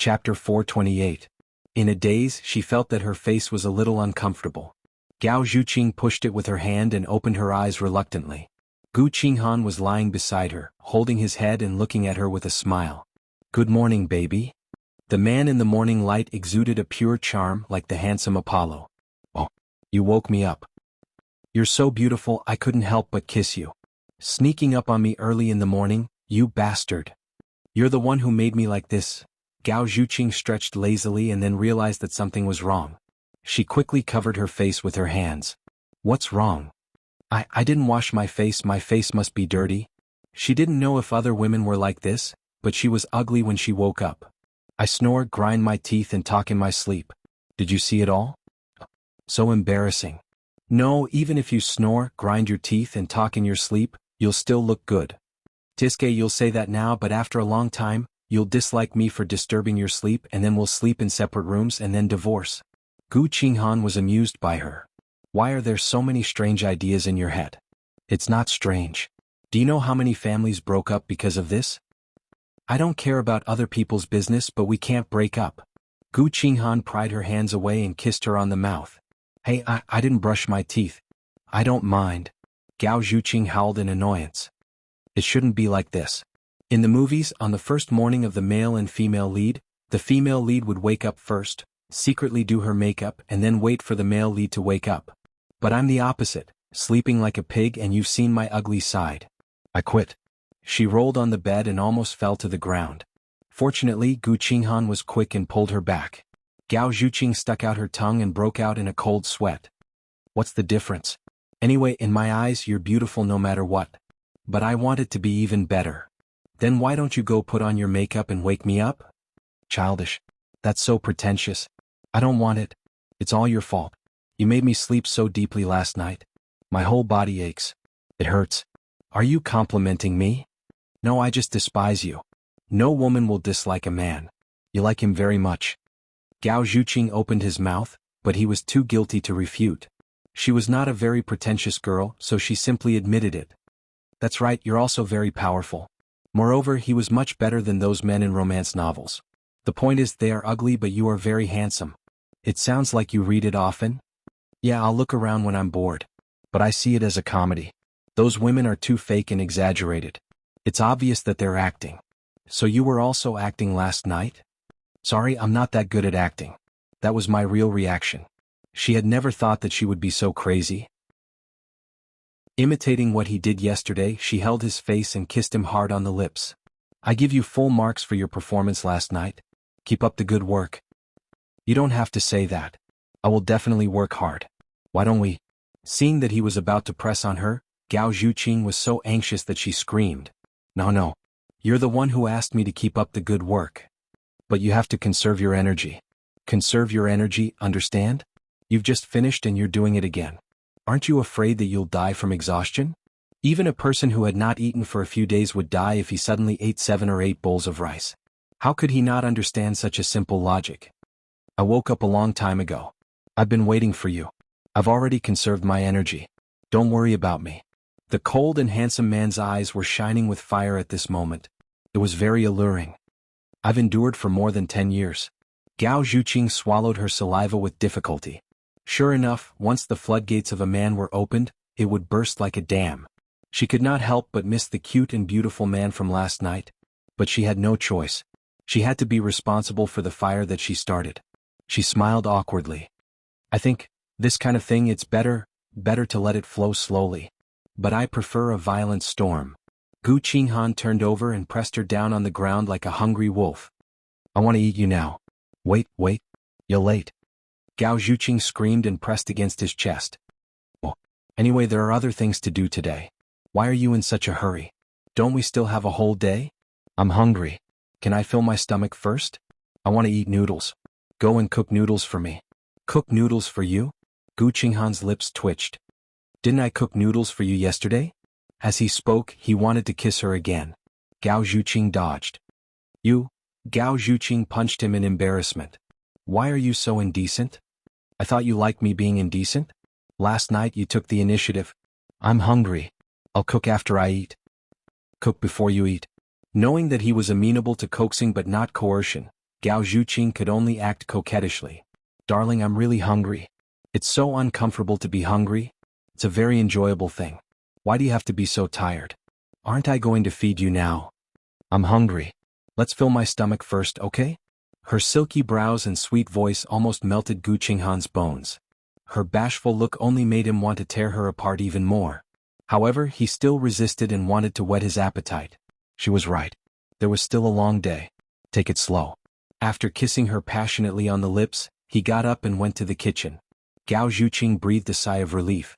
Chapter 428. In a daze, she felt that her face was a little uncomfortable. Gao Zhuqing pushed it with her hand and opened her eyes reluctantly. Gu Qinghan was lying beside her, holding his head and looking at her with a smile. "Good morning, baby." The man in the morning light exuded a pure charm like the handsome Apollo. "Oh, you woke me up. You're so beautiful I couldn't help but kiss you. Sneaking up on me early in the morning, you bastard. You're the one who made me like this." Gao Zhuqing stretched lazily and then realized that something was wrong. She quickly covered her face with her hands. "What's wrong?" I didn't wash my face must be dirty." She didn't know if other women were like this, but she was ugly when she woke up. "I snore, grind my teeth and talk in my sleep. Did you see it all? So embarrassing." "No, even if you snore, grind your teeth and talk in your sleep, you'll still look good. Tiske, you'll say that now, but after a long time, you'll dislike me for disturbing your sleep and then we'll sleep in separate rooms and then divorce." Gu Qinghan was amused by her. "Why are there so many strange ideas in your head?" "It's not strange. Do you know how many families broke up because of this?" "I don't care about other people's business, but we can't break up." Gu Qinghan pried her hands away and kissed her on the mouth. "Hey, I didn't brush my teeth." "I don't mind." Gao Zhuqing howled in annoyance. "It shouldn't be like this." In the movies, on the first morning of the male and female lead, the female lead would wake up first, secretly do her makeup and then wait for the male lead to wake up. But I'm the opposite, sleeping like a pig, and you've seen my ugly side. I quit. She rolled on the bed and almost fell to the ground. Fortunately, Gu Qinghan was quick and pulled her back. Gao Zhuqing stuck out her tongue and broke out in a cold sweat. "What's the difference? Anyway, in my eyes you're beautiful no matter what. But I want it to be even better. Then why don't you go put on your makeup and wake me up?" "Childish. That's so pretentious. I don't want it. It's all your fault. You made me sleep so deeply last night. My whole body aches. It hurts." "Are you complimenting me?" "No, I just despise you. No woman will dislike a man. You like him very much." Gao Zhuqing opened his mouth, but he was too guilty to refute. She was not a very pretentious girl, so she simply admitted it. "That's right, you're also very powerful. Moreover, he was much better than those men in romance novels. The point is, they are ugly but you are very handsome." "It sounds like you read it often?" "Yeah, I'll look around when I'm bored. But I see it as a comedy. Those women are too fake and exaggerated. It's obvious that they're acting." "So you were also acting last night?" "Sorry, I'm not that good at acting. That was my real reaction." She had never thought that she would be so crazy. Imitating what he did yesterday, she held his face and kissed him hard on the lips. "I give you full marks for your performance last night. Keep up the good work." "You don't have to say that. I will definitely work hard. Why don't we?" Seeing that he was about to press on her, Gao Zhuqing was so anxious that she screamed. No. You're the one who asked me to keep up the good work. But you have to conserve your energy. Conserve your energy, understand? You've just finished and you're doing it again. Aren't you afraid that you'll die from exhaustion? Even a person who had not eaten for a few days would die if he suddenly ate 7 or 8 bowls of rice. How could he not understand such a simple logic? "I woke up a long time ago. I've been waiting for you. I've already conserved my energy. Don't worry about me." The cold and handsome man's eyes were shining with fire at this moment. It was very alluring. "I've endured for more than 10 years. Gao Zhuqing swallowed her saliva with difficulty. Sure enough, once the floodgates of a man were opened, it would burst like a dam. She could not help but miss the cute and beautiful man from last night. But she had no choice. She had to be responsible for the fire that she started. She smiled awkwardly. "I think, this kind of thing, it's better to let it flow slowly. But I prefer a violent storm." Gu Qinghan turned over and pressed her down on the ground like a hungry wolf. "I want to eat you now." Wait. You're late." Gao Zhuqing screamed and pressed against his chest. "Oh, anyway, there are other things to do today. Why are you in such a hurry? Don't we still have a whole day?" "I'm hungry. Can I fill my stomach first? I want to eat noodles." "Go and cook noodles for me." "Cook noodles for you?" Gu Qinghan's lips twitched. "Didn't I cook noodles for you yesterday?" As he spoke, he wanted to kiss her again. Gao Zhuqing dodged. "You?" Gao Zhuqing punched him in embarrassment. "Why are you so indecent? I thought you liked me being indecent? Last night you took the initiative." "I'm hungry. I'll cook after I eat." "Cook before you eat." Knowing that he was amenable to coaxing but not coercion, Gao Zhuqing could only act coquettishly. Darling, I'm really hungry. It's so uncomfortable to be hungry. It's a very enjoyable thing. Why do you have to be so tired? Aren't I going to feed you now? I'm hungry. Let's fill my stomach first, okay? Her silky brows and sweet voice almost melted Gu Qinghan's bones. Her bashful look only made him want to tear her apart even more. However, he still resisted and wanted to whet his appetite. She was right. There was still a long day. Take it slow. After kissing her passionately on the lips, he got up and went to the kitchen. Gao Zhuqing breathed a sigh of relief.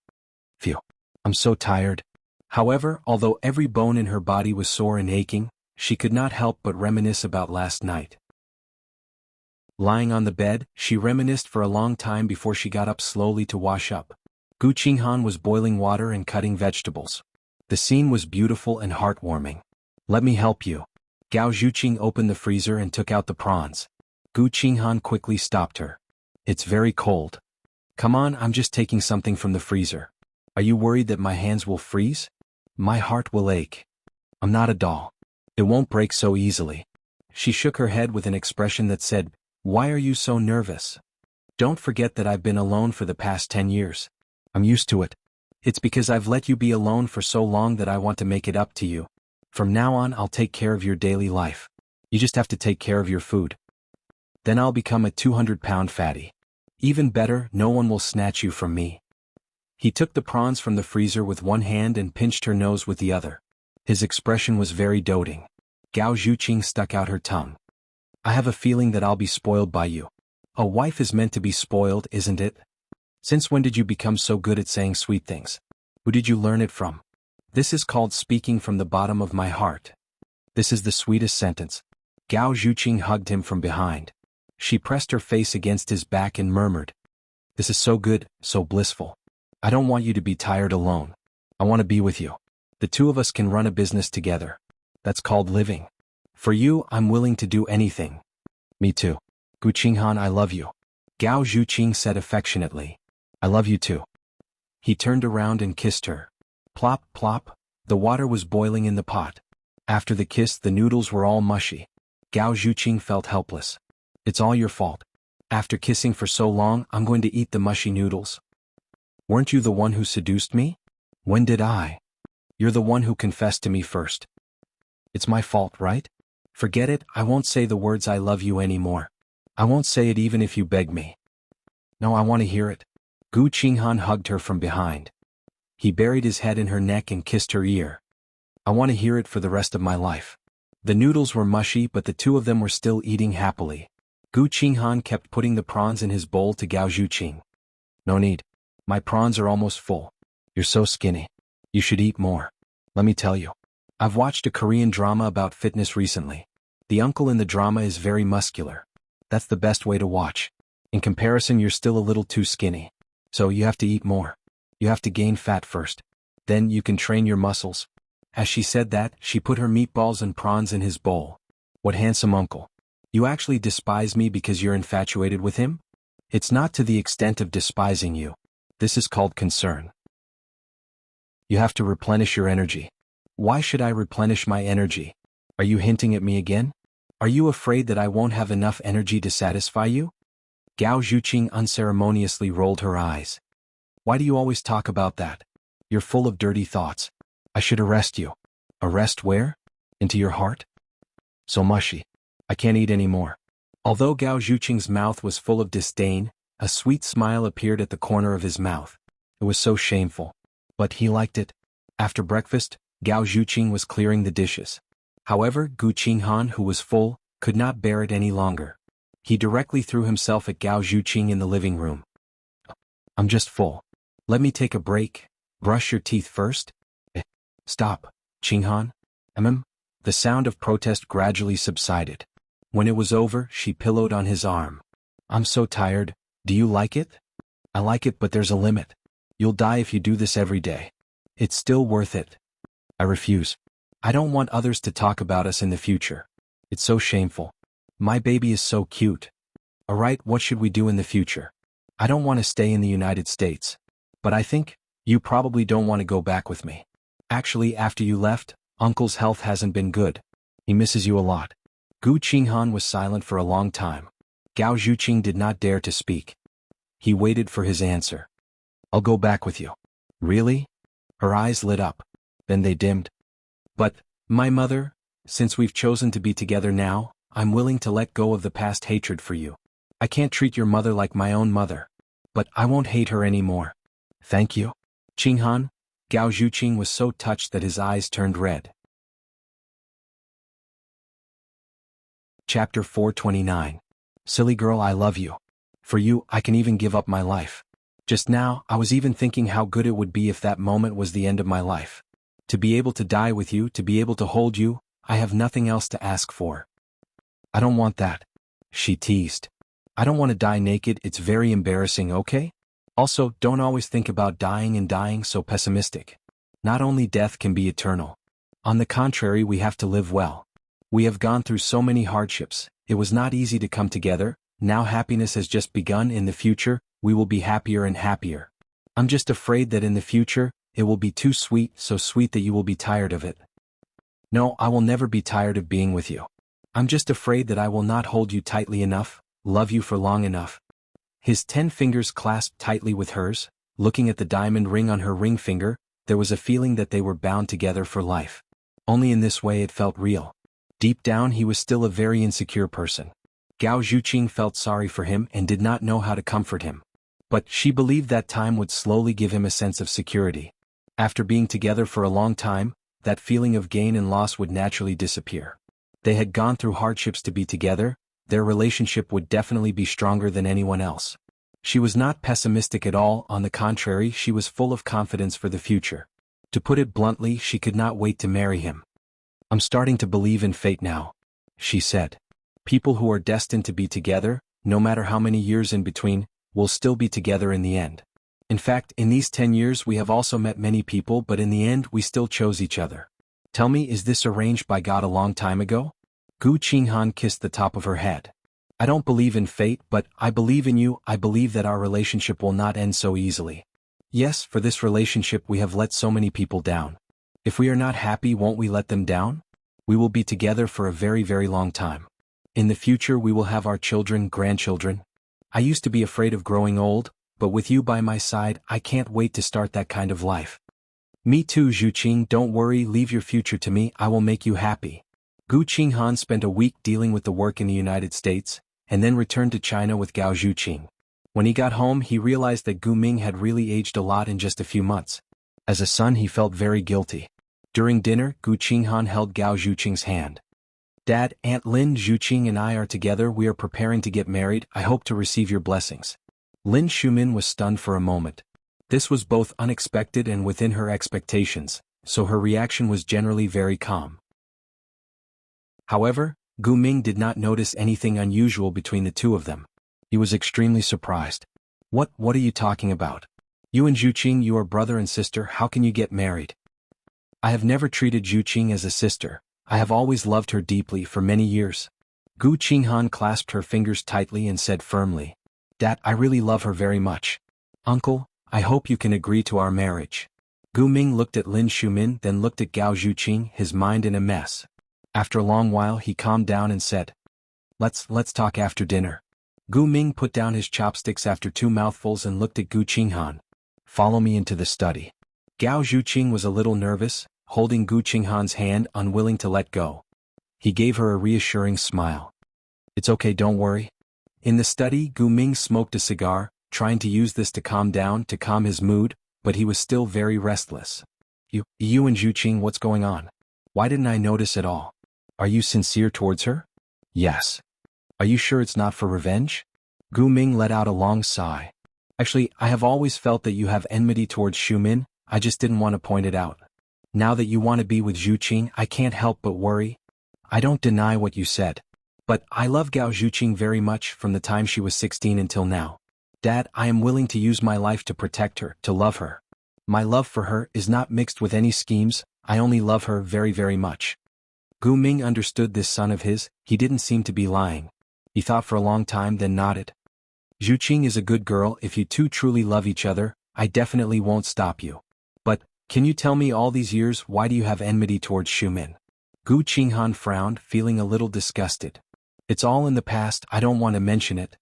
Phew. I'm so tired. However, although every bone in her body was sore and aching, she could not help but reminisce about last night. Lying on the bed, she reminisced for a long time before she got up slowly to wash up. Gu Qinghan was boiling water and cutting vegetables. The scene was beautiful and heartwarming. Let me help you. Gao Zhuqing opened the freezer and took out the prawns. Gu Qinghan quickly stopped her. It's very cold. Come on, I'm just taking something from the freezer. Are you worried that my hands will freeze? My heart will ache. I'm not a doll. It won't break so easily. She shook her head with an expression that said, Why are you so nervous? Don't forget that I've been alone for the past 10 years. I'm used to it. It's because I've let you be alone for so long that I want to make it up to you. From now on, I'll take care of your daily life. You just have to take care of your food. Then I'll become a 200-pound fatty. Even better, no one will snatch you from me. He took the prawns from the freezer with one hand and pinched her nose with the other. His expression was very doting. Gao Zhuqing stuck out her tongue. I have a feeling that I'll be spoiled by you. A wife is meant to be spoiled, isn't it? Since when did you become so good at saying sweet things? Who did you learn it from? This is called speaking from the bottom of my heart. This is the sweetest sentence. Gao Zhuqing hugged him from behind. She pressed her face against his back and murmured, This is so good, so blissful. I don't want you to be tired alone. I want to be with you. The two of us can run a business together. That's called living. For you, I'm willing to do anything. Me too. Gu Qinghan, I love you. Gao Zhuqing said affectionately. I love you too. He turned around and kissed her. Plop, plop, the water was boiling in the pot. After the kiss, the noodles were all mushy. Gao Zhuqing felt helpless. It's all your fault. After kissing for so long, I'm going to eat the mushy noodles. Weren't you the one who seduced me? When did I? You're the one who confessed to me first. It's my fault, right? Forget it, I won't say the words I love you anymore. I won't say it even if you beg me. No, I want to hear it. Gu Qinghan hugged her from behind. He buried his head in her neck and kissed her ear. I want to hear it for the rest of my life. The noodles were mushy, but the two of them were still eating happily. Gu Qinghan kept putting the prawns in his bowl to Gao Zhuqing. No need. My prawns are almost full. You're so skinny. You should eat more. Let me tell you. I've watched a Korean drama about fitness recently. The uncle in the drama is very muscular. That's the best way to watch. In comparison, you're still a little too skinny. So you have to eat more. You have to gain fat first. Then you can train your muscles. As she said that, she put her meatballs and prawns in his bowl. What handsome uncle. You actually despise me because you're infatuated with him? It's not to the extent of despising you. This is called concern. You have to replenish your energy. Why should I replenish my energy? Are you hinting at me again? Are you afraid that I won't have enough energy to satisfy you? Gao Zhuqing unceremoniously rolled her eyes. Why do you always talk about that? You're full of dirty thoughts. I should arrest you. Arrest where? Into your heart? So mushy. I can't eat any more. Although Gao Zhuqing's mouth was full of disdain, a sweet smile appeared at the corner of his mouth. It was so shameful. But he liked it. After breakfast, Gao Zhuqing was clearing the dishes. However, Gu Qinghan, who was full, could not bear it any longer. He directly threw himself at Gao Zhuqing in the living room. I'm just full. Let me take a break. Brush your teeth first. Stop, Qinghan. The sound of protest gradually subsided. When it was over, she pillowed on his arm. I'm so tired. Do you like it? I like it, but there's a limit. You'll die if you do this every day. It's still worth it. I refuse. I don't want others to talk about us in the future. It's so shameful. My baby is so cute. Alright, what should we do in the future? I don't want to stay in the United States. But I think, you probably don't want to go back with me. Actually, after you left, Uncle's health hasn't been good. He misses you a lot. Gu Qinghan was silent for a long time. Gao Zhuqing did not dare to speak. He waited for his answer. I'll go back with you. Really? Her eyes lit up. Then they dimmed. But, my mother, since we've chosen to be together now, I'm willing to let go of the past hatred for you. I can't treat your mother like my own mother. But I won't hate her anymore. Thank you. Qinghan, Gao Zhuqing was so touched that his eyes turned red. Chapter 429. Silly girl, I love you. For you, I can even give up my life. Just now, I was even thinking how good it would be if that moment was the end of my life. To be able to die with you, to be able to hold you, I have nothing else to ask for. I don't want that. She teased. I don't want to die naked, it's very embarrassing, okay? Also, don't always think about dying and dying so pessimistic. Not only death can be eternal. On the contrary, we have to live well. We have gone through so many hardships, it was not easy to come together, now happiness has just begun. In the future, we will be happier and happier. I'm just afraid that in the future, it will be too sweet, so sweet that you will be tired of it. No, I will never be tired of being with you. I'm just afraid that I will not hold you tightly enough, love you for long enough. His 10 fingers clasped tightly with hers, looking at the diamond ring on her ring finger, there was a feeling that they were bound together for life. Only in this way it felt real. Deep down he was still a very insecure person. Gao Zhuqing felt sorry for him and did not know how to comfort him. But she believed that time would slowly give him a sense of security. After being together for a long time, that feeling of gain and loss would naturally disappear. They had gone through hardships to be together, their relationship would definitely be stronger than anyone else. She was not pessimistic at all, on the contrary, she was full of confidence for the future. To put it bluntly, she could not wait to marry him. I'm starting to believe in fate now, she said. People who are destined to be together, no matter how many years in between, will still be together in the end. In fact, in these 10 years we have also met many people, but in the end we still chose each other. Tell me, is this arranged by God a long time ago? Gu Qinghan kissed the top of her head. I don't believe in fate, but I believe in you. I believe that our relationship will not end so easily. Yes, for this relationship we have let so many people down. If we are not happy, won't we let them down? We will be together for a very, very long time. In the future we will have our children, grandchildren. I used to be afraid of growing old, but with you by my side, I can't wait to start that kind of life. Me too, Zhuqing, don't worry, leave your future to me, I will make you happy. Gu Qinghan spent a week dealing with the work in the United States, and then returned to China with Gao Zhuqing. When he got home he realized that Gu Ming had really aged a lot in just a few months. As a son he felt very guilty. During dinner, Gu Qinghan held Gao Zhuqing's hand. Dad, Aunt Lin Zhuqing and I are together, we are preparing to get married, I hope to receive your blessings. Lin Shumin was stunned for a moment. This was both unexpected and within her expectations, so her reaction was generally very calm. However, Gu Ming did not notice anything unusual between the two of them. He was extremely surprised. What are you talking about? You and Zhuqing, you are brother and sister, how can you get married? I have never treated Zhuqing as a sister. I have always loved her deeply for many years. Gu Qinghan clasped her fingers tightly and said firmly, Dad, I really love her very much. Uncle, I hope you can agree to our marriage. Gu Ming looked at Lin Shumin, then looked at Gao Zhuqing, his mind in a mess. After a long while he calmed down and said, Let's talk after dinner. Gu Ming put down his chopsticks after 2 mouthfuls and looked at Gu Qinghan. Follow me into the study. Gao Zhuqing was a little nervous, holding Gu Qinghan's hand, unwilling to let go. He gave her a reassuring smile. It's okay, don't worry. In the study, Gu Ming smoked a cigar, trying to use this to calm down, to calm his mood, but he was still very restless. You and Zhuqing, what's going on? Why didn't I notice at all? Are you sincere towards her? Yes. Are you sure it's not for revenge? Gu Ming let out a long sigh. Actually, I have always felt that you have enmity towards Shumin, I just didn't want to point it out. Now that you want to be with Zhuqing, I can't help but worry. I don't deny what you said. But I love Gao Zhuqing very much from the time she was 16 until now. Dad, I am willing to use my life to protect her, to love her. My love for her is not mixed with any schemes, I only love her very, very much. Gu Ming understood this son of his, he didn't seem to be lying. He thought for a long time, then nodded. Zhuqing is a good girl, if you two truly love each other, I definitely won't stop you. But, can you tell me all these years, why do you have enmity towards Shumin? Gu Qinghan frowned, feeling a little disgusted. It's all in the past, I don't want to mention it.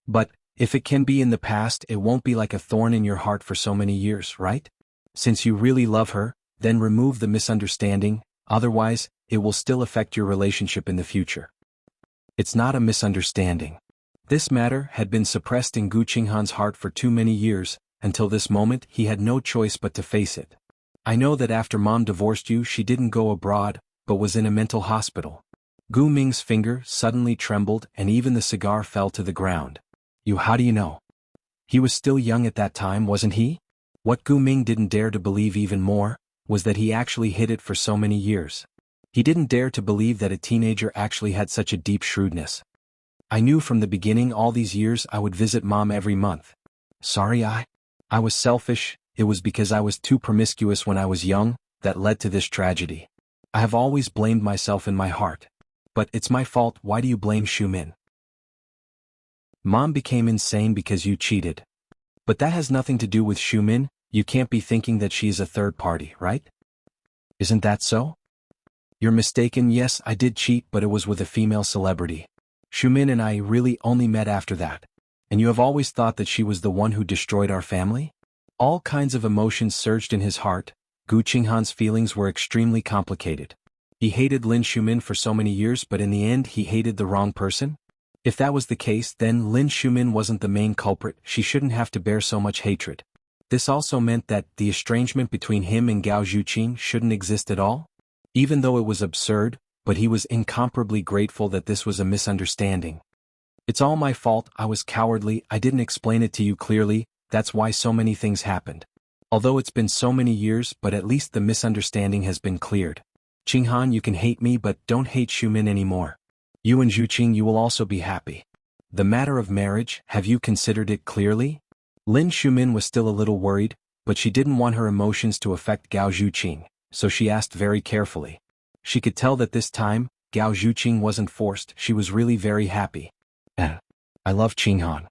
But, if it can be in the past, it won't be like a thorn in your heart for so many years, right? Since you really love her, then remove the misunderstanding, otherwise, it will still affect your relationship in the future. It's not a misunderstanding. This matter had been suppressed in Gu Qinghan's heart for too many years, until this moment he had no choice but to face it. I know that after Mom divorced you she didn't go abroad, but was in a mental hospital. Gu Ming's finger suddenly trembled and even the cigar fell to the ground. How do you know? He was still young at that time, wasn't he? What Gu Ming didn't dare to believe even more, was that he actually hid it for so many years. He didn't dare to believe that a teenager actually had such a deep shrewdness. I knew from the beginning all these years I would visit Mom every month. Sorry, I was selfish, it was because I was too promiscuous when I was young, that led to this tragedy. I have always blamed myself in my heart. But it's my fault, why do you blame Xiumin? Mom became insane because you cheated. But that has nothing to do with Xiumin, you can't be thinking that she is a third party, right? Isn't that so? You're mistaken, yes, I did cheat, but it was with a female celebrity. Xiumin and I really only met after that. And you have always thought that she was the one who destroyed our family? All kinds of emotions surged in his heart. Gu Qinghan's feelings were extremely complicated. He hated Lin Xiumin for so many years, but in the end he hated the wrong person? If that was the case, then Lin Xiumin wasn't the main culprit, she shouldn't have to bear so much hatred. This also meant that the estrangement between him and Gao Zhuqing shouldn't exist at all? Even though it was absurd, but he was incomparably grateful that this was a misunderstanding. It's all my fault, I was cowardly, I didn't explain it to you clearly, that's why so many things happened. Although it's been so many years, but at least the misunderstanding has been cleared. Qinghan, you can hate me, but don't hate Xiumin anymore. You and Zhuqing, you will also be happy. The matter of marriage, have you considered it clearly? Lin Xiumin was still a little worried, but she didn't want her emotions to affect Gao Zhuqing, so she asked very carefully. She could tell that this time, Gao Zhuqing wasn't forced, she was really very happy. I love Qinghan.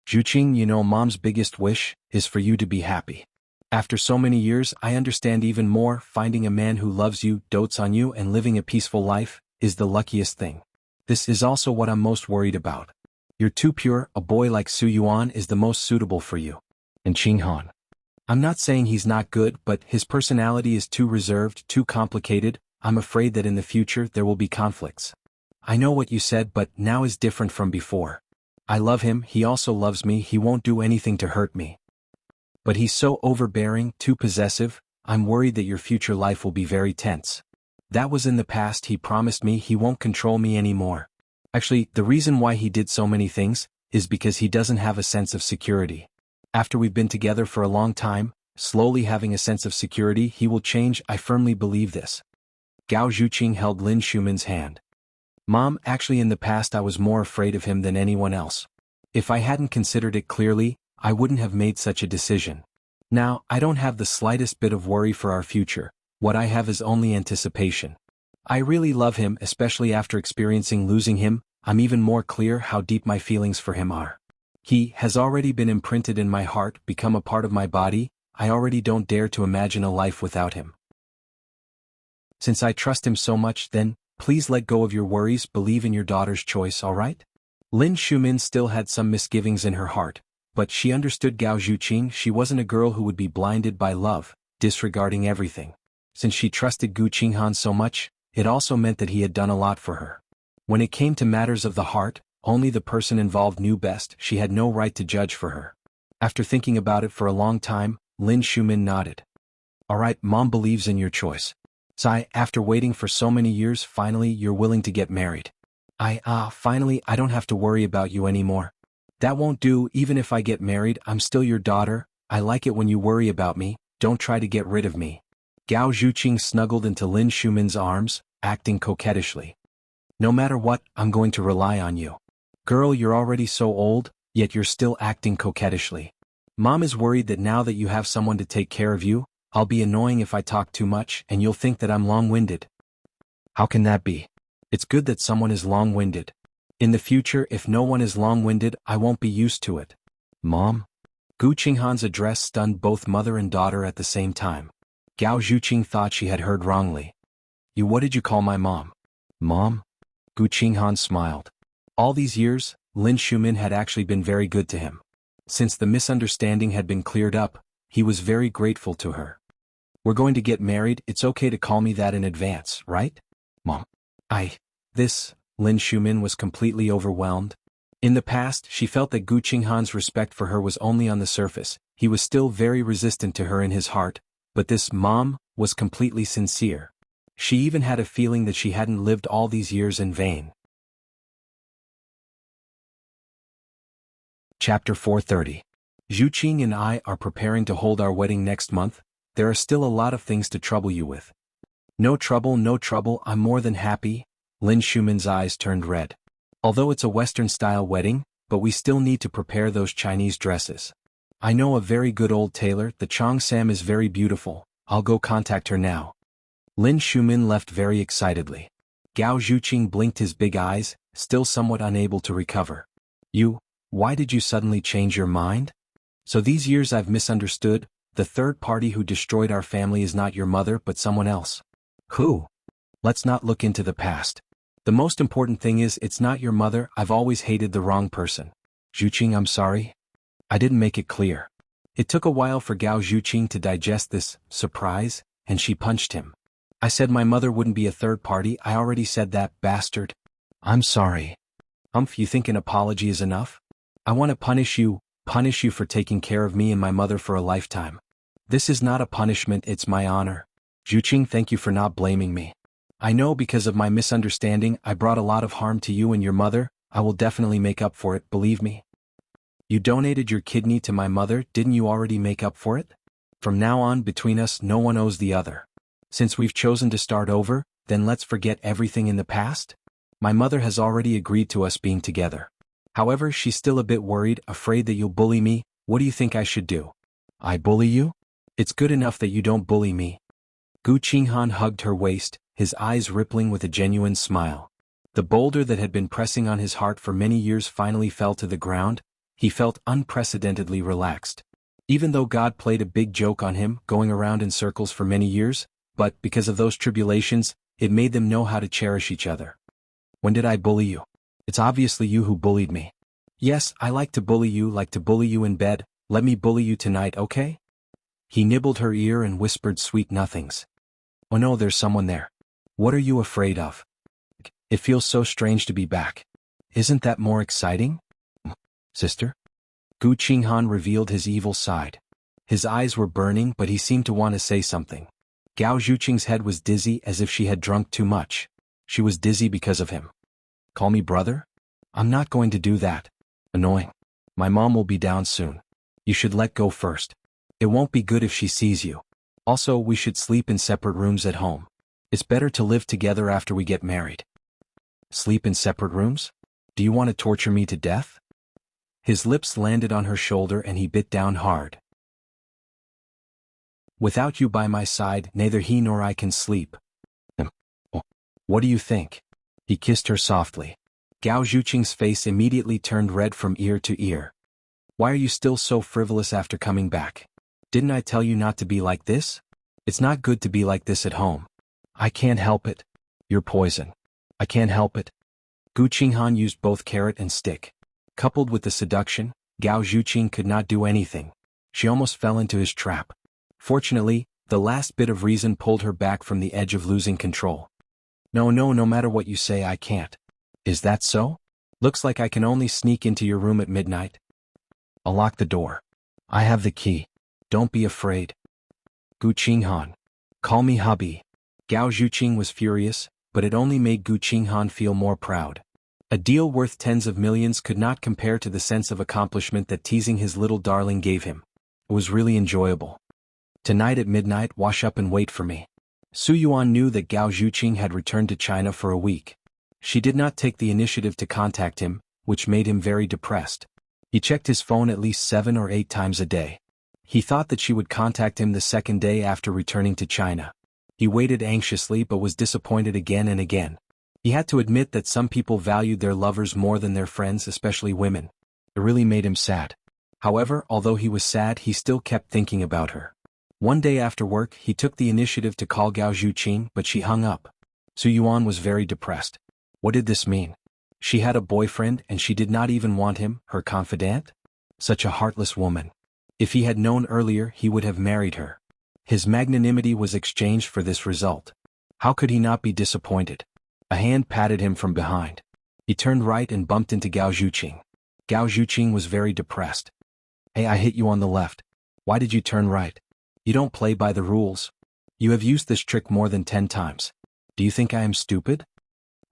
Zhuqing, you know Mom's biggest wish is for you to be happy. After so many years, I understand even more, finding a man who loves you, dotes on you and living a peaceful life, is the luckiest thing. This is also what I'm most worried about. You're too pure, a boy like Su Yuan is the most suitable for you. And Qinghan. I'm not saying he's not good, but his personality is too reserved, too complicated, I'm afraid that in the future there will be conflicts. I know what you said, but now is different from before. I love him, he also loves me, he won't do anything to hurt me. But he's so overbearing, too possessive, I'm worried that your future life will be very tense. That was in the past, he promised me he won't control me anymore. Actually, the reason why he did so many things is because he doesn't have a sense of security. After we've been together for a long time, slowly having a sense of security, he will change, I firmly believe this. Gao Zhuqing held Lin Xiumin's hand. Mom, actually in the past I was more afraid of him than anyone else. If I hadn't considered it clearly, I wouldn't have made such a decision. Now, I don't have the slightest bit of worry for our future, what I have is only anticipation. I really love him, especially after experiencing losing him, I'm even more clear how deep my feelings for him are. He has already been imprinted in my heart, become a part of my body, I already don't dare to imagine a life without him. Since I trust him so much, then, please let go of your worries, believe in your daughter's choice, alright? Lin Xiumin still had some misgivings in her heart, but she understood Gao Zhuqing, she wasn't a girl who would be blinded by love, disregarding everything. Since she trusted Gu Qinghan so much, it also meant that he had done a lot for her. When it came to matters of the heart, only the person involved knew best, she had no right to judge for her. After thinking about it for a long time, Lin Xiumin nodded. Alright, Mom believes in your choice. Sai, after waiting for so many years, finally you're willing to get married. Finally I don't have to worry about you anymore. That won't do, even if I get married, I'm still your daughter, I like it when you worry about me, don't try to get rid of me. Gao Zhuqing snuggled into Lin Xiumin's arms, acting coquettishly. No matter what, I'm going to rely on you. Girl, you're already so old, yet you're still acting coquettishly. Mom is worried that now that you have someone to take care of you, I'll be annoying if I talk too much and you'll think that I'm long-winded. How can that be? It's good that someone is long-winded. In the future, if no one is long-winded, I won't be used to it. Mom? Gu Qinghan's address stunned both mother and daughter at the same time. Gao Zhuqing thought she had heard wrongly. You, what did you call my mom? Mom? Gu Qinghan smiled. All these years, Lin Shumin had actually been very good to him. Since the misunderstanding had been cleared up, he was very grateful to her. We're going to get married, it's okay to call me that in advance, right? Mom. Lin Shumin was completely overwhelmed. In the past, she felt that Gu Qinghan's respect for her was only on the surface. He was still very resistant to her in his heart, but this mom was completely sincere. She even had a feeling that she hadn't lived all these years in vain. Chapter 430. Zhu Qing and I are preparing to hold our wedding next month. There are still a lot of things to trouble you with. No trouble, no trouble, I'm more than happy. Lin Shumin's eyes turned red. Although it's a Western-style wedding, but we still need to prepare those Chinese dresses. I know a very good old tailor, the Chong Sam is very beautiful, I'll go contact her now. Lin Shumin left very excitedly. Gao Zhuqing blinked his big eyes, still somewhat unable to recover. Why did you suddenly change your mind? So these years I've misunderstood, the third party who destroyed our family is not your mother but someone else. Who? Let's not look into the past. The most important thing is it's not your mother, I've always hated the wrong person. Zhuqing, I'm sorry. I didn't make it clear. It took a while for Gao Zhuqing to digest this surprise, and she punched him. I said my mother wouldn't be a third party, I already said that, bastard. I'm sorry. You think an apology is enough? I want to punish you for taking care of me and my mother for a lifetime. This is not a punishment, it's my honor. Zhuqing, thank you for not blaming me. I know because of my misunderstanding I brought a lot of harm to you and your mother, I will definitely make up for it, believe me. You donated your kidney to my mother, didn't you already make up for it? From now on between us no one owes the other. Since we've chosen to start over, then let's forget everything in the past? My mother has already agreed to us being together. However, she's still a bit worried, afraid that you'll bully me. What do you think I should do? I bully you? It's good enough that you don't bully me. Gu Qinghan hugged her waist, his eyes rippling with a genuine smile. The boulder that had been pressing on his heart for many years finally fell to the ground. He felt unprecedentedly relaxed. Even though God played a big joke on him, going around in circles for many years, but because of those tribulations, it made them know how to cherish each other. When did I bully you? It's obviously you who bullied me. Yes, I like to bully you in bed, let me bully you tonight, okay? He nibbled her ear and whispered sweet nothings. Oh no, there's someone there. What are you afraid of? It feels so strange to be back. Isn't that more exciting? Sister? Gu Qinghan revealed his evil side. His eyes were burning but he seemed to want to say something. Gao Zhuqing's head was dizzy as if she had drunk too much. She was dizzy because of him. Call me brother? I'm not going to do that. Annoying. My mom will be down soon. You should let go first. It won't be good if she sees you. Also, we should sleep in separate rooms at home. It's better to live together after we get married. Sleep in separate rooms? Do you want to torture me to death? His lips landed on her shoulder and he bit down hard. Without you by my side, neither he nor I can sleep. What do you think? He kissed her softly. Gao Zhuqing's face immediately turned red from ear to ear. Why are you still so frivolous after coming back? Didn't I tell you not to be like this? It's not good to be like this at home. I can't help it. You're poison. I can't help it. Gu Qinghan used both carrot and stick. Coupled with the seduction, Gao Zhuqing could not do anything. She almost fell into his trap. Fortunately, the last bit of reason pulled her back from the edge of losing control. No matter what you say I can't. Is that so? Looks like I can only sneak into your room at midnight. I'll lock the door. I have the key. Don't be afraid. Gu Qinghan. Call me hubby. Gao Zhuqing was furious, but it only made Gu Qinghan feel more proud. A deal worth tens of millions could not compare to the sense of accomplishment that teasing his little darling gave him. It was really enjoyable. Tonight at midnight, wash up and wait for me. Su Yuan knew that Gao Zhuqing had returned to China for a week. She did not take the initiative to contact him, which made him very depressed. He checked his phone at least 7 or 8 times a day. He thought that she would contact him the second day after returning to China. He waited anxiously but was disappointed again and again. He had to admit that some people valued their lovers more than their friends, especially women. It really made him sad. However, although he was sad, he still kept thinking about her. One day after work, he took the initiative to call Gao Zhuqing, but she hung up. Su Yuan was very depressed. What did this mean? She had a boyfriend and she did not even want him, her confidant? Such a heartless woman. If he had known earlier, he would have married her. His magnanimity was exchanged for this result. How could he not be disappointed? A hand patted him from behind. He turned right and bumped into Gao Zhuqing. Gao Zhuqing was very depressed. Hey, I hit you on the left. Why did you turn right? You don't play by the rules. You have used this trick more than 10 times. Do you think I am stupid?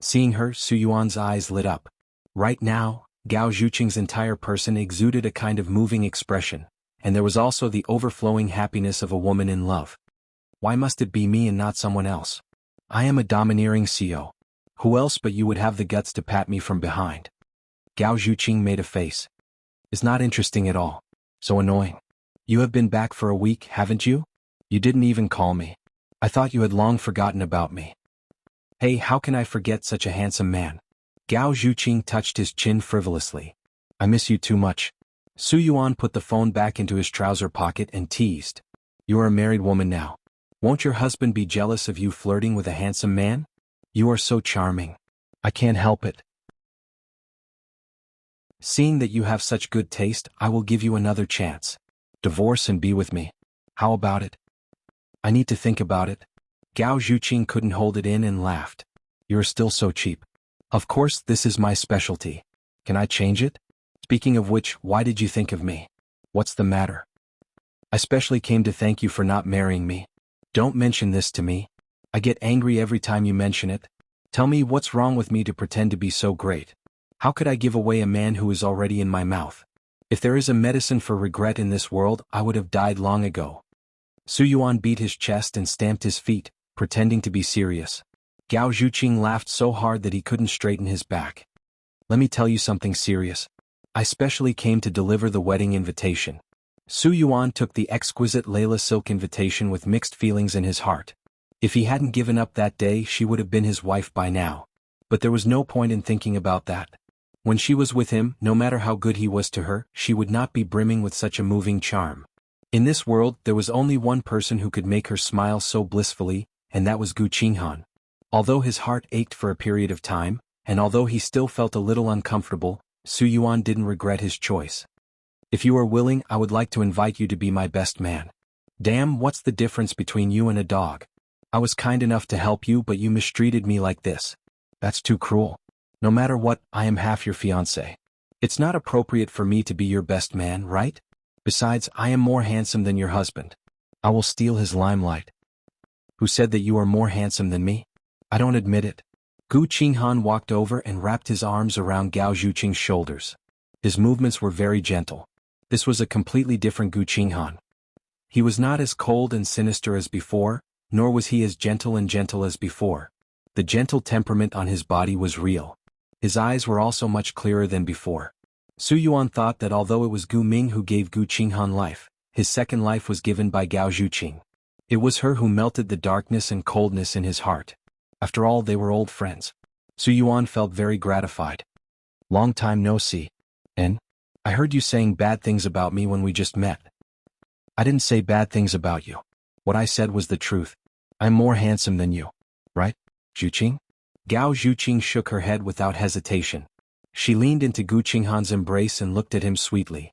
Seeing her, Su Yuan's eyes lit up. Right now, Gao Zhuqing's entire person exuded a kind of moving expression, and there was also the overflowing happiness of a woman in love. Why must it be me and not someone else? I am a domineering CEO. Who else but you would have the guts to pat me from behind? Gao Zhuqing made a face. It's not interesting at all. So annoying. You have been back for a week, haven't you? You didn't even call me. I thought you had long forgotten about me. Hey, how can I forget such a handsome man? Gao Zhuqing touched his chin frivolously. I miss you too much. Su Yuan put the phone back into his trouser pocket and teased. You are a married woman now. Won't your husband be jealous of you flirting with a handsome man? You are so charming. I can't help it. Seeing that you have such good taste, I will give you another chance. Divorce and be with me. How about it? I need to think about it. Gao Zhuqing couldn't hold it in and laughed. You're still so cheap. Of course, this is my specialty. Can I change it? Speaking of which, why did you think of me? What's the matter? I specially came to thank you for not marrying me. Don't mention this to me. I get angry every time you mention it. Tell me what's wrong with me to pretend to be so great. How could I give away a man who is already in my mouth? If there is a medicine for regret in this world, I would have died long ago. Su Yuan beat his chest and stamped his feet, pretending to be serious. Gao Zhuqing laughed so hard that he couldn't straighten his back. Let me tell you something serious. I specially came to deliver the wedding invitation. Su Yuan took the exquisite Layla silk invitation with mixed feelings in his heart. If he hadn't given up that day, she would have been his wife by now. But there was no point in thinking about that. When she was with him, no matter how good he was to her, she would not be brimming with such a moving charm. In this world, there was only one person who could make her smile so blissfully, and that was Gu Qinghan. Although his heart ached for a period of time, and although he still felt a little uncomfortable, Su Yuan didn't regret his choice. If you are willing, I would like to invite you to be my best man. Damn, what's the difference between you and a dog? I was kind enough to help you, but you mistreated me like this. That's too cruel. No matter what, I am half your fiancé. It's not appropriate for me to be your best man, right? Besides, I am more handsome than your husband. I will steal his limelight. Who said that you are more handsome than me? I don't admit it. Gu Qinghan walked over and wrapped his arms around Gao Zhuqing's shoulders. His movements were very gentle. This was a completely different Gu Qinghan. He was not as cold and sinister as before, nor was he as gentle as before. The gentle temperament on his body was real. His eyes were also much clearer than before. Su Yuan thought that although it was Gu Ming who gave Gu Qinghan life, his second life was given by Gao Zhuqing. It was her who melted the darkness and coldness in his heart. After all, they were old friends. Su Yuan felt very gratified. Long time no see. And? I heard you saying bad things about me when we just met. I didn't say bad things about you. What I said was the truth. I'm more handsome than you. Right, Zhuqing? Gao Zhuqing shook her head without hesitation. She leaned into Gu Qinghan's embrace and looked at him sweetly.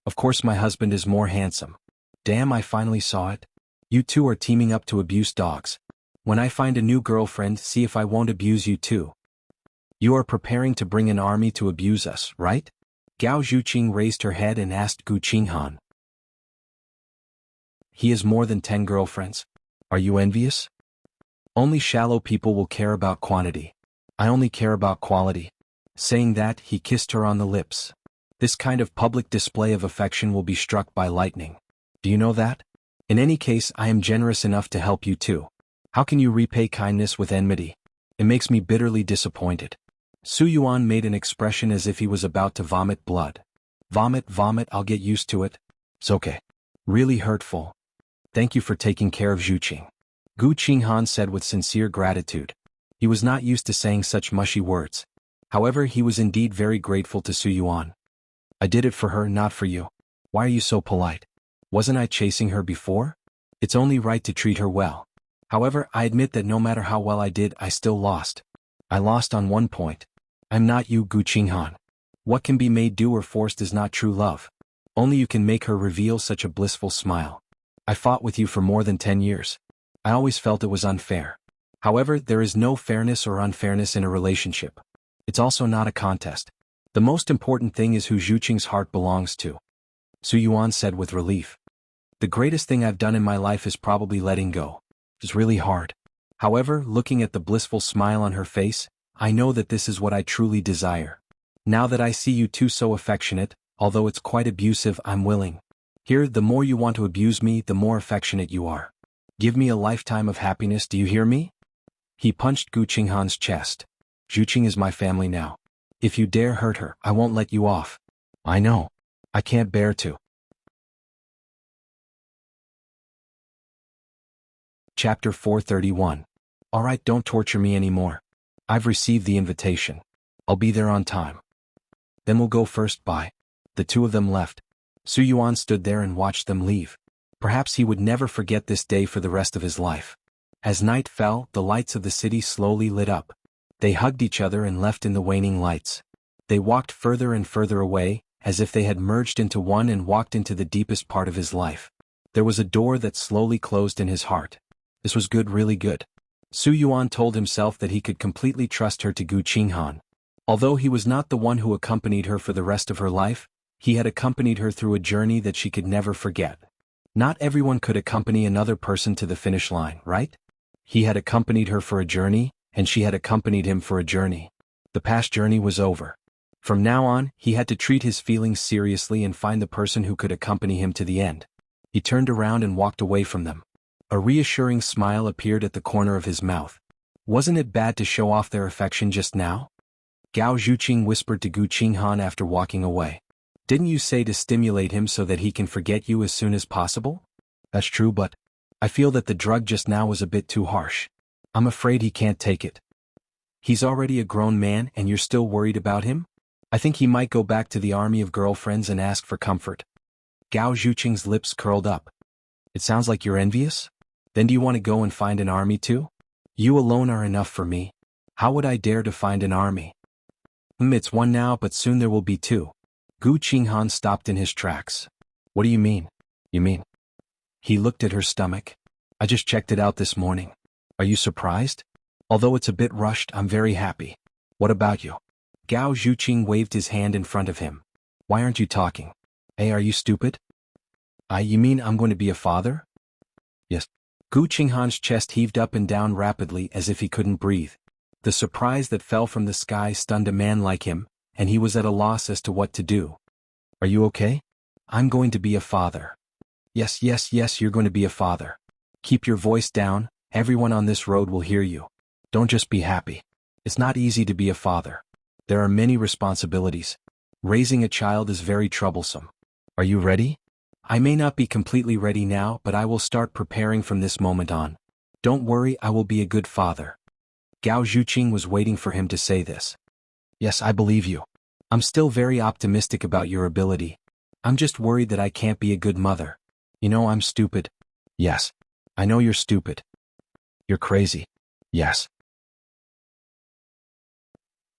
Of course my husband is more handsome. Damn, I finally saw it. You two are teaming up to abuse dogs. When I find a new girlfriend, see if I won't abuse you too. You are preparing to bring an army to abuse us, right? Gao Zhuqing raised her head and asked Gu Qinghan. He has more than 10 girlfriends. Are you envious? Only shallow people will care about quantity. I only care about quality. Saying that, he kissed her on the lips. This kind of public display of affection will be struck by lightning. Do you know that? In any case, I am generous enough to help you too. How can you repay kindness with enmity? It makes me bitterly disappointed. Su Yuan made an expression as if he was about to vomit blood. Vomit, I'll get used to it. It's okay. Really hurtful. Thank you for taking care of Zhuqing. Gu Qinghan said with sincere gratitude. He was not used to saying such mushy words. However, he was indeed very grateful to Su Yuan. I did it for her, not for you. Why are you so polite? Wasn't I chasing her before? It's only right to treat her well. However, I admit that no matter how well I did, I still lost. I lost on one point. I'm not you, Gu Qinghan. What can be made do or forced is not true love. Only you can make her reveal such a blissful smile. I fought with you for more than 10 years. I always felt it was unfair. However, there is no fairness or unfairness in a relationship. It's also not a contest. The most important thing is who Zhuqing's heart belongs to. Su Yuan said with relief. The greatest thing I've done in my life is probably letting go. It's really hard. However, looking at the blissful smile on her face, I know that this is what I truly desire. Now that I see you two so affectionate, although it's quite abusive, I'm willing. Here, the more you want to abuse me, the more affectionate you are. Give me a lifetime of happiness, do you hear me? He punched Gu Qinghan's chest. Zhuqing is my family now. If you dare hurt her, I won't let you off. I know. I can't bear to. Chapter 431. Alright, don't torture me anymore. I've received the invitation. I'll be there on time. Then we'll go first, bye. The two of them left. Su Yuan stood there and watched them leave. Perhaps he would never forget this day for the rest of his life. As night fell, the lights of the city slowly lit up. They hugged each other and left in the waning lights. They walked further and further away, as if they had merged into one and walked into the deepest part of his life. There was a door that slowly closed in his heart. This was good, really good. Su Yuan told himself that he could completely trust her to Gu Qinghan. Although he was not the one who accompanied her for the rest of her life, he had accompanied her through a journey that she could never forget. Not everyone could accompany another person to the finish line, right? He had accompanied her for a journey, and she had accompanied him for a journey. The past journey was over. From now on, he had to treat his feelings seriously and find the person who could accompany him to the end. He turned around and walked away from them. A reassuring smile appeared at the corner of his mouth. Wasn't it bad to show off their affection just now? Gao Zhuqing whispered to Gu Qinghan after walking away. Didn't you say to stimulate him so that he can forget you as soon as possible? That's true, but I feel that the drug just now was a bit too harsh. I'm afraid he can't take it. He's already a grown man and you're still worried about him? I think he might go back to the army of girlfriends and ask for comfort. Gao Zhuqing's lips curled up. It sounds like you're envious? Then do you want to go and find an army too? You alone are enough for me. How would I dare to find an army? It's one now, but soon there will be two. Gu Qinghan stopped in his tracks. What do you mean? You mean? He looked at her stomach. I just checked it out this morning. Are you surprised? Although it's a bit rushed, I'm very happy. What about you? Gao Zhuqing waved his hand in front of him. Why aren't you talking? Hey, are you stupid? You mean I'm going to be a father? Yes. Gu Qinghan's chest heaved up and down rapidly as if he couldn't breathe. The surprise that fell from the sky stunned a man like him, and he was at a loss as to what to do. Are you okay? I'm going to be a father. Yes, you're going to be a father. Keep your voice down, everyone on this road will hear you. Don't just be happy. It's not easy to be a father. There are many responsibilities. Raising a child is very troublesome. Are you ready? I may not be completely ready now, but I will start preparing from this moment on. Don't worry, I will be a good father. Gao Zhuqing was waiting for him to say this. Yes, I believe you. I'm still very optimistic about your ability. I'm just worried that I can't be a good mother. You know, I'm stupid. Yes. I know you're stupid. You're crazy. Yes.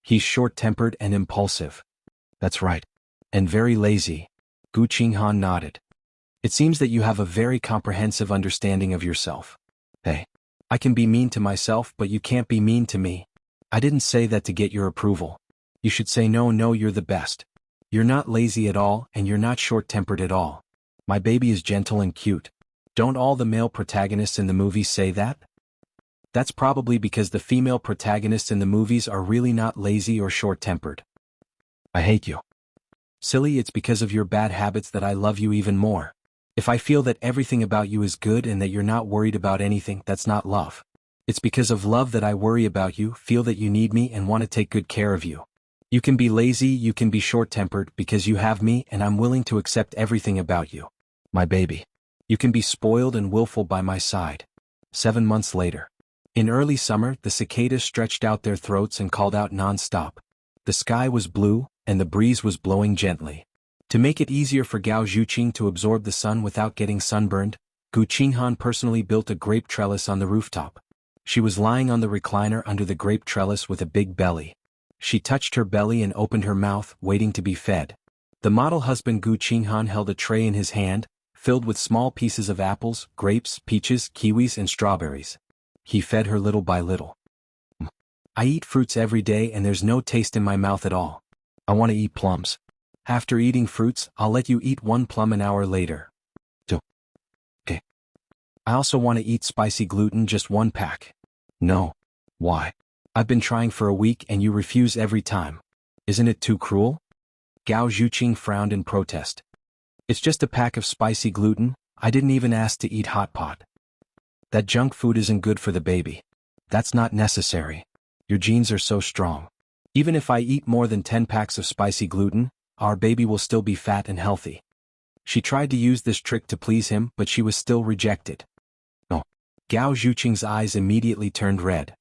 He's short-tempered and impulsive. That's right. And very lazy. Gu Qinghan nodded. It seems that you have a very comprehensive understanding of yourself. Hey. I can be mean to myself, but you can't be mean to me. I didn't say that to get your approval. You should say no, you're the best. You're not lazy at all, and you're not short-tempered at all. My baby is gentle and cute. Don't all the male protagonists in the movies say that? That's probably because the female protagonists in the movies are really not lazy or short-tempered. I hate you. Silly, it's because of your bad habits that I love you even more. If I feel that everything about you is good and that you're not worried about anything, that's not love. It's because of love that I worry about you, feel that you need me and want to take good care of you. You can be lazy, you can be short-tempered because you have me and I'm willing to accept everything about you. My baby. You can be spoiled and willful by my side. 7 months later. In early summer, the cicadas stretched out their throats and called out non-stop. The sky was blue, and the breeze was blowing gently. To make it easier for Gao Zhuqing to absorb the sun without getting sunburned, Gu Qinghan personally built a grape trellis on the rooftop. She was lying on the recliner under the grape trellis with a big belly. She touched her belly and opened her mouth, waiting to be fed. The model husband Gu Qinghan held a tray in his hand, filled with small pieces of apples, grapes, peaches, kiwis and strawberries. He fed her little by little. I eat fruits every day and there's no taste in my mouth at all. I want to eat plums. After eating fruits, I'll let you eat 1 plum an hour later. Okay. I also want to eat spicy gluten, just 1 pack. No. Why? I've been trying for a week and you refuse every time. Isn't it too cruel? Gao Zhuqing frowned in protest. It's just a pack of spicy gluten, I didn't even ask to eat hot pot. That junk food isn't good for the baby. That's not necessary. Your genes are so strong. Even if I eat more than 10 packs of spicy gluten, our baby will still be fat and healthy. She tried to use this trick to please him, but she was still rejected. No. Gao Zhuqing's eyes immediately turned red.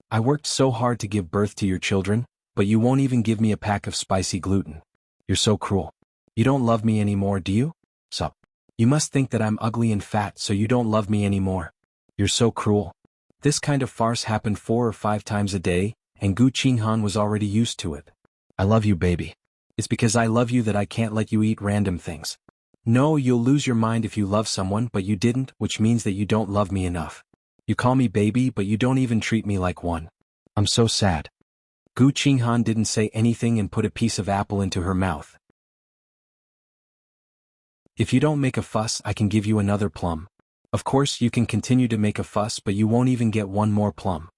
I worked so hard to give birth to your children, but you won't even give me a pack of spicy gluten. You're so cruel. You don't love me anymore, do you? Sup? You must think that I'm ugly and fat so you don't love me anymore. You're so cruel. This kind of farce happened 4 or 5 times a day, and Gu Qinghan was already used to it. I love you, baby. It's because I love you that I can't let you eat random things. No, you'll lose your mind if you love someone but you didn't, which means that you don't love me enough. You call me baby but you don't even treat me like one. I'm so sad. Gu Qinghan didn't say anything and put a piece of apple into her mouth. If you don't make a fuss, I can give you another plum. Of course, you can continue to make a fuss, but you won't even get 1 more plum.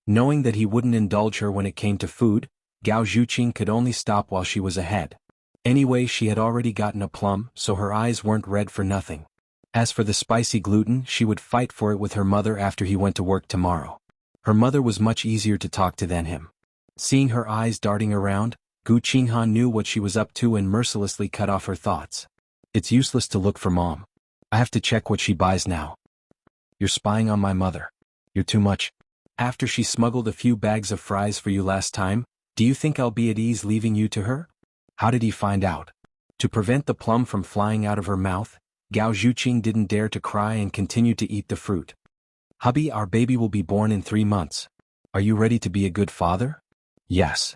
Knowing that he wouldn't indulge her when it came to food, Gao Zhuqing could only stop while she was ahead. Anyway, she had already gotten a plum, so her eyes weren't red for nothing. As for the spicy gluten, she would fight for it with her mother after he went to work tomorrow. Her mother was much easier to talk to than him. Seeing her eyes darting around, Gu Qinghan knew what she was up to and mercilessly cut off her thoughts. It's useless to look for Mom. I have to check what she buys now. You're spying on my mother. You're too much. After she smuggled a few bags of fries for you last time, do you think I'll be at ease leaving you to her? How did he find out? To prevent the plum from flying out of her mouth, Gao Zhuqing didn't dare to cry and continued to eat the fruit. Hubby, our baby will be born in 3 months. Are you ready to be a good father? Yes.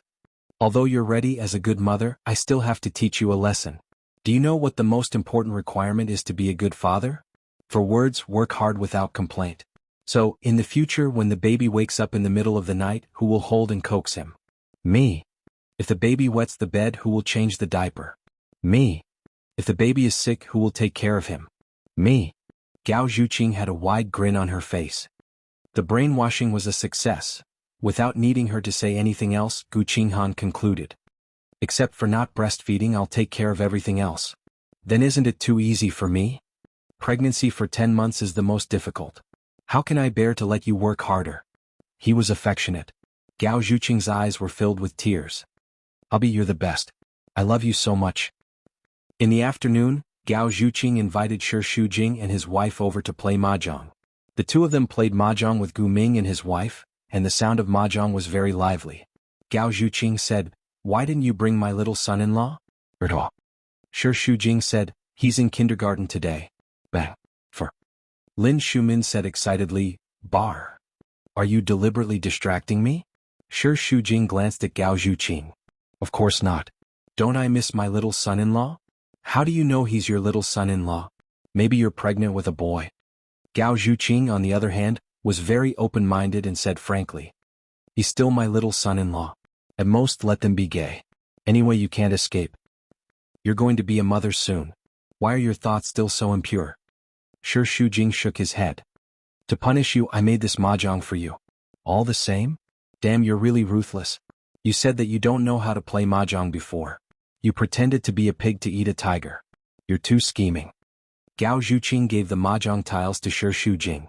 Although you're ready as a good mother, I still have to teach you a lesson. Do you know what the most important requirement is to be a good father? For words, work hard without complaint. So, in the future when the baby wakes up in the middle of the night, who will hold and coax him? Me. If the baby wets the bed, who will change the diaper? Me. If the baby is sick, who will take care of him? Me. Gao Zhuqing had a wide grin on her face. The brainwashing was a success. Without needing her to say anything else, Gu Qinghan concluded. Except for not breastfeeding, I'll take care of everything else. Then isn't it too easy for me? Pregnancy for 10 months is the most difficult. How can I bear to let you work harder? He was affectionate. Gao Zhuqing's eyes were filled with tears. Hubby, you're the best. I love you so much. In the afternoon, Gao Zhuqing invited Shi Shujing and his wife over to play mahjong. The 2 of them played mahjong with Gu Ming and his wife, and the sound of mahjong was very lively. Gao Zhuqing said, "Why didn't you bring my little son-in-law?" Shi Shujing said, "He's in kindergarten today." Bang. For Lin Shumin said excitedly, "Bar. Are you deliberately distracting me?" Shi Shujing glanced at Gao Zhuqing. Of course not. Don't I miss my little son-in-law? How do you know he's your little son-in-law? Maybe you're pregnant with a boy. Gao Zhuqing, on the other hand, was very open-minded and said frankly, "He's still my little son-in-law. At most let them be gay. Anyway, you can't escape. You're going to be a mother soon. Why are your thoughts still so impure?" Shi Shujing shook his head. "To punish you, I made this mahjong for you. All the same? Damn, you're really ruthless. You said that you don't know how to play mahjong before. You pretended to be a pig to eat a tiger. You're too scheming." Gao Zhuqing gave the mahjong tiles to Shi Shujing.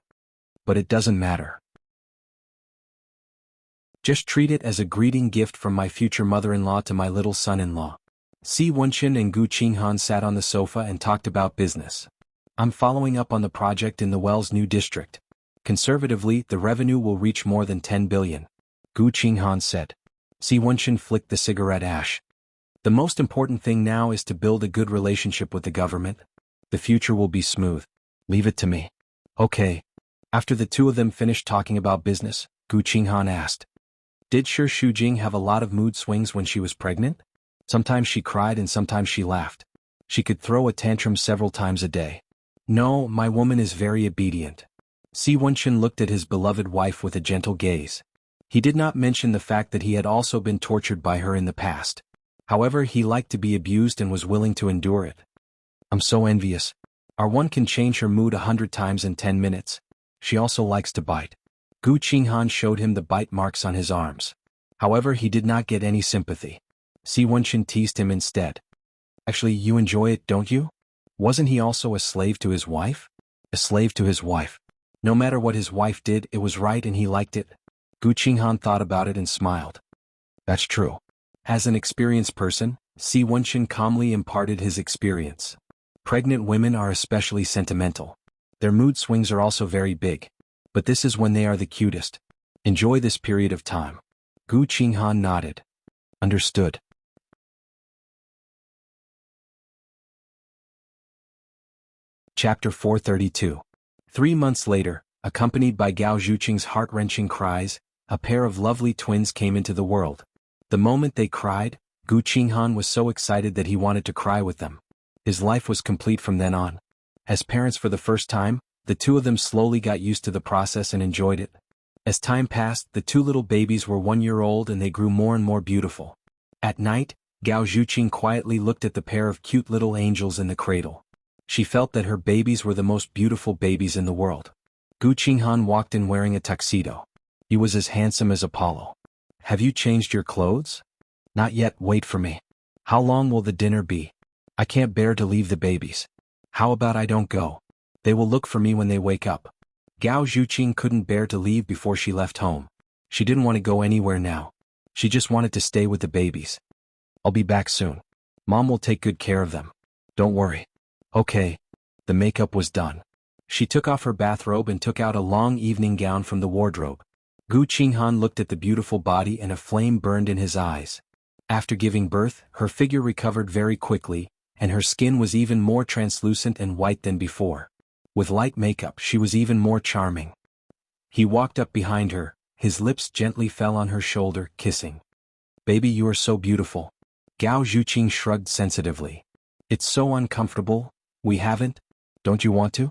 "But it doesn't matter. Just treat it as a greeting gift from my future mother-in-law to my little son-in-law." Si Wenchen and Gu Qinghan sat on the sofa and talked about business. "I'm following up on the project in the Wells new district. Conservatively, the revenue will reach more than 10 billion. Gu Qinghan said. Si Wenchen flicked the cigarette ash. "The most important thing now is to build a good relationship with the government. The future will be smooth. Leave it to me. Okay. After the two of them finished talking about business, Gu Qinghan asked, did Shi Shujing have a lot of mood swings when she was pregnant? Sometimes she cried and sometimes she laughed. She could throw a tantrum several times a day. No, my woman is very obedient. Si Wenchen looked at his beloved wife with a gentle gaze. He did not mention the fact that he had also been tortured by her in the past. However, he liked to be abused and was willing to endure it. I'm so envious. Our one can change her mood 100 times in 10 minutes. She also likes to bite. Gu Qinghan showed him the bite marks on his arms. However, he did not get any sympathy. Si Wenchen teased him instead. Actually, you enjoy it, don't you? Wasn't he also a slave to his wife? A slave to his wife. No matter what his wife did, it was right and he liked it. Gu Qinghan thought about it and smiled. That's true. As an experienced person, Si Wenchen calmly imparted his experience. Pregnant women are especially sentimental. Their mood swings are also very big. But this is when they are the cutest. Enjoy this period of time. Gu Qinghan nodded. Understood. Chapter 432. 3 months later, accompanied by Gao Zhuqing's heart-wrenching cries, a pair of lovely twins came into the world. The moment they cried, Gu Qinghan was so excited that he wanted to cry with them. His life was complete from then on. As parents for the first time, the two of them slowly got used to the process and enjoyed it. As time passed, the two little babies were 1 year old and they grew more and more beautiful. At night, Gao Zhuqing quietly looked at the pair of cute little angels in the cradle. She felt that her babies were the most beautiful babies in the world. Gu Qinghan walked in wearing a tuxedo. He was as handsome as Apollo. Have you changed your clothes? Not yet, wait for me. How long will the dinner be? I can't bear to leave the babies. How about I don't go? They will look for me when they wake up. Gao Zhuqing couldn't bear to leave before she left home. She didn't want to go anywhere now. She just wanted to stay with the babies. I'll be back soon. Mom will take good care of them. Don't worry. Okay. The makeup was done. She took off her bathrobe and took out a long evening gown from the wardrobe. Gu Qinghan looked at the beautiful body and a flame burned in his eyes. After giving birth, her figure recovered very quickly, and her skin was even more translucent and white than before. With light makeup, she was even more charming. He walked up behind her, his lips gently fell on her shoulder, kissing. Baby, you are so beautiful. Gao Zhuqing shrugged sensitively. It's so uncomfortable. We haven't? Don't you want to?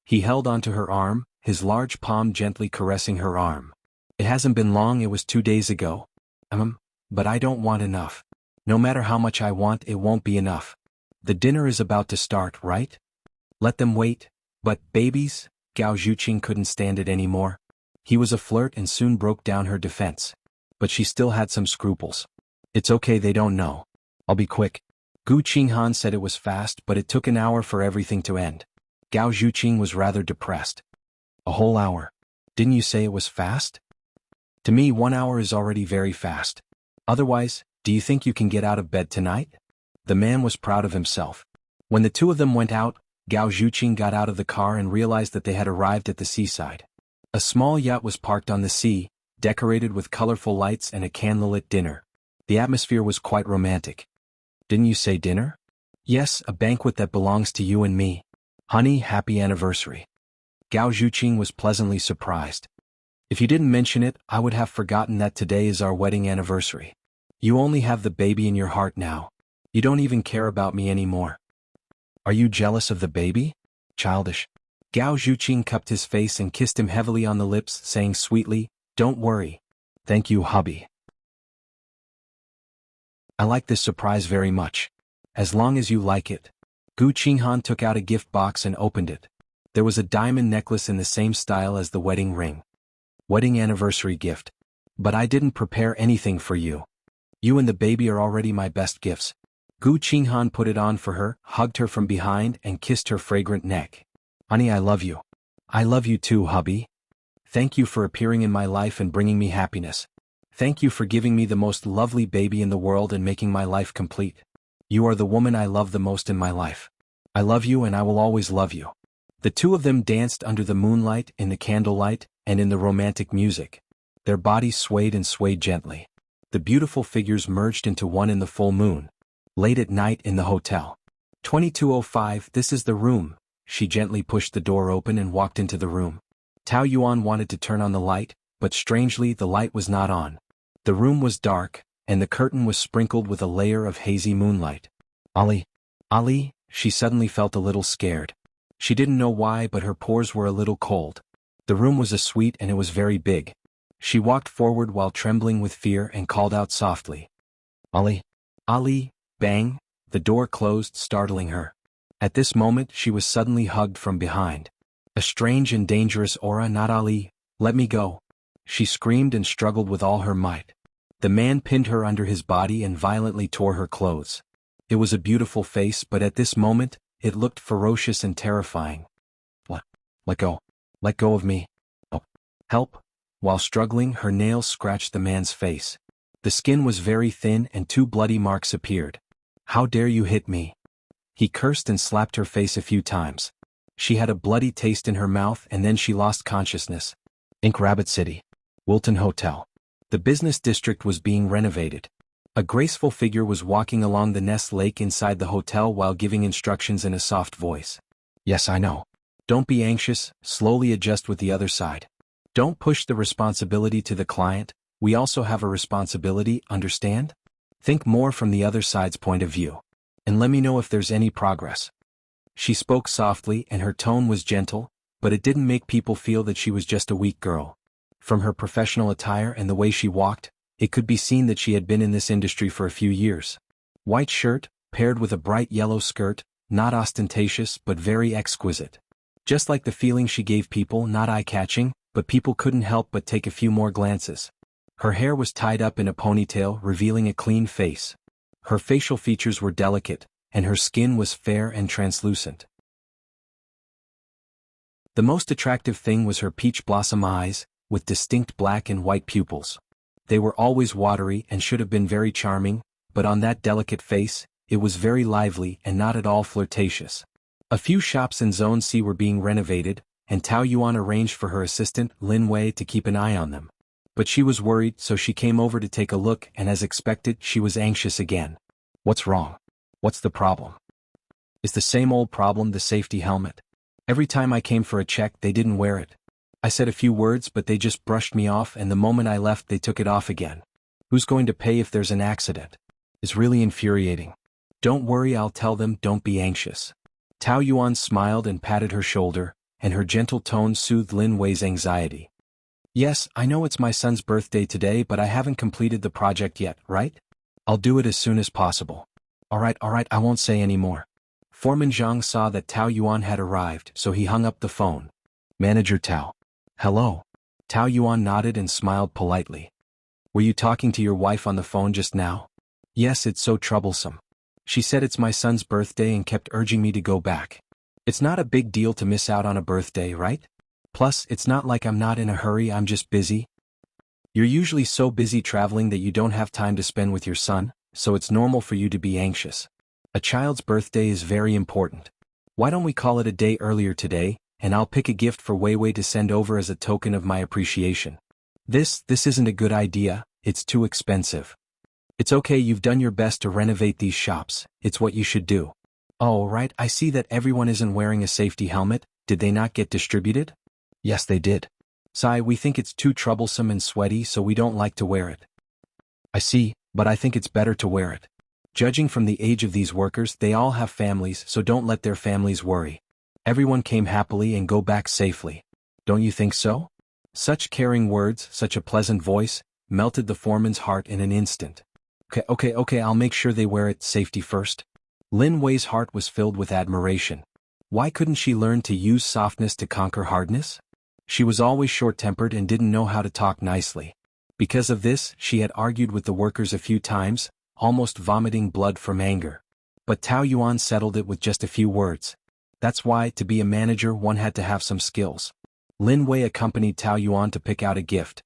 He held onto her arm, his large palm gently caressing her arm. It hasn't been long, it was 2 days ago. But I don't want enough. No matter how much I want, it won't be enough. The dinner is about to start, right? Let them wait. But babies? Gao Zhuqing couldn't stand it anymore. He was a flirt and soon broke down her defense. But she still had some scruples. It's okay, they don't know. I'll be quick. Gu Qinghan said it was fast, but it took an hour for everything to end. Gao Zhuqing was rather depressed. A whole hour. Didn't you say it was fast? To me, 1 hour is already very fast. Otherwise, do you think you can get out of bed tonight? The man was proud of himself. When the two of them went out, Gao Zhuqing got out of the car and realized that they had arrived at the seaside. A small yacht was parked on the sea, decorated with colorful lights and a candlelit dinner. The atmosphere was quite romantic. Didn't you say dinner? Yes, a banquet that belongs to you and me. Honey, happy anniversary. Gao Zhuqing was pleasantly surprised. If you didn't mention it, I would have forgotten that today is our wedding anniversary. You only have the baby in your heart now. You don't even care about me anymore. Are you jealous of the baby? Childish. Gao Zhuqing cupped his face and kissed him heavily on the lips, saying sweetly, Don't worry. Thank you, hubby. I like this surprise very much. As long as you like it. Gu Qinghan took out a gift box and opened it. There was a diamond necklace in the same style as the wedding ring. Wedding anniversary gift. But I didn't prepare anything for you. You and the baby are already my best gifts. Gu Qinghan put it on for her, hugged her from behind and kissed her fragrant neck. Honey, I love you. I love you too, hubby. Thank you for appearing in my life and bringing me happiness. Thank you for giving me the most lovely baby in the world and making my life complete. You are the woman I love the most in my life. I love you and I will always love you. The two of them danced under the moonlight, in the candlelight, and in the romantic music. Their bodies swayed and swayed gently. The beautiful figures merged into one in the full moon. Late at night in the hotel. 2205, this is the room. she gently pushed the door open and walked into the room. Tao Yuan wanted to turn on the light, but strangely the light was not on. The room was dark, and the curtain was sprinkled with a layer of hazy moonlight. Ali, she suddenly felt a little scared. She didn't know why, but her pores were a little cold. The room was a suite and it was very big. She walked forward while trembling with fear and called out softly. Ali, bang, the door closed, startling her. At this moment she was suddenly hugged from behind. A strange and dangerous aura. Not Ali, let me go. She screamed and struggled with all her might. The man pinned her under his body and violently tore her clothes. It was a beautiful face, but at this moment, it looked ferocious and terrifying. Let go. Let go of me. Oh, help. While struggling, her nails scratched the man's face. The skin was very thin and 2 bloody marks appeared. How dare you hit me? He cursed and slapped her face a few times. She had a bloody taste in her mouth and then she lost consciousness. Rabbit City. Wilton Hotel. The business district was being renovated. A graceful figure was walking along the Nest Lake inside the hotel while giving instructions in a soft voice. Yes, I know. Don't be anxious, slowly adjust with the other side. Don't push the responsibility to the client, we also have a responsibility, understand? Think more from the other side's point of view. And let me know if there's any progress. She spoke softly and her tone was gentle, but it didn't make people feel that she was just a weak girl. From her professional attire and the way she walked, it could be seen that she had been in this industry for a few years. White shirt, paired with a bright yellow skirt, not ostentatious but very exquisite. Just like the feeling she gave people, not eye-catching, but people couldn't help but take a few more glances. Her hair was tied up in a ponytail, revealing a clean face. Her facial features were delicate, and her skin was fair and translucent. The most attractive thing was her peach blossom eyes, with distinct black and white pupils. They were always watery and should have been very charming, but on that delicate face, it was very lively and not at all flirtatious. A few shops in Zone C were being renovated, and Tao Yuan arranged for her assistant, Lin Wei, to keep an eye on them. But she was worried, so she came over to take a look, and as expected, she was anxious again. What's wrong? What's the problem? It's the same old problem, the safety helmet. Every time I came for a check, they didn't wear it. I said a few words, but they just brushed me off, and the moment I left, they took it off again. Who's going to pay if there's an accident? It's really infuriating. Don't worry, I'll tell them, don't be anxious. Tao Yuan smiled and patted her shoulder, and her gentle tone soothed Lin Wei's anxiety. Yes, I know it's my son's birthday today, but I haven't completed the project yet, right? I'll do it as soon as possible. Alright, I won't say any more. Foreman Zhang saw that Tao Yuan had arrived, so he hung up the phone. Manager Tao. Hello. Tao Yuan nodded and smiled politely. Were you talking to your wife on the phone just now? Yes, it's so troublesome. She said it's my son's birthday and kept urging me to go back. It's not a big deal to miss out on a birthday, right? Plus, it's not like I'm not in a hurry, I'm just busy. You're usually so busy traveling that you don't have time to spend with your son, so it's normal for you to be anxious. A child's birthday is very important. Why don't we call it a day earlier today, and I'll pick a gift for Weiwei to send over as a token of my appreciation. This isn't a good idea, it's too expensive. It's okay, you've done your best to renovate these shops, it's what you should do. Oh, right, I see that everyone isn't wearing a safety helmet, did they not get distributed? Yes, they did. Sai, we think it's too troublesome and sweaty, so we don't like to wear it. I see, but I think it's better to wear it. Judging from the age of these workers, they all have families, so don't let their families worry. Everyone came happily and go back safely. Don't you think so? Such caring words, such a pleasant voice, melted the foreman's heart in an instant. Okay, I'll make sure they wear it, safety first. Lin Wei's heart was filled with admiration. Why couldn't she learn to use softness to conquer hardness? She was always short-tempered and didn't know how to talk nicely. Because of this, she had argued with the workers a few times, almost vomiting blood from anger. But Tao Yuan settled it with just a few words. That's why, to be a manager, one had to have some skills. Lin Wei accompanied Tao Yuan to pick out a gift.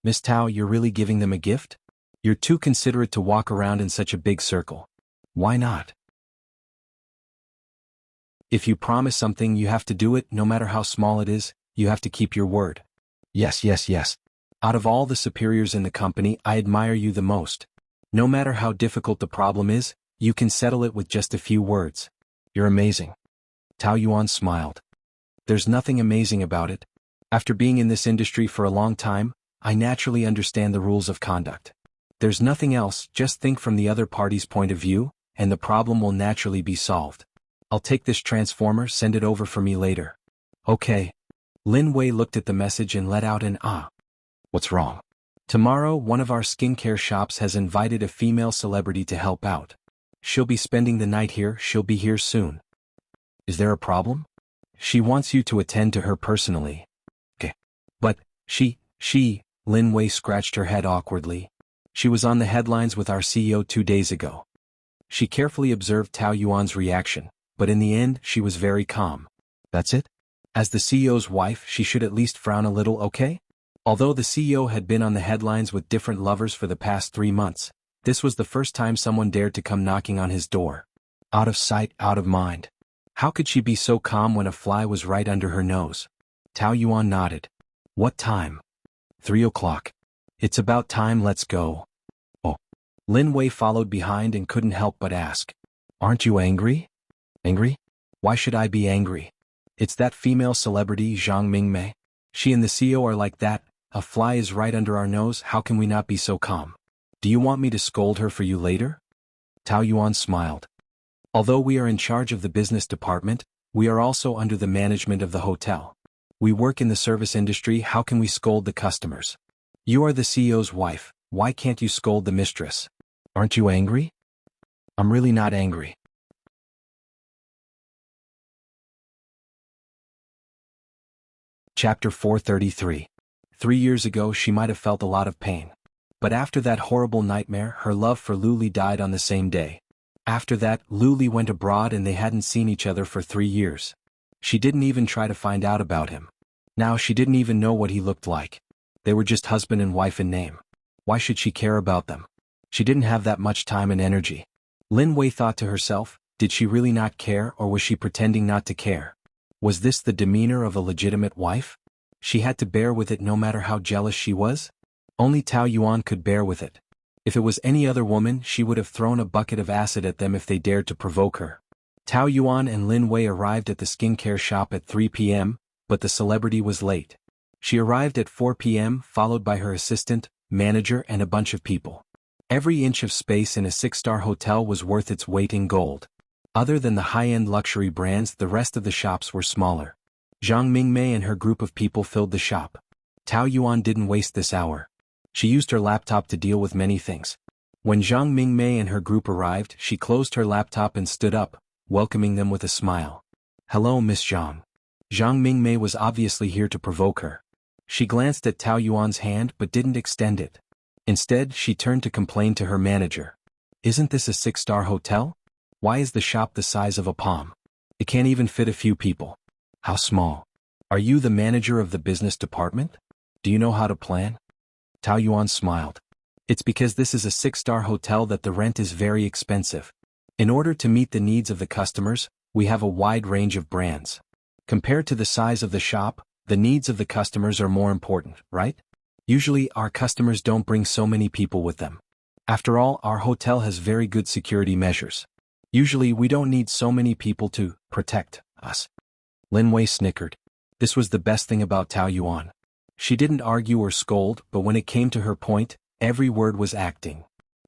Miss Tao, you're really giving them a gift? You're too considerate to walk around in such a big circle. Why not? If you promise something, you have to do it, no matter how small it is, you have to keep your word. Yes. Out of all the superiors in the company, I admire you the most. No matter how difficult the problem is, you can settle it with just a few words. You're amazing. Tao Yuan smiled. There's nothing amazing about it. After being in this industry for a long time, I naturally understand the rules of conduct. There's nothing else, just think from the other party's point of view, and the problem will naturally be solved. I'll take this transformer, send it over for me later. Okay. Lin Wei looked at the message and let out an ah. What's wrong? Tomorrow, one of our skincare shops has invited a female celebrity to help out. She'll be spending the night here, she'll be here soon. Is there a problem? She wants you to attend to her personally. Okay. But, Lin Wei scratched her head awkwardly. She was on the headlines with our CEO 2 days ago. She carefully observed Tao Yuan's reaction, but in the end she was very calm. That's it? As the CEO's wife, she should at least frown a little, okay? Although the CEO had been on the headlines with different lovers for the past 3 months, this was the first time someone dared to come knocking on his door. Out of sight, out of mind. How could she be so calm when a fly was right under her nose? Tao Yuan nodded. What time? 3 o'clock. It's about time, let's go. Oh. Lin Wei followed behind and couldn't help but ask. Aren't you angry? Angry? Why should I be angry? It's that female celebrity, Zhang Mingmei. She and the CEO are like that. A fly is right under our nose, how can we not be so calm? Do you want me to scold her for you later? Tao Yuan smiled. Although we are in charge of the business department, we are also under the management of the hotel. We work in the service industry, how can we scold the customers? You are the CEO's wife, why can't you scold the mistress? Aren't you angry? I'm really not angry. Chapter 433. 3 years ago she might have felt a lot of pain. But after that horrible nightmare, her love for Lu Li died on the same day. After that, Lu Li went abroad and they hadn't seen each other for 3 years. She didn't even try to find out about him. Now she didn't even know what he looked like. They were just husband and wife in name. Why should she care about them? She didn't have that much time and energy. Lin Wei thought to herself, did she really not care or was she pretending not to care? Was this the demeanor of a legitimate wife? She had to bear with it no matter how jealous she was? Only Tao Yuan could bear with it. If it was any other woman, she would have thrown a bucket of acid at them if they dared to provoke her. Tao Yuan and Lin Wei arrived at the skincare shop at 3 p.m., but the celebrity was late. She arrived at 4 p.m., followed by her assistant, manager, and a bunch of people. Every inch of space in a 6-star hotel was worth its weight in gold. Other than the high-end luxury brands, the rest of the shops were smaller. Zhang Mingmei and her group of people filled the shop. Tao Yuan didn't waste this hour. She used her laptop to deal with many things. When Zhang Mingmei and her group arrived, she closed her laptop and stood up, welcoming them with a smile. Hello, Miss Zhang. Zhang Mingmei was obviously here to provoke her. She glanced at Tao Yuan's hand but didn't extend it. Instead, she turned to complain to her manager. Isn't this a 6-star hotel? Why is the shop the size of a palm? It can't even fit a few people. How small? Are you the manager of the business department? Do you know how to plan? Tao Yuan smiled. It's because this is a 6-star hotel that the rent is very expensive. In order to meet the needs of the customers, we have a wide range of brands. Compared to the size of the shop, the needs of the customers are more important, right? Usually, our customers don't bring so many people with them. After all, our hotel has very good security measures. Usually, we don't need so many people to protect us. Lin Wei snickered. This was the best thing about Tao Yuan. She didn't argue or scold, but when it came to her point, every word was acting.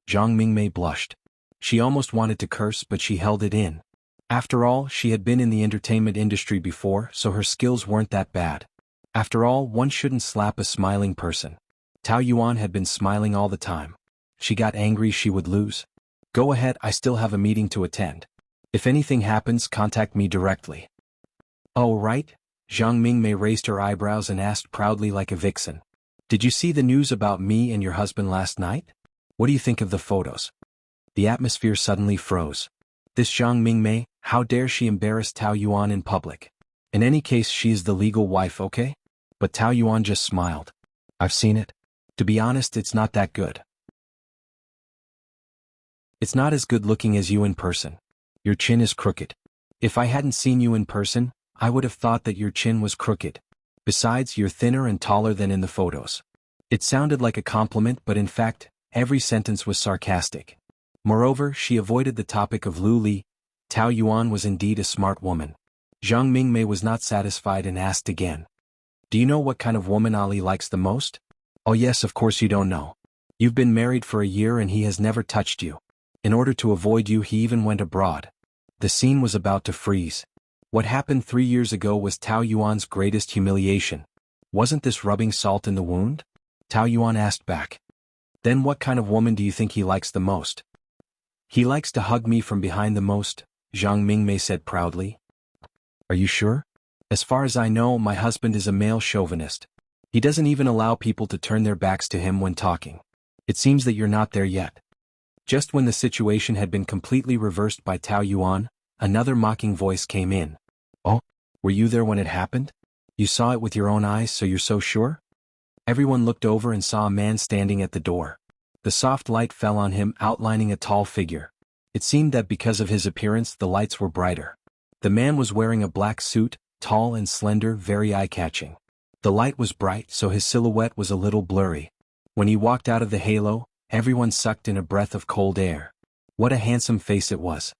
Zhang Mingmei blushed. She almost wanted to curse, but she held it in. After all, she had been in the entertainment industry before, so her skills weren't that bad. After all, one shouldn't slap a smiling person. Tao Yuan had been smiling all the time. She got angry she would lose. Go ahead, I still have a meeting to attend. If anything happens, contact me directly. Oh, right? Zhang Mingmei raised her eyebrows and asked proudly like a vixen. Did you see the news about me and your husband last night? What do you think of the photos? The atmosphere suddenly froze. This Zhang Mingmei, how dare she embarrass Tao Yuan in public? In any case, she is the legal wife, okay? But Tao Yuan just smiled. I've seen it. To be honest, it's not that good. It's not as good looking as you in person. Your chin is crooked. If I hadn't seen you in person, I would have thought that your chin was crooked. Besides, you're thinner and taller than in the photos. It sounded like a compliment, but in fact, every sentence was sarcastic. Moreover, she avoided the topic of Lu Li. Tao Yuan was indeed a smart woman. Zhang Mingmei was not satisfied and asked again. Do you know what kind of woman Ali likes the most? Oh yes, of course you don't know. You've been married for a year and he has never touched you. In order to avoid you he even went abroad. The scene was about to freeze. What happened 3 years ago was Tao Yuan's greatest humiliation. Wasn't this rubbing salt in the wound? Tao Yuan asked back. Then what kind of woman do you think he likes the most? He likes to hug me from behind the most, Zhang Mingmei said proudly. Are you sure? As far as I know, my husband is a male chauvinist. He doesn't even allow people to turn their backs to him when talking. It seems that you're not there yet. Just when the situation had been completely reversed by Tao Yuan, another mocking voice came in. Oh, were you there when it happened? You saw it with your own eyes, so you're so sure? Everyone looked over and saw a man standing at the door. The soft light fell on him, outlining a tall figure. It seemed that because of his appearance the lights were brighter. The man was wearing a black suit, tall and slender, very eye-catching. The light was bright, so his silhouette was a little blurry. When he walked out of the halo, everyone sucked in a breath of cold air. What a handsome face it was.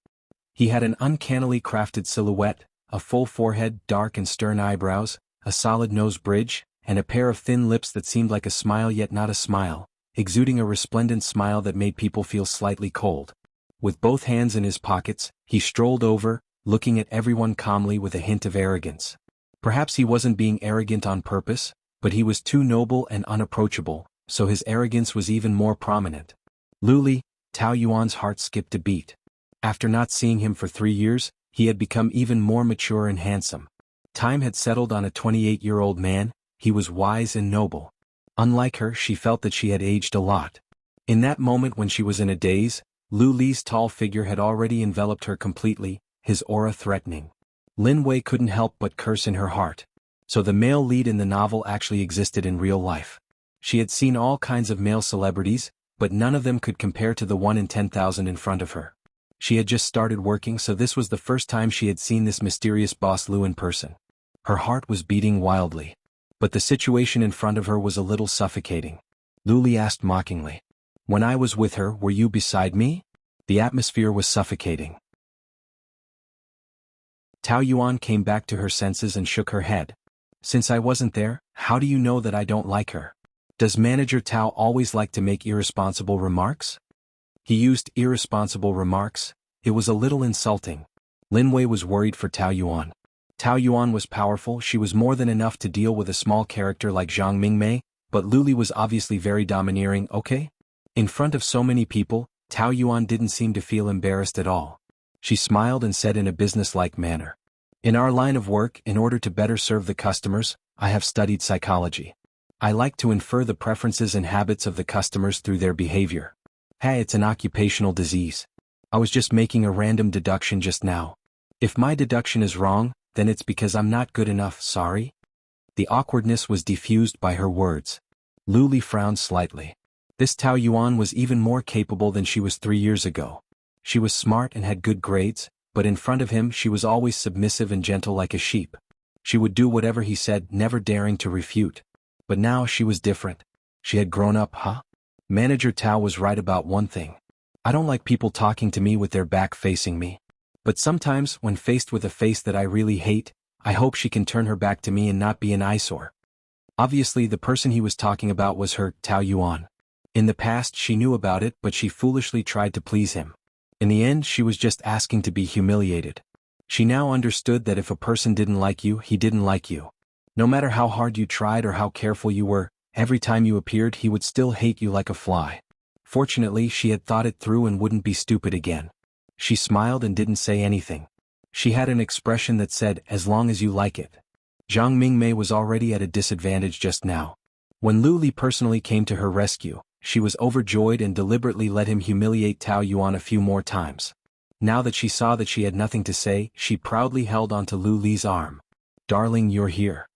He had an uncannily crafted silhouette, a full forehead, dark and stern eyebrows, a solid nose bridge, and a pair of thin lips that seemed like a smile yet not a smile, exuding a resplendent smile that made people feel slightly cold. With both hands in his pockets, he strolled over, looking at everyone calmly with a hint of arrogance. Perhaps he wasn't being arrogant on purpose, but he was too noble and unapproachable, so his arrogance was even more prominent. Luli, Tao Yuan's heart skipped a beat. After not seeing him for 3 years, he had become even more mature and handsome. Time had settled on a 28-year-old man. He was wise and noble. Unlike her, she felt that she had aged a lot. In that moment when she was in a daze, Lu Li's tall figure had already enveloped her completely, his aura threatening. Lin Wei couldn't help but curse in her heart. So the male lead in the novel actually existed in real life. She had seen all kinds of male celebrities, but none of them could compare to the 1 in 10,000 in front of her. She had just started working, so this was the first time she had seen this mysterious boss Lu in person. Her heart was beating wildly. But the situation in front of her was a little suffocating. Lu Li asked mockingly. When I was with her, were you beside me? The atmosphere was suffocating. Tao Yuan came back to her senses and shook her head. Since I wasn't there, how do you know that I don't like her? Does Manager Tao always like to make irresponsible remarks? He used irresponsible remarks. It was a little insulting. Lin Wei was worried for Tao Yuan. Tao Yuan was powerful, she was more than enough to deal with a small character like Zhang Mingmei, but Lu Li was obviously very domineering, okay? In front of so many people, Tao Yuan didn't seem to feel embarrassed at all. She smiled and said in a business-like manner. In our line of work, in order to better serve the customers, I have studied psychology. I like to infer the preferences and habits of the customers through their behavior. Hey, it's an occupational disease. I was just making a random deduction just now. If my deduction is wrong, then it's because I'm not good enough, sorry? The awkwardness was diffused by her words. Lu Li frowned slightly. This Tao Yuan was even more capable than she was 3 years ago. She was smart and had good grades, but in front of him she was always submissive and gentle like a sheep. She would do whatever he said, never daring to refute. But now she was different. She had grown up, huh? Manager Tao was right about one thing. I don't like people talking to me with their back facing me. But sometimes, when faced with a face that I really hate, I hope she can turn her back to me and not be an eyesore. Obviously the person he was talking about was her, Tao Yuan. In the past she knew about it, but she foolishly tried to please him. In the end she was just asking to be humiliated. She now understood that if a person didn't like you, he didn't like you. No matter how hard you tried or how careful you were, every time you appeared he would still hate you like a fly. Fortunately she had thought it through and wouldn't be stupid again. She smiled and didn't say anything. She had an expression that said, as long as you like it. Zhang Mingmei was already at a disadvantage just now. When Lu Li personally came to her rescue, she was overjoyed and deliberately let him humiliate Tao Yuan a few more times. Now that she saw that she had nothing to say, she proudly held onto Lu Li's arm. Darling, you're here.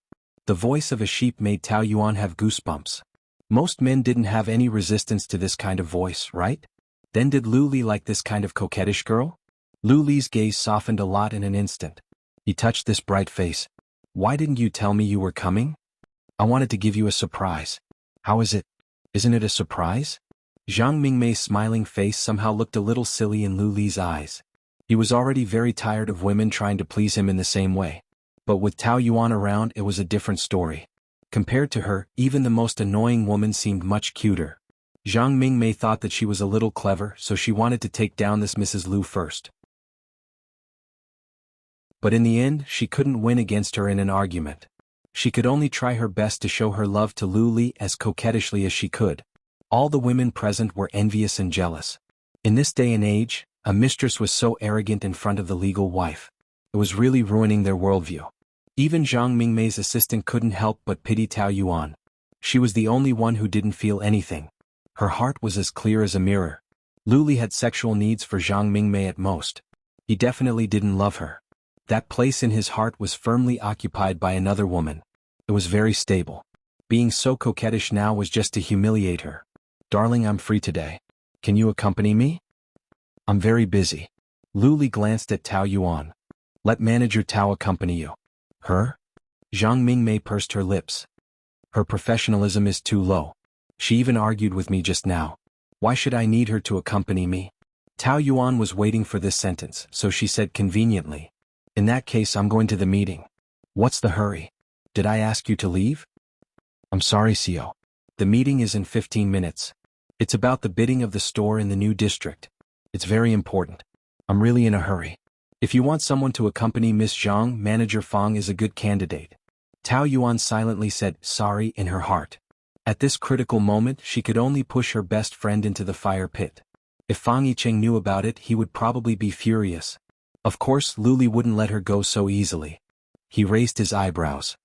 The voice of a sheep made Tao Yuan have goosebumps. Most men didn't have any resistance to this kind of voice, right? Then did Lu Li like this kind of coquettish girl? Lu Li's gaze softened a lot in an instant. He touched this bright face. Why didn't you tell me you were coming? I wanted to give you a surprise. How is it? Isn't it a surprise? Zhang Mingmei's smiling face somehow looked a little silly in Lu Li's eyes. He was already very tired of women trying to please him in the same way. But with Tao Yuan around, it was a different story. Compared to her, even the most annoying woman seemed much cuter. Zhang Mingmei thought that she was a little clever, so she wanted to take down this Mrs. Liu first. But in the end, she couldn't win against her in an argument. She could only try her best to show her love to Lu Li as coquettishly as she could. All the women present were envious and jealous. In this day and age, a mistress was so arrogant in front of the legal wife. It was really ruining their worldview. Even Zhang Mingmei's assistant couldn't help but pity Tao Yuan. She was the only one who didn't feel anything. Her heart was as clear as a mirror. Lu Li had sexual needs for Zhang Mingmei at most. He definitely didn't love her. That place in his heart was firmly occupied by another woman. It was very stable. Being so coquettish now was just to humiliate her. "Darling, I'm free today. Can you accompany me?" "I'm very busy." Lu Li glanced at Tao Yuan. "Let manager Tao accompany you." "Her?" Zhang Mingmei pursed her lips. "Her professionalism is too low. She even argued with me just now. Why should I need her to accompany me?" Tao Yuan was waiting for this sentence, so she said conveniently, "In that case, I'm going to the meeting." "What's the hurry? Did I ask you to leave?" "I'm sorry, CEO. The meeting is in 15 minutes. It's about the bidding of the store in the new district. It's very important. I'm really in a hurry. If you want someone to accompany Miss Zhang, Manager Fang is a good candidate." Tao Yuan silently said sorry in her heart. At this critical moment, she could only push her best friend into the fire pit. If Fang Yicheng knew about it, he would probably be furious. Of course, Lu Li wouldn't let her go so easily. He raised his eyebrows.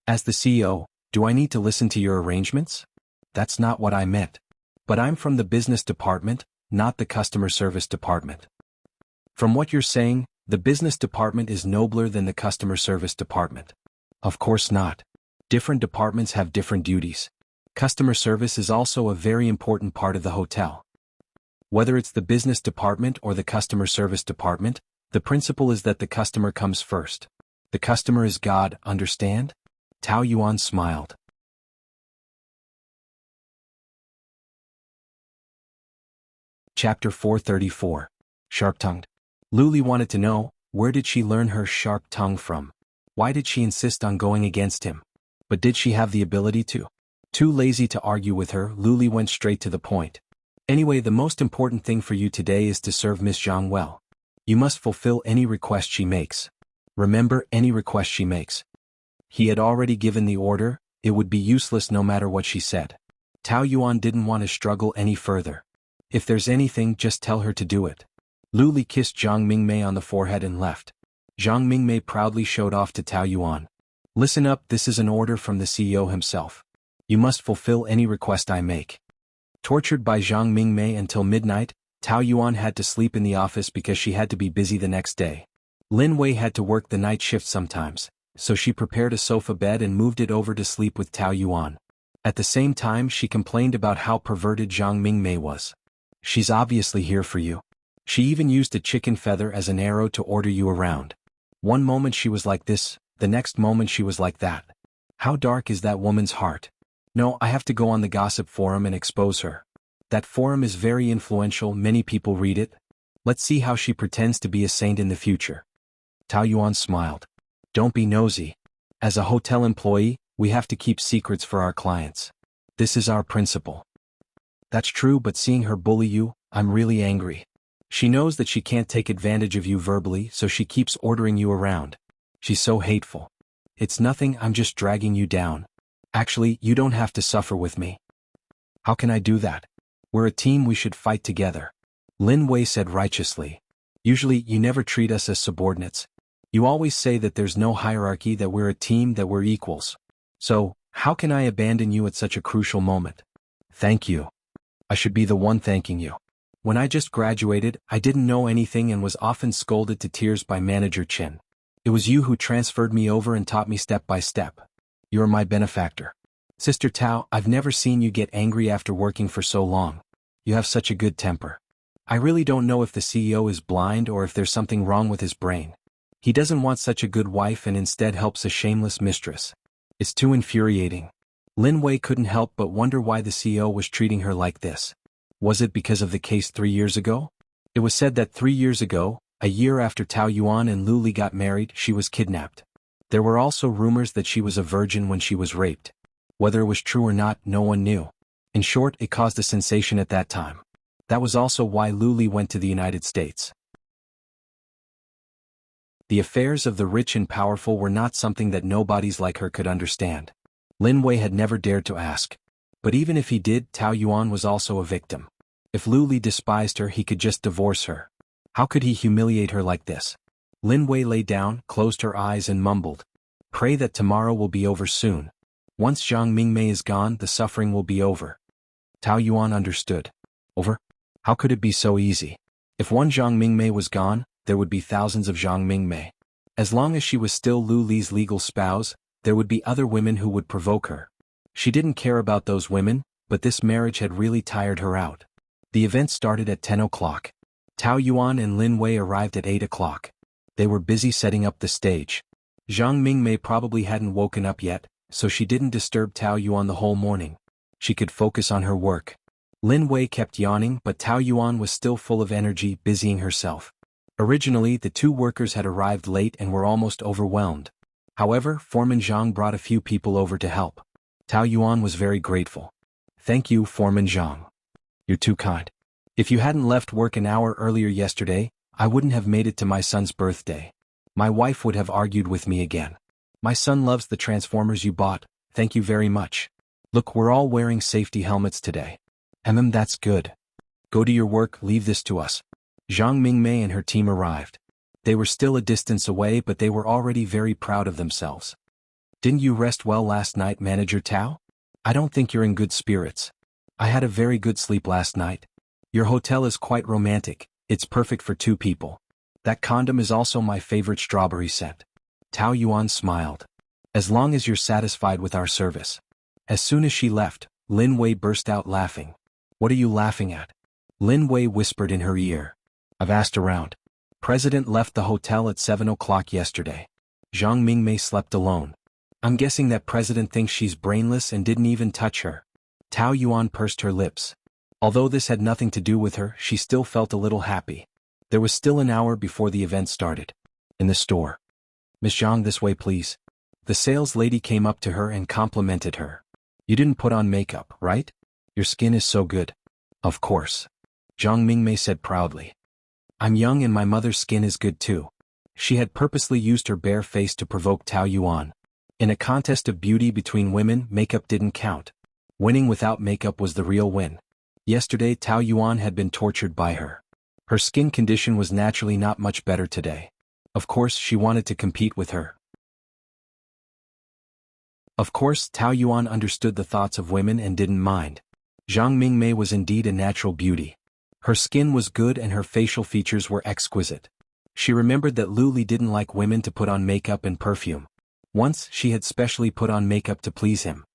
"As the CEO, do I need to listen to your arrangements?" "That's not what I meant. But I'm from the business department, not the customer service department." "From what you're saying, the business department is nobler than the customer service department." "Of course not. Different departments have different duties. Customer service is also a very important part of the hotel. Whether it's the business department or the customer service department, the principle is that the customer comes first. The customer is God, understand?" Tao Yuan smiled. Chapter 434. Sharp-tongued. Lu Li wanted to know, where did she learn her sharp tongue from? Why did she insist on going against him? But did she have the ability to? Too lazy to argue with her, Lu Li went straight to the point. "Anyway, the most important thing for you today is to serve Miss Zhang well. You must fulfill any request she makes. Remember, any request she makes." He had already given the order, it would be useless no matter what she said. Tao Yuan didn't want to struggle any further. "If there's anything, just tell her to do it." Lu Li kissed Zhang Mingmei on the forehead and left. Zhang Mingmei proudly showed off to Tao Yuan. "Listen up, this is an order from the CEO himself. You must fulfill any request I make." Tortured by Zhang Mingmei until midnight, Tao Yuan had to sleep in the office because she had to be busy the next day. Lin Wei had to work the night shift sometimes, so she prepared a sofa bed and moved it over to sleep with Tao Yuan. At the same time, she complained about how perverted Zhang Mingmei was. "She's obviously here for you. She even used a chicken feather as an arrow to order you around. One moment she was like this, the next moment she was like that. How dark is that woman's heart? No, I have to go on the gossip forum and expose her. That forum is very influential, many people read it. Let's see how she pretends to be a saint in the future." Tao Yuan smiled. "Don't be nosy. As a hotel employee, we have to keep secrets for our clients. This is our principle." "That's true, but seeing her bully you, I'm really angry. She knows that she can't take advantage of you verbally, so she keeps ordering you around. She's so hateful." "It's nothing, I'm just dragging you down. Actually, you don't have to suffer with me." "How can I do that? We're a team, we should fight together." Lin Wei said righteously. "Usually, you never treat us as subordinates. You always say that there's no hierarchy, that we're a team, that we're equals. So, how can I abandon you at such a crucial moment?" "Thank you. I should be the one thanking you. When I just graduated, I didn't know anything and was often scolded to tears by Manager Chen. It was you who transferred me over and taught me step by step. You're my benefactor. Sister Tao, I've never seen you get angry after working for so long. You have such a good temper. I really don't know if the CEO is blind or if there's something wrong with his brain. He doesn't want such a good wife and instead helps a shameless mistress. It's too infuriating." Lin Wei couldn't help but wonder why the CEO was treating her like this. Was it because of the case 3 years ago? It was said that 3 years ago, A year after Tao Yuan and Lu Li got married, she was kidnapped. There were also rumors that she was a virgin when she was raped. Whether it was true or not, no one knew. In short, it caused a sensation at that time. That was also why Lu Li went to the United States. The affairs of the rich and powerful were not something that nobodies like her could understand. Lin Wei had never dared to ask. But even if he did, Tao Yuan was also a victim. If Lu Li despised her, he could just divorce her. How could he humiliate her like this? Lin Wei lay down, closed her eyes and mumbled, "Pray that tomorrow will be over soon. Once Zhang Mingmei is gone, the suffering will be over." Tao Yuan understood. Over? How could it be so easy? If one Zhang Mingmei was gone, there would be thousands of Zhang Mingmei. As long as she was still Lu Li's legal spouse, there would be other women who would provoke her. She didn't care about those women, but this marriage had really tired her out. The event started at 10 o'clock. Tao Yuan and Lin Wei arrived at 8 o'clock. They were busy setting up the stage. Zhang Mingmei probably hadn't woken up yet, so she didn't disturb Tao Yuan the whole morning. She could focus on her work. Lin Wei kept yawning, but Tao Yuan was still full of energy, busying herself. Originally, the two workers had arrived late and were almost overwhelmed. However, Foreman Zhang brought a few people over to help. Tao Yuan was very grateful. "Thank you, Foreman Zhang. You're too kind. If you hadn't left work an hour earlier yesterday, I wouldn't have made it to my son's birthday. My wife would have argued with me again. My son loves the Transformers you bought, thank you very much. Look, we're all wearing safety helmets today. That's good. Go to your work, leave this to us." Zhang Mingmei and her team arrived. They were still a distance away, but they were already very proud of themselves. "Didn't you rest well last night, Manager Tao? I don't think you're in good spirits." "I had a very good sleep last night. Your hotel is quite romantic, it's perfect for two people. That condom is also my favorite strawberry scent." Tao Yuan smiled. "As long as you're satisfied with our service." As soon as she left, Lin Wei burst out laughing. "What are you laughing at?" Lin Wei whispered in her ear. "I've asked around. President left the hotel at 7 o'clock yesterday. Zhang Mingmei slept alone. I'm guessing that President thinks she's brainless and didn't even touch her." Tao Yuan pursed her lips. Although this had nothing to do with her, she still felt a little happy. There was still an hour before the event started. In the store. "Miss Zhang, this way please." The sales lady came up to her and complimented her. "You didn't put on makeup, right? Your skin is so good." "Of course." Zhang Mingmei said proudly. "I'm young and my mother's skin is good too." She had purposely used her bare face to provoke Tao Yuan. In a contest of beauty between women, makeup didn't count. Winning without makeup was the real win. Yesterday Tao Yuan had been tortured by her. Her skin condition was naturally not much better today. Of course, she wanted to compete with her. Of course, Tao Yuan understood the thoughts of women and didn't mind. Zhang Mingmei was indeed a natural beauty. Her skin was good and her facial features were exquisite. She remembered that Lu Li didn't like women to put on makeup and perfume. Once, she had specially put on makeup to please him.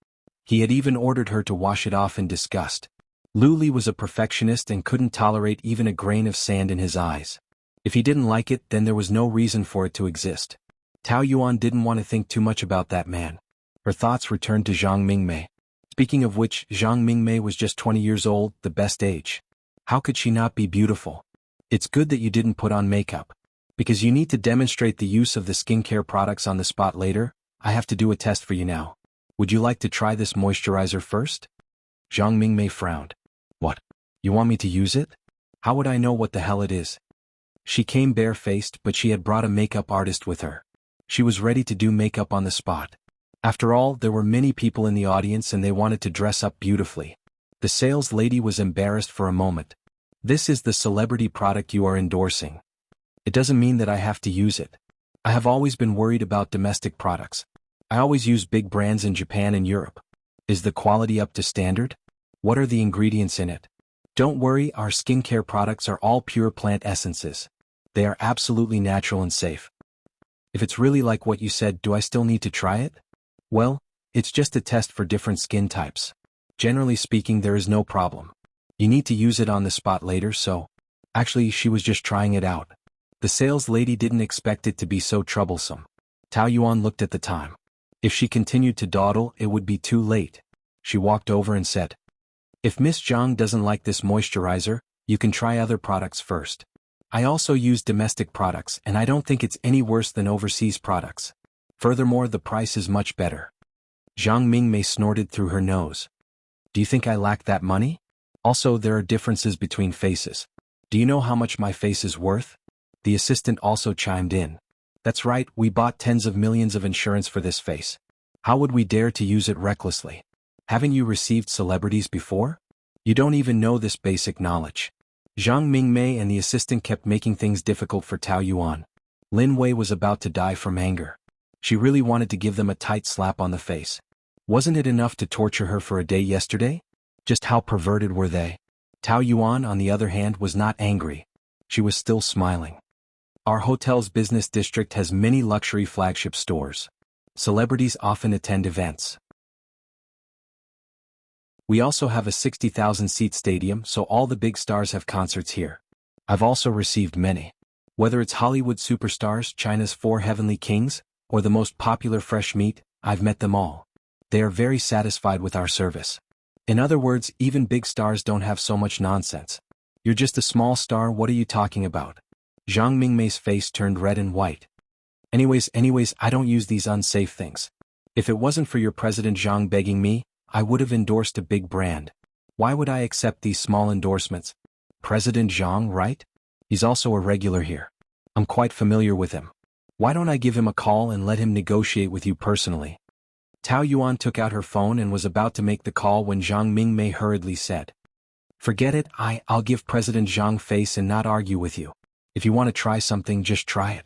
He had even ordered her to wash it off in disgust. Lu Li was a perfectionist and couldn't tolerate even a grain of sand in his eyes. If he didn't like it, then there was no reason for it to exist. Tao Yuan didn't want to think too much about that man. Her thoughts returned to Zhang Mingmei. Speaking of which, Zhang Mingmei was just 20 years old, the best age. How could she not be beautiful? "It's good that you didn't put on makeup. Because you need to demonstrate the use of the skincare products on the spot later, I have to do a test for you now. Would you like to try this moisturizer first?" Zhang Mingmei frowned. "What? You want me to use it? How would I know what the hell it is?" She came barefaced, but she had brought a makeup artist with her. She was ready to do makeup on the spot. After all, there were many people in the audience and they wanted to dress up beautifully. The sales lady was embarrassed for a moment. "This is the celebrity product you are endorsing. It doesn't mean that I have to use it. I have always been worried about domestic products. I always use big brands in Japan and Europe. Is the quality up to standard? What are the ingredients in it? Don't worry, our skincare products are all pure plant essences. They are absolutely natural and safe. If it's really like what you said, do I still need to try it?" "Well, it's just a test for different skin types. Generally speaking, there is no problem. You need to use it on the spot later, so..." Actually, she was just trying it out. The sales lady didn't expect it to be so troublesome. Tao Yuan looked at the time. If she continued to dawdle, it would be too late. She walked over and said, "If Miss Zhang doesn't like this moisturizer, you can try other products first. I also use domestic products and I don't think it's any worse than overseas products. Furthermore, the price is much better. Zhang Mingmei snorted through her nose. Do you think I lack that money? Also, there are differences between faces. Do you know how much my face is worth? The assistant also chimed in. That's right, we bought tens of millions of insurance for this face. How would we dare to use it recklessly? Haven't you received celebrities before? You don't even know this basic knowledge. Zhang Mingmei and the assistant kept making things difficult for Tao Yuan. Lin Wei was about to die from anger. She really wanted to give them a tight slap on the face. Wasn't it enough to torture her for a day yesterday? Just how perverted were they? Tao Yuan, on the other hand, was not angry. She was still smiling. Our hotel's business district has many luxury flagship stores. Celebrities often attend events. We also have a 60,000-seat stadium, so all the big stars have concerts here. I've also received many. Whether it's Hollywood superstars, China's 4 heavenly kings, or the most popular fresh meat, I've met them all. They are very satisfied with our service. In other words, even big stars don't have so much nonsense. You're just a small star, what are you talking about? Zhang Mingmei's face turned red and white. Anyways, I don't use these unsafe things. If it wasn't for your President Zhang begging me, I would have endorsed a big brand. Why would I accept these small endorsements? President Zhang, right? He's also a regular here. I'm quite familiar with him. Why don't I give him a call and let him negotiate with you personally? Tao Yuan took out her phone and was about to make the call when Zhang Mingmei hurriedly said, Forget it, I'll give President Zhang face and not argue with you. If you want to try something, just try it.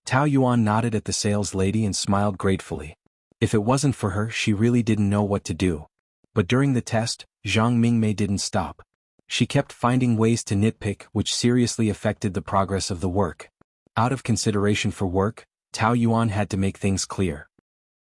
Tao Yuan nodded at the sales lady and smiled gratefully. If it wasn't for her, she really didn't know what to do. But during the test, Zhang Mingmei didn't stop. She kept finding ways to nitpick, which seriously affected the progress of the work. Out of consideration for work, Tao Yuan had to make things clear.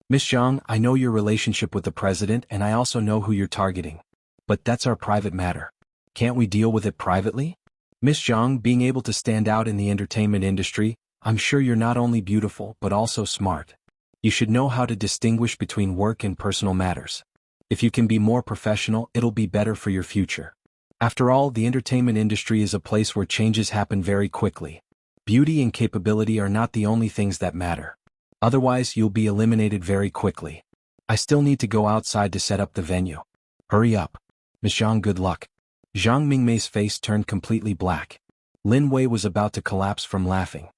Miss Zhang, I know your relationship with the president and I also know who you're targeting. But that's our private matter. Can't we deal with it privately? Miss Zhang, being able to stand out in the entertainment industry, I'm sure you're not only beautiful but also smart. You should know how to distinguish between work and personal matters. If you can be more professional, it'll be better for your future. After all, the entertainment industry is a place where changes happen very quickly. Beauty and capability are not the only things that matter. Otherwise, you'll be eliminated very quickly. I still need to go outside to set up the venue. Hurry up. Miss Zhang, good luck. Zhang Mingmei's face turned completely black. Lin Wei was about to collapse from laughing.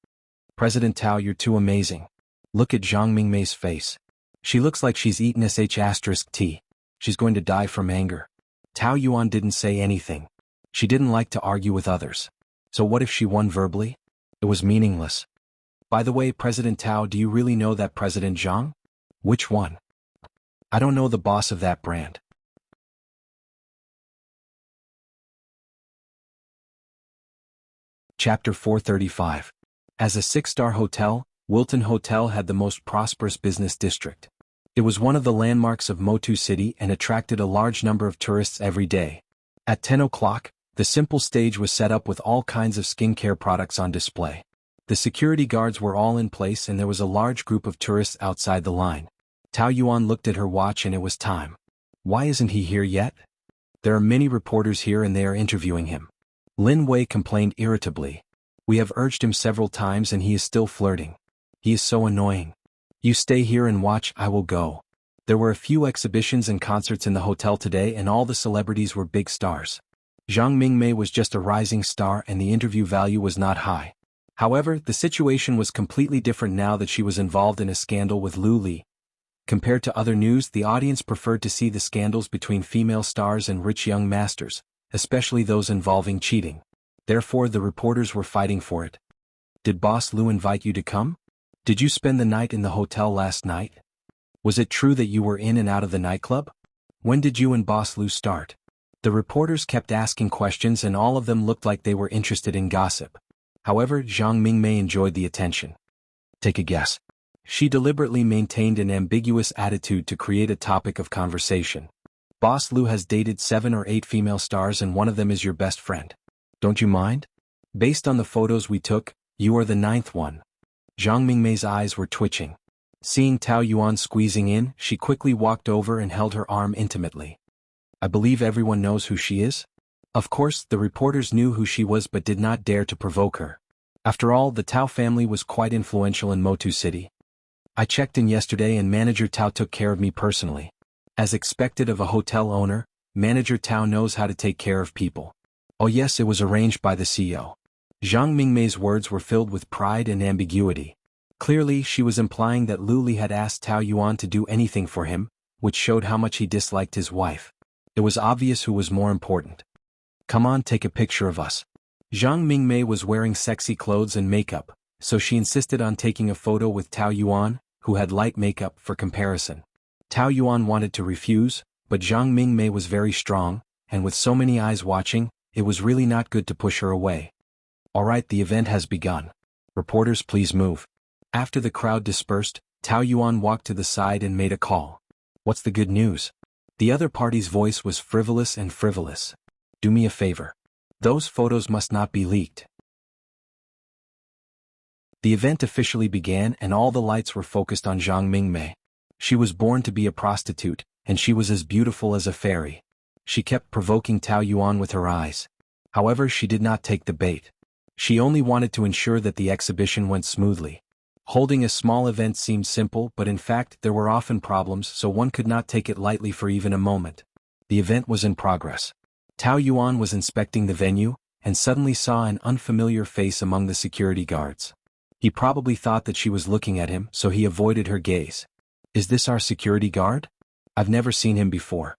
President Tao, you're too amazing. Look at Zhang Mingmei's face. She looks like she's eaten sh*t. She's going to die from anger. Tao Yuan didn't say anything. She didn't like to argue with others. So what if she won verbally? It was meaningless. By the way, President Tao, do you really know that President Zhang? Which one? I don't know the boss of that brand. Chapter 435. As a 6-star hotel, Wilton Hotel had the most prosperous business district. It was one of the landmarks of Motu City and attracted a large number of tourists every day. At 10 o'clock, the simple stage was set up with all kinds of skincare products on display. The security guards were all in place and there was a large group of tourists outside the line. Tao Yuan looked at her watch and it was time. Why isn't he here yet? There are many reporters here and they are interviewing him. Lin Wei complained irritably. We have urged him several times and he is still flirting. He is so annoying. You stay here and watch, I will go. There were a few exhibitions and concerts in the hotel today and all the celebrities were big stars. Zhang Mingmei was just a rising star and the interview value was not high. However, the situation was completely different now that she was involved in a scandal with Lu Li. Compared to other news, the audience preferred to see the scandals between female stars and rich young masters, especially those involving cheating. Therefore, the reporters were fighting for it. Did Boss Lu invite you to come? Did you spend the night in the hotel last night? Was it true that you were in and out of the nightclub? When did you and Boss Lu start? The reporters kept asking questions and all of them looked like they were interested in gossip. However, Zhang Mingmei enjoyed the attention. Take a guess. She deliberately maintained an ambiguous attitude to create a topic of conversation. Boss Lu has dated 7 or 8 female stars and one of them is your best friend. Don't you mind? Based on the photos we took, you are the 9th one. Zhang Mingmei's eyes were twitching. Seeing Tao Yuan squeezing in, she quickly walked over and held her arm intimately. I believe everyone knows who she is? Of course, the reporters knew who she was but did not dare to provoke her. After all, the Tao family was quite influential in Motu City. I checked in yesterday and Manager Tao took care of me personally. As expected of a hotel owner, Manager Tao knows how to take care of people. Oh yes, it was arranged by the CEO. Zhang Mingmei's words were filled with pride and ambiguity. Clearly, she was implying that Lu Li had asked Tao Yuan to do anything for him, which showed how much he disliked his wife. It was obvious who was more important. Come on, take a picture of us. Zhang Mingmei was wearing sexy clothes and makeup, so she insisted on taking a photo with Tao Yuan, who had light makeup, for comparison. Tao Yuan wanted to refuse, but Zhang Mingmei was very strong, and with so many eyes watching, it was really not good to push her away. Alright, the event has begun. Reporters, please move. After the crowd dispersed, Tao Yuan walked to the side and made a call. What's the good news? The other party's voice was frivolous and frivolous. Do me a favor. Those photos must not be leaked. The event officially began and all the lights were focused on Zhang Mingmei. She was born to be a prostitute, and she was as beautiful as a fairy. She kept provoking Tao Yuan with her eyes. However, she did not take the bait. She only wanted to ensure that the exhibition went smoothly. Holding a small event seemed simple, but in fact there were often problems, so one could not take it lightly for even a moment. The event was in progress. Tao Yuan was inspecting the venue, and suddenly saw an unfamiliar face among the security guards. He probably thought that she was looking at him, so he avoided her gaze. Is this our security guard? I've never seen him before.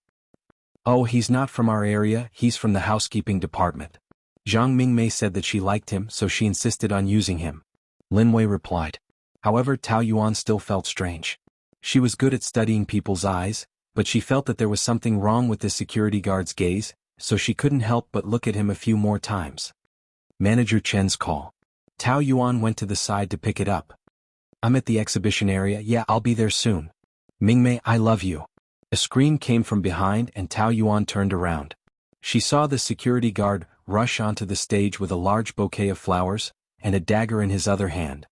Oh, he's not from our area, he's from the housekeeping department. Zhang Mingmei said that she liked him, so she insisted on using him. Lin Wei replied. However, Tao Yuan still felt strange. She was good at studying people's eyes, but she felt that there was something wrong with the security guard's gaze, so she couldn't help but look at him a few more times. Manager Chen's call. Tao Yuan went to the side to pick it up. I'm at the exhibition area, yeah, I'll be there soon. Mingmei, I love you. A scream came from behind and Tao Yuan turned around. She saw the security guard rush onto the stage with a large bouquet of flowers, and a dagger in his other hand.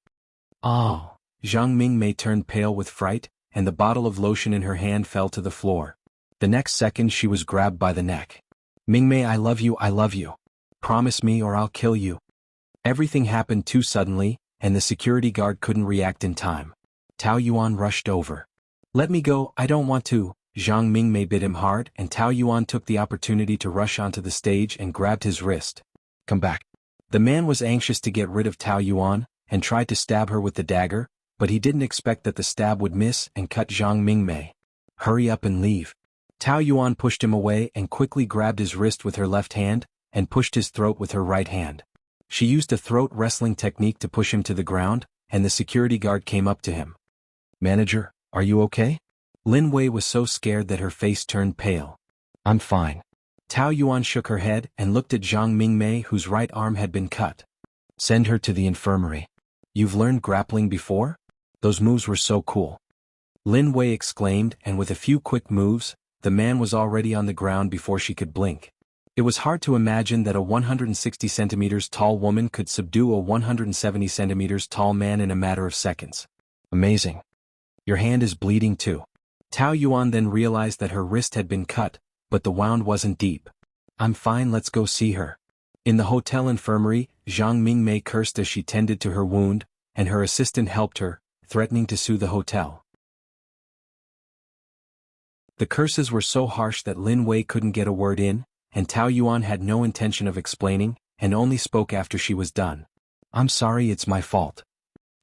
Oh! Zhang Mingmei turned pale with fright, and the bottle of lotion in her hand fell to the floor. The next second she was grabbed by the neck. Mingmei, I love you, I love you. Promise me or I'll kill you. Everything happened too suddenly, and the security guard couldn't react in time. Tao Yuan rushed over. Let me go, I don't want to. Zhang Mingmei bit him hard, and Tao Yuan took the opportunity to rush onto the stage and grabbed his wrist. Come back. The man was anxious to get rid of Tao Yuan, and tried to stab her with the dagger, but he didn't expect that the stab would miss and cut Zhang Mingmei. Hurry up and leave. Tao Yuan pushed him away and quickly grabbed his wrist with her left hand, and pushed his throat with her right hand. She used a throat wrestling technique to push him to the ground, and the security guard came up to him. Manager, are you okay? Lin Wei was so scared that her face turned pale. I'm fine. Tao Yuan shook her head and looked at Zhang Mingmei, whose right arm had been cut. Send her to the infirmary. You've learned grappling before? Those moves were so cool. Lin Wei exclaimed, and with a few quick moves, the man was already on the ground before she could blink. It was hard to imagine that a 160 centimeters tall woman could subdue a 170 centimeters tall man in a matter of seconds. Amazing. Your hand is bleeding too. Tao Yuan then realized that her wrist had been cut, but the wound wasn't deep. I'm fine, let's go see her. In the hotel infirmary, Zhang Mingmei cursed as she tended to her wound, and her assistant helped her, threatening to sue the hotel. The curses were so harsh that Lin Wei couldn't get a word in, and Tao Yuan had no intention of explaining, and only spoke after she was done. I'm sorry, it's my fault.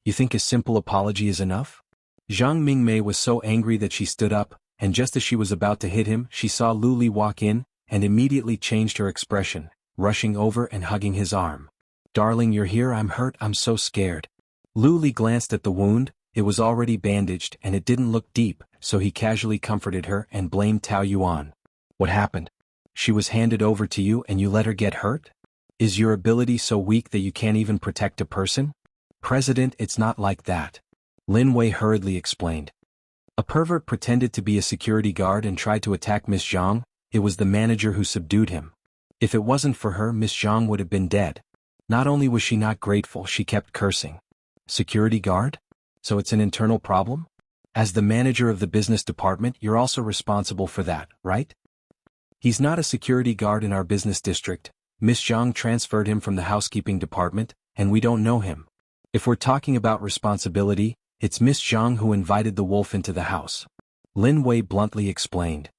You think a simple apology is enough? Zhang Mingmei was so angry that she stood up, and just as she was about to hit him, she saw Lu Li walk in, and immediately changed her expression, rushing over and hugging his arm. Darling, you're here, I'm hurt, I'm so scared. Lu Li glanced at the wound. It was already bandaged and it didn't look deep, so he casually comforted her and blamed Tao Yuan. What happened? She was handed over to you and you let her get hurt? Is your ability so weak that you can't even protect a person? President, it's not like that. Lin Wei hurriedly explained. A pervert pretended to be a security guard and tried to attack Miss Zhang. It was the manager who subdued him. If it wasn't for her, Miss Zhang would have been dead. Not only was she not grateful, she kept cursing. Security guard? So it's an internal problem? As the manager of the business department, you're also responsible for that, right? He's not a security guard in our business district. Miss Zhang transferred him from the housekeeping department, and we don't know him. If we're talking about responsibility, it's Miss Zhang who invited the wolf into the house. Lin Wei bluntly explained.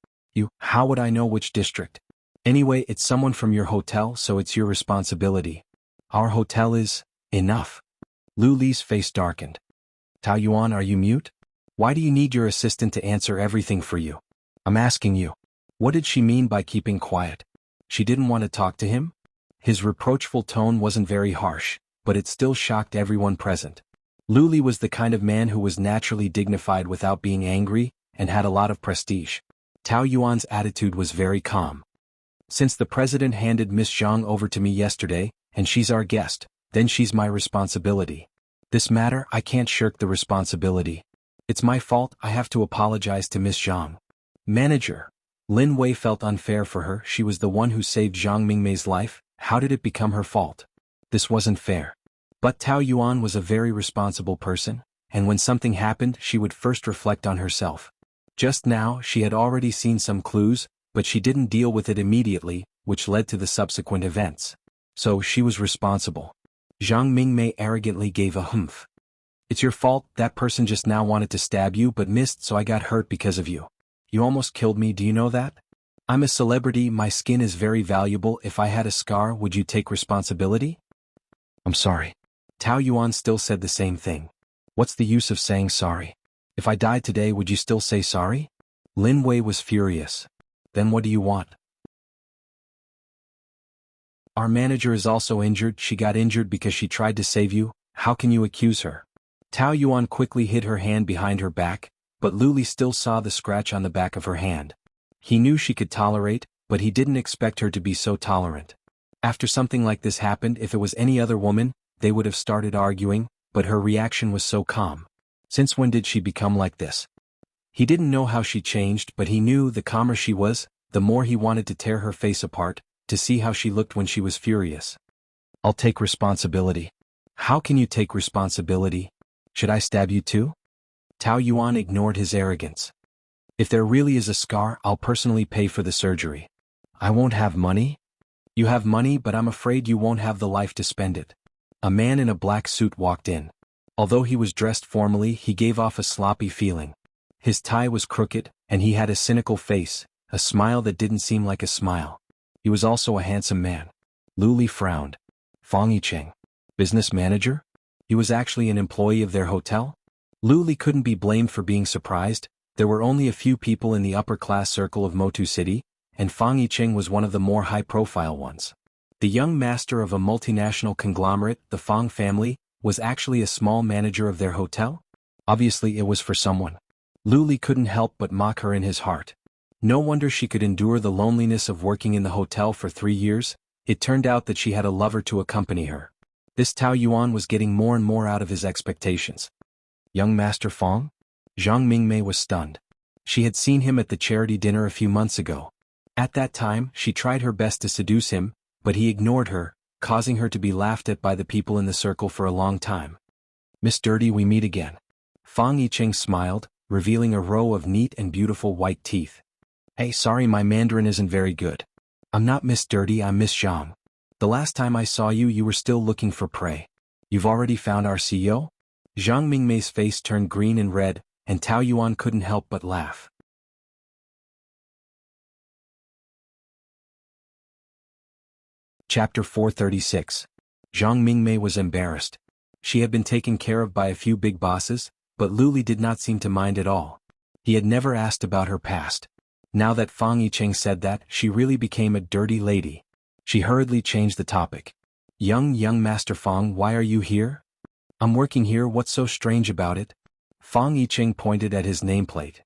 How would I know which district? Anyway, it's someone from your hotel, so it's your responsibility. Our hotel is enough. Lu Li's face darkened. Tao Yuan, are you mute? Why do you need your assistant to answer everything for you? I'm asking you. What did she mean by keeping quiet? She didn't want to talk to him? His reproachful tone wasn't very harsh, but it still shocked everyone present. Lu Li was the kind of man who was naturally dignified without being angry, and had a lot of prestige. Tao Yuan's attitude was very calm. Since the president handed Miss Zhang over to me yesterday, and she's our guest, then she's my responsibility. This matter, I can't shirk the responsibility. It's my fault, I have to apologize to Miss Zhang. Manager. Lin Wei felt unfair for her, she was the one who saved Zhang Mingmei's life, how did it become her fault? This wasn't fair. But Tao Yuan was a very responsible person, and when something happened she would first reflect on herself. Just now she had already seen some clues, but she didn't deal with it immediately, which led to the subsequent events. So she was responsible. Zhang Mingmei arrogantly gave a humph. It's your fault, that person just now wanted to stab you but missed, so I got hurt because of you. You almost killed me, do you know that? I'm a celebrity, my skin is very valuable, if I had a scar would you take responsibility? I'm sorry. Tao Yuan still said the same thing. What's the use of saying sorry? If I died today would you still say sorry? Lin Wei was furious. Then what do you want? Our manager is also injured, she got injured because she tried to save you, how can you accuse her? Tao Yuan quickly hid her hand behind her back, but Lu Li still saw the scratch on the back of her hand. He knew she could tolerate, but he didn't expect her to be so tolerant. After something like this happened, if it was any other woman, they would have started arguing, but her reaction was so calm. Since when did she become like this? He didn't know how she changed, but he knew the calmer she was, the more he wanted to tear her face apart, to see how she looked when she was furious. I'll take responsibility. How can you take responsibility? Should I stab you too? Tao Yuan ignored his arrogance. If there really is a scar, I'll personally pay for the surgery. I won't have money? You have money, but I'm afraid you won't have the life to spend it. A man in a black suit walked in. Although he was dressed formally, he gave off a sloppy feeling. His tie was crooked, and he had a cynical face, a smile that didn't seem like a smile. He was also a handsome man. Lu Li frowned. Fang Yicheng. Business manager? He was actually an employee of their hotel? Lu Li couldn't be blamed for being surprised. There were only a few people in the upper-class circle of Motu City, and Fang Yicheng was one of the more high-profile ones. The young master of a multinational conglomerate, the Fang family, was actually a small manager of their hotel? Obviously it was for someone. Lu Li couldn't help but mock her in his heart. No wonder she could endure the loneliness of working in the hotel for 3 years. It turned out that she had a lover to accompany her. This Tao Yuan was getting more and more out of his expectations. Young Master Fang? Zhang Mingmei was stunned. She had seen him at the charity dinner a few months ago. At that time, she tried her best to seduce him, but he ignored her, causing her to be laughed at by the people in the circle for a long time. Miss Dirty, we meet again. Fang Yicheng smiled, revealing a row of neat and beautiful white teeth. Hey, sorry my Mandarin isn't very good. I'm not Miss Dirty, I'm Miss Zhang. The last time I saw you, you were still looking for prey. You've already found our CEO? Zhang Mingmei's face turned green and red, and Tao Yuan couldn't help but laugh. Chapter 436. Zhang Mingmei was embarrassed. She had been taken care of by a few big bosses, but Lu Li did not seem to mind at all. He had never asked about her past. Now that Fang Yicheng said that, she really became a dirty lady. She hurriedly changed the topic. Young Master Fang, why are you here? I'm working here, what's so strange about it? Fang Yicheng pointed at his nameplate.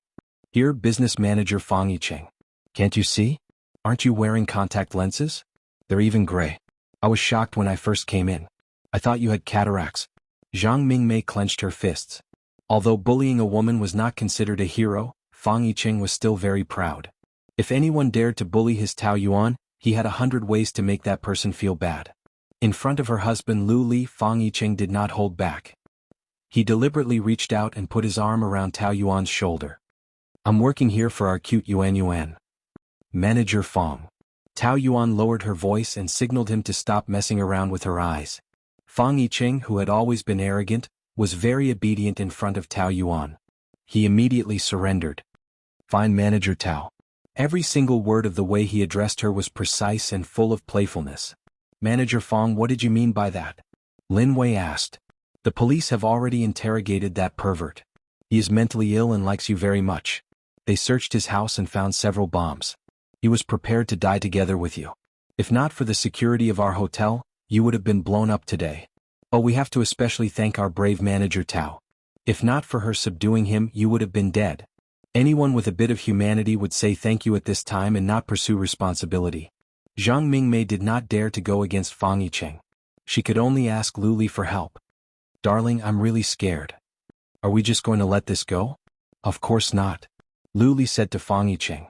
Here, business manager Fang Yicheng. Can't you see? Aren't you wearing contact lenses? They're even gray. I was shocked when I first came in. I thought you had cataracts. Zhang Mingmei clenched her fists. Although bullying a woman was not considered a hero, Fang Yicheng was still very proud. If anyone dared to bully his Tao Yuan, he had 100 ways to make that person feel bad. In front of her husband Lu Li, Fang Yicheng did not hold back. He deliberately reached out and put his arm around Tao Yuan's shoulder. I'm working here for our cute Yuan. Manager Fang. Tao Yuan lowered her voice and signaled him to stop messing around with her eyes. Fang Yicheng, who had always been arrogant, was very obedient in front of Tao Yuan. He immediately surrendered. Fine, Manager Tao. Every single word of the way he addressed her was precise and full of playfulness. Manager Fang, what did you mean by that? Lin Wei asked. The police have already interrogated that pervert. He is mentally ill and likes you very much. They searched his house and found several bombs. He was prepared to die together with you. If not for the security of our hotel, you would have been blown up today. Oh, we have to especially thank our brave manager Tao. If not for her subduing him, you would have been dead. Anyone with a bit of humanity would say thank you at this time and not pursue responsibility. Zhang Mingmei did not dare to go against Fang Yicheng. She could only ask Lu Li for help. Darling, I'm really scared. Are we just going to let this go? Of course not. Lu Li said to Fang Yicheng.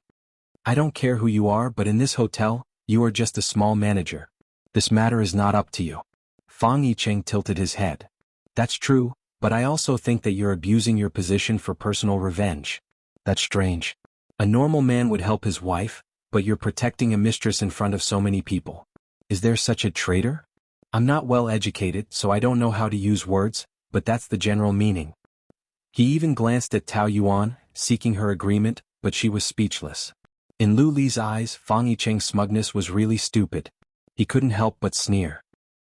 I don't care who you are, but in this hotel, you are just a small manager. This matter is not up to you. Fang Yicheng tilted his head. That's true, but I also think that you're abusing your position for personal revenge. That's strange. A normal man would help his wife, but you're protecting a mistress in front of so many people. Is there such a traitor? I'm not well educated, so I don't know how to use words, but that's the general meaning. He even glanced at Tao Yuan, seeking her agreement, but she was speechless. In Lu Li's eyes, Fang Yicheng's smugness was really stupid. He couldn't help but sneer.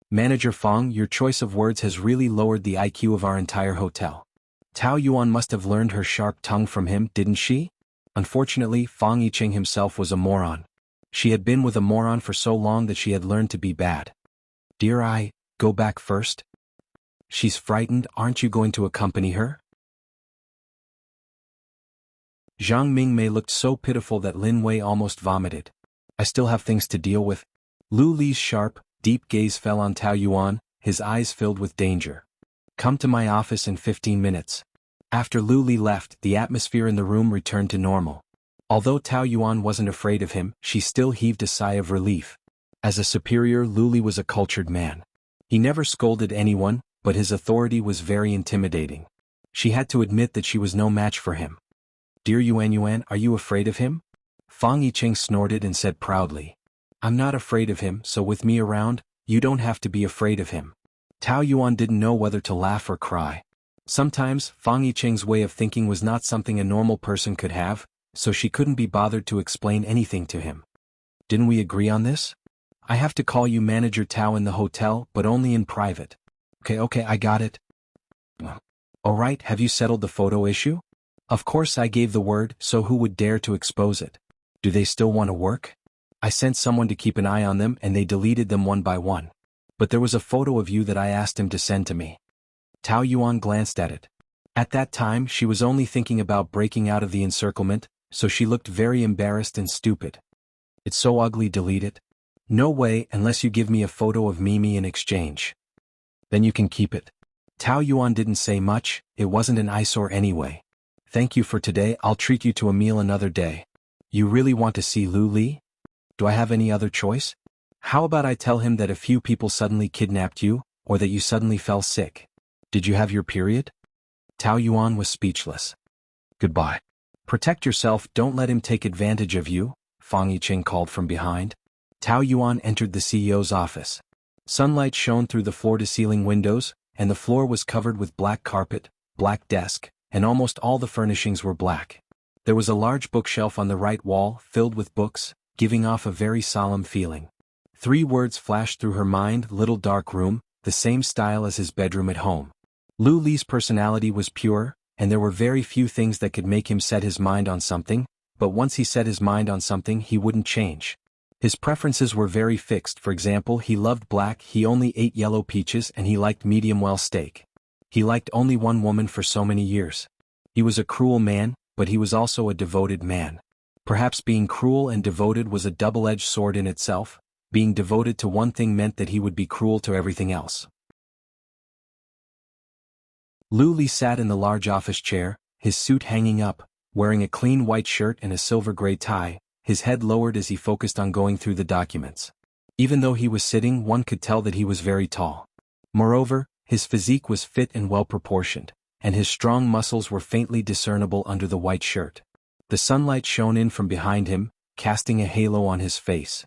Manager Fang, your choice of words has really lowered the IQ of our entire hotel. Tao Yuan must have learned her sharp tongue from him, didn't she? Unfortunately, Fang Yicheng himself was a moron. She had been with a moron for so long that she had learned to be bad. Dear I, go back first? She's frightened, aren't you going to accompany her? Zhang Mingmei looked so pitiful that Lin Wei almost vomited. I still have things to deal with. Lu Li's sharp, deep gaze fell on Tao Yuan, his eyes filled with danger. Come to my office in 15 minutes. After Lu Li left, the atmosphere in the room returned to normal. Although Tao Yuan wasn't afraid of him, she still heaved a sigh of relief. As a superior, Lu Li was a cultured man. He never scolded anyone, but his authority was very intimidating. She had to admit that she was no match for him. Dear Yuan, are you afraid of him? Fang Yicheng snorted and said proudly. I'm not afraid of him, so with me around, you don't have to be afraid of him. Tao Yuan didn't know whether to laugh or cry. Sometimes, Fang Yicheng's way of thinking was not something a normal person could have, so she couldn't be bothered to explain anything to him. Didn't we agree on this? I have to call you Manager Tao in the hotel, but only in private. Okay, I got it. Alright, have you settled the photo issue? Of course I gave the word, so who would dare to expose it? Do they still want to work? I sent someone to keep an eye on them and they deleted them one by one. But there was a photo of you that I asked him to send to me. Tao Yuan glanced at it. At that time she was only thinking about breaking out of the encirclement, so she looked very embarrassed and stupid. It's so ugly, delete it. No way, unless you give me a photo of Mimi in exchange. Then you can keep it. Tao Yuan didn't say much, it wasn't an eyesore anyway. Thank you for today, I'll treat you to a meal another day. You really want to see Lu Li? Do I have any other choice? How about I tell him that a few people suddenly kidnapped you, or that you suddenly fell sick? Did you have your period? Tao Yuan was speechless. Goodbye. Protect yourself, don't let him take advantage of you, Fang Yicheng called from behind. Tao Yuan entered the CEO's office. Sunlight shone through the floor-to-ceiling windows, and the floor was covered with black carpet, black desk, and almost all the furnishings were black. There was a large bookshelf on the right wall, filled with books, giving off a very solemn feeling. 3 words flashed through her mind: little dark room, the same style as his bedroom at home. Lu Li's personality was pure, and there were very few things that could make him set his mind on something, but once he set his mind on something he wouldn't change. His preferences were very fixed. For example, he loved black, he only ate yellow peaches, and he liked medium-well steak. He liked only one woman for so many years. He was a cruel man, but he was also a devoted man. Perhaps being cruel and devoted was a double-edged sword in itself. Being devoted to one thing meant that he would be cruel to everything else. Lu Li sat in the large office chair, his suit hanging up, wearing a clean white shirt and a silver-gray tie, his head lowered as he focused on going through the documents. Even though he was sitting, one could tell that he was very tall. Moreover, his physique was fit and well-proportioned, and his strong muscles were faintly discernible under the white shirt. The sunlight shone in from behind him, casting a halo on his face.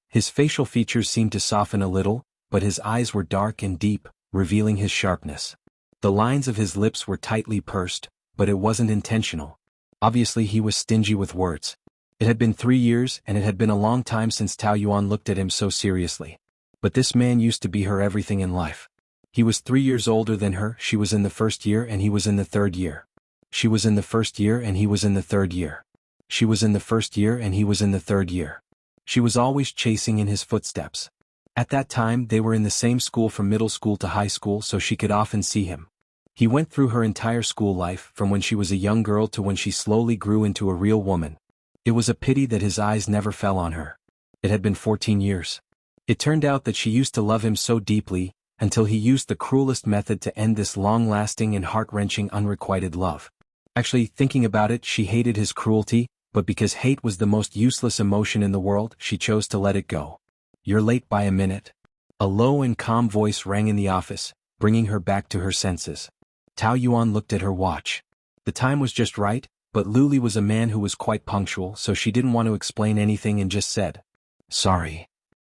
His facial features seemed to soften a little, but his eyes were dark and deep, revealing his sharpness. The lines of his lips were tightly pursed, but it wasn't intentional. Obviously he was stingy with words. It had been 3 years and it had been a long time since Tao Yuan looked at him so seriously. But this man used to be her everything in life. He was 3 years older than her, she was in the first year and he was in the third year. She was in the first year and he was in the third year. She was in the first year and he was in the third year. She was always chasing in his footsteps. At that time they were in the same school from middle school to high school, so she could often see him. He went through her entire school life, from when she was a young girl to when she slowly grew into a real woman. It was a pity that his eyes never fell on her. It had been 14 years. It turned out that she used to love him so deeply, until he used the cruelest method to end this long-lasting and heart-wrenching unrequited love. Actually, thinking about it, she hated his cruelty, but because hate was the most useless emotion in the world, she chose to let it go. "You're late by a minute." A low and calm voice rang in the office, bringing her back to her senses. Tao Yuan looked at her watch. The time was just right, but Luli was a man who was quite punctual, so she didn't want to explain anything and just said, "Sorry.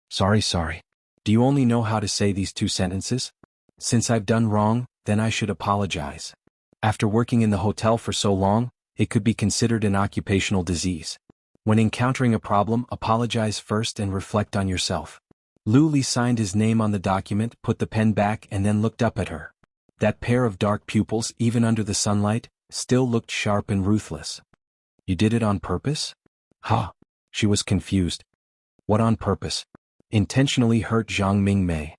Sorry. Do you only know how to say these 2 sentences? Since I've done wrong, then I should apologize. After working in the hotel for so long, it could be considered an occupational disease. When encountering a problem, apologize first and reflect on yourself." Luli signed his name on the document, put the pen back and then looked up at her. That pair of dark pupils, even under the sunlight, still looked sharp and ruthless. "You did it on purpose?" "Huh?" She was confused. "What on purpose?" "Intentionally hurt Zhang Mingmei.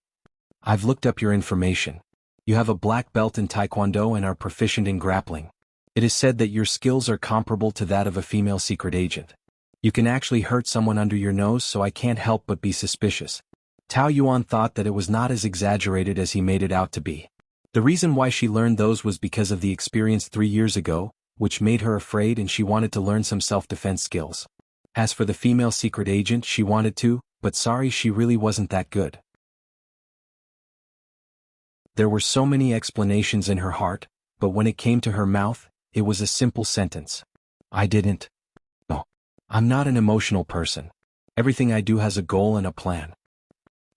I've looked up your information. You have a black belt in Taekwondo and are proficient in grappling. It is said that your skills are comparable to that of a female secret agent. You can actually hurt someone under your nose, so I can't help but be suspicious." Tao Yuan thought that it was not as exaggerated as he made it out to be. The reason why she learned those was because of the experience 3 years ago, which made her afraid, and she wanted to learn some self-defense skills. As for the female secret agent, she wanted to, but sorry, she really wasn't that good. There were so many explanations in her heart, but when it came to her mouth, it was a simple sentence. "I didn't. No. I'm not an emotional person. Everything I do has a goal and a plan."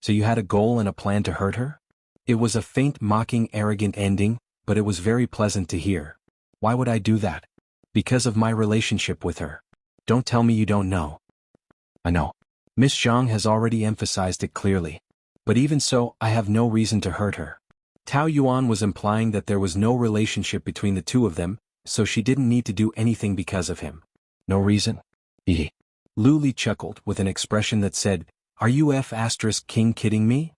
"So you had a goal and a plan to hurt her?" It was a faint, mocking, arrogant ending, but it was very pleasant to hear. "Why would I do that?" "Because of my relationship with her." "Don't tell me you don't know." "I know. Miss Zhang has already emphasized it clearly. But even so, I have no reason to hurt her." Tao Yuan was implying that there was no relationship between the two of them, so she didn't need to do anything because of him. "No reason?" Luli chuckled with an expression that said, "Are you F***king kidding me?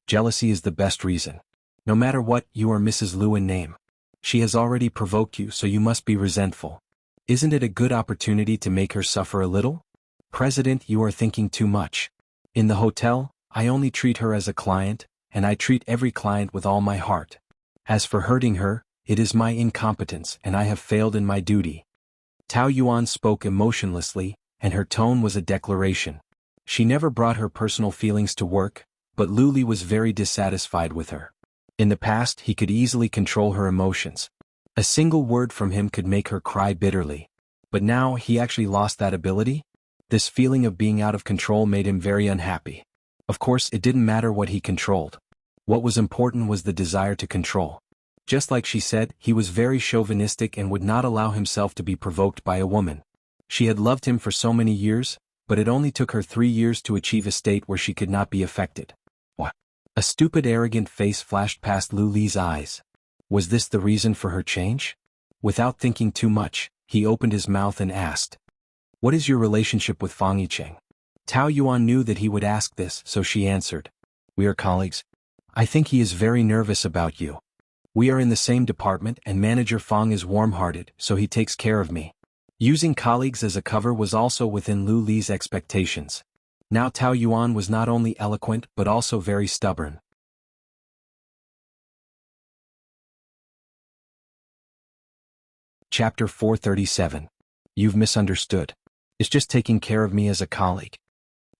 Jealousy is the best reason. No matter what, you are Mrs. Liu in name. She has already provoked you, so you must be resentful. Isn't it a good opportunity to make her suffer a little?" "President, you are thinking too much. In the hotel, I only treat her as a client, and I treat every client with all my heart. As for hurting her, it is my incompetence and I have failed in my duty." Tao Yuan spoke emotionlessly, and her tone was a declaration. She never brought her personal feelings to work, but Luli was very dissatisfied with her. In the past, he could easily control her emotions. A single word from him could make her cry bitterly. But now he actually lost that ability? This feeling of being out of control made him very unhappy. Of course, it didn't matter what he controlled. What was important was the desire to control. Just like she said, he was very chauvinistic and would not allow himself to be provoked by a woman. She had loved him for so many years, but it only took her 3 years to achieve a state where she could not be affected. What? A stupid, arrogant face flashed past Luli's eyes. Was this the reason for her change? Without thinking too much, he opened his mouth and asked, "What is your relationship with Fang Yicheng?" Tao Yuan knew that he would ask this, so she answered, "We are colleagues. I think he is very nervous about you. We are in the same department and Manager Fang is warm-hearted, so he takes care of me." Using colleagues as a cover was also within Lu Li's expectations. Now Tao Yuan was not only eloquent but also very stubborn. Chapter 437. You've misunderstood. It's just taking care of me as a colleague.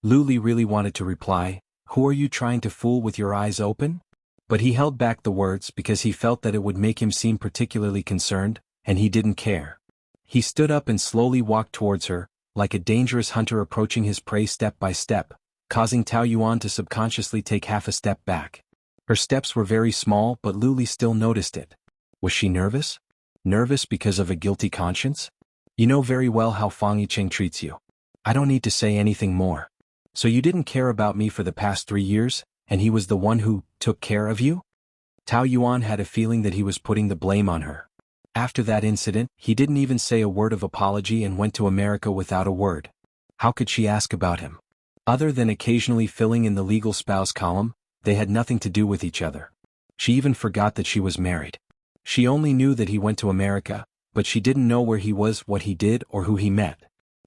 Lu Li really wanted to reply, "Who are you trying to fool with your eyes open?" But he held back the words because he felt that it would make him seem particularly concerned, and he didn't care. He stood up and slowly walked towards her, like a dangerous hunter approaching his prey step by step, causing Tao Yuan to subconsciously take half a step back. Her steps were very small, but Lu Li still noticed it. Was she nervous? Nervous because of a guilty conscience? You know very well how Fang Yicheng treats you. I don't need to say anything more. So you didn't care about me for the past 3 years, and he was the one who took care of you? Tao Yuan had a feeling that he was putting the blame on her. After that incident, he didn't even say a word of apology and went to America without a word. How could she ask about him? Other than occasionally filling in the legal spouse column, they had nothing to do with each other. She even forgot that she was married. She only knew that he went to America, but she didn't know where he was, what he did, or who he met.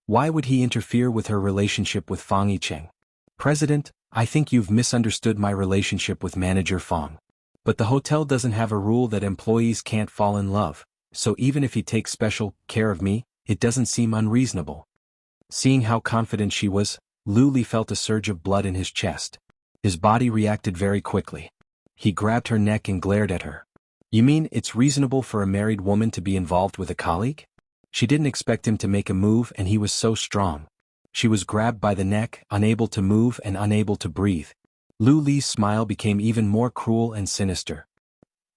Why would he interfere with her relationship with Fang Yicheng? President, I think you've misunderstood my relationship with Manager Fang. But the hotel doesn't have a rule that employees can't fall in love, so even if he takes special care of me, it doesn't seem unreasonable. Seeing how confident she was, Lu Li felt a surge of blood in his chest. His body reacted very quickly. He grabbed her neck and glared at her. You mean it's reasonable for a married woman to be involved with a colleague? She didn't expect him to make a move, and he was so strong. She was grabbed by the neck, unable to move and unable to breathe. Lu Li's smile became even more cruel and sinister.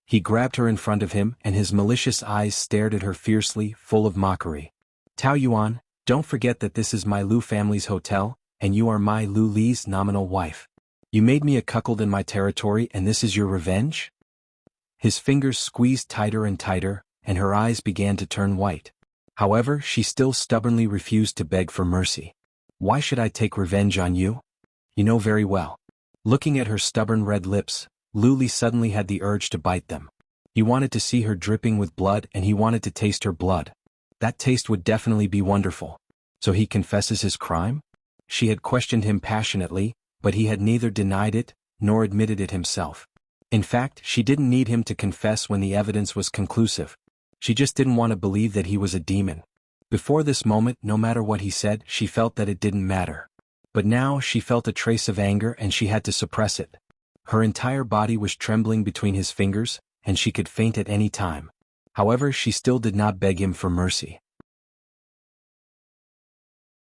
He grabbed her in front of him, and his malicious eyes stared at her fiercely, full of mockery. Tao Yuan, don't forget that this is my Lu family's hotel, and you are my Lu Li's nominal wife. You made me a cuckold in my territory, and this is your revenge? His fingers squeezed tighter and tighter, and her eyes began to turn white. However, she still stubbornly refused to beg for mercy. Why should I take revenge on you? You know very well. Looking at her stubborn red lips, Lu Li suddenly had the urge to bite them. He wanted to see her dripping with blood, and he wanted to taste her blood. That taste would definitely be wonderful. So he confesses his crime? She had questioned him passionately, but he had neither denied it, nor admitted it himself. In fact, she didn't need him to confess when the evidence was conclusive. She just didn't want to believe that he was a demon. Before this moment, no matter what he said, she felt that it didn't matter. But now she felt a trace of anger, and she had to suppress it. Her entire body was trembling between his fingers, and she could faint at any time. However, she still did not beg him for mercy.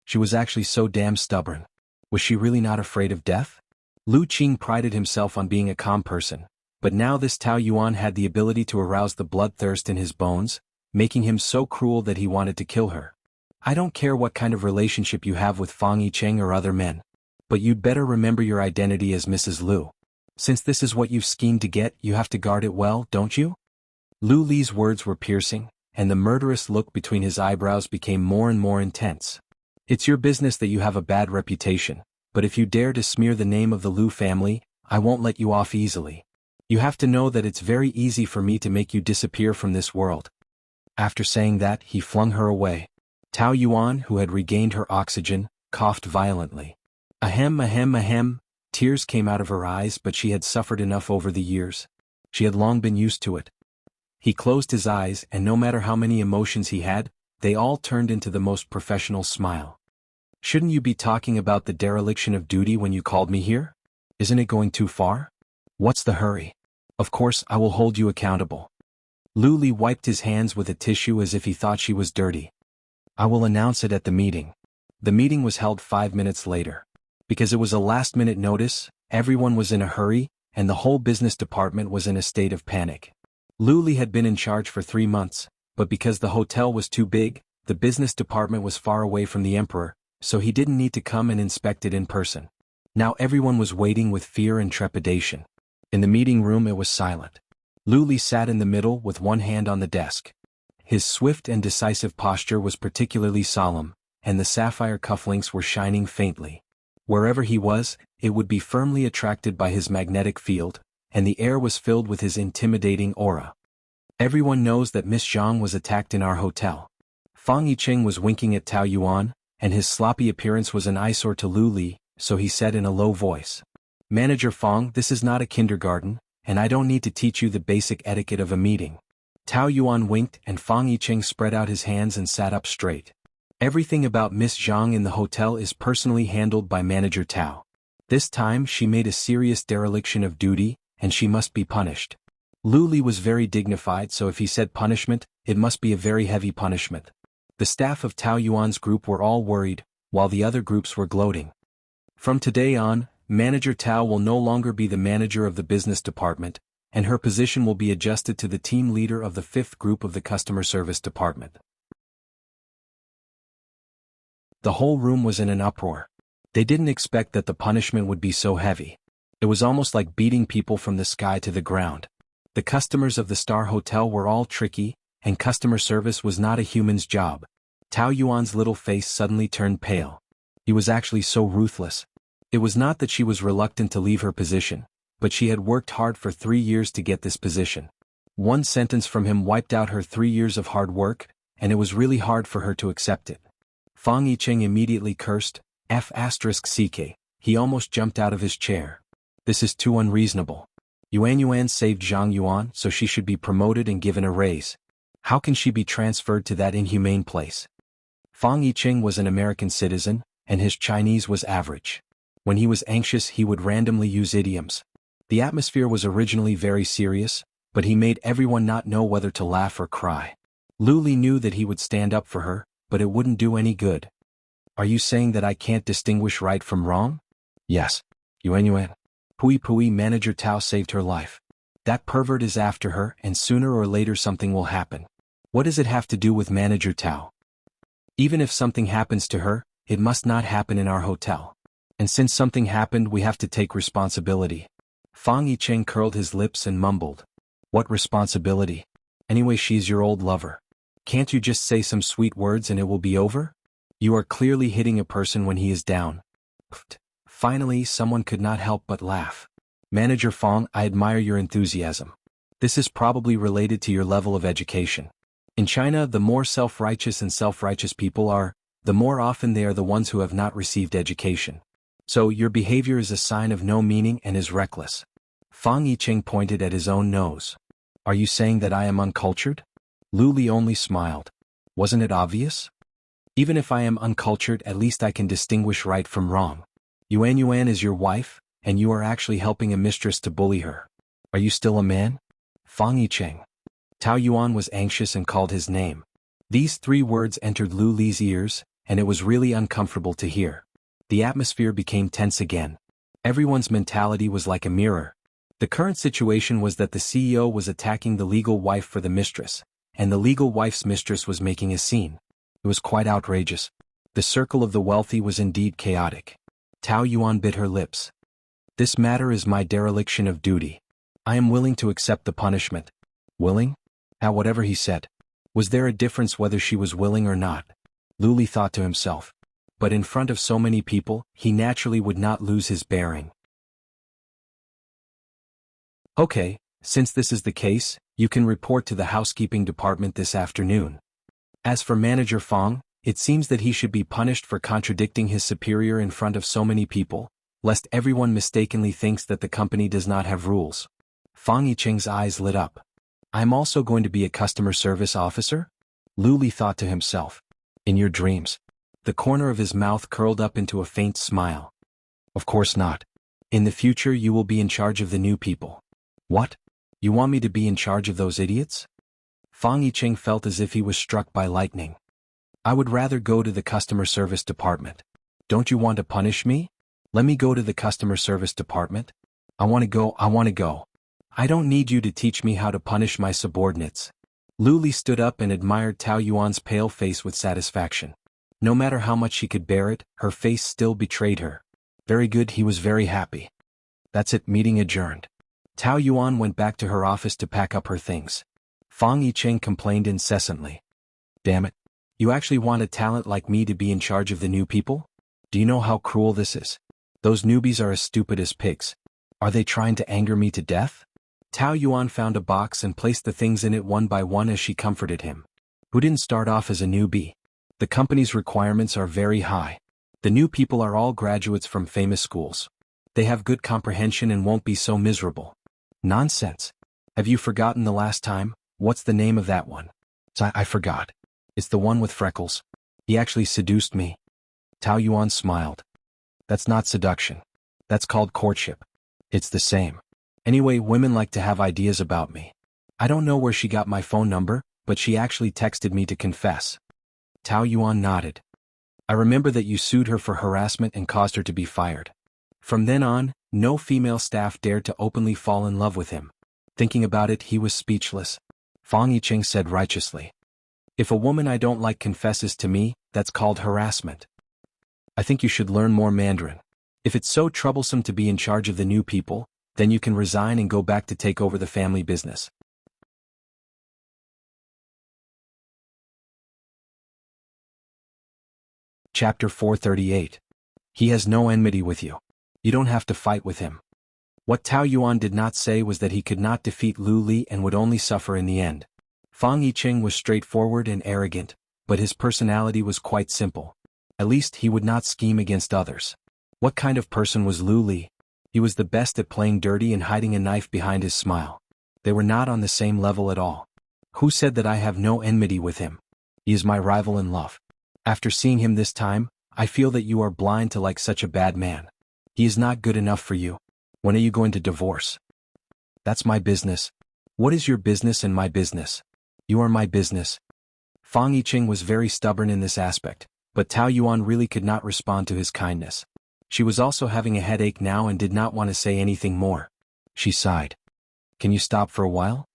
She was actually so damn stubborn. Was she really not afraid of death? Lu Qing prided himself on being a calm person, but now this Tao Yuan had the ability to arouse the bloodthirst in his bones, making him so cruel that he wanted to kill her. I don't care what kind of relationship you have with Fang Yicheng or other men, but you'd better remember your identity as Mrs. Lu. Since this is what you've schemed to get, you have to guard it well, don't you? Lu Li's words were piercing, and the murderous look between his eyebrows became more and more intense. It's your business that you have a bad reputation, but if you dare to smear the name of the Lu family, I won't let you off easily. You have to know that it's very easy for me to make you disappear from this world. After saying that, he flung her away. Tao Yuan, who had regained her oxygen, coughed violently. Ahem, ahem, ahem. Tears came out of her eyes, but she had suffered enough over the years. She had long been used to it. He closed his eyes, and no matter how many emotions he had, they all turned into the most professional smile. Shouldn't you be talking about the dereliction of duty when you called me here? Isn't it going too far? What's the hurry? Of course, I will hold you accountable. Lu Li wiped his hands with a tissue as if he thought she was dirty. I will announce it at the meeting. The meeting was held 5 minutes later. Because it was a last-minute notice, everyone was in a hurry, and the whole business department was in a state of panic. Lu Li had been in charge for 3 months, but because the hotel was too big, the business department was far away from the emperor, so he didn't need to come and inspect it in person. Now everyone was waiting with fear and trepidation. In the meeting room it was silent. Lu Li sat in the middle with one hand on the desk. His swift and decisive posture was particularly solemn, and the sapphire cufflinks were shining faintly. Wherever he was, it would be firmly attracted by his magnetic field, and the air was filled with his intimidating aura. Everyone knows that Miss Zhang was attacked in our hotel. Fang Yicheng was winking at Tao Yuan, and his sloppy appearance was an eyesore to Lu Li, so he said in a low voice. Manager Fang, this is not a kindergarten, and I don't need to teach you the basic etiquette of a meeting. Tao Yuan winked, and Fang Yicheng spread out his hands and sat up straight. Everything about Miss Zhang in the hotel is personally handled by Manager Tao. This time she made a serious dereliction of duty, and she must be punished. Lu Li was very dignified, so if he said punishment, it must be a very heavy punishment. The staff of Tao Yuan's group were all worried, while the other groups were gloating. From today on, Manager Tao will no longer be the manager of the business department, and her position will be adjusted to the team leader of the 5th group of the customer service department. The whole room was in an uproar. They didn't expect that the punishment would be so heavy. It was almost like beating people from the sky to the ground. The customers of the Star Hotel were all tricky, and customer service was not a human's job. Tao Yuan's little face suddenly turned pale. He was actually so ruthless. It was not that she was reluctant to leave her position, but she had worked hard for 3 years to get this position. One sentence from him wiped out her 3 years of hard work, and it was really hard for her to accept it. Fang Yicheng immediately cursed, F***ck. He almost jumped out of his chair. This is too unreasonable. Yuan saved Zhang Yuan, so she should be promoted and given a raise. How can she be transferred to that inhumane place? Fang Yicheng was an American citizen, and his Chinese was average. When he was anxious, he would randomly use idioms. The atmosphere was originally very serious, but he made everyone not know whether to laugh or cry. Lu Li knew that he would stand up for her, but it wouldn't do any good. Are you saying that I can't distinguish right from wrong? Yes. Yuan. Pui Manager Tao saved her life. That pervert is after her, and sooner or later something will happen. What does it have to do with Manager Tao? Even if something happens to her, it must not happen in our hotel. And since something happened, we have to take responsibility. Fang Yicheng curled his lips and mumbled. What responsibility? Anyway, she's your old lover. Can't you just say some sweet words and it will be over? You are clearly hitting a person when he is down. Pfft. Finally, someone could not help but laugh. Manager Fang, I admire your enthusiasm. This is probably related to your level of education. In China, the more self-righteous and self-righteous people are, the more often they are the ones who have not received education. So your behavior is a sign of no meaning and is reckless. Fang Yicheng pointed at his own nose. Are you saying that I am uncultured? Lu Li only smiled. Wasn't it obvious? Even if I am uncultured, at least I can distinguish right from wrong. Yuan is your wife, and you are actually helping a mistress to bully her. Are you still a man? Fang Yicheng. Tao Yuan was anxious and called his name. These 3 words entered Lu Li's ears, and it was really uncomfortable to hear. The atmosphere became tense again. Everyone's mentality was like a mirror. The current situation was that the CEO was attacking the legal wife for the mistress, and the legal wife's mistress was making a scene. It was quite outrageous. The circle of the wealthy was indeed chaotic. Tao Yuan bit her lips. This matter is my dereliction of duty. I am willing to accept the punishment. Willing? Whatever he said. Was there a difference whether she was willing or not? Lu Li thought to himself. But in front of so many people, he naturally would not lose his bearing. Okay, since this is the case, you can report to the housekeeping department this afternoon. As for Manager Fang, it seems that he should be punished for contradicting his superior in front of so many people, lest everyone mistakenly thinks that the company does not have rules. Fang Yicheng's eyes lit up. I'm also going to be a customer service officer? Lu Li thought to himself. In your dreams. The corner of his mouth curled up into a faint smile. Of course not. In the future you will be in charge of the new people. What? You want me to be in charge of those idiots? Fang Yicheng felt as if he was struck by lightning. I would rather go to the customer service department. Don't you want to punish me? Let me go to the customer service department. I want to go. I don't need you to teach me how to punish my subordinates. Lu Li stood up and admired Tao Yuan's pale face with satisfaction. No matter how much she could bear it, her face still betrayed her. Very good, he was very happy. That's it, meeting adjourned. Tao Yuan went back to her office to pack up her things. Fang Yicheng complained incessantly. Damn it. You actually want a talent like me to be in charge of the new people? Do you know how cruel this is? Those newbies are as stupid as pigs. Are they trying to anger me to death? Tao Yuan found a box and placed the things in it one by one as she comforted him. Who didn't start off as a newbie? The company's requirements are very high. The new people are all graduates from famous schools. They have good comprehension and won't be so miserable. Nonsense. Have you forgotten the last time? What's the name of that one? I forgot. It's the one with freckles. He actually seduced me. Tao Yuan smiled. That's not seduction. That's called courtship. It's the same. Anyway, women like to have ideas about me. I don't know where she got my phone number, but she actually texted me to confess. Tao Yuan nodded. I remember that you sued her for harassment and caused her to be fired. From then on, no female staff dared to openly fall in love with him. Thinking about it, he was speechless. Fang Yicheng said righteously. If a woman I don't like confesses to me, that's called harassment. I think you should learn more Mandarin. If it's so troublesome to be in charge of the new people, then you can resign and go back to take over the family business. Chapter 438. He has no enmity with you. You don't have to fight with him. What Tao Yuan did not say was that he could not defeat Lu Li and would only suffer in the end. Fang Yicheng was straightforward and arrogant, but his personality was quite simple. At least he would not scheme against others. What kind of person was Lu Li? He was the best at playing dirty and hiding a knife behind his smile. They were not on the same level at all. Who said that I have no enmity with him? He is my rival in love. After seeing him this time, I feel that you are blind to like such a bad man. He is not good enough for you. When are you going to divorce? That's my business. What is your business and my business? You are my business. Fang Yicheng was very stubborn in this aspect, but Tao Yuan really could not respond to his kindness. She was also having a headache now and did not want to say anything more. She sighed. Can you stop for a while?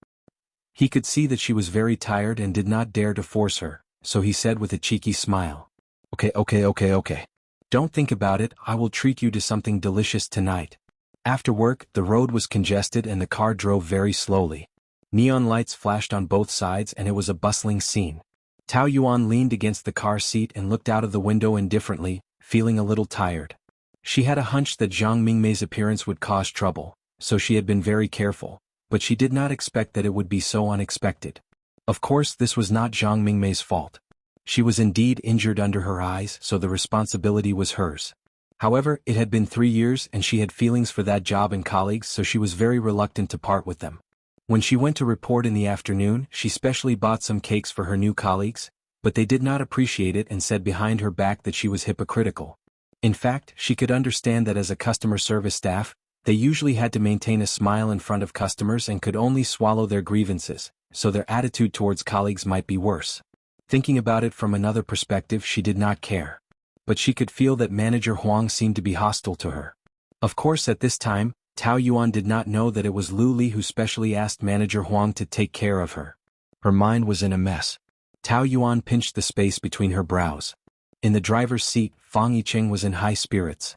He could see that she was very tired and did not dare to force her, so he said with a cheeky smile. Okay. Don't think about it, I will treat you to something delicious tonight. After work, the road was congested and the car drove very slowly. Neon lights flashed on both sides and it was a bustling scene. Tao Yuan leaned against the car seat and looked out of the window indifferently, feeling a little tired. She had a hunch that Zhang Mingmei's appearance would cause trouble, so she had been very careful, but she did not expect that it would be so unexpected. Of course, this was not Zhang Mingmei's fault. She was indeed injured under her eyes, so the responsibility was hers. However, it had been 3 years and she had feelings for that job and colleagues, so she was very reluctant to part with them. When she went to report in the afternoon, she specially bought some cakes for her new colleagues, but they did not appreciate it and said behind her back that she was hypocritical. In fact, she could understand that as a customer service staff, they usually had to maintain a smile in front of customers and could only swallow their grievances, so their attitude towards colleagues might be worse. Thinking about it from another perspective, she did not care. But she could feel that Manager Huang seemed to be hostile to her. Of course, at this time, Tao Yuan did not know that it was Lu Li who specially asked Manager Huang to take care of her. Her mind was in a mess. Tao Yuan pinched the space between her brows. In the driver's seat, Fang Yicheng was in high spirits.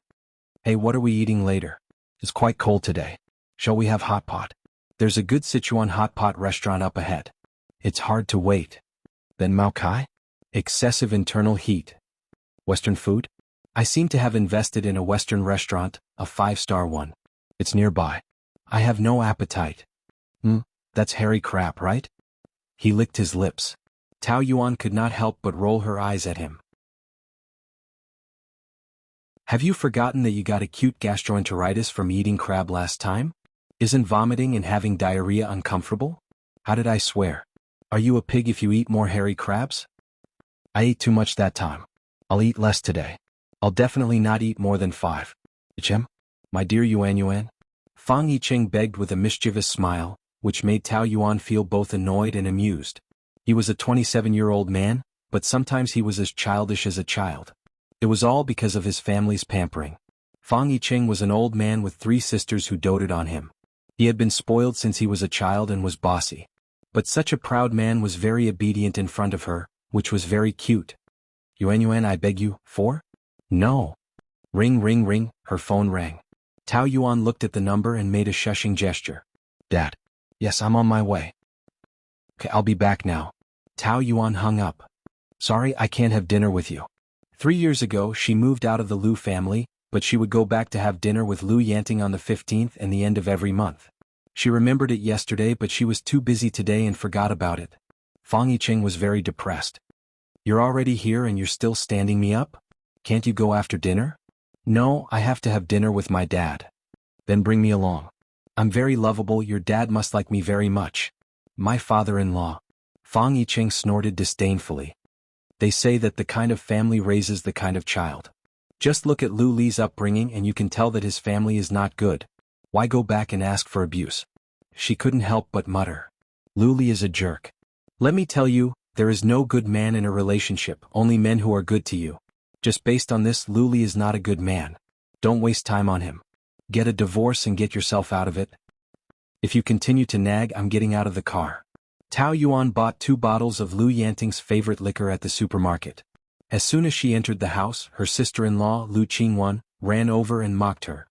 Hey, what are we eating later? It's quite cold today. Shall we have hot pot? There's a good Sichuan hot pot restaurant up ahead. It's hard to wait. Then Mao Kai? Excessive internal heat. Western food? I seem to have invested in a Western restaurant, a 5-star one. It's nearby. I have no appetite. That's hairy crap, right? He licked his lips. Tao Yuan could not help but roll her eyes at him. Have you forgotten that you got acute gastroenteritis from eating crab last time? Isn't vomiting and having diarrhea uncomfortable? How did I swear? Are you a pig if you eat more hairy crabs? I ate too much that time. I'll eat less today. I'll definitely not eat more than 5. Yicheng? My dear Yuan. Fang Yicheng begged with a mischievous smile, which made Tao Yuan feel both annoyed and amused. He was a 27-year-old man, but sometimes he was as childish as a child. It was all because of his family's pampering. Fang Yicheng was an old man with 3 sisters who doted on him. He had been spoiled since he was a child and was bossy. But such a proud man was very obedient in front of her, which was very cute. Yuan, I beg you, 4? No. Ring, her phone rang. Tao Yuan looked at the number and made a shushing gesture. Dad. Yes, I'm on my way. Okay, I'll be back now. Tao Yuan hung up. Sorry, I can't have dinner with you. 3 years ago, she moved out of the Lu family, but she would go back to have dinner with Lu Yanting on the 15th and the end of every month. She remembered it yesterday, but she was too busy today and forgot about it. Fang Yicheng was very depressed. You're already here and you're still standing me up? Can't you go after dinner? No, I have to have dinner with my dad. Then bring me along. I'm very lovable, your dad must like me very much. My father-in-law. Fang Yicheng snorted disdainfully. They say that the kind of family raises the kind of child. Just look at Lu Li's upbringing and you can tell that his family is not good. Why go back and ask for abuse? She couldn't help but mutter. Lu Li is a jerk. Let me tell you, there is no good man in a relationship, only men who are good to you. Just based on this, Lu Li is not a good man. Don't waste time on him. Get a divorce and get yourself out of it. If you continue to nag, I'm getting out of the car. Tao Yuan bought 2 bottles of Lu Yanting's favorite liquor at the supermarket. As soon as she entered the house, her sister-in-law, Lu Qingwan, ran over and mocked her.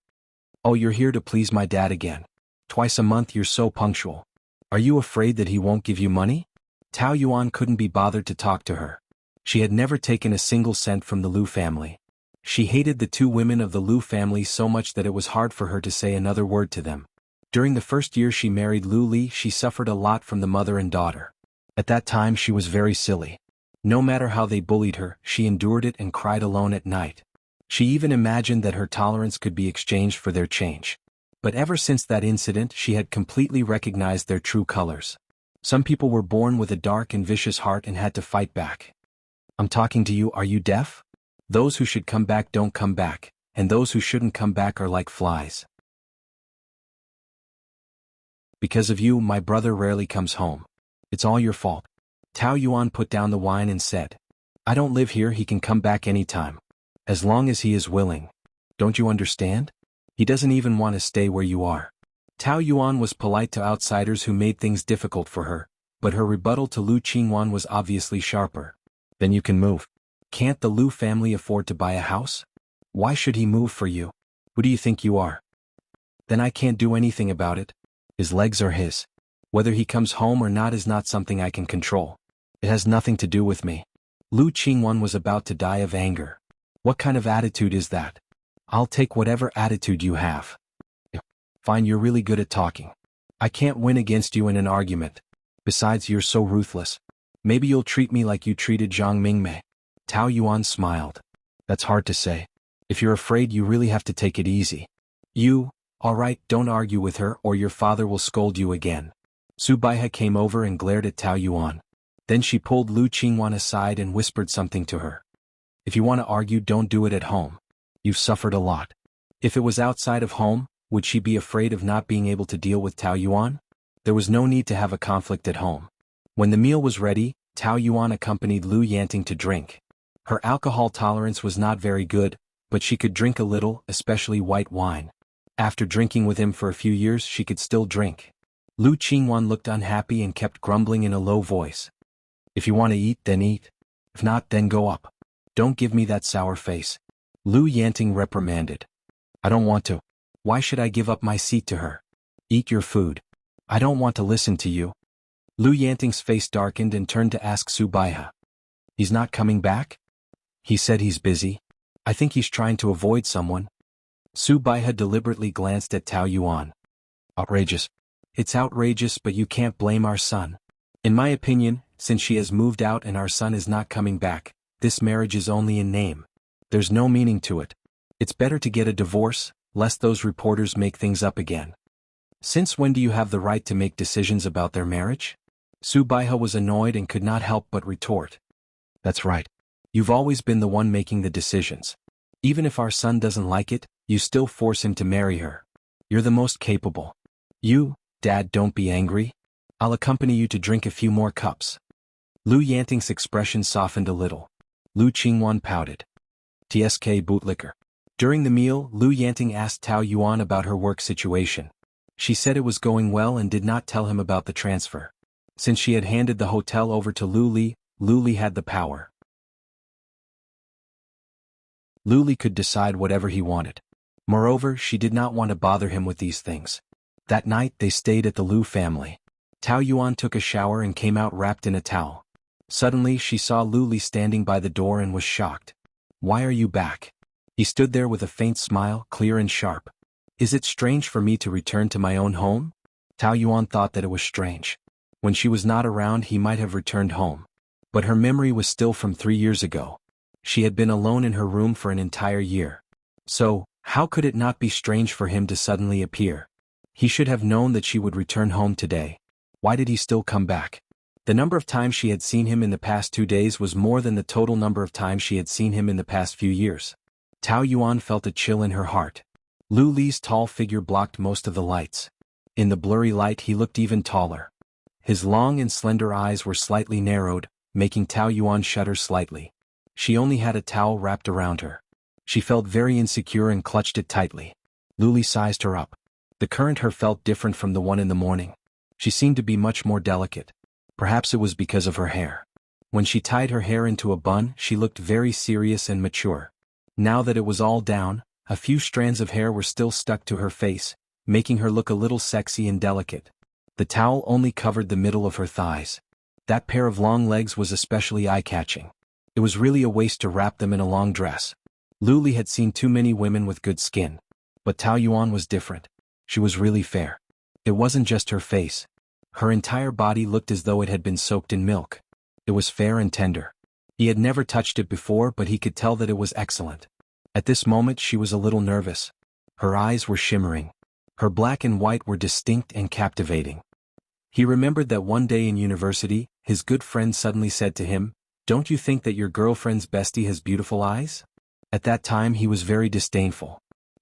Oh, you're here to please my dad again. Twice a month you're so punctual. Are you afraid that he won't give you money? Tao Yuan couldn't be bothered to talk to her. She had never taken a single cent from the Lu family. She hated the 2 women of the Lu family so much that it was hard for her to say another word to them. During the first year she married Lu Li, she suffered a lot from the mother and daughter. At that time she was very silly. No matter how they bullied her, she endured it and cried alone at night. She even imagined that her tolerance could be exchanged for their change. But ever since that incident, she had completely recognized their true colors. Some people were born with a dark and vicious heart and had to fight back. I'm talking to you, are you deaf? Those who should come back don't come back, and those who shouldn't come back are like flies. Because of you, my brother rarely comes home. It's all your fault. Tao Yuan put down the wine and said, I don't live here, he can come back anytime. As long as he is willing. Don't you understand? He doesn't even want to stay where you are. Tao Yuan was polite to outsiders who made things difficult for her, but her rebuttal to Lu Qingwan was obviously sharper. Then you can move. Can't the Lu family afford to buy a house? Why should he move for you? Who do you think you are? Then I can't do anything about it. His legs are his. Whether he comes home or not is not something I can control. It has nothing to do with me. Lu Qingwan was about to die of anger. What kind of attitude is that? I'll take whatever attitude you have. Fine, you're really good at talking. I can't win against you in an argument. Besides, you're so ruthless. Maybe you'll treat me like you treated Zhang Mingmei. Tao Yuan smiled. That's hard to say. If you're afraid, you really have to take it easy. Alright, don't argue with her or your father will scold you again. Su Baihe came over and glared at Tao Yuan. Then she pulled Lu Qingwan aside and whispered something to her. If you want to argue, don't do it at home. You've suffered a lot. If it was outside of home, would she be afraid of not being able to deal with Tao Yuan? There was no need to have a conflict at home. When the meal was ready, Tao Yuan accompanied Lu Yanting to drink. Her alcohol tolerance was not very good, but she could drink a little, especially white wine. After drinking with him for a few years, she could still drink. Lu Qingwan looked unhappy and kept grumbling in a low voice. If you want to eat, then eat. If not, then go up. Don't give me that sour face. Lu Yanting reprimanded. I don't want to. Why should I give up my seat to her? Eat your food. I don't want to listen to you. Lu Yanting's face darkened and turned to ask Su Baihe. He's not coming back? He said he's busy. I think he's trying to avoid someone. Su Baihe deliberately glanced at Tao Yuan. Outrageous. It's outrageous, but you can't blame our son. In my opinion, since she has moved out and our son is not coming back, this marriage is only in name. There's no meaning to it. It's better to get a divorce, lest those reporters make things up again. Since when do you have the right to make decisions about their marriage? Su Baihe was annoyed and could not help but retort. That's right. You've always been the one making the decisions. Even if our son doesn't like it, you still force him to marry her. You're the most capable. Dad, don't be angry. I'll accompany you to drink a few more cups. Lu Yanting's expression softened a little. Lu Qingwan pouted. TSK bootlicker. During the meal, Lu Yanting asked Tao Yuan about her work situation. She said it was going well and did not tell him about the transfer. Since she had handed the hotel over to Lu Li had the power. Lu Li could decide whatever he wanted. Moreover, she did not want to bother him with these things. That night they stayed at the Lu family. Tao Yuan took a shower and came out wrapped in a towel. Suddenly she saw Lu Li standing by the door and was shocked. Why are you back? He stood there with a faint smile, clear and sharp. Is it strange for me to return to my own home? Tao Yuan thought that it was strange. When she was not around, he might have returned home. But her memory was still from 3 years ago. She had been alone in her room for an entire year. So, how could it not be strange for him to suddenly appear? He should have known that she would return home today. Why did he still come back? The number of times she had seen him in the past 2 days was more than the total number of times she had seen him in the past few years. Tao Yuan felt a chill in her heart. Lu Li's tall figure blocked most of the lights. In the blurry light he looked even taller. His long and slender eyes were slightly narrowed, making Tao Yuan shudder slightly. She only had a towel wrapped around her. She felt very insecure and clutched it tightly. Luli sized her up. The current her felt different from the one in the morning. She seemed to be much more delicate. Perhaps it was because of her hair. When she tied her hair into a bun, she looked very serious and mature. Now that it was all down, a few strands of hair were still stuck to her face, making her look a little sexy and delicate. The towel only covered the middle of her thighs. That pair of long legs was especially eye-catching. It was really a waste to wrap them in a long dress. Luli had seen too many women with good skin. But Tao Yuan was different. She was really fair. It wasn't just her face. Her entire body looked as though it had been soaked in milk. It was fair and tender. He had never touched it before, but he could tell that it was excellent. At this moment she was a little nervous. Her eyes were shimmering. Her black and white were distinct and captivating. He remembered that one day in university, his good friend suddenly said to him, "Don't you think that your girlfriend's bestie has beautiful eyes?" At that time he was very disdainful.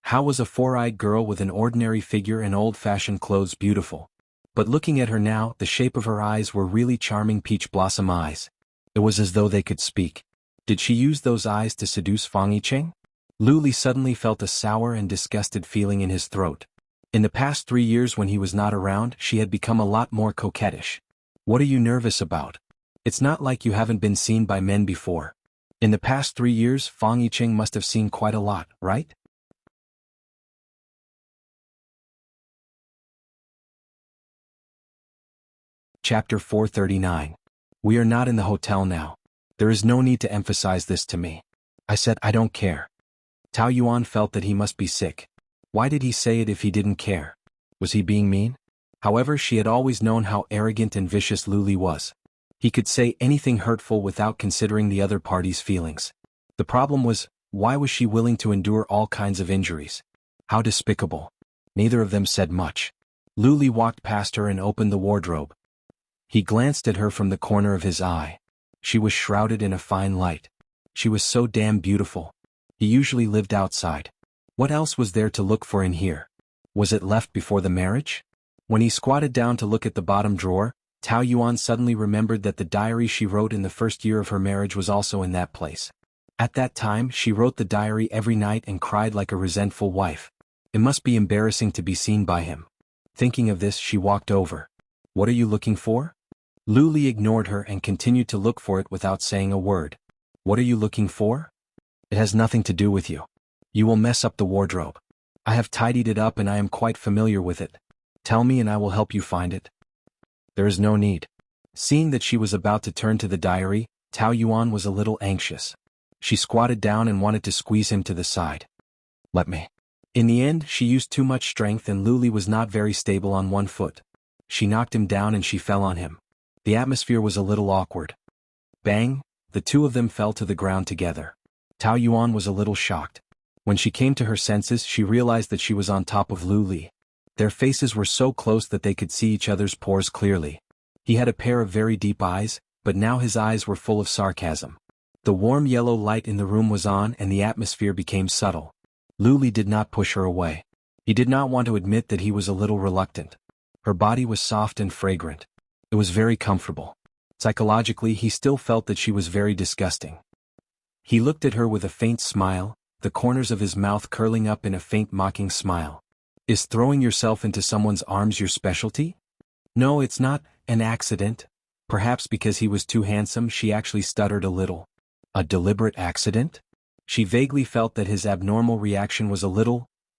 How was a four-eyed girl with an ordinary figure and old-fashioned clothes beautiful? But looking at her now, the shape of her eyes were really charming peach blossom eyes. It was as though they could speak. Did she use those eyes to seduce Fang Yicheng? Luli suddenly felt a sour and disgusted feeling in his throat. In the past 3 years when he was not around, she had become a lot more coquettish. What are you nervous about? It's not like you haven't been seen by men before. In the past 3 years, Fang Yicheng must have seen quite a lot, right? Chapter 439. We are not in the hotel now. There is no need to emphasize this to me. I said I don't care. Tao Yuan felt that he must be sick. Why did he say it if he didn't care? Was he being mean? However, she had always known how arrogant and vicious Luli was. He could say anything hurtful without considering the other party's feelings. The problem was, why was she willing to endure all kinds of injuries? How despicable. Neither of them said much. Luli walked past her and opened the wardrobe. He glanced at her from the corner of his eye. She was shrouded in a fine light. She was so damn beautiful. He usually lived outside. What else was there to look for in here? Was it left before the marriage? When he squatted down to look at the bottom drawer, Tao Yuan suddenly remembered that the diary she wrote in the first year of her marriage was also in that place. At that time, she wrote the diary every night and cried like a resentful wife. It must be embarrassing to be seen by him. Thinking of this, she walked over. What are you looking for? Luli ignored her and continued to look for it without saying a word. What are you looking for? It has nothing to do with you. You will mess up the wardrobe. I have tidied it up and I am quite familiar with it. Tell me and I will help you find it. There is no need. Seeing that she was about to turn to the diary, Tao Yuan was a little anxious. She squatted down and wanted to squeeze him to the side. Let me. In the end, she used too much strength and Luli was not very stable on one foot. She knocked him down and she fell on him. The atmosphere was a little awkward. Bang, the two of them fell to the ground together. Tao Yuan was a little shocked. When she came to her senses, she realized that she was on top of Luli. Their faces were so close that they could see each other's pores clearly. He had a pair of very deep eyes, but now his eyes were full of sarcasm. The warm yellow light in the room was on and the atmosphere became subtle. Luli did not push her away. He did not want to admit that he was a little reluctant. Her body was soft and fragrant. It was very comfortable. Psychologically, he still felt that she was very disgusting. He looked at her with a faint smile, the corners of his mouth curling up in a faint mocking smile. Is throwing yourself into someone's arms your specialty? No, it's not an accident. Perhaps because he was too handsome, she actually stuttered a little. A deliberate accident? She vaguely felt that his abnormal reaction was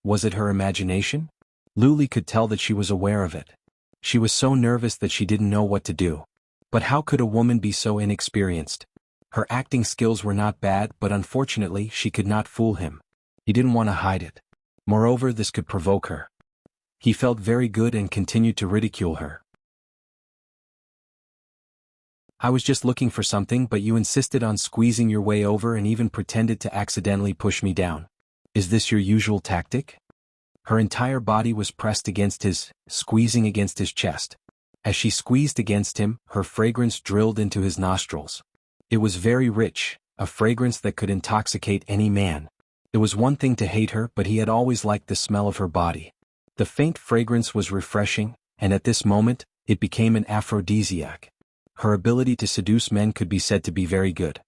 was it her imagination? Luli could tell that she was aware of it. She was so nervous that she didn't know what to do. But how could a woman be so inexperienced? Her acting skills were not bad, but unfortunately she could not fool him. He didn't want to hide it. Moreover, this could provoke her. He felt very good and continued to ridicule her. I was just looking for something, but you insisted on squeezing your way over and even pretended to accidentally push me down. Is this your usual tactic? Her entire body was pressed against his, squeezing against his chest. As she squeezed against him, her fragrance drilled into his nostrils. It was very rich, a fragrance that could intoxicate any man. It was one thing to hate her, but he had always liked the smell of her body. The faint fragrance was refreshing, and at this moment, it became an aphrodisiac. Her ability to seduce men could be said to be very good.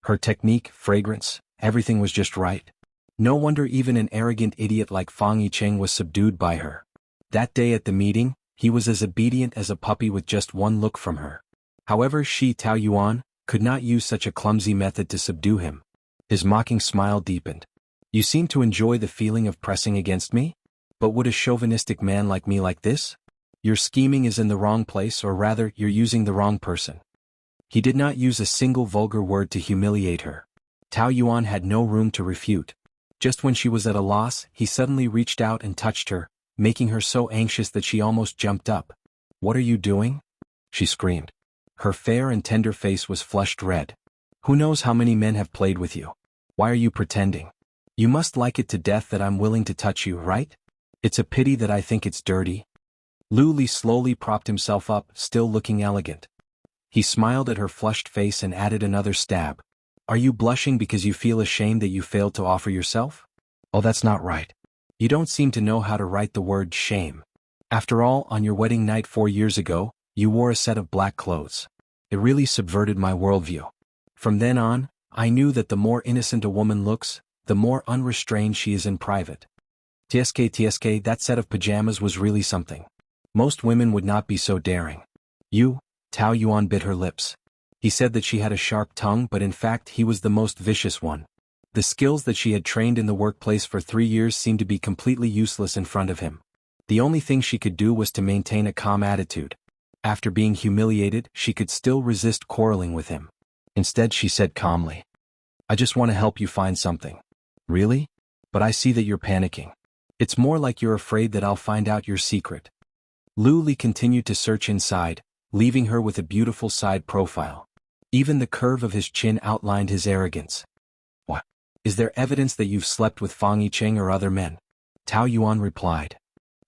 Her technique, fragrance, everything was just right. No wonder even an arrogant idiot like Fang Yicheng was subdued by her. That day at the meeting, he was as obedient as a puppy with just one look from her. However, Tao Yuan could not use such a clumsy method to subdue him. His mocking smile deepened. You seem to enjoy the feeling of pressing against me? But would a chauvinistic man like me like this? Your scheming is in the wrong place, or rather, you're using the wrong person. He did not use a single vulgar word to humiliate her. Tao Yuan had no room to refute. Just when she was at a loss, he suddenly reached out and touched her, making her so anxious that she almost jumped up. What are you doing? She screamed. Her fair and tender face was flushed red. Who knows how many men have played with you? Why are you pretending? You must like it to death that I'm willing to touch you, right? It's a pity that I think it's dirty. Lu Li slowly propped himself up, still looking elegant. He smiled at her flushed face and added another stab. Are you blushing because you feel ashamed that you failed to offer yourself? Oh, that's not right. You don't seem to know how to write the word shame. After all, on your wedding night 4 years ago, you wore a set of black clothes. It really subverted my worldview. From then on, I knew that the more innocent a woman looks, the more unrestrained she is in private. TSK, that set of pajamas was really something. Most women would not be so daring. Tao Yuan bit her lips. He said that she had a sharp tongue, but in fact he was the most vicious one. The skills that she had trained in the workplace for 3 years seemed to be completely useless in front of him. The only thing she could do was to maintain a calm attitude. After being humiliated, she could still resist quarreling with him. Instead, she said calmly, I just want to help you find something. Really? But I see that you're panicking. It's more like you're afraid that I'll find out your secret. Lu Li continued to search inside, leaving her with a beautiful side profile. Even the curve of his chin outlined his arrogance. What? Is there evidence that you've slept with Fang Yicheng or other men? Tao Yuan replied.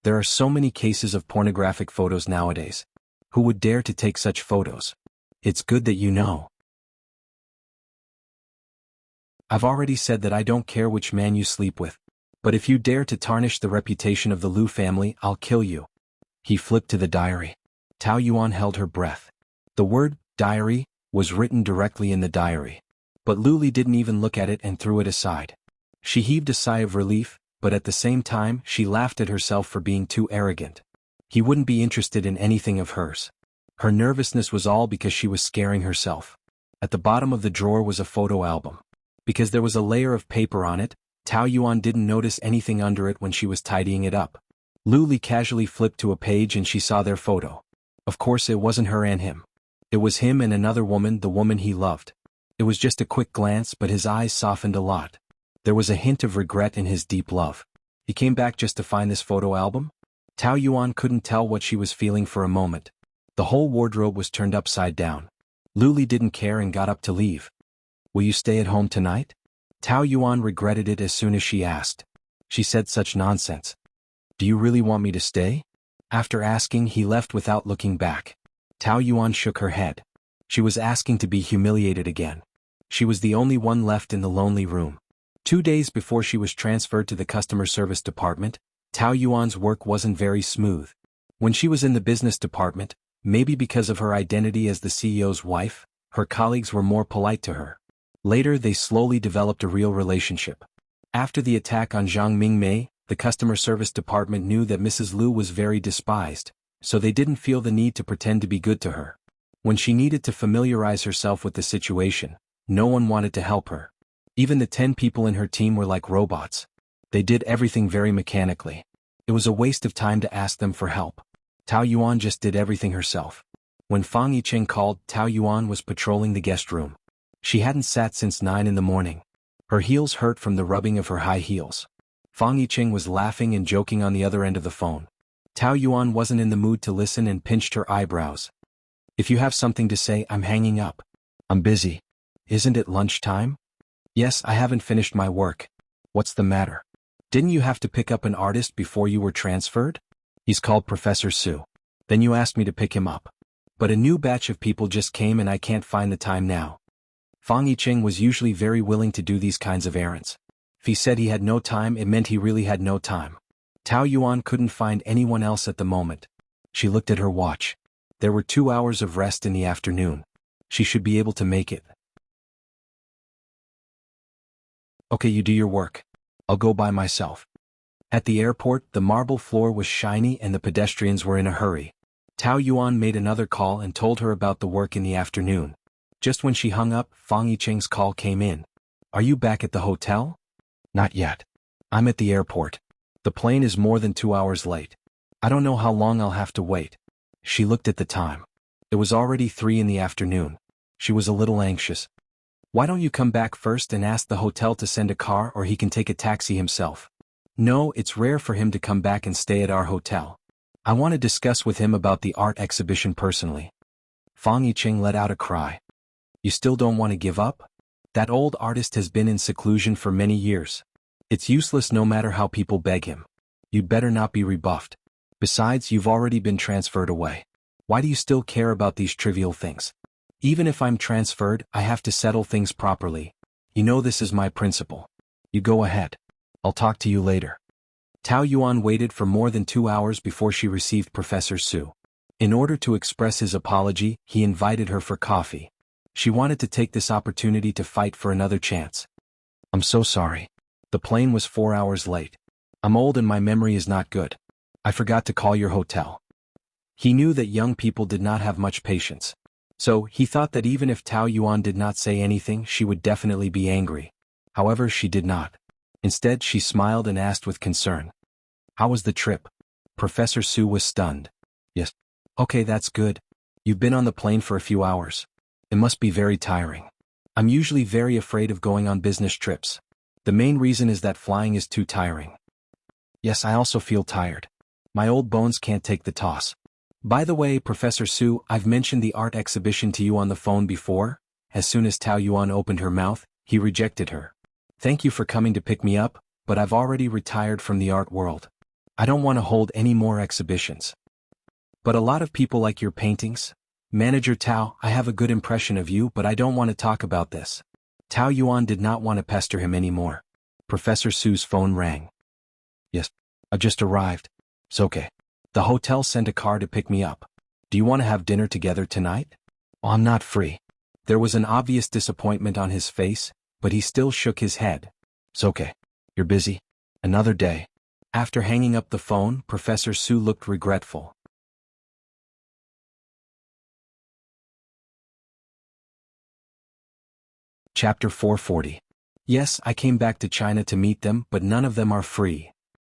There are so many cases of pornographic photos nowadays. Who would dare to take such photos? It's good that you know. I've already said that I don't care which man you sleep with. But if you dare to tarnish the reputation of the Lu family, I'll kill you. He flipped to the diary. Tao Yuan held her breath. The word, diary, was written directly in the diary. But Lu Li didn't even look at it and threw it aside. She heaved a sigh of relief, but at the same time she laughed at herself for being too arrogant. He wouldn't be interested in anything of hers. Her nervousness was all because she was scaring herself. At the bottom of the drawer was a photo album. Because there was a layer of paper on it, Tao Yuan didn't notice anything under it when she was tidying it up. Lu Li casually flipped to a page and she saw their photo. Of course it wasn't her and him. It was him and another woman, the woman he loved. It was just a quick glance, but his eyes softened a lot. There was a hint of regret in his deep love. He came back just to find this photo album? Tao Yuan couldn't tell what she was feeling for a moment. The whole wardrobe was turned upside down. Lu Li didn't care and got up to leave. Will you stay at home tonight? Tao Yuan regretted it as soon as she asked. She said such nonsense. Do you really want me to stay? After asking, he left without looking back. Tao Yuan shook her head. She was asking to be humiliated again. She was the only one left in the lonely room. 2 days before she was transferred to the customer service department, Tao Yuan's work wasn't very smooth. When she was in the business department, maybe because of her identity as the CEO's wife, her colleagues were more polite to her. Later they slowly developed a real relationship. After the attack on Zhang Mingmei, the customer service department knew that Mrs. Lu was very despised, so they didn't feel the need to pretend to be good to her. When she needed to familiarize herself with the situation, no one wanted to help her. Even the 10 people in her team were like robots. They did everything very mechanically. It was a waste of time to ask them for help. Tao Yuan just did everything herself. When Fang Yicheng called, Tao Yuan was patrolling the guest room. She hadn't sat since 9 in the morning. Her heels hurt from the rubbing of her high heels. Fang Yicheng was laughing and joking on the other end of the phone. Tao Yuan wasn't in the mood to listen and pinched her eyebrows. If you have something to say, I'm hanging up. I'm busy. Isn't it lunchtime? Yes, I haven't finished my work. What's the matter? Didn't you have to pick up an artist before you were transferred? He's called Professor Su. Then you asked me to pick him up. But a new batch of people just came and I can't find the time now. Fang Yicheng was usually very willing to do these kinds of errands. If he said he had no time, it meant he really had no time. Tao Yuan couldn't find anyone else at the moment. She looked at her watch. There were 2 hours of rest in the afternoon. She should be able to make it. Okay, you do your work. I'll go by myself. At the airport, the marble floor was shiny and the pedestrians were in a hurry. Tao Yuan made another call and told her about the work in the afternoon. Just when she hung up, Fang Yicheng's call came in. Are you back at the hotel? Not yet. I'm at the airport. The plane is more than 2 hours late. I don't know how long I'll have to wait. She looked at the time. It was already 3 in the afternoon. She was a little anxious. Why don't you come back first and ask the hotel to send a car, or he can take a taxi himself? No, it's rare for him to come back and stay at our hotel. I want to discuss with him about the art exhibition personally. Fang Yicheng let out a cry. You still don't want to give up? That old artist has been in seclusion for many years. It's useless no matter how people beg him. You'd better not be rebuffed. Besides, you've already been transferred away. Why do you still care about these trivial things? Even if I'm transferred, I have to settle things properly. You know this is my principle. You go ahead. I'll talk to you later. Tao Yuan waited for more than 2 hours before she received Professor Su. In order to express his apology, he invited her for coffee. She wanted to take this opportunity to fight for another chance. I'm so sorry. The plane was 4 hours late. I'm old and my memory is not good. I forgot to call your hotel. He knew that young people did not have much patience. So, he thought that even if Tao Yuan did not say anything, she would definitely be angry. However, she did not. Instead, she smiled and asked with concern. How was the trip? Professor Su was stunned. Yes. Okay, that's good. You've been on the plane for a few hours. It must be very tiring. I'm usually very afraid of going on business trips. The main reason is that flying is too tiring. Yes, I also feel tired. My old bones can't take the toss. By the way, Professor Su, I've mentioned the art exhibition to you on the phone before. As soon as Tao Yuan opened her mouth, he rejected her. Thank you for coming to pick me up, but I've already retired from the art world. I don't want to hold any more exhibitions. But a lot of people like your paintings. Manager Tao, I have a good impression of you, but I don't want to talk about this. Tao Yuan did not want to pester him anymore. Professor Su's phone rang. Yes, I've just arrived. It's okay. The hotel sent a car to pick me up. Do you want to have dinner together tonight? Oh, I'm not free. There was an obvious disappointment on his face, but he still shook his head. It's okay. You're busy. Another day. After hanging up the phone, Professor Su looked regretful. Chapter 440. Yes, I came back to China to meet them, but none of them are free.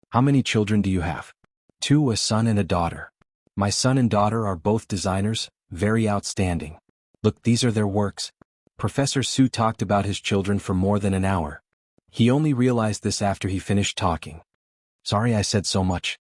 How many children do you have? 2, a son and a daughter. My son and daughter are both designers, very outstanding. Look, these are their works. Professor Su talked about his children for more than an hour. He only realized this after he finished talking. Sorry I said so much.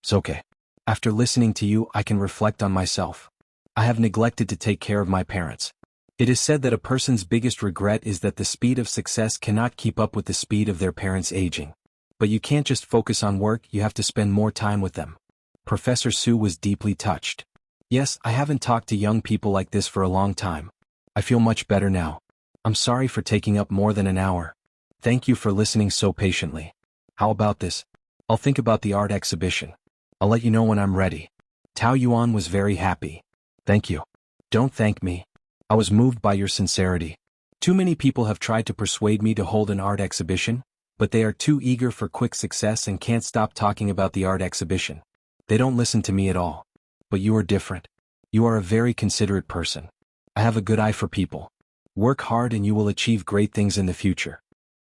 It's okay. After listening to you, I can reflect on myself. I have neglected to take care of my parents. It is said that a person's biggest regret is that the speed of success cannot keep up with the speed of their parents aging. But you can't just focus on work, you have to spend more time with them. Professor Su was deeply touched. Yes, I haven't talked to young people like this for a long time. I feel much better now. I'm sorry for taking up more than an hour. Thank you for listening so patiently. How about this? I'll think about the art exhibition. I'll let you know when I'm ready. Tao Yuan was very happy. Thank you. Don't thank me. I was moved by your sincerity. Too many people have tried to persuade me to hold an art exhibition, but they are too eager for quick success and can't stop talking about the art exhibition. They don't listen to me at all. But you are different. You are a very considerate person. I have a good eye for people. Work hard and you will achieve great things in the future.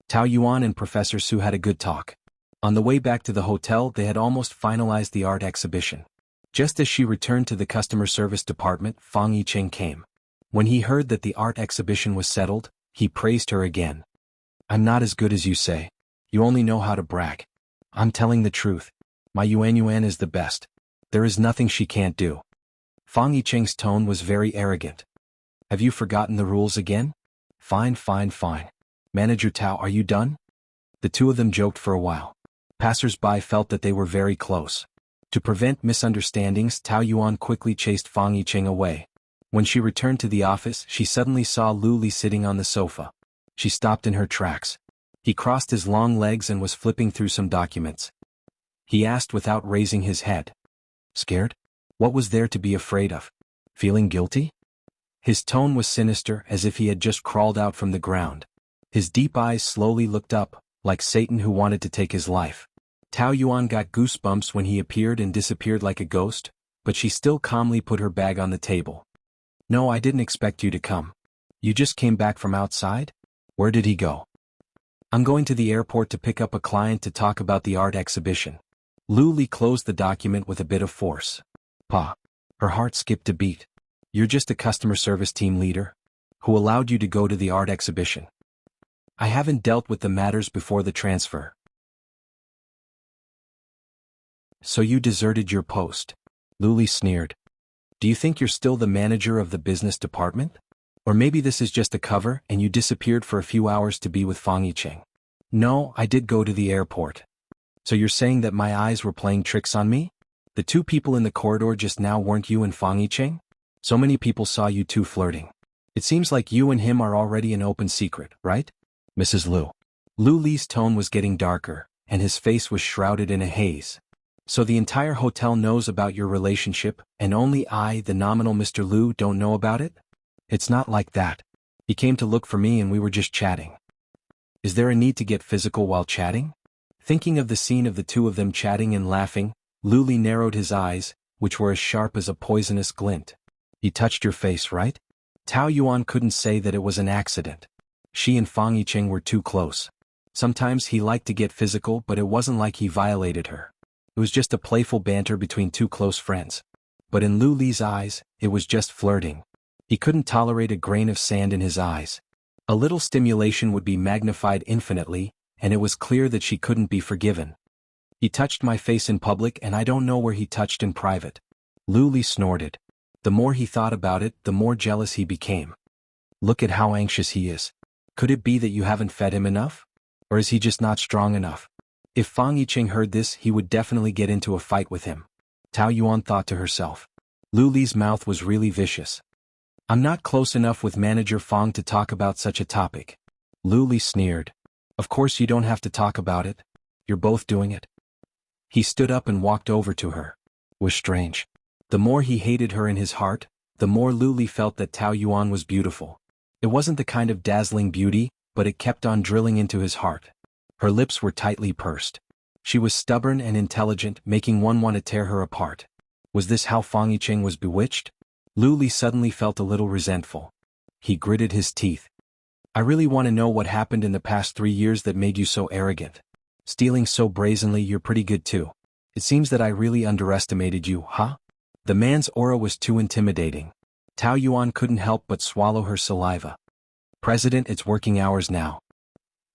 Tao Yuan and Professor Su had a good talk. On the way back to the hotel, they had almost finalized the art exhibition. Just as she returned to the customer service department, Fang Yicheng came. When he heard that the art exhibition was settled, he praised her again. I'm not as good as you say. You only know how to brag. I'm telling the truth. My Yuan is the best. There is nothing she can't do. Fang Yicheng's tone was very arrogant. Have you forgotten the rules again? Fine. Manager Tao, are you done? The two of them joked for a while. Passers-by felt that they were very close. To prevent misunderstandings, Tao Yuan quickly chased Fang Yicheng away. When she returned to the office, she suddenly saw Lu Li sitting on the sofa. She stopped in her tracks. He crossed his long legs and was flipping through some documents. He asked without raising his head. Scared? What was there to be afraid of? Feeling guilty? His tone was sinister, as if he had just crawled out from the ground. His deep eyes slowly looked up, like Satan who wanted to take his life. Tao Yuan got goosebumps when he appeared and disappeared like a ghost, but she still calmly put her bag on the table. No, I didn't expect you to come. You just came back from outside? Where did he go? I'm going to the airport to pick up a client to talk about the art exhibition. Lu Li closed the document with a bit of force. Pa. Her heart skipped a beat. You're just a customer service team leader? Who allowed you to go to the art exhibition? I haven't dealt with the matters before the transfer. So you deserted your post? Lu Li sneered. Do you think you're still the manager of the business department? Or maybe this is just a cover and you disappeared for a few hours to be with Fang Yicheng? No, I did go to the airport. So you're saying that my eyes were playing tricks on me? The two people in the corridor just now weren't you and Fang Yicheng? So many people saw you two flirting. It seems like you and him are already an open secret, right? Mrs. Lu. Lu Li's tone was getting darker, and his face was shrouded in a haze. So the entire hotel knows about your relationship, and only I, the nominal Mr. Lu, don't know about it? It's not like that. He came to look for me and we were just chatting. Is there a need to get physical while chatting? Thinking of the scene of the two of them chatting and laughing, Lu Li narrowed his eyes, which were as sharp as a poisonous glint. He touched your face, right? Tao Yuan couldn't say that it was an accident. She and Fang Yicheng were too close. Sometimes he liked to get physical, but it wasn't like he violated her. It was just a playful banter between two close friends. But in Lu Li's eyes, it was just flirting. He couldn't tolerate a grain of sand in his eyes. A little stimulation would be magnified infinitely, and it was clear that she couldn't be forgiven. He touched my face in public and I don't know where he touched in private. Lu Li snorted. The more he thought about it, the more jealous he became. Look at how anxious he is. Could it be that you haven't fed him enough? Or is he just not strong enough? If Fang Yicheng heard this, he would definitely get into a fight with him. Tao Yuan thought to herself. Lu Li's mouth was really vicious. I'm not close enough with Manager Fang to talk about such a topic. Lu Li sneered. Of course you don't have to talk about it. You're both doing it. He stood up and walked over to her. It was strange. The more he hated her in his heart, the more Lu Li felt that Tao Yuan was beautiful. It wasn't the kind of dazzling beauty, but it kept on drilling into his heart. Her lips were tightly pursed. She was stubborn and intelligent, making one want to tear her apart. Was this how Fang Yicheng was bewitched? Lu Li suddenly felt a little resentful. He gritted his teeth. I really want to know what happened in the past 3 years that made you so arrogant. Stealing so brazenly, you're pretty good too. It seems that I really underestimated you, huh? The man's aura was too intimidating. Tao Yuan couldn't help but swallow her saliva. President, it's working hours now.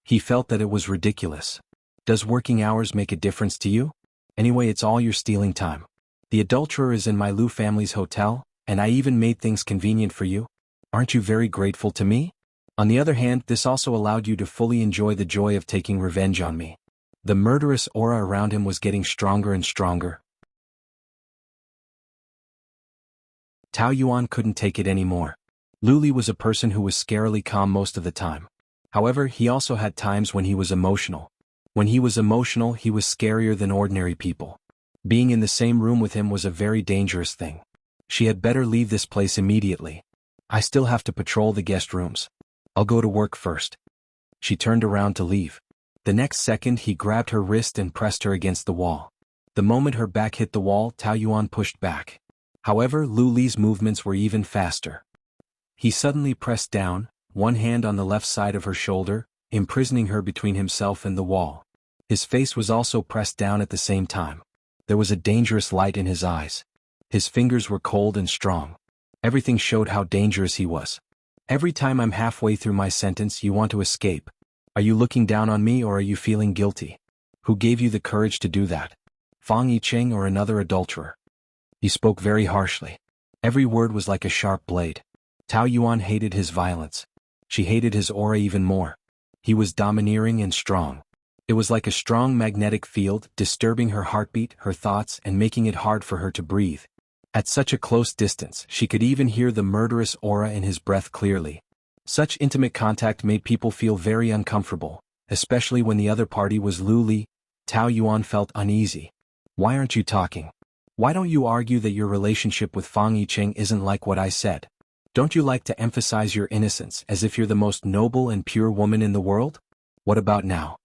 He felt that it was ridiculous. Does working hours make a difference to you? Anyway, it's all your stealing time. The adulterer is in my Lu family's hotel, and I even made things convenient for you. Aren't you very grateful to me? On the other hand, this also allowed you to fully enjoy the joy of taking revenge on me. The murderous aura around him was getting stronger and stronger. Tao Yuan couldn't take it anymore. Lu Li was a person who was scarily calm most of the time. However, he also had times when he was emotional. When he was emotional, he was scarier than ordinary people. Being in the same room with him was a very dangerous thing. She had better leave this place immediately. I still have to patrol the guest rooms. I'll go to work first. She turned around to leave. The next second he grabbed her wrist and pressed her against the wall. The moment her back hit the wall, Tao Yuan pushed back. However, Lu Li's movements were even faster. He suddenly pressed down, one hand on the left side of her shoulder, imprisoning her between himself and the wall. His face was also pressed down at the same time. There was a dangerous light in his eyes. His fingers were cold and strong. Everything showed how dangerous he was. Every time I'm halfway through my sentence, you want to escape. Are you looking down on me or are you feeling guilty? Who gave you the courage to do that? Fang Yicheng or another adulterer? He spoke very harshly. Every word was like a sharp blade. Tao Yuan hated his violence. She hated his aura even more. He was domineering and strong. It was like a strong magnetic field, disturbing her heartbeat, her thoughts, and making it hard for her to breathe. At such a close distance, she could even hear the murderous aura in his breath clearly. Such intimate contact made people feel very uncomfortable, especially when the other party was Lu Li. Tao Yuan felt uneasy. Why aren't you talking? Why don't you argue that your relationship with Fang Yicheng isn't like what I said? Don't you like to emphasize your innocence as if you're the most noble and pure woman in the world? What about now?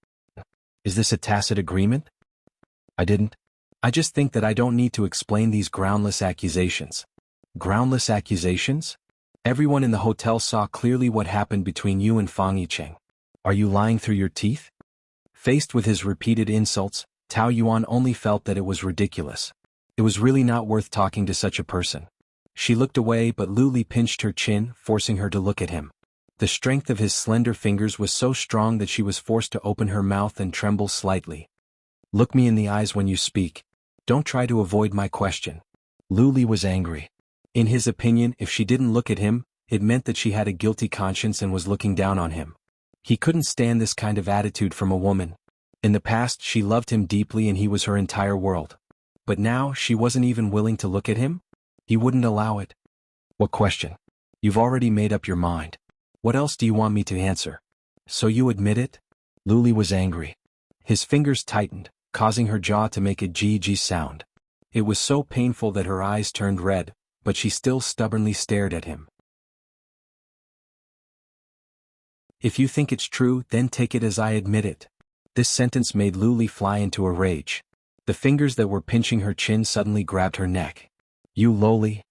Is this a tacit agreement? I just think that I don't need to explain these groundless accusations. Groundless accusations? Everyone in the hotel saw clearly what happened between you and Fang Yicheng. Are you lying through your teeth? Faced with his repeated insults, Tao Yuan only felt that it was ridiculous. It was really not worth talking to such a person. She looked away, but Lu Li pinched her chin, forcing her to look at him. The strength of his slender fingers was so strong that she was forced to open her mouth and tremble slightly. Look me in the eyes when you speak. Don't try to avoid my question. Lu Li was angry. In his opinion, if she didn't look at him, it meant that she had a guilty conscience and was looking down on him. He couldn't stand this kind of attitude from a woman. In the past, she loved him deeply and he was her entire world. But now, she wasn't even willing to look at him? He wouldn't allow it. What question? You've already made up your mind. What else do you want me to answer? So you admit it? Lu Li was angry. His fingers tightened, causing her jaw to make a G sound. It was so painful that her eyes turned red, but she still stubbornly stared at him. If you think it's true, then take it as I admit it. This sentence made Lu Li fly into a rage. The fingers that were pinching her chin suddenly grabbed her neck. You lowly.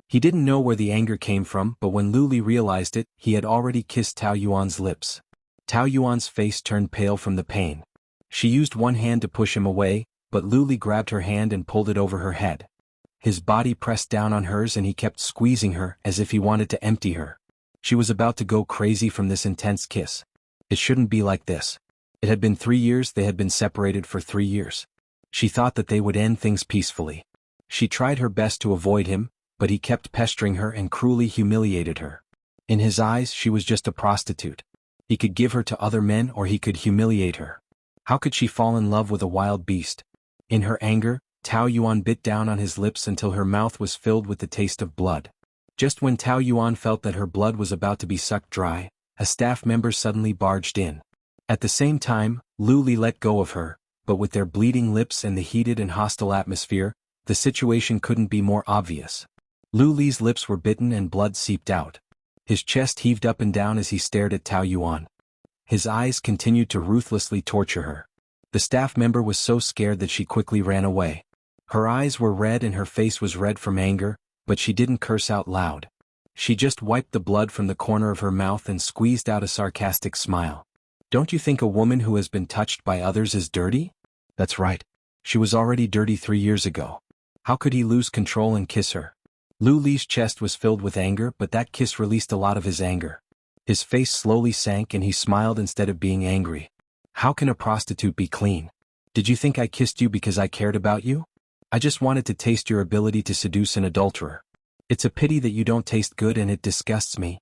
He didn't know where the anger came from, but when Lu Li realized it, he had already kissed Tao Yuan's lips. Tao Yuan's face turned pale from the pain. She used one hand to push him away, but Lu Li grabbed her hand and pulled it over her head. His body pressed down on hers and he kept squeezing her as if he wanted to empty her. She was about to go crazy from this intense kiss. It shouldn't be like this. It had been 3 years, they had been separated for 3 years. She thought that they would end things peacefully. She tried her best to avoid him, but he kept pestering her and cruelly humiliated her. In his eyes, she was just a prostitute. He could give her to other men or he could humiliate her. How could she fall in love with a wild beast? In her anger, Tao Yuan bit down on his lips until her mouth was filled with the taste of blood. Just when Tao Yuan felt that her blood was about to be sucked dry, a staff member suddenly barged in. At the same time, Lu Li let go of her, but with their bleeding lips and the heated and hostile atmosphere, the situation couldn't be more obvious. Lu Li's lips were bitten and blood seeped out. His chest heaved up and down as he stared at Tao Yuan. His eyes continued to ruthlessly torture her. The staff member was so scared that she quickly ran away. Her eyes were red and her face was red from anger, but she didn't curse out loud. She just wiped the blood from the corner of her mouth and squeezed out a sarcastic smile. Don't you think a woman who has been touched by others is dirty? That's right. She was already dirty 3 years ago. How could he lose control and kiss her? Lu Li's chest was filled with anger, but that kiss released a lot of his anger. His face slowly sank and he smiled instead of being angry. How can a prostitute be clean? Did you think I kissed you because I cared about you? I just wanted to taste your ability to seduce an adulterer. It's a pity that you don't taste good and it disgusts me.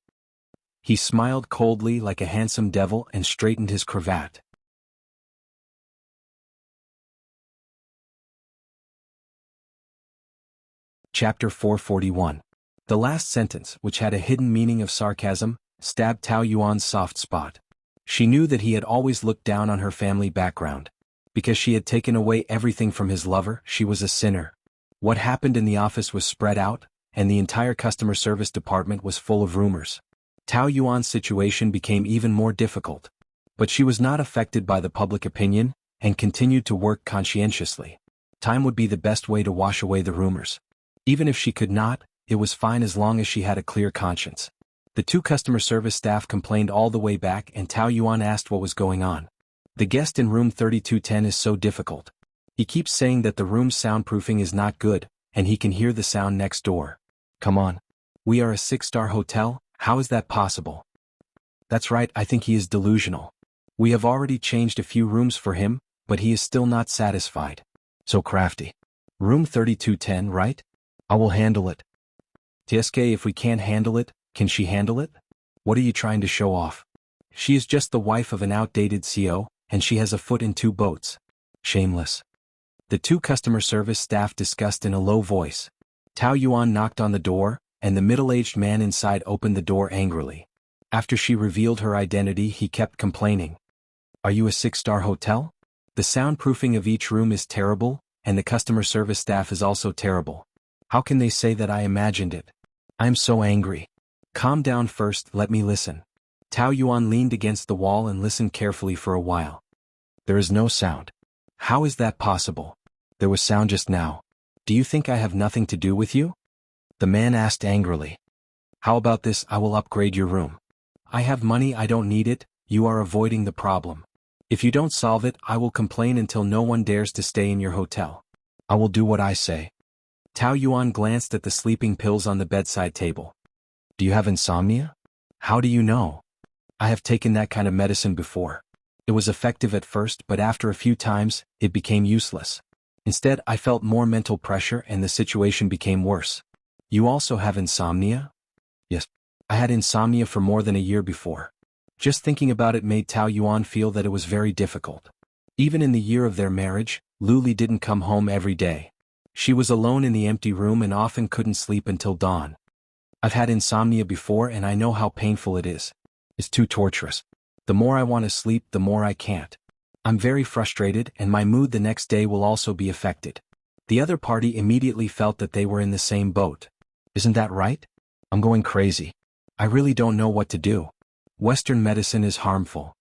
He smiled coldly like a handsome devil and straightened his cravat. Chapter 441. The last sentence, which had a hidden meaning of sarcasm, stabbed Tao Yuan's soft spot. She knew that he had always looked down on her family background. Because she had taken away everything from his lover, she was a sinner. What happened in the office was spread out, and the entire customer service department was full of rumors. Tao Yuan's situation became even more difficult. But she was not affected by the public opinion, and continued to work conscientiously. Time would be the best way to wash away the rumors. Even if she could not, it was fine as long as she had a clear conscience. The 2 customer service staff complained all the way back and Tao Yuan asked what was going on. The guest in room 3210 is so difficult. He keeps saying that the room's soundproofing is not good, and he can hear the sound next door. Come on. We are a 6-star hotel, how is that possible? That's right, I think he is delusional. We have already changed a few rooms for him, but he is still not satisfied. So crafty. Room 3210, right? I will handle it. TSK, if we can't handle it, can she handle it? What are you trying to show off? She is just the wife of an outdated CEO, and she has a foot in 2 boats. Shameless. The 2 customer service staff discussed in a low voice. Tao Yuan knocked on the door, and the middle-aged man inside opened the door angrily. After she revealed her identity, he kept complaining. Are you a 6-star hotel? The soundproofing of each room is terrible, and the customer service staff is also terrible. How can they say that I imagined it? I am so angry. Calm down first, let me listen. Tao Yuan leaned against the wall and listened carefully for a while. There is no sound. How is that possible? There was sound just now. Do you think I have nothing to do with you? The man asked angrily. How about this, I will upgrade your room. I have money, I don't need it, you are avoiding the problem. If you don't solve it, I will complain until no one dares to stay in your hotel. I will do what I say. Tao Yuan glanced at the sleeping pills on the bedside table. Do you have insomnia? How do you know? I have taken that kind of medicine before. It was effective at first, but after a few times, it became useless. Instead, I felt more mental pressure and the situation became worse. You also have insomnia? Yes. I had insomnia for more than a year before. Just thinking about it made Tao Yuan feel that it was very difficult. Even in the year of their marriage, Lu Li didn't come home every day. She was alone in the empty room and often couldn't sleep until dawn. I've had insomnia before and I know how painful it is. It's too torturous. The more I want to sleep, the more I can't. I'm very frustrated and my mood the next day will also be affected. The other party immediately felt that they were in the same boat. Isn't that right? I'm going crazy. I really don't know what to do. Western medicine is harmful.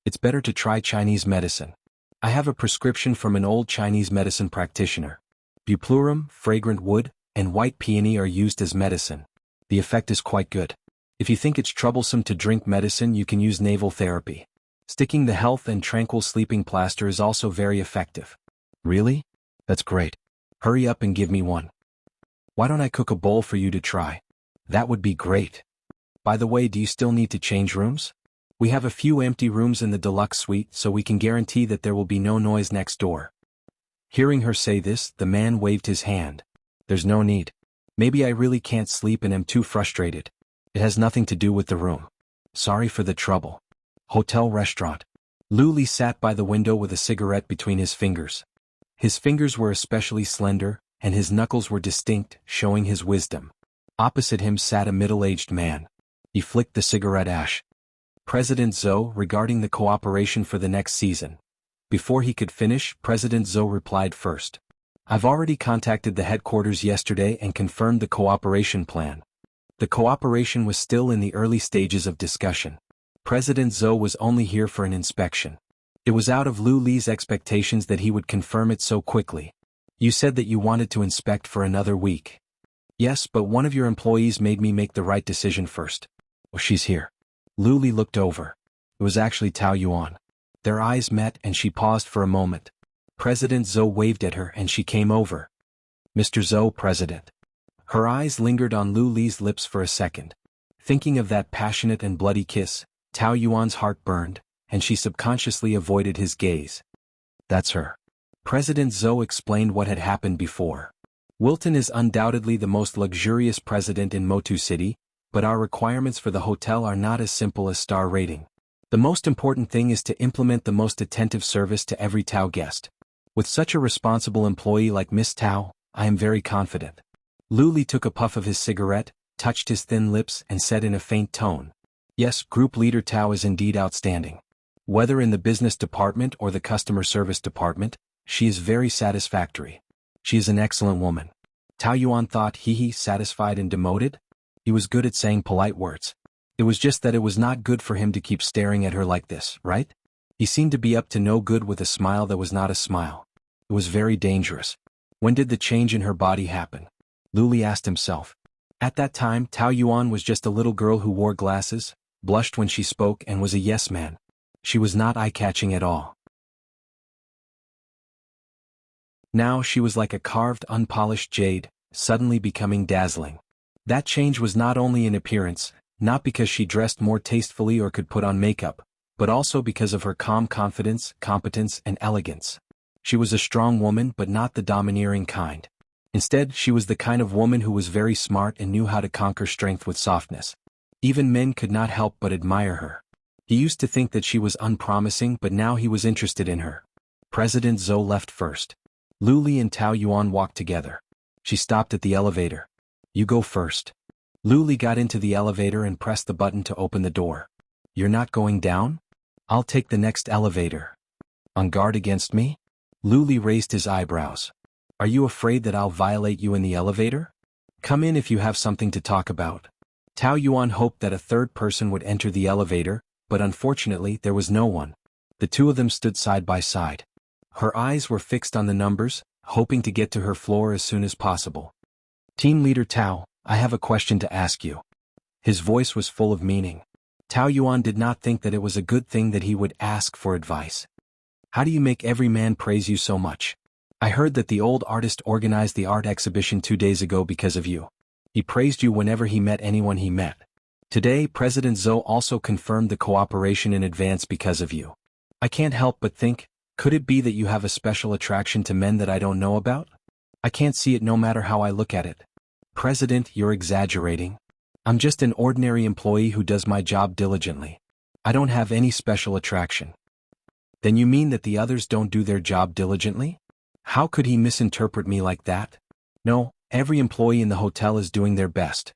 It's better to try Chinese medicine. I have a prescription from an old Chinese medicine practitioner. Bupleurum, fragrant wood, and white peony are used as medicine. The effect is quite good. If you think it's troublesome to drink medicine, you can use naval therapy. Sticking the health and tranquil sleeping plaster is also very effective. Really? That's great. Hurry up and give me one. Why don't I cook a bowl for you to try? That would be great. By the way, do you still need to change rooms? We have a few empty rooms in the deluxe suite, so we can guarantee that there will be no noise next door. Hearing her say this, the man waved his hand. There's no need. Maybe I really can't sleep and am too frustrated. It has nothing to do with the room. Sorry for the trouble. Hotel restaurant. Lu Li sat by the window with a cigarette between his fingers. His fingers were especially slender, and his knuckles were distinct, showing his wisdom. Opposite him sat a middle-aged man. He flicked the cigarette ash. President Zhou regarding the cooperation for the next season. Before he could finish, President Zhou replied first. I've already contacted the headquarters yesterday and confirmed the cooperation plan. The cooperation was still in the early stages of discussion. President Zhou was only here for an inspection. It was out of Lu Li's expectations that he would confirm it so quickly. You said that you wanted to inspect for another week. Yes, but one of your employees made me make the right decision first. Oh, she's here. Lu Li looked over. It was actually Tao Yuan. Their eyes met and she paused for a moment. President Zhou waved at her and she came over. Mr. Zhou, President. Her eyes lingered on Lu Li's lips for a second. Thinking of that passionate and bloody kiss, Tao Yuan's heart burned, and she subconsciously avoided his gaze. That's her. President Zhou explained what had happened before. Wilton is undoubtedly the most luxurious president in Motu City, but our requirements for the hotel are not as simple as star rating. The most important thing is to implement the most attentive service to every Tao guest. With such a responsible employee like Miss Tao, I am very confident. Lu Li took a puff of his cigarette, touched his thin lips and said in a faint tone. Yes, Group Leader Tao is indeed outstanding. Whether in the business department or the customer service department, she is very satisfactory. She is an excellent woman. Tao Yuan thought, satisfied and demoted? He was good at saying polite words. It was just that it was not good for him to keep staring at her like this, right? He seemed to be up to no good with a smile that was not a smile. It was very dangerous. When did the change in her body happen? Lu Li asked himself. At that time, Tao Yuan was just a little girl who wore glasses, blushed when she spoke and was a yes man. She was not eye-catching at all. Now she was like a carved, unpolished jade, suddenly becoming dazzling. That change was not only in appearance, not because she dressed more tastefully or could put on makeup, but also because of her calm confidence, competence, and elegance. She was a strong woman but not the domineering kind. Instead, she was the kind of woman who was very smart and knew how to conquer strength with softness. Even men could not help but admire her. He used to think that she was unpromising, but now he was interested in her. President Zhou left first. Lu Li and Tao Yuan walked together. She stopped at the elevator. You go first. Lu Li got into the elevator and pressed the button to open the door. You're not going down? I'll take the next elevator. On guard against me? Lu Li raised his eyebrows. Are you afraid that I'll violate you in the elevator? Come in if you have something to talk about. Tao Yuan hoped that a third person would enter the elevator, but unfortunately there was no one. The two of them stood side by side. Her eyes were fixed on the numbers, hoping to get to her floor as soon as possible. Team Leader Tao, I have a question to ask you. His voice was full of meaning. Tao Yuan did not think that it was a good thing that he would ask for advice. How do you make every man praise you so much? I heard that the old artist organized the art exhibition 2 days ago because of you. He praised you whenever he met anyone he met. Today, President Zhou also confirmed the cooperation in advance because of you. I can't help but think, could it be that you have a special attraction to men that I don't know about? I can't see it no matter how I look at it. President, you're exaggerating. I'm just an ordinary employee who does my job diligently. I don't have any special attraction. Then you mean that the others don't do their job diligently? How could he misinterpret me like that? No, every employee in the hotel is doing their best.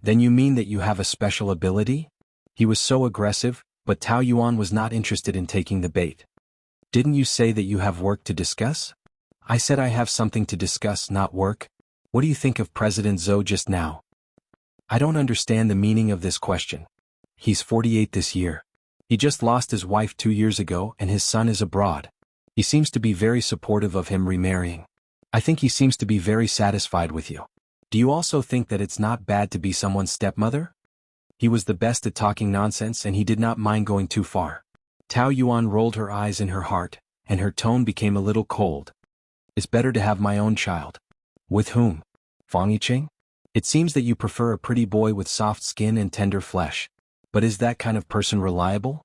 Then you mean that you have a special ability? He was so aggressive, but Tao Yuan was not interested in taking the bait. Didn't you say that you have work to discuss? I said I have something to discuss, not work. What do you think of President Zhou just now? I don't understand the meaning of this question. He's 48 this year. He just lost his wife 2 years ago and his son is abroad. He seems to be very supportive of him remarrying. I think he seems to be very satisfied with you. Do you also think that it's not bad to be someone's stepmother? He was the best at talking nonsense and he did not mind going too far. Tao Yuan rolled her eyes in her heart, and her tone became a little cold. It's better to have my own child. With whom? Fang Yiqing? It seems that you prefer a pretty boy with soft skin and tender flesh. But is that kind of person reliable?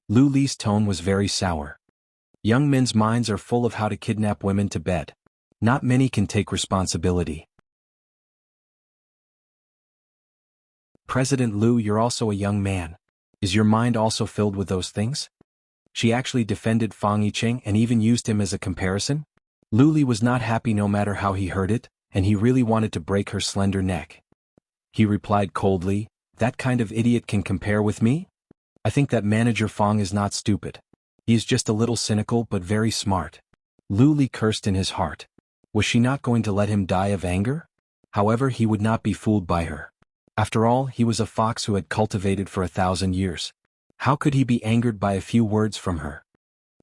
Lu Li's tone was very sour. Young men's minds are full of how to kidnap women to bed. Not many can take responsibility. President Lu, you're also a young man. Is your mind also filled with those things? She actually defended Fang Yiqing and even used him as a comparison? Lu Li was not happy no matter how he heard it, and he really wanted to break her slender neck. He replied coldly, that kind of idiot can compare with me? I think that Manager Fang is not stupid. He is just a little cynical but very smart. Lu Li cursed in his heart. Was she not going to let him die of anger? However, he would not be fooled by her. After all, he was a fox who had cultivated for 1,000 years. How could he be angered by a few words from her?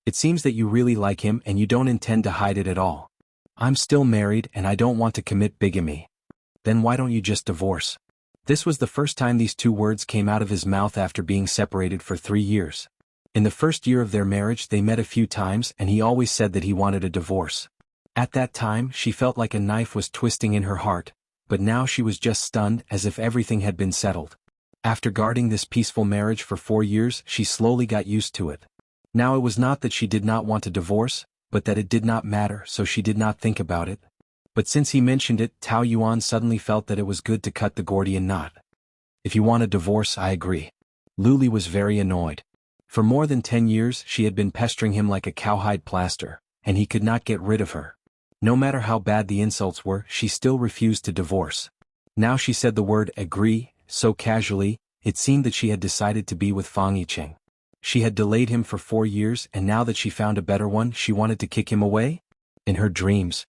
It seems that you really like him and you don't intend to hide it at all. I'm still married and I don't want to commit bigamy. Then why don't you just divorce? This was the first time these two words came out of his mouth after being separated for 3 years. In the first year of their marriage they met a few times and he always said that he wanted a divorce. At that time she felt like a knife was twisting in her heart, but now she was just stunned as if everything had been settled. After guarding this peaceful marriage for 4 years she slowly got used to it. Now it was not that she did not want a divorce, but that it did not matter, so she did not think about it. But since he mentioned it, Tao Yuan suddenly felt that it was good to cut the Gordian knot. If you want a divorce, I agree. Lu Li was very annoyed. For more than 10 years she had been pestering him like a cowhide plaster, and he could not get rid of her. No matter how bad the insults were, she still refused to divorce. Now she said the word agree, so casually, it seemed that she had decided to be with Fang Yiqing. She had delayed him for 4 years and now that she found a better one she wanted to kick him away? In her dreams.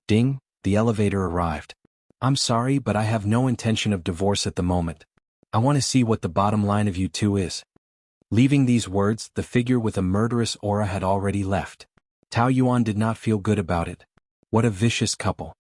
Ding, the elevator arrived. I'm sorry but I have no intention of divorce at the moment. I want to see what the bottom line of you two is. Leaving these words, the figure with a murderous aura had already left. Tao Yuan did not feel good about it. What a vicious couple.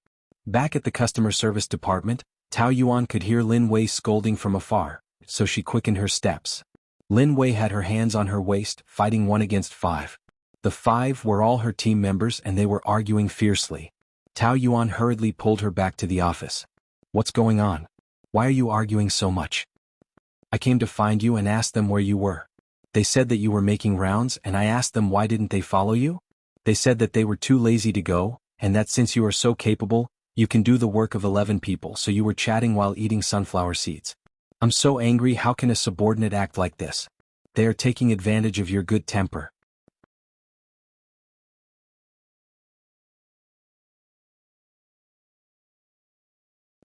Back at the customer service department, Tao Yuan could hear Lin Wei scolding from afar, so she quickened her steps. Lin Wei had her hands on her waist, fighting 1 against 5. The 5 were all her team members and they were arguing fiercely. Tao Yuan hurriedly pulled her back to the office. What's going on? Why are you arguing so much? I came to find you and asked them where you were. They said that you were making rounds and I asked them why didn't they follow you? They said that they were too lazy to go, and that since you are so capable, you can do the work of 11 people, so you were chatting while eating sunflower seeds. I'm so angry, how can a subordinate act like this? They are taking advantage of your good temper.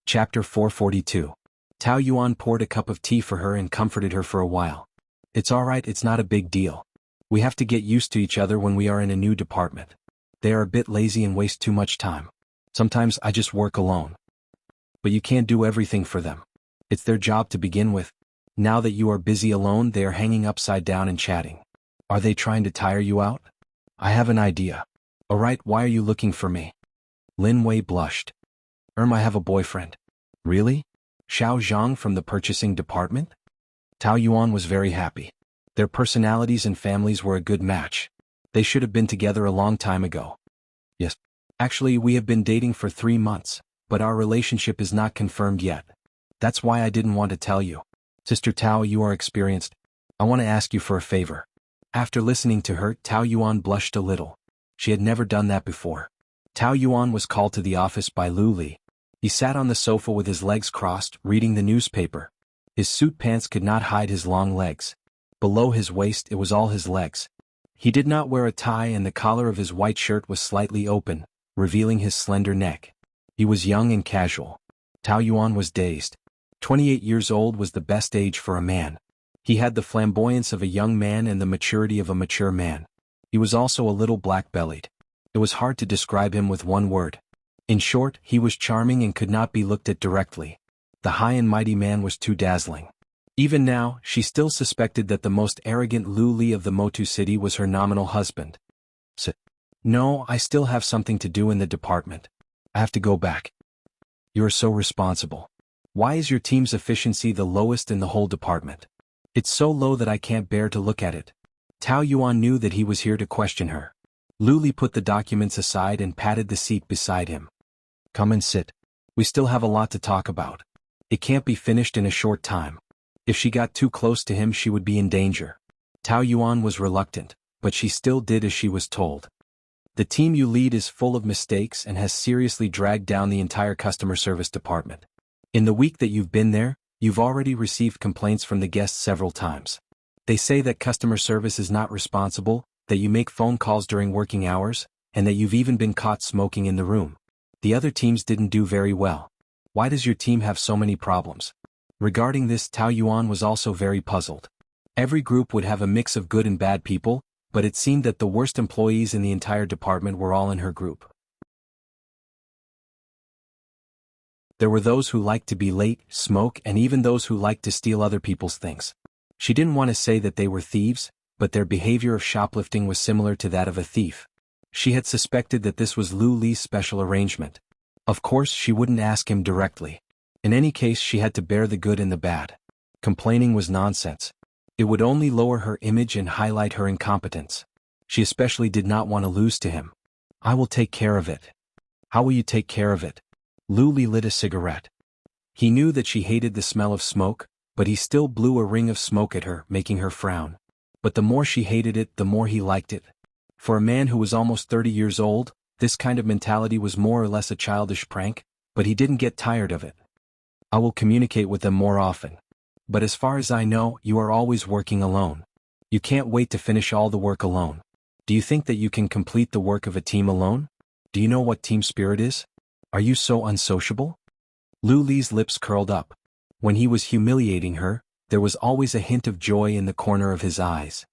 Chapter 442. Tao Yuan poured a cup of tea for her and comforted her for a while. It's alright, it's not a big deal. We have to get used to each other when we are in a new department. They are a bit lazy and waste too much time. Sometimes I just work alone. But you can't do everything for them. It's their job to begin with. Now that you are busy alone, they are hanging upside down and chatting. Are they trying to tire you out? I have an idea. Alright, why are you looking for me? Lin Wei blushed. I have a boyfriend. Really? Xiao Zhang from the purchasing department? Tao Yuan was very happy. Their personalities and families were a good match. They should have been together a long time ago. Yes. Actually, we have been dating for 3 months, but our relationship is not confirmed yet. That's why I didn't want to tell you. Sister Tao, you are experienced. I want to ask you for a favor. After listening to her, Tao Yuan blushed a little. She had never done that before. Tao Yuan was called to the office by Lu Li. He sat on the sofa with his legs crossed, reading the newspaper. His suit pants could not hide his long legs. Below his waist, it was all his legs. He did not wear a tie, and the collar of his white shirt was slightly open, revealing his slender neck. He was young and casual. Tao Yuan was dazed. 28 years old was the best age for a man. He had the flamboyance of a young man and the maturity of a mature man. He was also a little black-bellied. It was hard to describe him with one word. In short, he was charming and could not be looked at directly. The high and mighty man was too dazzling. Even now, she still suspected that the most arrogant Lu Li of the Motu city was her nominal husband. No, I still have something to do in the department. I have to go back. You are so responsible. Why is your team's efficiency the lowest in the whole department? It's so low that I can't bear to look at it. Tao Yuan knew that he was here to question her. Lu Li put the documents aside and patted the seat beside him. Come and sit. We still have a lot to talk about. It can't be finished in a short time. If she got too close to him, she would be in danger. Tao Yuan was reluctant, but she still did as she was told. The team you lead is full of mistakes and has seriously dragged down the entire customer service department. In the week that you've been there, you've already received complaints from the guests several times. They say that customer service is not responsible, that you make phone calls during working hours, and that you've even been caught smoking in the room. The other teams didn't do very well. Why does your team have so many problems? Regarding this, Tao Yuan was also very puzzled. Every group would have a mix of good and bad people, but it seemed that the worst employees in the entire department were all in her group. There were those who liked to be late, smoke, and even those who liked to steal other people's things. She didn't want to say that they were thieves, but their behavior of shoplifting was similar to that of a thief. She had suspected that this was Lu Li's special arrangement. Of course, she wouldn't ask him directly. In any case, she had to bear the good and the bad. Complaining was nonsense. It would only lower her image and highlight her incompetence. She especially did not want to lose to him. I will take care of it. How will you take care of it? Lu Li lit a cigarette. He knew that she hated the smell of smoke, but he still blew a ring of smoke at her, making her frown. But the more she hated it, the more he liked it. For a man who was almost 30 years old, this kind of mentality was more or less a childish prank, but he didn't get tired of it. I will communicate with them more often. But as far as I know, you are always working alone. You can't wait to finish all the work alone. Do you think that you can complete the work of a team alone? Do you know what team spirit is? Are you so unsociable? Lu Li's lips curled up. When he was humiliating her, there was always a hint of joy in the corner of his eyes.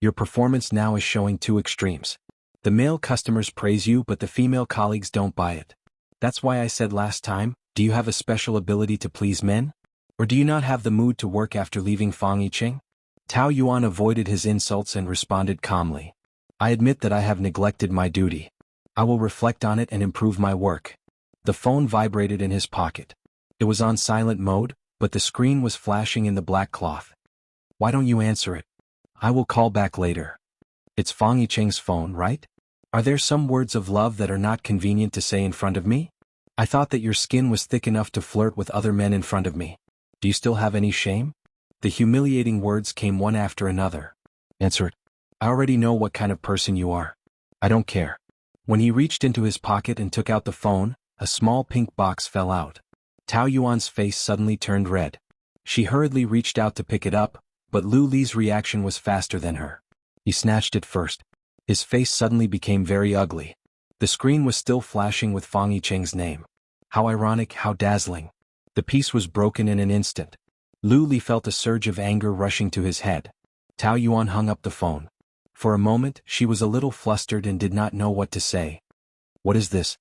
Your performance now is showing two extremes. The male customers praise you, but the female colleagues don't buy it. That's why I said last time, do you have a special ability to please men? Or do you not have the mood to work after leaving Fang Yiqing? Tao Yuan avoided his insults and responded calmly. I admit that I have neglected my duty. I will reflect on it and improve my work. The phone vibrated in his pocket. It was on silent mode, but the screen was flashing in the black cloth. Why don't you answer it? I will call back later. It's Fang Yiqing's phone, right? Are there some words of love that are not convenient to say in front of me? I thought that your skin was thick enough to flirt with other men in front of me. Do you still have any shame? The humiliating words came one after another. Answer it. I already know what kind of person you are. I don't care. When he reached into his pocket and took out the phone, a small pink box fell out. Tao Yuan's face suddenly turned red. She hurriedly reached out to pick it up, but Lu Li's reaction was faster than her. He snatched it first. His face suddenly became very ugly. The screen was still flashing with Fang Yiqing's name. How ironic, how dazzling. The piece was broken in an instant. Lu Li felt a surge of anger rushing to his head. Tao Yuan hung up the phone. For a moment, she was a little flustered and did not know what to say. What is this?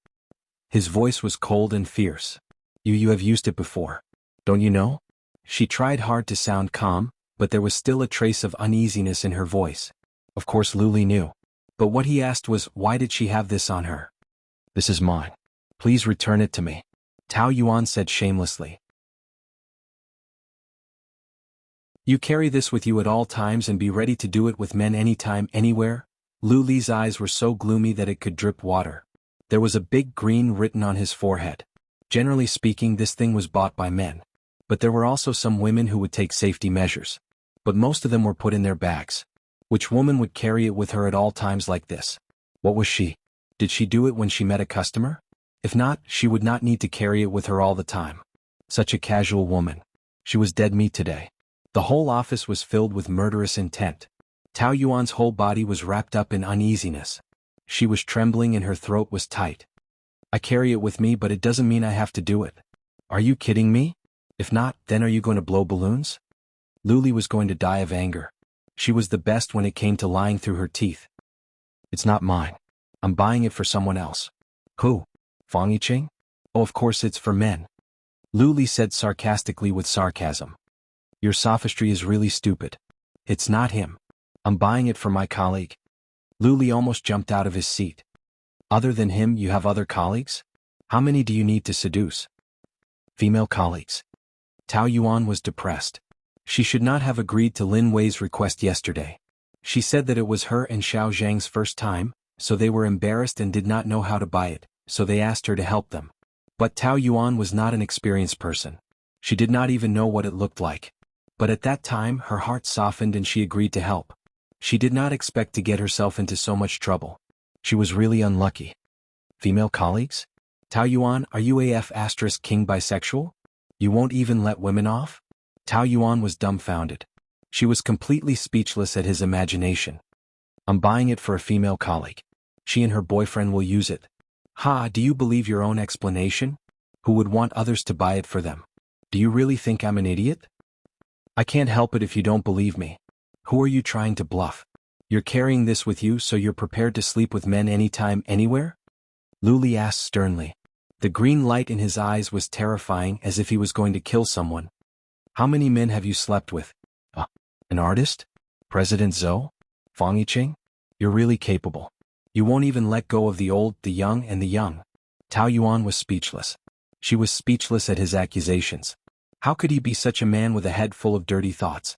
His voice was cold and fierce. You have used it before. Don't you know? She tried hard to sound calm, but there was still a trace of uneasiness in her voice. Of course Luli knew. But what he asked was, why did she have this on her? This is mine. Please return it to me. Tao Yuan said shamelessly. You carry this with you at all times and be ready to do it with men anytime, anywhere? Luli's eyes were so gloomy that it could drip water. There was a big green written on his forehead. Generally speaking, this thing was bought by men. But there were also some women who would take safety measures. But most of them were put in their bags. Which woman would carry it with her at all times like this? What was she? Did she do it when she met a customer? If not, she would not need to carry it with her all the time. Such a casual woman. She was dead meat today. The whole office was filled with murderous intent. Tao Yuan's whole body was wrapped up in uneasiness. She was trembling and her throat was tight. I carry it with me, but it doesn't mean I have to do it. Are you kidding me? If not, then are you going to blow balloons? Luli was going to die of anger. She was the best when it came to lying through her teeth. It's not mine. I'm buying it for someone else. Who? Fang Yiqing? Oh, of course it's for men. Luli said sarcastically with sarcasm. Your sophistry is really stupid. It's not him. I'm buying it for my colleague. Luli almost jumped out of his seat. Other than him, you have other colleagues? How many do you need to seduce? Female colleagues. Tao Yuan was depressed. She should not have agreed to Lin Wei's request yesterday. She said that it was her and Xiao Zhang's first time, so they were embarrassed and did not know how to buy it, so they asked her to help them. But Tao Yuan was not an experienced person. She did not even know what it looked like. But at that time her heart softened and she agreed to help. She did not expect to get herself into so much trouble. She was really unlucky. Female colleagues? Tao Yuan, are you king bisexual? You won't even let women off? Tao Yuan was dumbfounded. She was completely speechless at his imagination. I'm buying it for a female colleague. She and her boyfriend will use it. Ha, do you believe your own explanation? Who would want others to buy it for them? Do you really think I'm an idiot? I can't help it if you don't believe me. Who are you trying to bluff? You're carrying this with you so you're prepared to sleep with men anytime, anywhere? Luli asked sternly. The green light in his eyes was terrifying, as if he was going to kill someone. How many men have you slept with? An artist? President Zhou? Fang Yiqing? You're really capable. You won't even let go of the old, the young, and the young. Tao Yuan was speechless. She was speechless at his accusations. How could he be such a man with a head full of dirty thoughts?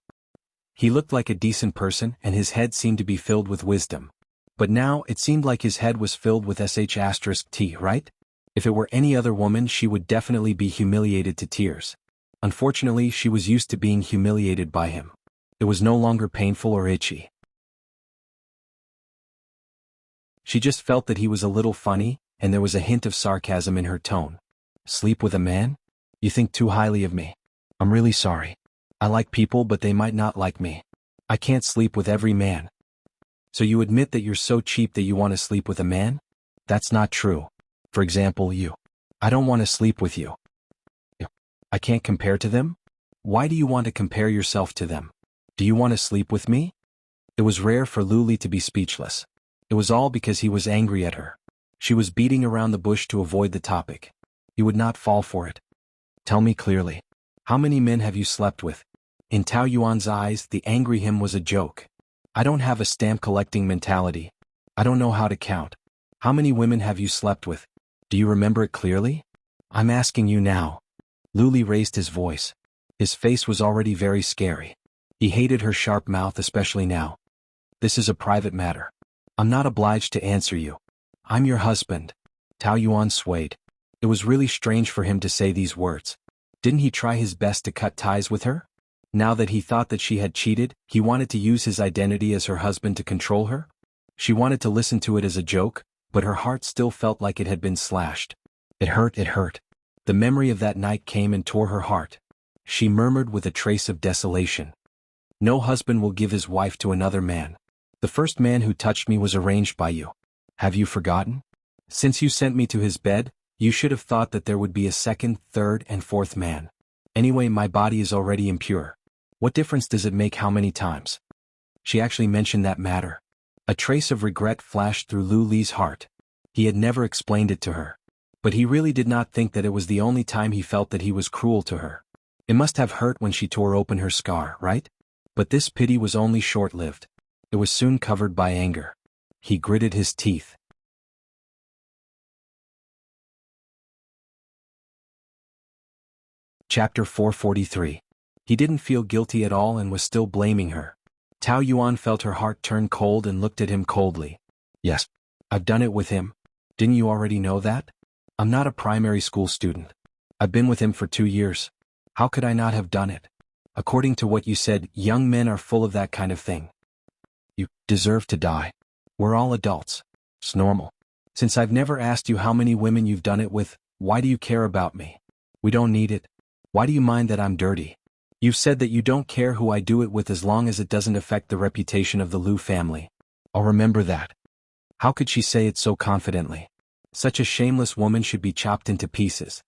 He looked like a decent person and his head seemed to be filled with wisdom. But now it seemed like his head was filled with sh*t, right? If it were any other woman, she would definitely be humiliated to tears. Unfortunately, she was used to being humiliated by him. It was no longer painful or itchy. She just felt that he was a little funny, and there was a hint of sarcasm in her tone. Sleep with a man? You think too highly of me. I'm really sorry. I like people, but they might not like me. I can't sleep with every man. So you admit that you're so cheap that you want to sleep with a man? That's not true. For example, you. I don't want to sleep with you. I can't compare to them? Why do you want to compare yourself to them? Do you want to sleep with me? It was rare for Luli to be speechless. It was all because he was angry at her. She was beating around the bush to avoid the topic. He would not fall for it. Tell me clearly. How many men have you slept with? In Tao Yuan's eyes, the angry him was a joke. I don't have a stamp-collecting mentality. I don't know how to count. How many women have you slept with? Do you remember it clearly? I'm asking you now. Luli raised his voice. His face was already very scary. He hated her sharp mouth, especially now. This is a private matter. I'm not obliged to answer you. I'm your husband. Tao Yuan swayed. It was really strange for him to say these words. Didn't he try his best to cut ties with her? Now that he thought that she had cheated, he wanted to use his identity as her husband to control her? She wanted to listen to it as a joke, but her heart still felt like it had been slashed. It hurt, it hurt. The memory of that night came and tore her heart. She murmured with a trace of desolation. No husband will give his wife to another man. The first man who touched me was arranged by you. Have you forgotten? Since you sent me to his bed, you should have thought that there would be a second, third, and fourth man. Anyway, my body is already impure. What difference does it make how many times? She actually mentioned that matter. A trace of regret flashed through Lu Li's heart. He had never explained it to her. But he really did not think that it was the only time he felt that he was cruel to her. It must have hurt when she tore open her scar, right? But this pity was only short-lived. It was soon covered by anger. He gritted his teeth. Chapter 443. He didn't feel guilty at all and was still blaming her. Tao Yuan felt her heart turn cold and looked at him coldly. Yes, I've done it with him. Didn't you already know that? I'm not a primary school student. I've been with him for 2 years. How could I not have done it? According to what you said, young men are full of that kind of thing. You deserve to die. We're all adults. It's normal. Since I've never asked you how many women you've done it with, why do you care about me? We don't need it. Why do you mind that I'm dirty? You've said that you don't care who I do it with as long as it doesn't affect the reputation of the Liu family. I'll remember that. How could she say it so confidently? Such a shameless woman should be chopped into pieces.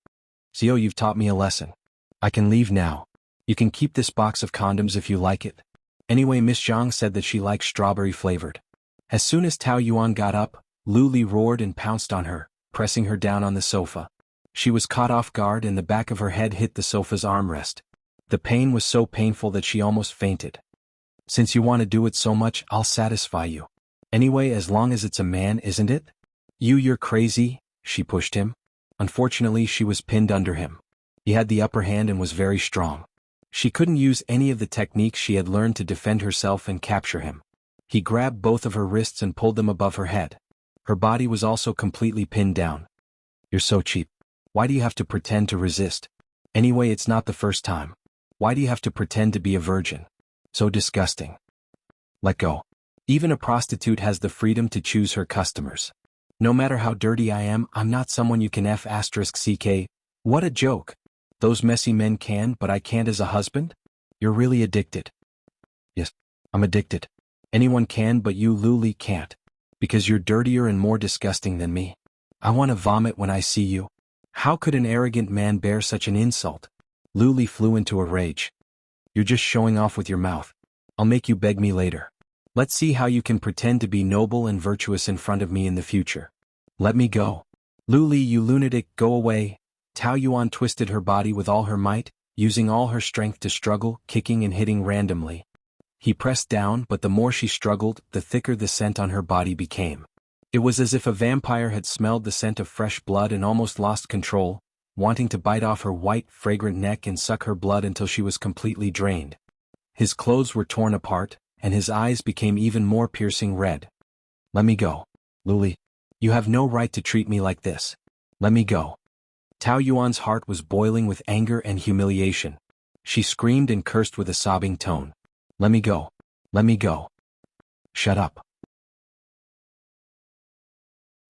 Xiao, you've taught me a lesson. I can leave now. You can keep this box of condoms if you like it. Anyway, Miss Zhang said that she likes strawberry flavored. As soon as Tao Yuan got up, Lu Li roared and pounced on her, pressing her down on the sofa. She was caught off guard and the back of her head hit the sofa's armrest. The pain was so painful that she almost fainted. Since you want to do it so much, I'll satisfy you. Anyway, as long as it's a man, isn't it? You're crazy, she pushed him. Unfortunately, she was pinned under him. He had the upper hand and was very strong. She couldn't use any of the techniques she had learned to defend herself and capture him. He grabbed both of her wrists and pulled them above her head. Her body was also completely pinned down. You're so cheap. Why do you have to pretend to resist? Anyway, it's not the first time. Why do you have to pretend to be a virgin? So disgusting. Let go. Even a prostitute has the freedom to choose her customers. No matter how dirty I am, I'm not someone you can f*ck. What a joke. Those messy men can, but I can't as a husband? You're really addicted. Yes, I'm addicted. Anyone can, but you, Lu Li, can't. Because you're dirtier and more disgusting than me. I want to vomit when I see you. How could an arrogant man bear such an insult? Lu Li flew into a rage. You're just showing off with your mouth. I'll make you beg me later. Let's see how you can pretend to be noble and virtuous in front of me in the future. Let me go. Lu Li, you lunatic, go away. Tao Yuan twisted her body with all her might, using all her strength to struggle, kicking and hitting randomly. He pressed down, but the more she struggled, the thicker the scent on her body became. It was as if a vampire had smelled the scent of fresh blood and almost lost control, wanting to bite off her white, fragrant neck and suck her blood until she was completely drained. His clothes were torn apart, and his eyes became even more piercing red. Let me go. Lu Li, you have no right to treat me like this. Let me go. Tao Yuan's heart was boiling with anger and humiliation. She screamed and cursed with a sobbing tone. Let me go. Let me go. Shut up.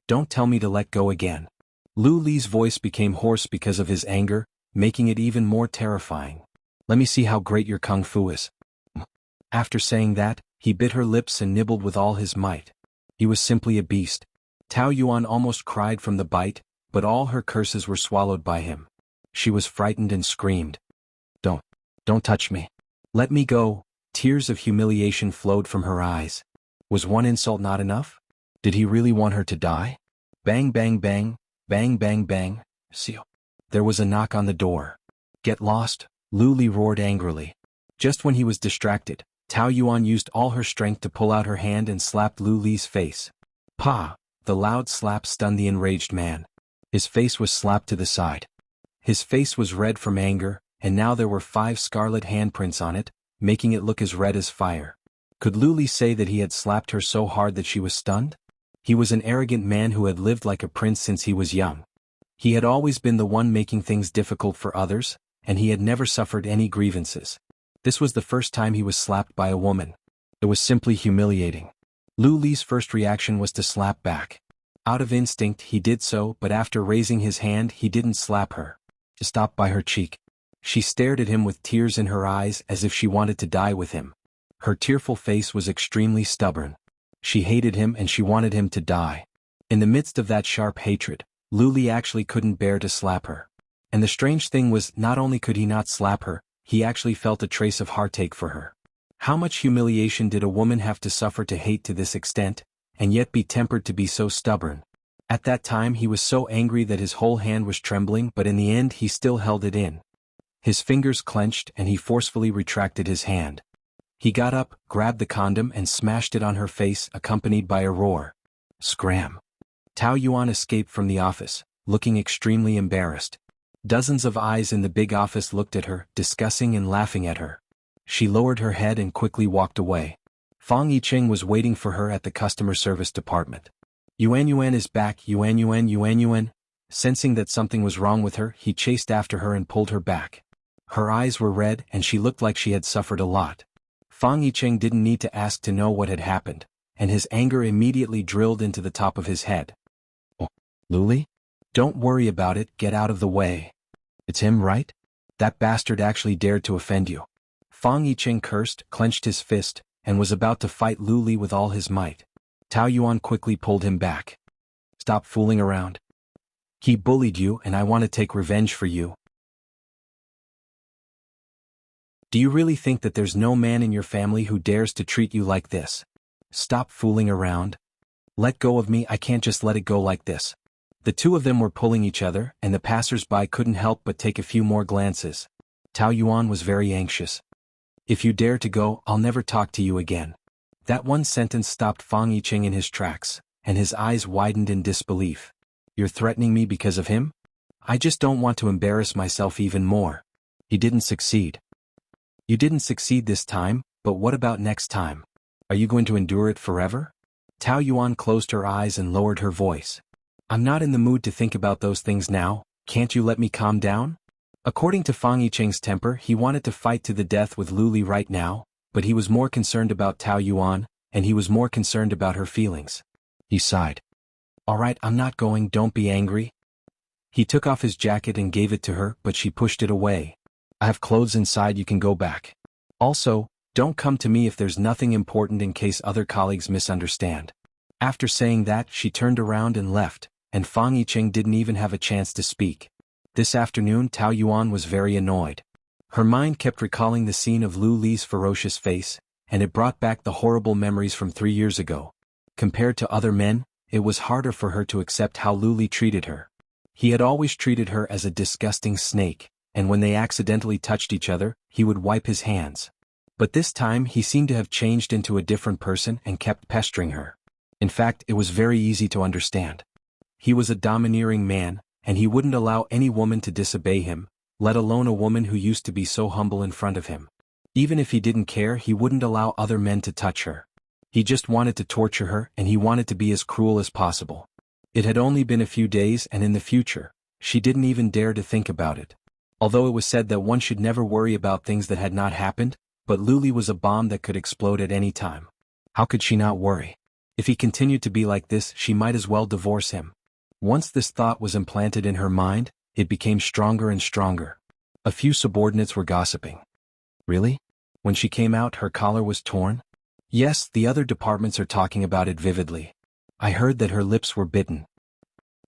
Don't tell me to let go again. Lu Li's voice became hoarse because of his anger, making it even more terrifying. Let me see how great your kung fu is. After saying that, he bit her lips and nibbled with all his might. He was simply a beast. Tao Yuan almost cried from the bite, but all her curses were swallowed by him. She was frightened and screamed. Don't touch me. Let me go. Tears of humiliation flowed from her eyes. Was one insult not enough? Did he really want her to die? Bang bang bang, bang bang bang, seal. There was a knock on the door. Get lost, Lu Li roared angrily. Just when he was distracted, Tao Yuan used all her strength to pull out her hand and slapped Lu Li's face. Pa! The loud slap stunned the enraged man. His face was slapped to the side. His face was red from anger, and now there were 5 scarlet handprints on it, making it look as red as fire. Could Lu Li say that he had slapped her so hard that she was stunned? He was an arrogant man who had lived like a prince since he was young. He had always been the one making things difficult for others, and he had never suffered any grievances. This was the first time he was slapped by a woman. It was simply humiliating. Lu Li's first reaction was to slap back. Out of instinct he did so, but after raising his hand he didn't slap her. He stopped by her cheek. She stared at him with tears in her eyes as if she wanted to die with him. Her tearful face was extremely stubborn. She hated him and she wanted him to die. In the midst of that sharp hatred, Lu Li actually couldn't bear to slap her. And the strange thing was, not only could he not slap her, he actually felt a trace of heartache for her. How much humiliation did a woman have to suffer to hate to this extent, and yet be tempered to be so stubborn? At that time he was so angry that his whole hand was trembling, but in the end he still held it in. His fingers clenched and he forcefully retracted his hand. He got up, grabbed the condom and smashed it on her face, accompanied by a roar. Scram! Tao Yuan escaped from the office, looking extremely embarrassed. Dozens of eyes in the big office looked at her, discussing and laughing at her. She lowered her head and quickly walked away. Fang Yicheng was waiting for her at the customer service department. Yuan Yuan is back, Yuan Yuan Yuan Yuan. Sensing that something was wrong with her, he chased after her and pulled her back. Her eyes were red and she looked like she had suffered a lot. Fang Yicheng didn't need to ask to know what had happened, and his anger immediately drilled into the top of his head. Oh, Luli? Don't worry about it, get out of the way. It's him, right? That bastard actually dared to offend you. Fang Yicheng cursed, clenched his fist, and was about to fight Luli with all his might. Tao Yuan quickly pulled him back. Stop fooling around. He bullied you and I want to take revenge for you. Do you really think that there's no man in your family who dares to treat you like this? Stop fooling around. Let go of me, I can't just let it go like this. The two of them were pulling each other, and the passers-by couldn't help but take a few more glances. Tao Yuan was very anxious. If you dare to go, I'll never talk to you again. That one sentence stopped Fang Yicheng in his tracks, and his eyes widened in disbelief. You're threatening me because of him? I just don't want to embarrass myself even more. He didn't succeed. You didn't succeed this time, but what about next time? Are you going to endure it forever? Tao Yuan closed her eyes and lowered her voice. I'm not in the mood to think about those things now, can't you let me calm down? According to Fang Yicheng's temper, he wanted to fight to the death with Luli right now, but he was more concerned about Tao Yuan, and he was more concerned about her feelings. He sighed. Alright, I'm not going, don't be angry. He took off his jacket and gave it to her, but she pushed it away. I have clothes inside, you can go back. Also, don't come to me if there's nothing important in case other colleagues misunderstand. After saying that, she turned around and left, and Fang Yicheng didn't even have a chance to speak. This afternoon Tao Yuan was very annoyed. Her mind kept recalling the scene of Lu Li's ferocious face, and it brought back the horrible memories from 3 years ago. Compared to other men, it was harder for her to accept how Lu Li treated her. He had always treated her as a disgusting snake, and when they accidentally touched each other, he would wipe his hands. But this time he seemed to have changed into a different person and kept pestering her. In fact, it was very easy to understand. He was a domineering man, and he wouldn't allow any woman to disobey him, let alone a woman who used to be so humble in front of him. Even if he didn't care, he wouldn't allow other men to touch her. He just wanted to torture her, and he wanted to be as cruel as possible. It had only been a few days, and in the future, she didn't even dare to think about it. Although it was said that one should never worry about things that had not happened, but Luli was a bomb that could explode at any time. How could she not worry? If he continued to be like this, she might as well divorce him. Once this thought was implanted in her mind, it became stronger and stronger. A few subordinates were gossiping. Really? When she came out, her collar was torn? Yes, the other departments are talking about it vividly. I heard that her lips were bitten.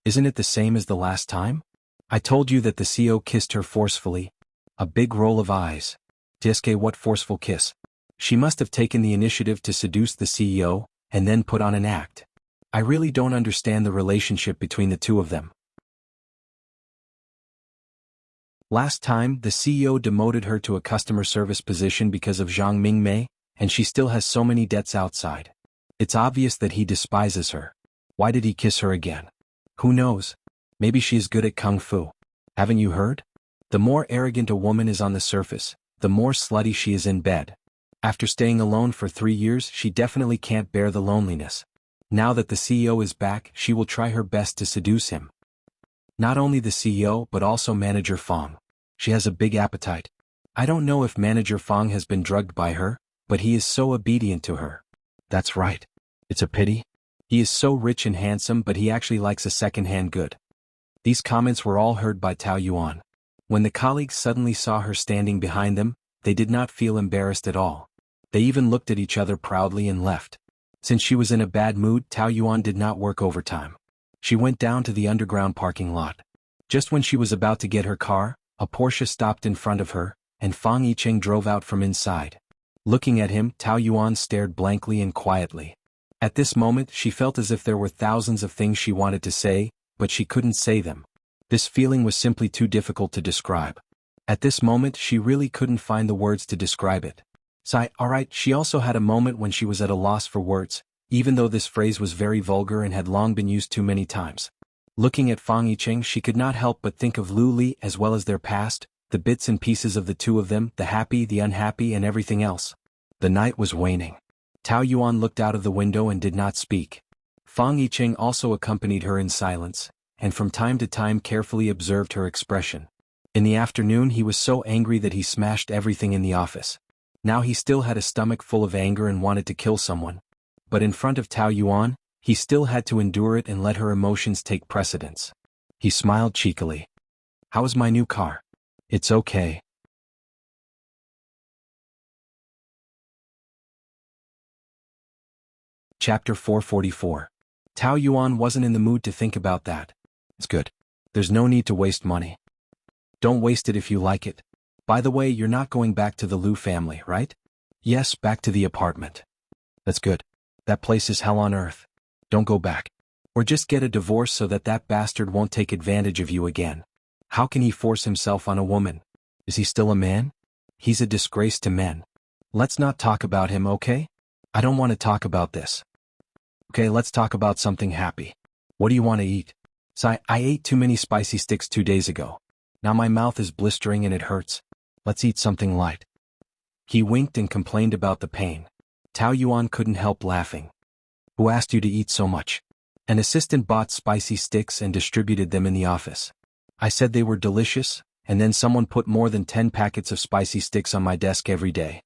Isn't it the same as the last time? I told you that the CEO kissed her forcefully. A big roll of eyes. Disque, what forceful kiss. She must have taken the initiative to seduce the CEO, and then put on an act. I really don't understand the relationship between the two of them. Last time, the CEO demoted her to a customer service position because of Zhang Mingmei, and she still has so many debts outside. It's obvious that he despises her. Why did he kiss her again? Who knows? Maybe she is good at kung fu. Haven't you heard? The more arrogant a woman is on the surface, the more slutty she is in bed. After staying alone for 3 years, she definitely can't bear the loneliness. Now that the CEO is back, she will try her best to seduce him. Not only the CEO but also Manager Fang. She has a big appetite. I don't know if Manager Fang has been drugged by her, but he is so obedient to her. That's right. It's a pity. He is so rich and handsome, but he actually likes a second-hand good. These comments were all heard by Tao Yuan. When the colleagues suddenly saw her standing behind them, they did not feel embarrassed at all. They even looked at each other proudly and left. Since she was in a bad mood, Tao Yuan did not work overtime. She went down to the underground parking lot. Just when she was about to get her car, a Porsche stopped in front of her, and Fang Yicheng drove out from inside. Looking at him, Tao Yuan stared blankly and quietly. At this moment she felt as if there were thousands of things she wanted to say, but she couldn't say them. This feeling was simply too difficult to describe. At this moment she really couldn't find the words to describe it. Sigh, alright, she also had a moment when she was at a loss for words, even though this phrase was very vulgar and had long been used too many times. Looking at Fang Yicheng, she could not help but think of Lu Li as well as their past, the bits and pieces of the two of them, the happy, the unhappy, and everything else. The night was waning. Tao Yuan looked out of the window and did not speak. Fang Yicheng also accompanied her in silence, and from time to time carefully observed her expression. In the afternoon he was so angry that he smashed everything in the office. Now he still had a stomach full of anger and wanted to kill someone. But in front of Tao Yuan, he still had to endure it and let her emotions take precedence. He smiled cheekily. "How is my new car?" "It's okay." Chapter 444. Tao Yuan wasn't in the mood to think about that. "It's good. There's no need to waste money." "Don't waste it if you like it. By the way, you're not going back to the Liu family, right?" "Yes, back to the apartment." "That's good. That place is hell on earth. Don't go back. Or just get a divorce so that that bastard won't take advantage of you again. How can he force himself on a woman? Is he still a man? He's a disgrace to men. Let's not talk about him, okay? I don't want to talk about this." "Okay, let's talk about something happy. What do you want to eat?" "I ate too many spicy sticks 2 days ago. Now my mouth is blistering and it hurts. Let's eat something light." He winked and complained about the pain. Tao Yuan couldn't help laughing. "Who asked you to eat so much?" "An assistant bought spicy sticks and distributed them in the office. I said they were delicious, and then someone put more than 10 packets of spicy sticks on my desk every day."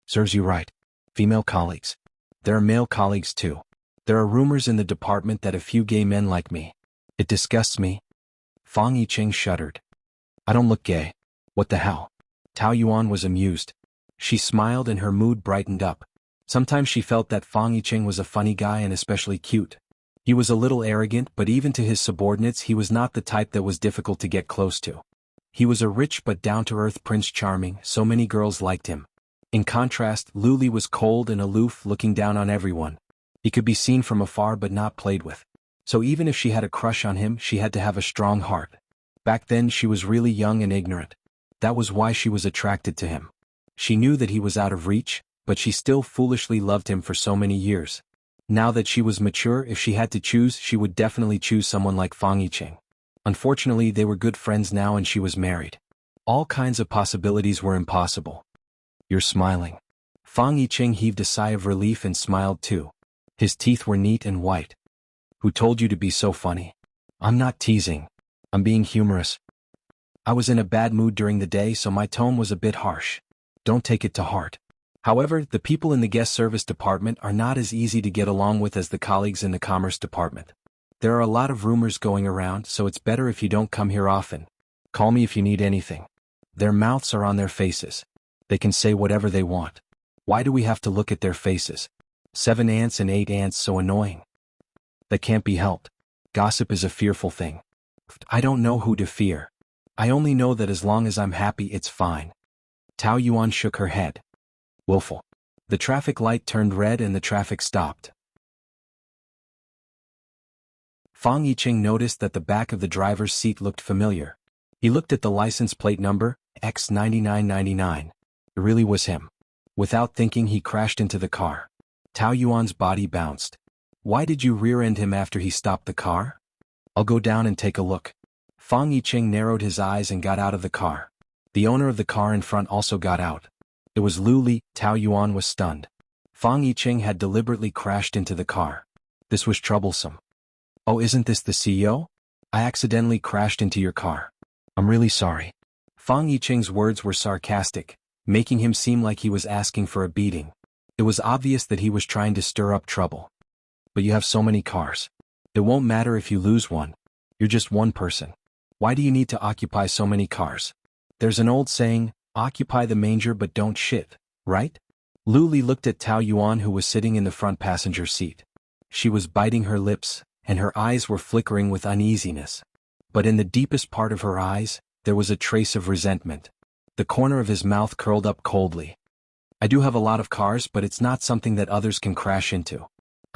"Serves you right. Female colleagues. There are male colleagues too. There are rumors in the department that a few gay men like me. It disgusts me." Fang Yicheng shuddered. "I don't look gay. What the hell?" Tao Yuan was amused. She smiled and her mood brightened up. Sometimes she felt that Fang Yicheng was a funny guy and especially cute. He was a little arrogant, but even to his subordinates he was not the type that was difficult to get close to. He was a rich but down-to-earth Prince Charming, so many girls liked him. In contrast, Lu Li was cold and aloof, looking down on everyone. He could be seen from afar but not played with. So even if she had a crush on him, she had to have a strong heart. Back then she was really young and ignorant. That was why she was attracted to him. She knew that he was out of reach, but she still foolishly loved him for so many years. Now that she was mature, if she had to choose, she would definitely choose someone like Fang Yicheng. Unfortunately, they were good friends now and she was married. All kinds of possibilities were impossible. "You're smiling." Fang Yicheng heaved a sigh of relief and smiled too. His teeth were neat and white. "Who told you to be so funny?" "I'm not teasing. I'm being humorous. I was in a bad mood during the day, so my tone was a bit harsh. Don't take it to heart. However, the people in the guest service department are not as easy to get along with as the colleagues in the commerce department. There are a lot of rumors going around, so it's better if you don't come here often. Call me if you need anything." Their mouths are on their faces. They can say whatever they want. Why do we have to look at their faces? 7 ants and 8 ants, so annoying. That can't be helped. Gossip is a fearful thing. I don't know who to fear. I only know that as long as I'm happy, it's fine. Tao Yuan shook her head. Willful. The traffic light turned red and the traffic stopped. Fang Yicheng noticed that the back of the driver's seat looked familiar. He looked at the license plate number, X9999. It really was him. Without thinking, he crashed into the car. Tao Yuan's body bounced. "Why did you rear-end him after he stopped the car?" "I'll go down and take a look." Fang Yicheng narrowed his eyes and got out of the car. The owner of the car in front also got out. It was Lu Li. Tao Yuan was stunned. Fang Yicheng had deliberately crashed into the car. This was troublesome. "Oh, isn't this the CEO? I accidentally crashed into your car. I'm really sorry." Fang Yicheng's words were sarcastic, making him seem like he was asking for a beating. It was obvious that he was trying to stir up trouble. "But you have so many cars. It won't matter if you lose one. You're just one person. Why do you need to occupy so many cars? There's an old saying, occupy the manger but don't shit, right?" Lu Li looked at Tao Yuan, who was sitting in the front passenger seat. She was biting her lips, and her eyes were flickering with uneasiness. But in the deepest part of her eyes, there was a trace of resentment. The corner of his mouth curled up coldly. "I do have a lot of cars, but it's not something that others can crash into.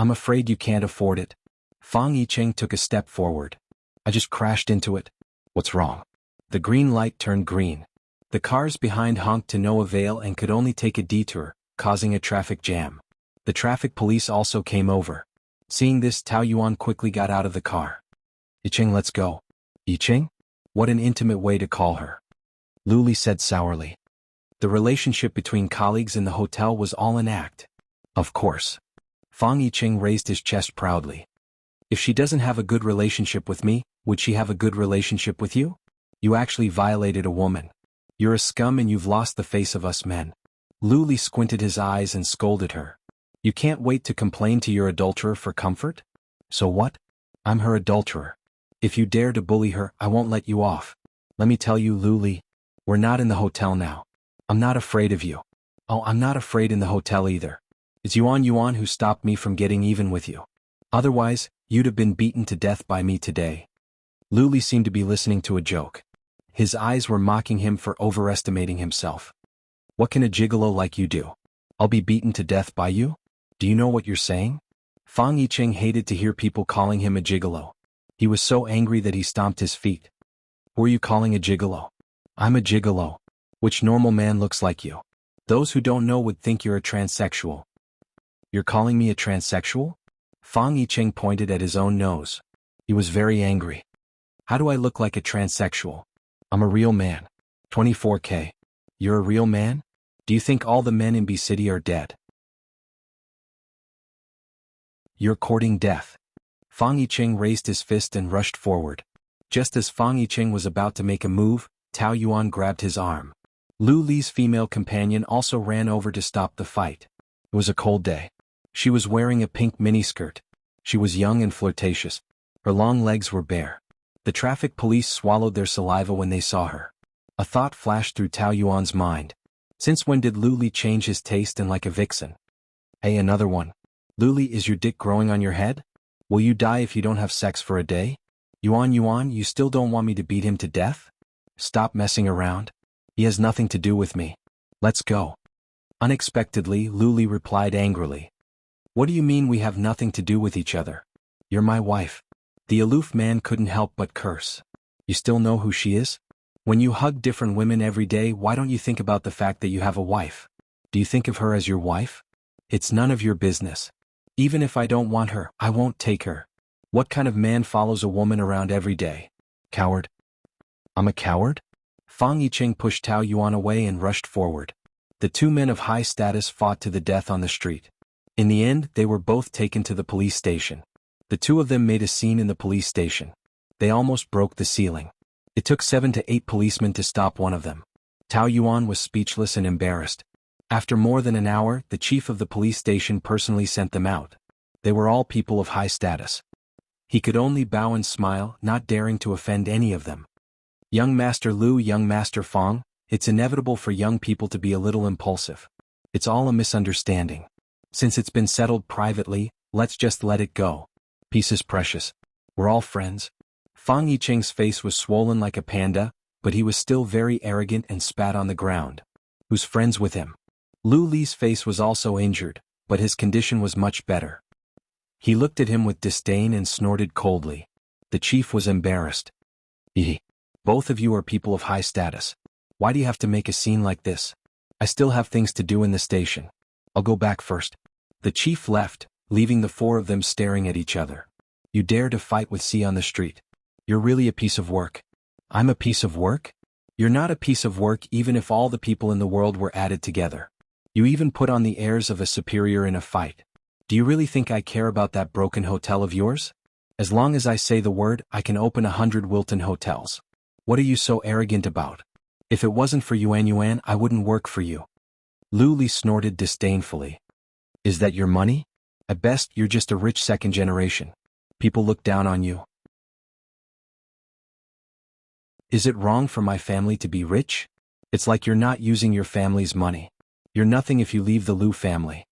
I'm afraid you can't afford it. Fang Yicheng took a step forward. I just crashed into it. What's wrong? The green light turned green. The cars behind honked to no avail and could only take a detour, causing a traffic jam. The traffic police also came over. Seeing this, Tao Yuan quickly got out of the car. Yicheng, let's go. Yicheng? What an intimate way to call her. Lu Li said sourly. The relationship between colleagues in the hotel was all an act. Of course. Fang Yicheng raised his chest proudly. If she doesn't have a good relationship with me, would she have a good relationship with you? You actually violated a woman. You're a scum and you've lost the face of us men. Lu Li squinted his eyes and scolded her. You can't wait to complain to your adulterer for comfort? So what? I'm her adulterer. If you dare to bully her, I won't let you off. Let me tell you, Lu Li, we're not in the hotel now. I'm not afraid of you. Oh, I'm not afraid in the hotel either. It's Yuan who stopped me from getting even with you. Otherwise, you'd have been beaten to death by me today. Lu Li seemed to be listening to a joke. His eyes were mocking him for overestimating himself. What can a gigolo like you do? I'll be beaten to death by you? Do you know what you're saying? Fang Yicheng hated to hear people calling him a gigolo. He was so angry that he stomped his feet. Who are you calling a gigolo? I'm a gigolo. Which normal man looks like you? Those who don't know would think you're a transsexual. You're calling me a transsexual? Fang Yicheng pointed at his own nose. He was very angry. How do I look like a transsexual? I'm a real man. 24K. You're a real man? Do you think all the men in B City are dead? You're courting death. Fang Yicheng raised his fist and rushed forward. Just as Fang Yicheng was about to make a move, Tao Yuan grabbed his arm. Lu Li's female companion also ran over to stop the fight. It was a cold day. She was wearing a pink miniskirt. She was young and flirtatious. Her long legs were bare. The traffic police swallowed their saliva when they saw her. A thought flashed through Tao Yuan's mind. Since when did Lu Li change his taste and like a vixen? Hey, another one. Lu Li, is your dick growing on your head? Will you die if you don't have sex for a day? Yuan, you still don't want me to beat him to death? Stop messing around. He has nothing to do with me. Let's go. Unexpectedly, Lu Li replied angrily. What do you mean we have nothing to do with each other? You're my wife. The aloof man couldn't help but curse. You still know who she is? When you hug different women every day, why don't you think about the fact that you have a wife? Do you think of her as your wife? It's none of your business. Even if I don't want her, I won't take her. What kind of man follows a woman around every day? Coward. I'm a coward? Fang Yicheng pushed Tao Yuan away and rushed forward. The two men of high status fought to the death on the street. In the end, they were both taken to the police station. The two of them made a scene in the police station. They almost broke the ceiling. It took 7 to 8 policemen to stop one of them. Tao Yuan was speechless and embarrassed. After more than an hour, the chief of the police station personally sent them out. They were all people of high status. He could only bow and smile, not daring to offend any of them. Young Master Lu, young Master Fang, it's inevitable for young people to be a little impulsive. It's all a misunderstanding. Since it's been settled privately, let's just let it go. Peace is precious. We're all friends. Fang Yicheng's face was swollen like a panda, but he was still very arrogant and spat on the ground. Who's friends with him? Lu Li's face was also injured, but his condition was much better. He looked at him with disdain and snorted coldly. The chief was embarrassed. Both of you are people of high status. Why do you have to make a scene like this? I still have things to do in the station. I'll go back first. The chief left, leaving the four of them staring at each other. You dare to fight with C on the street. You're really a piece of work. I'm a piece of work? You're not a piece of work even if all the people in the world were added together. You even put on the airs of a superior in a fight. Do you really think I care about that broken hotel of yours? As long as I say the word, I can open 100 Wilton hotels. What are you so arrogant about? If it wasn't for Yuan, I wouldn't work for you. Lu Li snorted disdainfully. Is that your money? At best, you're just a rich second generation. People look down on you. Is it wrong for my family to be rich? It's like you're not using your family's money. You're nothing if you leave the Lu family.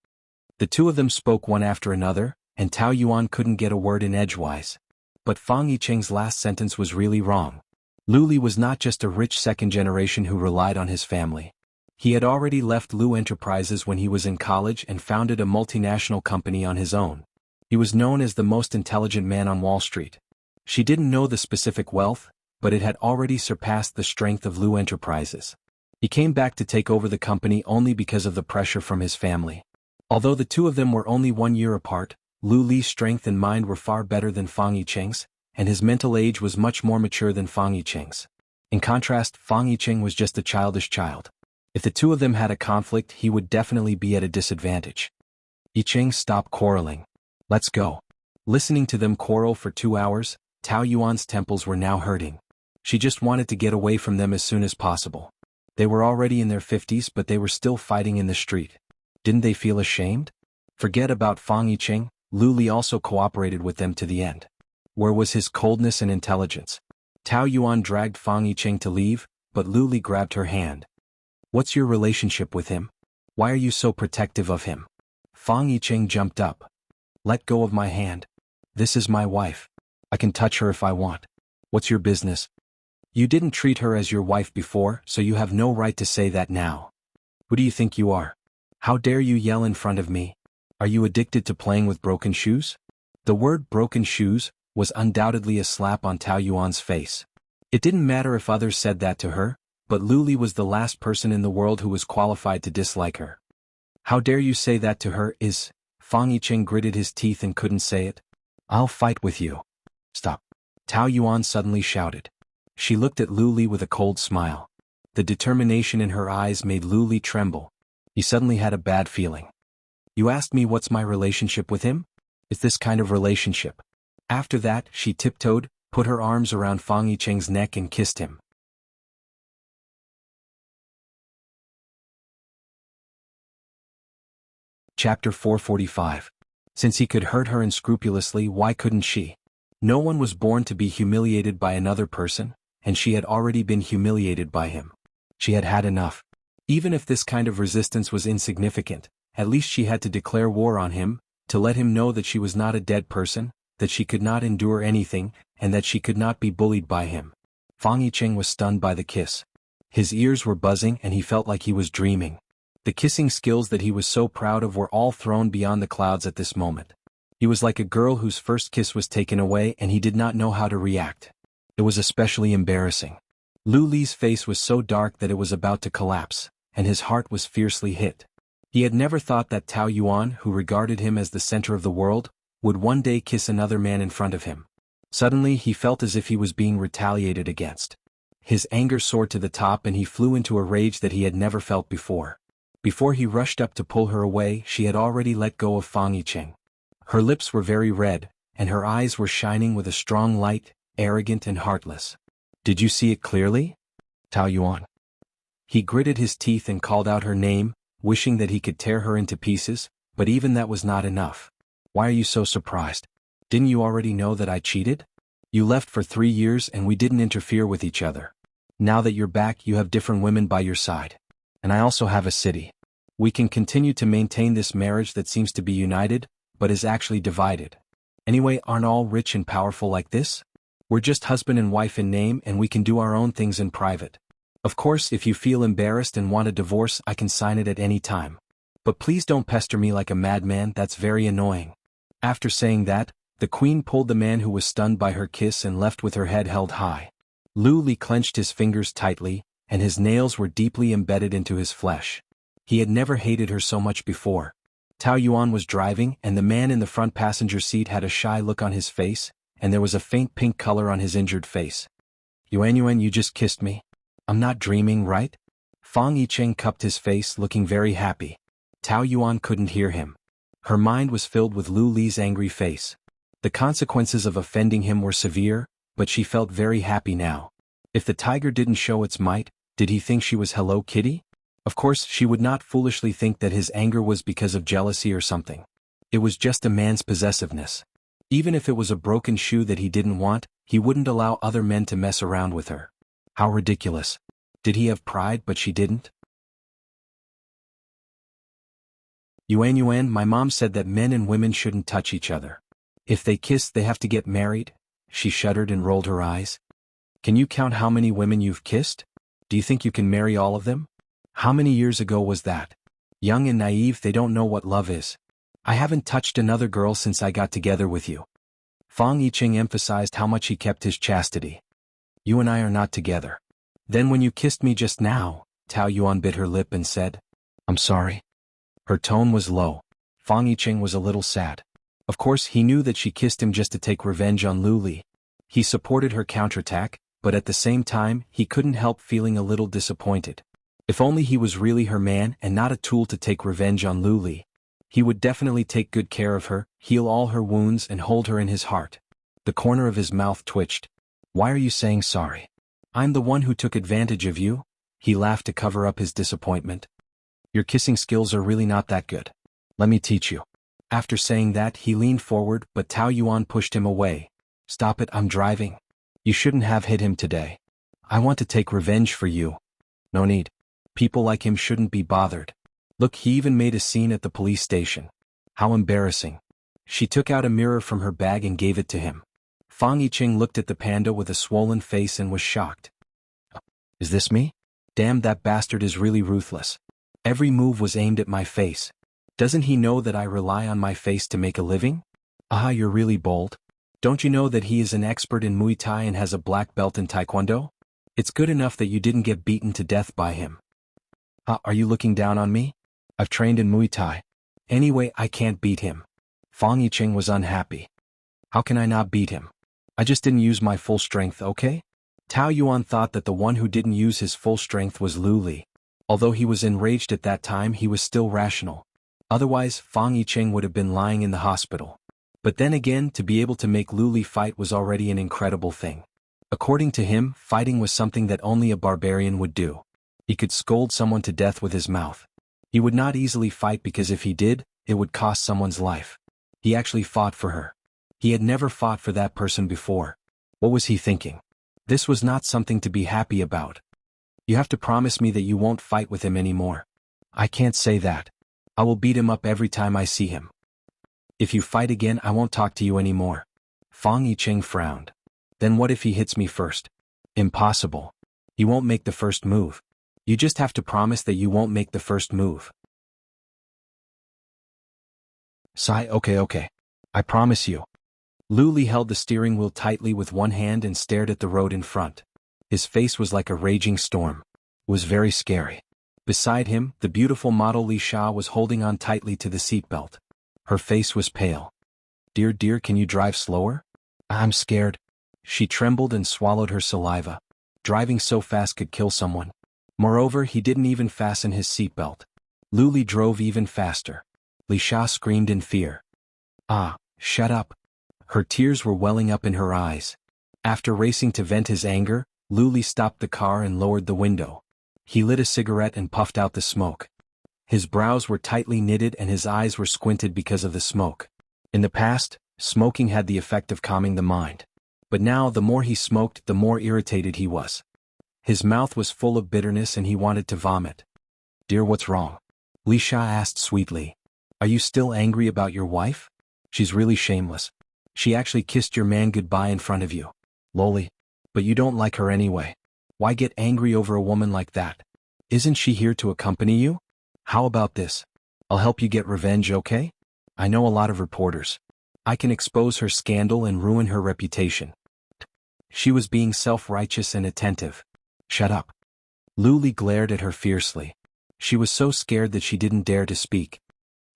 The two of them spoke one after another, and Tao Yuan couldn't get a word in edgewise. But Fang Yicheng's last sentence was really wrong. Lu Li was not just a rich second generation who relied on his family. He had already left Lu Enterprises when he was in college and founded a multinational company on his own. He was known as the most intelligent man on Wall Street. She didn't know the specific wealth, but it had already surpassed the strength of Lu Enterprises. He came back to take over the company only because of the pressure from his family. Although the two of them were only 1 year apart, Lu Li's strength and mind were far better than Fang Yicheng's, and his mental age was much more mature than Fang Yicheng's. In contrast, Fang Yicheng was just a childish child. If the two of them had a conflict, he would definitely be at a disadvantage. Yicheng, stop quarreling. Let's go. Listening to them quarrel for 2 hours, Tao Yuan's temples were now hurting. She just wanted to get away from them as soon as possible. They were already in their 50s, but they were still fighting in the street. Didn't they feel ashamed? Forget about Fang Yicheng, Lu Li also cooperated with them to the end. Where was his coldness and intelligence? Tao Yuan dragged Fang Yicheng to leave, but Lu Li grabbed her hand. What's your relationship with him? Why are you so protective of him? Fang Yicheng jumped up. Let go of my hand. This is my wife. I can touch her if I want. What's your business? You didn't treat her as your wife before, so you have no right to say that now. Who do you think you are? How dare you yell in front of me? Are you addicted to playing with broken shoes? The word broken shoes was undoubtedly a slap on Tao Yuan's face. It didn't matter if others said that to her, but Lu Li was the last person in the world who was qualified to dislike her. How dare you say that to her? Fang Yicheng gritted his teeth and couldn't say it. I'll fight with you. Stop. Tao Yuan suddenly shouted. She looked at Lu Li with a cold smile. The determination in her eyes made Lu Li tremble. He suddenly had a bad feeling. You asked me what's my relationship with him? It's this kind of relationship. After that, she tiptoed, put her arms around Fang Yicheng's neck and kissed him. Chapter 445. Since he could hurt her unscrupulously, why couldn't she? No one was born to be humiliated by another person, and she had already been humiliated by him. She had had enough. Even if this kind of resistance was insignificant, at least she had to declare war on him, to let him know that she was not a dead person, that she could not endure anything, and that she could not be bullied by him. Fang Yicheng was stunned by the kiss. His ears were buzzing and he felt like he was dreaming. The kissing skills that he was so proud of were all thrown beyond the clouds at this moment. He was like a girl whose first kiss was taken away and he did not know how to react. It was especially embarrassing. Lu Li's face was so dark that it was about to collapse, and his heart was fiercely hit. He had never thought that Tao Yuan, who regarded him as the center of the world, would one day kiss another man in front of him. Suddenly he felt as if he was being retaliated against. His anger soared to the top and he flew into a rage that he had never felt before. Before he rushed up to pull her away, she had already let go of Fang Yicheng. Her lips were very red, and her eyes were shining with a strong light, arrogant and heartless. Did you see it clearly? Tao Yuan. He gritted his teeth and called out her name, wishing that he could tear her into pieces, but even that was not enough. Why are you so surprised? Didn't you already know that I cheated? You left for 3 years and we didn't interfere with each other. Now that you're back, you have different women by your side. And I also have a city. We can continue to maintain this marriage that seems to be united, but is actually divided. Anyway, aren't all rich and powerful like this? We're just husband and wife in name and we can do our own things in private. Of course, if you feel embarrassed and want a divorce, I can sign it at any time. But please don't pester me like a madman, that's very annoying. After saying that, the queen pulled the man who was stunned by her kiss and left with her head held high. Lu Li clenched his fingers tightly, and his nails were deeply embedded into his flesh. He had never hated her so much before. Tao Yuan was driving and the man in the front passenger seat had a shy look on his face, and there was a faint pink color on his injured face. Yuan, you just kissed me? I'm not dreaming, right? Fang Yicheng cupped his face, looking very happy. Tao Yuan couldn't hear him. Her mind was filled with Lu Li's angry face. The consequences of offending him were severe, but she felt very happy now. If the tiger didn't show its might, did he think she was Hello Kitty? Of course, she would not foolishly think that his anger was because of jealousy or something. It was just a man's possessiveness. Even if it was a broken shoe that he didn't want, he wouldn't allow other men to mess around with her. How ridiculous. Did he have pride but she didn't? Yuan, my mom said that men and women shouldn't touch each other. If they kiss, they have to get married. She shuddered and rolled her eyes. Can you count how many women you've kissed? Do you think you can marry all of them? How many years ago was that? Young and naive, they don't know what love is. I haven't touched another girl since I got together with you. Fang Yiqing emphasized how much he kept his chastity. You and I are not together. Then when you kissed me just now, Tao Yuan bit her lip and said, I'm sorry. Her tone was low. Fang Yiqing was a little sad. Of course he knew that she kissed him just to take revenge on Lu Li. He supported her counterattack, but at the same time he couldn't help feeling a little disappointed. If only he was really her man and not a tool to take revenge on Lu Li. He would definitely take good care of her, heal all her wounds and hold her in his heart. The corner of his mouth twitched. Why are you saying sorry? I'm the one who took advantage of you? He laughed to cover up his disappointment. Your kissing skills are really not that good. Let me teach you. After saying that he leaned forward but Tao Yuan pushed him away. Stop it, I'm driving. You shouldn't have hit him today. I want to take revenge for you. No need. People like him shouldn't be bothered. Look, he even made a scene at the police station. How embarrassing. She took out a mirror from her bag and gave it to him. Fang Yiqing looked at the panda with a swollen face and was shocked. Is this me? Damn, that bastard is really ruthless. Every move was aimed at my face. Doesn't he know that I rely on my face to make a living? Ah, you're really bold. Don't you know that he is an expert in Muay Thai and has a black belt in Taekwondo? It's good enough that you didn't get beaten to death by him. Are you looking down on me? I've trained in Muay Thai. Anyway, I can't beat him. Fang Yiqing was unhappy. How can I not beat him? I just didn't use my full strength, okay? Tao Yuan thought that the one who didn't use his full strength was Lu Li. Although he was enraged at that time, he was still rational. Otherwise, Fang Yiqing would have been lying in the hospital. But then again, to be able to make Lu Li fight was already an incredible thing. According to him, fighting was something that only a barbarian would do. He could scold someone to death with his mouth. He would not easily fight because if he did, it would cost someone's life. He actually fought for her. He had never fought for that person before. What was he thinking? This was not something to be happy about. You have to promise me that you won't fight with him anymore. I can't say that. I will beat him up every time I see him. If you fight again, I won't talk to you anymore. Fang Yiqing frowned. Then what if he hits me first? Impossible. He won't make the first move. You just have to promise that you won't make the first move. Sigh, okay. I promise you. Lu Li held the steering wheel tightly with one hand and stared at the road in front. His face was like a raging storm. It was very scary. Beside him, the beautiful model Li Sha was holding on tightly to the seatbelt. Her face was pale. Dear, can you drive slower? I'm scared. She trembled and swallowed her saliva. Driving so fast could kill someone. Moreover, he didn't even fasten his seatbelt. Lu Li drove even faster. Li Sha screamed in fear. Shut up. Her tears were welling up in her eyes. After racing to vent his anger, Lu Li stopped the car and lowered the window. He lit a cigarette and puffed out the smoke. His brows were tightly knitted and his eyes were squinted because of the smoke. In the past, smoking had the effect of calming the mind. But now the more he smoked, the more irritated he was. His mouth was full of bitterness and he wanted to vomit. Dear, what's wrong? Li Sha asked sweetly. Are you still angry about your wife? She's really shameless. She actually kissed your man goodbye in front of you. Loli. But you don't like her anyway. Why get angry over a woman like that? Isn't she here to accompany you? How about this? I'll help you get revenge, okay? I know a lot of reporters. I can expose her scandal and ruin her reputation. She was being self-righteous and attentive. Shut up. Lu Li glared at her fiercely. She was so scared that she didn't dare to speak.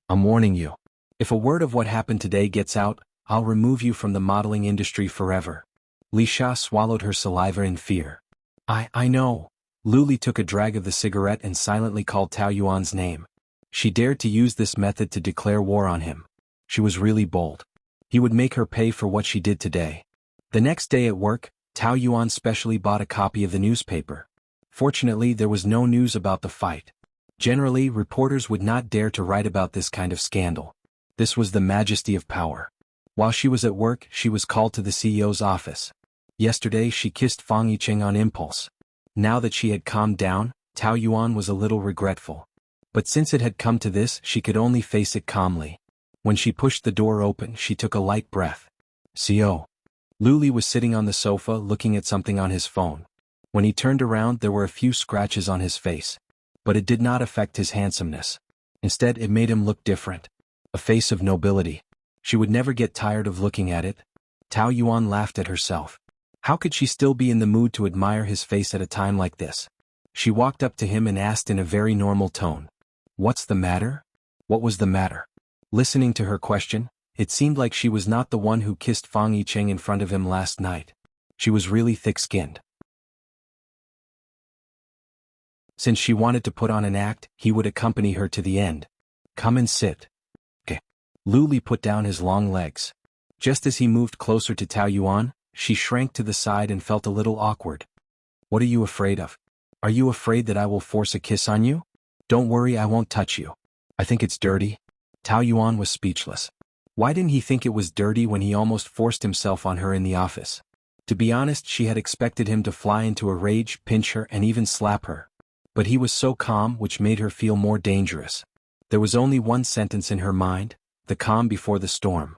I'm warning you. If a word of what happened today gets out, I'll remove you from the modeling industry forever. Li Sha swallowed her saliva in fear. I know. Lu Li took a drag of the cigarette and silently called Tao Yuan's name. She dared to use this method to declare war on him. She was really bold. He would make her pay for what she did today. The next day at work, Tao Yuan specially bought a copy of the newspaper. Fortunately, there was no news about the fight. Generally, reporters would not dare to write about this kind of scandal. This was the majesty of power. While she was at work, she was called to the CEO's office. Yesterday, she kissed Fang Yiqing on impulse. Now that she had calmed down, Tao Yuan was a little regretful. But since it had come to this, she could only face it calmly. When she pushed the door open, she took a light breath. CO. Lu Li was sitting on the sofa looking at something on his phone. When he turned around, there were a few scratches on his face. But it did not affect his handsomeness. Instead, it made him look different. A face of nobility. She would never get tired of looking at it. Tao Yuan laughed at herself. How could she still be in the mood to admire his face at a time like this? She walked up to him and asked in a very normal tone. What's the matter? What was the matter? Listening to her question, it seemed like she was not the one who kissed Fang Yicheng in front of him last night. She was really thick-skinned. Since she wanted to put on an act, he would accompany her to the end. Come and sit. Okay. Lu Li put down his long legs. Just as he moved closer to Tao Yuan, she shrank to the side and felt a little awkward. What are you afraid of? Are you afraid that I will force a kiss on you? Don't worry, I won't touch you. I think it's dirty. Tao Yuan was speechless. Why didn't he think it was dirty when he almost forced himself on her in the office? To be honest, she had expected him to fly into a rage, pinch her, and even slap her. But he was so calm, which made her feel more dangerous. There was only one sentence in her mind, the calm before the storm.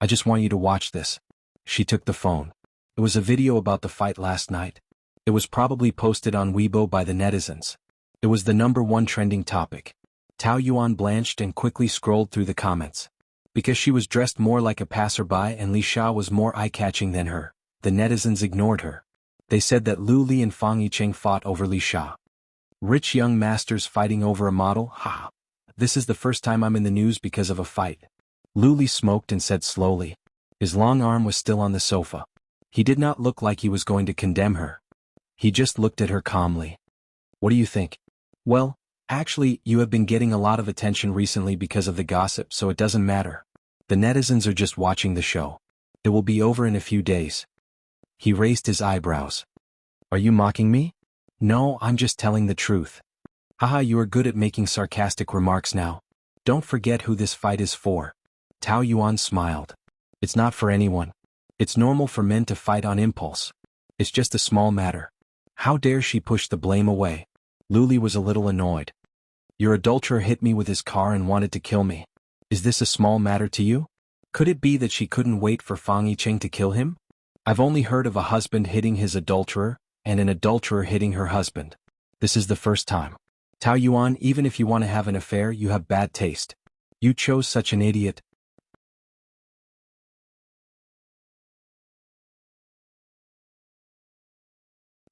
I just want you to watch this. She took the phone. It was a video about the fight last night. It was probably posted on Weibo by the netizens. It was the #1 trending topic. Tao Yuan blanched and quickly scrolled through the comments. Because she was dressed more like a passerby and Li Sha was more eye-catching than her, the netizens ignored her. They said that Lu Li and Fang Yicheng fought over Li Sha. Rich young masters fighting over a model? Ha! This is the first time I'm in the news because of a fight. Lu Li smoked and said slowly. His long arm was still on the sofa. He did not look like he was going to condemn her. He just looked at her calmly. What do you think? Well, actually, you have been getting a lot of attention recently because of the gossip, so it doesn't matter. The netizens are just watching the show. It will be over in a few days. He raised his eyebrows. Are you mocking me? No, I'm just telling the truth. Haha, you are good at making sarcastic remarks now. Don't forget who this fight is for. Tao Yuan smiled. It's not for anyone. It's normal for men to fight on impulse. It's just a small matter. How dare she push the blame away? Lu Li was a little annoyed. Your adulterer hit me with his car and wanted to kill me. Is this a small matter to you? Could it be that she couldn't wait for Fang Yicheng to kill him? I've only heard of a husband hitting his adulterer, and an adulterer hitting her husband. This is the first time. Tao Yuan, even if you want to have an affair, you have bad taste. You chose such an idiot.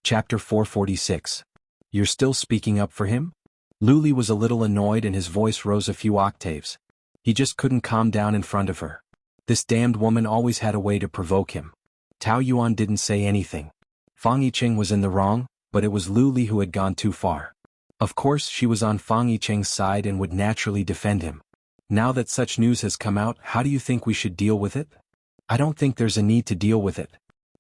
Chapter 446. You're still speaking up for him? Lu Li was a little annoyed and his voice rose a few octaves. He just couldn't calm down in front of her. This damned woman always had a way to provoke him. Tao Yuan didn't say anything. Fang Yicheng was in the wrong, but it was Lu Li who had gone too far. Of course, she was on Fang Yicheng's side and would naturally defend him. Now that such news has come out, how do you think we should deal with it? I don't think there's a need to deal with it.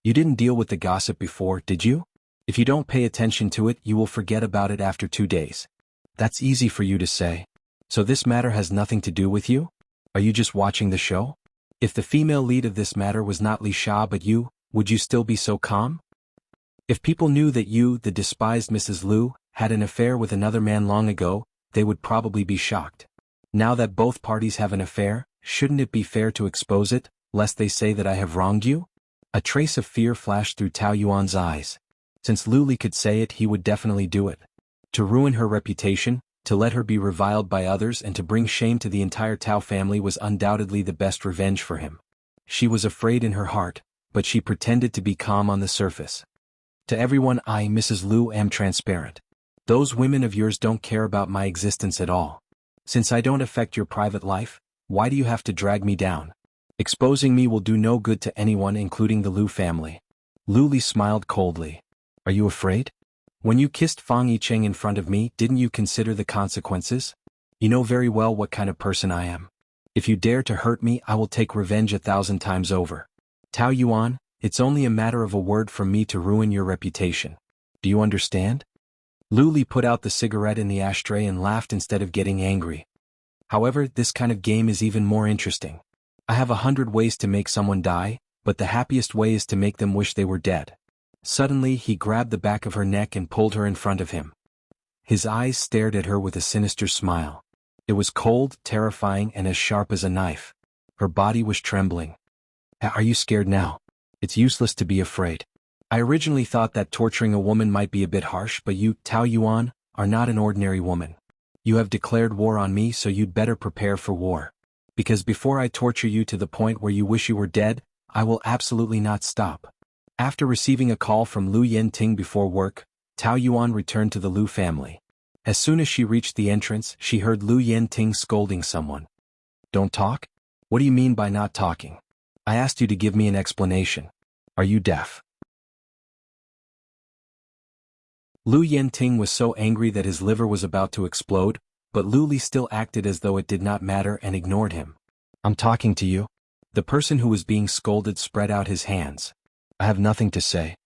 You didn't deal with the gossip before, did you? If you don't pay attention to it, you will forget about it after 2 days. That's easy for you to say. So this matter has nothing to do with you? Are you just watching the show? If the female lead of this matter was not Li Sha but you, would you still be so calm? If people knew that you, the despised Mrs. Lu, had an affair with another man long ago, they would probably be shocked. Now that both parties have an affair, shouldn't it be fair to expose it, lest they say that I have wronged you? A trace of fear flashed through Tao Yuan's eyes. Since Lu Li could say it, he would definitely do it. To ruin her reputation, to let her be reviled by others and to bring shame to the entire Tao family was undoubtedly the best revenge for him. She was afraid in her heart, but she pretended to be calm on the surface. To everyone, I, Mrs. Lu, am transparent. Those women of yours don't care about my existence at all. Since I don't affect your private life, why do you have to drag me down? Exposing me will do no good to anyone, including the Lu family. Lu Li smiled coldly. Are you afraid? When you kissed Fang Yicheng in front of me, didn't you consider the consequences? You know very well what kind of person I am. If you dare to hurt me, I will take revenge 1,000 times over. Tao Yuan, it's only a matter of a word from me to ruin your reputation. Do you understand? Lu Li put out the cigarette in the ashtray and laughed instead of getting angry. However, this kind of game is even more interesting. I have 100 ways to make someone die, but the happiest way is to make them wish they were dead. Suddenly, he grabbed the back of her neck and pulled her in front of him. His eyes stared at her with a sinister smile. It was cold, terrifying, and as sharp as a knife. Her body was trembling. Are you scared now? It's useless to be afraid. I originally thought that torturing a woman might be a bit harsh, but you, Tao Yuan, are not an ordinary woman. You have declared war on me, so you'd better prepare for war. Because before I torture you to the point where you wish you were dead, I will absolutely not stop. After receiving a call from Lu Yenting before work, Tao Yuan returned to the Lu family. As soon as she reached the entrance, she heard Lu Yenting scolding someone. Don't talk? What do you mean by not talking? I asked you to give me an explanation. Are you deaf? Lu Yenting was so angry that his liver was about to explode, but Lu Li still acted as though it did not matter and ignored him. I'm talking to you. The person who was being scolded spread out his hands. I have nothing to say.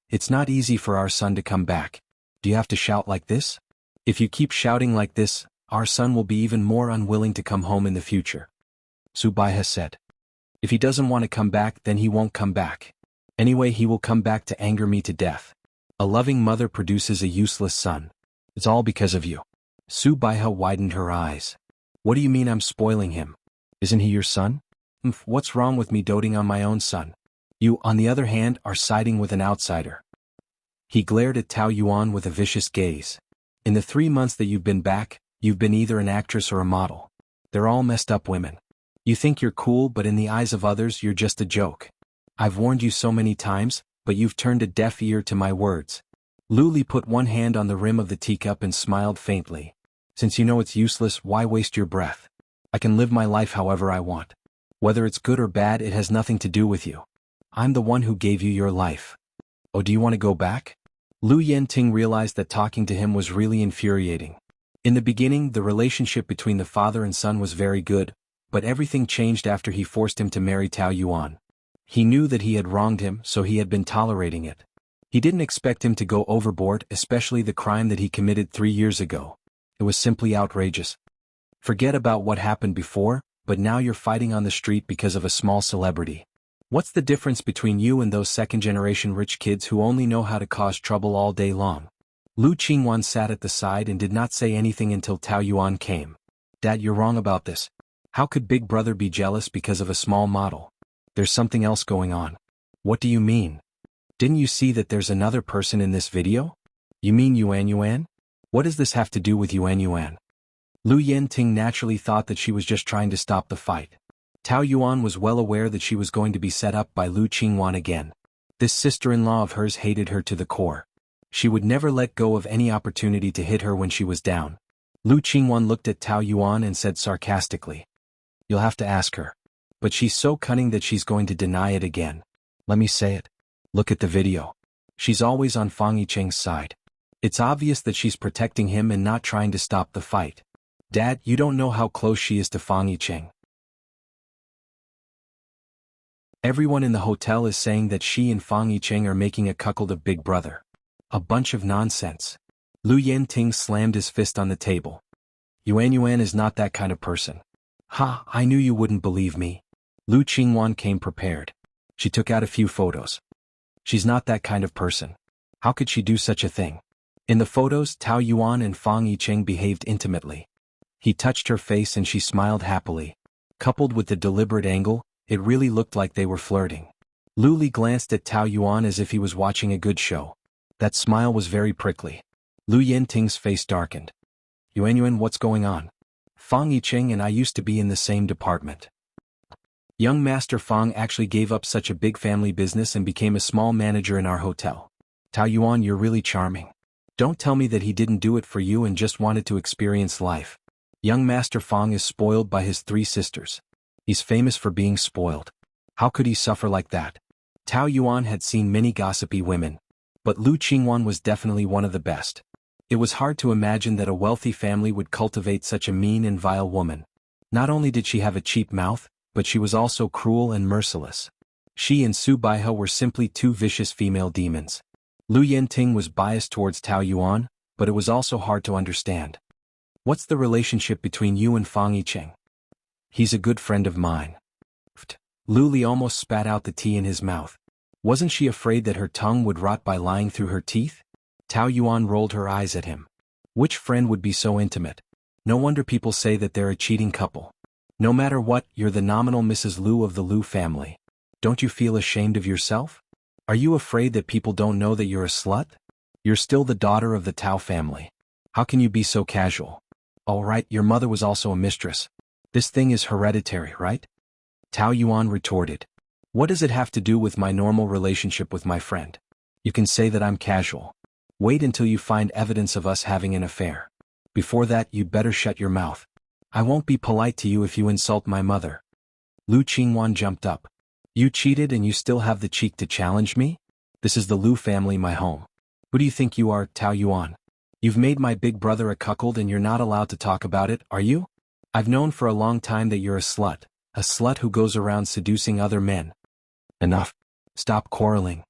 It's not easy for our son to come back. Do you have to shout like this? If you keep shouting like this, our son will be even more unwilling to come home in the future. Su Baihe said. If he doesn't want to come back, then he won't come back. Anyway, he will come back to anger me to death. A loving mother produces a useless son. It's all because of you. Su Baihe widened her eyes. What do you mean I'm spoiling him? Isn't he your son? What's wrong with me doting on my own son? You, on the other hand, are siding with an outsider. He glared at Tao Yuan with a vicious gaze. In the 3 months that you've been back, you've been either an actress or a model. They're all messed up women. You think you're cool, but in the eyes of others you're just a joke. I've warned you so many times, but you've turned a deaf ear to my words. Lu Li put one hand on the rim of the teacup and smiled faintly. Since you know it's useless, why waste your breath? I can live my life however I want. Whether it's good or bad, it has nothing to do with you. I'm the one who gave you your life. Oh, do you want to go back? Lu Yenting realized that talking to him was really infuriating. In the beginning, the relationship between the father and son was very good, but everything changed after he forced him to marry Tao Yuan. He knew that he had wronged him, so he had been tolerating it. He didn't expect him to go overboard, especially the crime that he committed 3 years ago. It was simply outrageous. Forget about what happened before, but now you're fighting on the street because of a small celebrity. What's the difference between you and those second-generation rich kids who only know how to cause trouble all day long? Lu Qingwan sat at the side and did not say anything until Tao Yuan came. Dad, you're wrong about this. How could Big Brother be jealous because of a small model? There's something else going on. What do you mean? Didn't you see that there's another person in this video? You mean Yuan Yuan? What does this have to do with Yuan Yuan? Lu Yenting naturally thought that she was just trying to stop the fight. Tao Yuan was well aware that she was going to be set up by Lu Qingwan again. This sister-in-law of hers hated her to the core. She would never let go of any opportunity to hit her when she was down. Lu Qingwan looked at Tao Yuan and said sarcastically, "You'll have to ask her. But she's so cunning that she's going to deny it again. Let me say it. Look at the video. She's always on Fang Yicheng's side. It's obvious that she's protecting him and not trying to stop the fight. Dad, you don't know how close she is to Fang Yicheng. Everyone in the hotel is saying that she and Fang Yicheng are making a cuckold of Big Brother. A bunch of nonsense." Lu Yenting slammed his fist on the table. Yuan Yuan is not that kind of person. Ha, I knew you wouldn't believe me. Lu Qingwan came prepared. She took out a few photos. She's not that kind of person. How could she do such a thing? In the photos, Tao Yuan and Fang Yicheng behaved intimately. He touched her face and she smiled happily. Coupled with the deliberate angle, it really looked like they were flirting. Lu Li glanced at Tao Yuan as if he was watching a good show. That smile was very prickly. Lu Yenting's face darkened. Yuan Yuan, what's going on? Fang Yicheng and I used to be in the same department. Young Master Fang actually gave up such a big family business and became a small manager in our hotel. Tao Yuan, you're really charming. Don't tell me that he didn't do it for you and just wanted to experience life. Young Master Fang is spoiled by his 3 sisters. He's famous for being spoiled. How could he suffer like that? Tao Yuan had seen many gossipy women, but Lu Qingwan was definitely one of the best. It was hard to imagine that a wealthy family would cultivate such a mean and vile woman. Not only did she have a cheap mouth, but she was also cruel and merciless. She and Su Baihe were simply 2 vicious female demons. Lu Yenting was biased towards Tao Yuan, but it was also hard to understand. What's the relationship between you and Fang Yicheng? He's a good friend of mine. Lu Li almost spat out the tea in his mouth. Wasn't she afraid that her tongue would rot by lying through her teeth? Tao Yuan rolled her eyes at him. Which friend would be so intimate? No wonder people say that they're a cheating couple. No matter what, you're the nominal Mrs. Lu of the Lu family. Don't you feel ashamed of yourself? Are you afraid that people don't know that you're a slut? You're still the daughter of the Tao family. How can you be so casual? All right, your mother was also a mistress. This thing is hereditary, right? Tao Yuan retorted. What does it have to do with my normal relationship with my friend? You can say that I'm casual. Wait until you find evidence of us having an affair. Before that, you'd better shut your mouth. I won't be polite to you if you insult my mother. Lu Qingwan jumped up. You cheated and you still have the cheek to challenge me? This is the Lu family, my home. Who do you think you are, Tao Yuan? You've made my big brother a cuckold and you're not allowed to talk about it, are you? I've known for a long time that you're a slut who goes around seducing other men. Enough. Stop quarreling.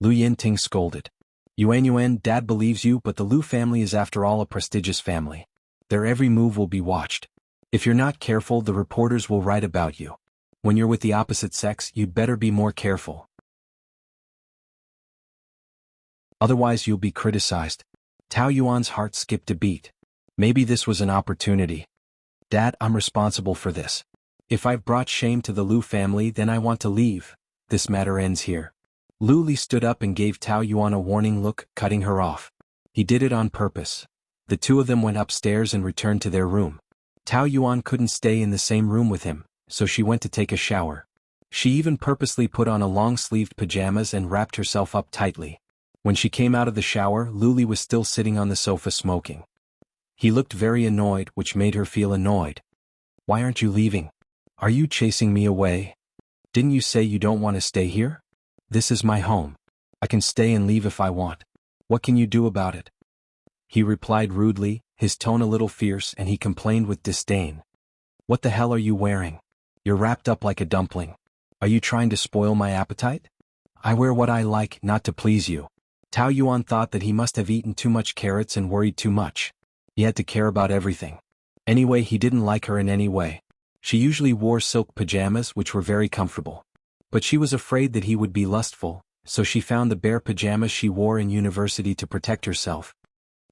Lu Yinting scolded. Yuan, Dad believes you, but the Lu family is after all a prestigious family. Their every move will be watched. If you're not careful, the reporters will write about you. When you're with the opposite sex, you'd better be more careful. Otherwise you'll be criticized. Tao Yuan's heart skipped a beat. Maybe this was an opportunity. Dad, I'm responsible for this. If I've brought shame to the Lu family, then I want to leave. This matter ends here. Lu Li stood up and gave Tao Yuan a warning look, cutting her off. He did it on purpose. The two of them went upstairs and returned to their room. Tao Yuan couldn't stay in the same room with him, so she went to take a shower. She even purposely put on a long-sleeved pajamas and wrapped herself up tightly. When she came out of the shower, Lu Li was still sitting on the sofa smoking. He looked very annoyed, which made her feel annoyed. Why aren't you leaving? Are you chasing me away? Didn't you say you don't want to stay here? This is my home. I can stay and leave if I want. What can you do about it? He replied rudely, his tone a little fierce, and he complained with disdain. What the hell are you wearing? You're wrapped up like a dumpling. Are you trying to spoil my appetite? I wear what I like, not to please you. Tao Yuan thought that he must have eaten too much carrots and worried too much. He had to care about everything. Anyway, he didn't like her in any way. She usually wore silk pajamas, which were very comfortable. But she was afraid that he would be lustful, so she found the bare pajamas she wore in university to protect herself.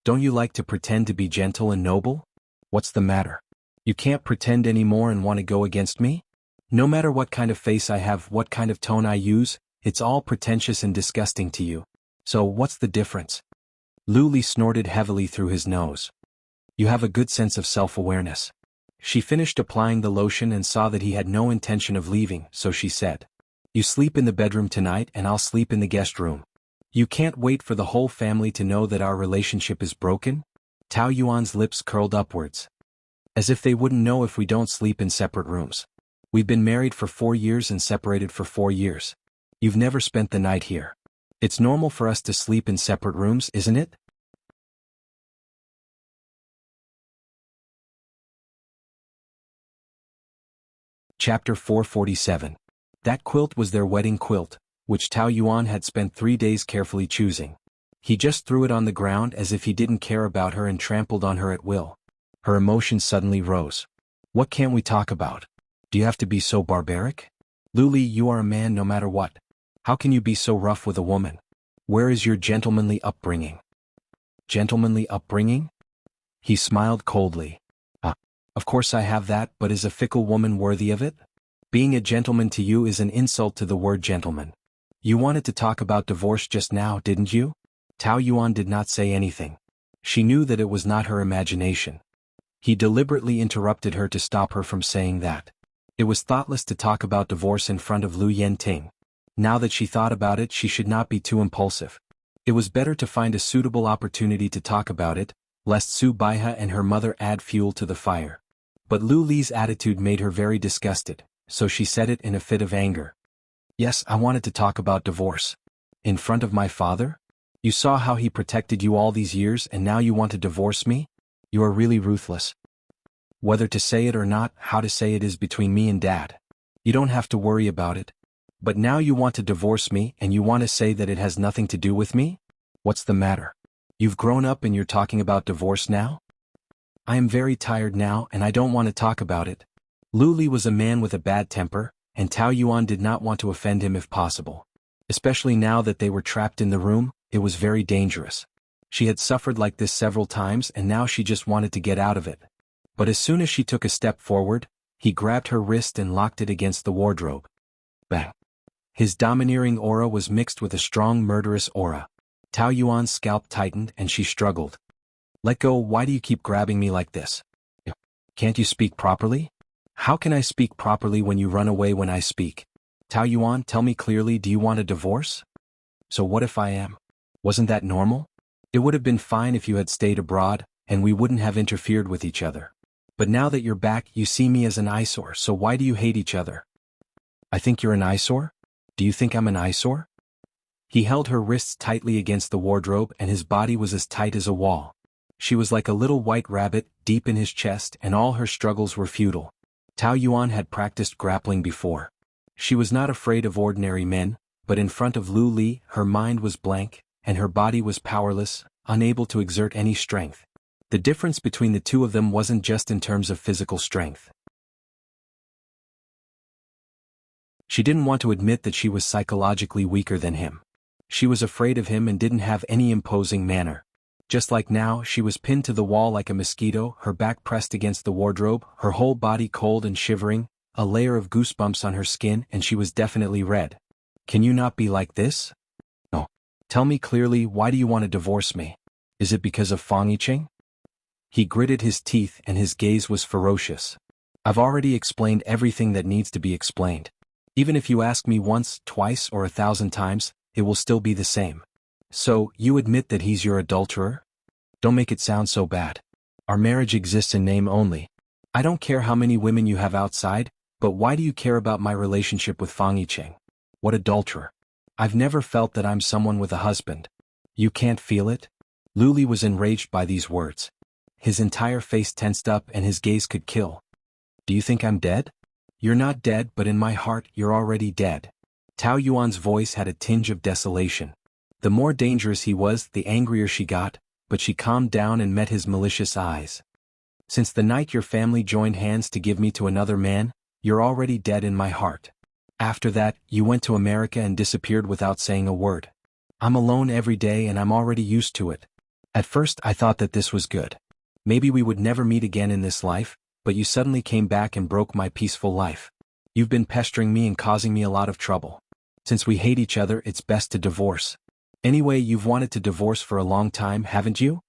Don't you like to pretend to be gentle and noble? What's the matter? You can't pretend anymore and want to go against me? No matter what kind of face I have, what kind of tone I use, it's all pretentious and disgusting to you. So what's the difference? Lu Li snorted heavily through his nose. You have a good sense of self-awareness. She finished applying the lotion and saw that he had no intention of leaving, so she said, You sleep in the bedroom tonight and I'll sleep in the guest room. You can't wait for the whole family to know that our relationship is broken? Tao Yuan's lips curled upwards. As if they wouldn't know if we don't sleep in separate rooms. We've been married for 4 years and separated for 4 years. You've never spent the night here. It's normal for us to sleep in separate rooms, isn't it? Chapter 447. That quilt was their wedding quilt, which Tao Yuan had spent 3 days carefully choosing. He just threw it on the ground as if he didn't care about her and trampled on her at will. Her emotions suddenly rose. What can't we talk about? Do you have to be so barbaric? Lu Li, you are a man no matter what. How can you be so rough with a woman? Where is your gentlemanly upbringing? Gentlemanly upbringing? He smiled coldly. Of course I have that, but is a fickle woman worthy of it? Being a gentleman to you is an insult to the word gentleman. You wanted to talk about divorce just now, didn't you? Tao Yuan did not say anything. She knew that it was not her imagination. He deliberately interrupted her to stop her from saying that. It was thoughtless to talk about divorce in front of Lu Yinting. Now that she thought about it, she should not be too impulsive. It was better to find a suitable opportunity to talk about it, lest Su Baihe and her mother add fuel to the fire. But Lu Li's attitude made her very disgusted, so she said it in a fit of anger. Yes, I wanted to talk about divorce. In front of my father? You saw how he protected you all these years and now you want to divorce me? You are really ruthless. Whether to say it or not, how to say it is between me and Dad. You don't have to worry about it. But now you want to divorce me and you want to say that it has nothing to do with me? What's the matter? You've grown up and you're talking about divorce now? I am very tired now and I don't want to talk about it. Lu Li was a man with a bad temper, and Tao Yuan did not want to offend him if possible. Especially now that they were trapped in the room, it was very dangerous. She had suffered like this several times and now she just wanted to get out of it. But as soon as she took a step forward, he grabbed her wrist and locked it against the wardrobe. Bang! His domineering aura was mixed with a strong murderous aura. Tao Yuan's scalp tightened and she struggled. Let go, why do you keep grabbing me like this? Can't you speak properly? How can I speak properly when you run away when I speak? Tao Yuan, tell me clearly, do you want a divorce? So what if I am? Wasn't that normal? It would have been fine if you had stayed abroad, and we wouldn't have interfered with each other. But now that you're back, you see me as an eyesore, so why do you hate each other? I think you're an eyesore? Do you think I'm an eyesore? He held her wrists tightly against the wardrobe and his body was as tight as a wall. She was like a little white rabbit, deep in his chest, and all her struggles were futile. Tao Yuan had practiced grappling before. She was not afraid of ordinary men, but in front of Lu Li, her mind was blank, and her body was powerless, unable to exert any strength. The difference between the two of them wasn't just in terms of physical strength. She didn't want to admit that she was psychologically weaker than him. She was afraid of him and didn't have any imposing manner. Just like now, she was pinned to the wall like a mosquito, her back pressed against the wardrobe, her whole body cold and shivering, a layer of goosebumps on her skin, and she was definitely red. Can you not be like this? No. Tell me clearly, why do you want to divorce me? Is it because of Fang Yiqing? He gritted his teeth and his gaze was ferocious. I've already explained everything that needs to be explained. Even if you ask me once, twice, or 1,000 times, it will still be the same. So, you admit that he's your adulterer? Don't make it sound so bad. Our marriage exists in name only. I don't care how many women you have outside, but why do you care about my relationship with Fang Yiqing? What adulterer? I've never felt that I'm someone with a husband. You can't feel it? Lu Li was enraged by these words. His entire face tensed up and his gaze could kill. Do you think I'm dead? You're not dead, but in my heart, you're already dead. Tao Yuan's voice had a tinge of desolation. The more dangerous he was, the angrier she got, but she calmed down and met his malicious eyes. Since the night your family joined hands to give me to another man, you're already dead in my heart. After that, you went to America and disappeared without saying a word. I'm alone every day and I'm already used to it. At first I thought that this was good. Maybe we would never meet again in this life, but you suddenly came back and broke my peaceful life. You've been pestering me and causing me a lot of trouble. Since we hate each other, it's best to divorce. Anyway, you've wanted to divorce for a long time, haven't you?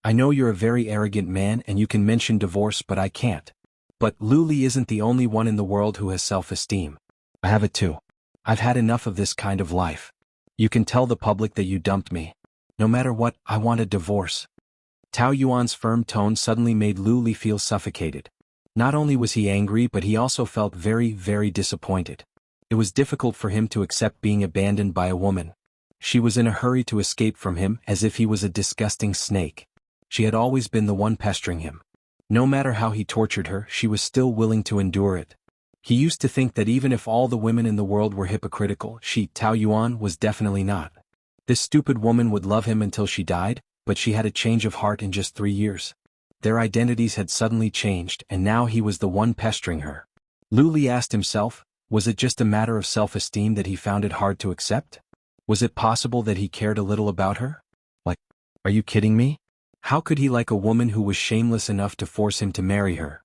I know you're a very arrogant man and you can mention divorce, but I can't. But Lu Li isn't the only one in the world who has self-esteem. I have it too. I've had enough of this kind of life. You can tell the public that you dumped me. No matter what, I want a divorce. Tao Yuan's firm tone suddenly made Lu Li feel suffocated. Not only was he angry, but he also felt very, very disappointed. It was difficult for him to accept being abandoned by a woman. She was in a hurry to escape from him as if he was a disgusting snake. She had always been the one pestering him. No matter how he tortured her, she was still willing to endure it. He used to think that even if all the women in the world were hypocritical, she, Tao Yuan, was definitely not. This stupid woman would love him until she died, but she had a change of heart in just 3 years. Their identities had suddenly changed and now he was the one pestering her. Lu Li asked himself, was it just a matter of self-esteem that he found it hard to accept? Was it possible that he cared a little about her? Like, are you kidding me? How could he like a woman who was shameless enough to force him to marry her?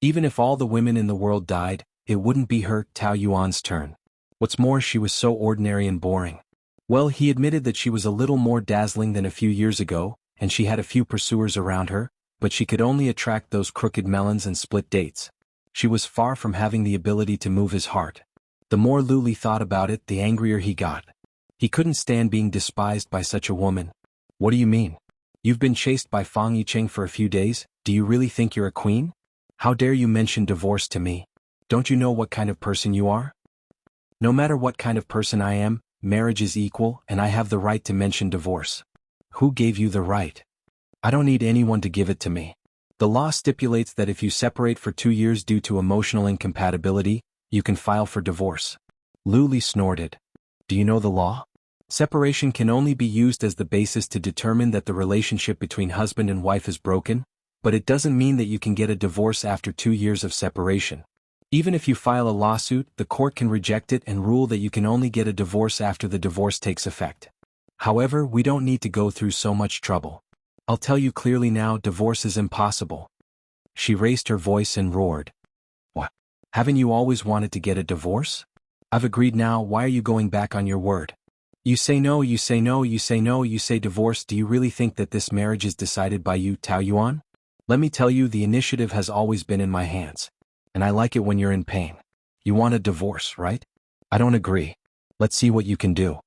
Even if all the women in the world died, it wouldn't be her, Tao Yuan's turn. What's more, she was so ordinary and boring. Well, he admitted that she was a little more dazzling than a few years ago, and she had a few pursuers around her, but she could only attract those crooked melons and split dates. She was far from having the ability to move his heart. The more Lu Li thought about it, the angrier he got. He couldn't stand being despised by such a woman. What do you mean? You've been chased by Fang Yiqing for a few days, do you really think you're a queen? How dare you mention divorce to me? Don't you know what kind of person you are? No matter what kind of person I am, marriage is equal and I have the right to mention divorce. Who gave you the right? I don't need anyone to give it to me. The law stipulates that if you separate for 2 years due to emotional incompatibility, you can file for divorce. Lu Li snorted. Do you know the law? Separation can only be used as the basis to determine that the relationship between husband and wife is broken, but it doesn't mean that you can get a divorce after 2 years of separation. Even if you file a lawsuit, the court can reject it and rule that you can only get a divorce after the divorce takes effect. However, we don't need to go through so much trouble. I'll tell you clearly now, divorce is impossible. She raised her voice and roared. What? Haven't you always wanted to get a divorce? I've agreed now, why are you going back on your word? You say no, you say no, you say no, you say divorce. Do you really think that this marriage is decided by you, Tao Yuan? Let me tell you, the initiative has always been in my hands. And I like it when you're in pain. You want a divorce, right? I don't agree. Let's see what you can do.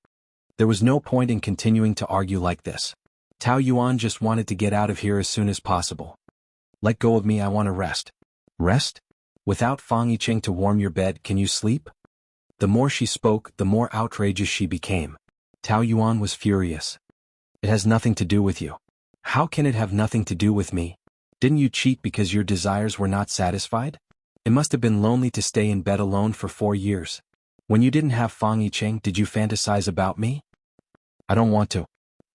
There was no point in continuing to argue like this. Tao Yuan just wanted to get out of here as soon as possible. Let go of me, I want to rest. Rest? Without Fang Yicheng to warm your bed, can you sleep? The more she spoke, the more outrageous she became. Tao Yuan was furious. It has nothing to do with you. How can it have nothing to do with me? Didn't you cheat because your desires were not satisfied? It must have been lonely to stay in bed alone for 4 years. When you didn't have Fang Yicheng, did you fantasize about me? I don't want to.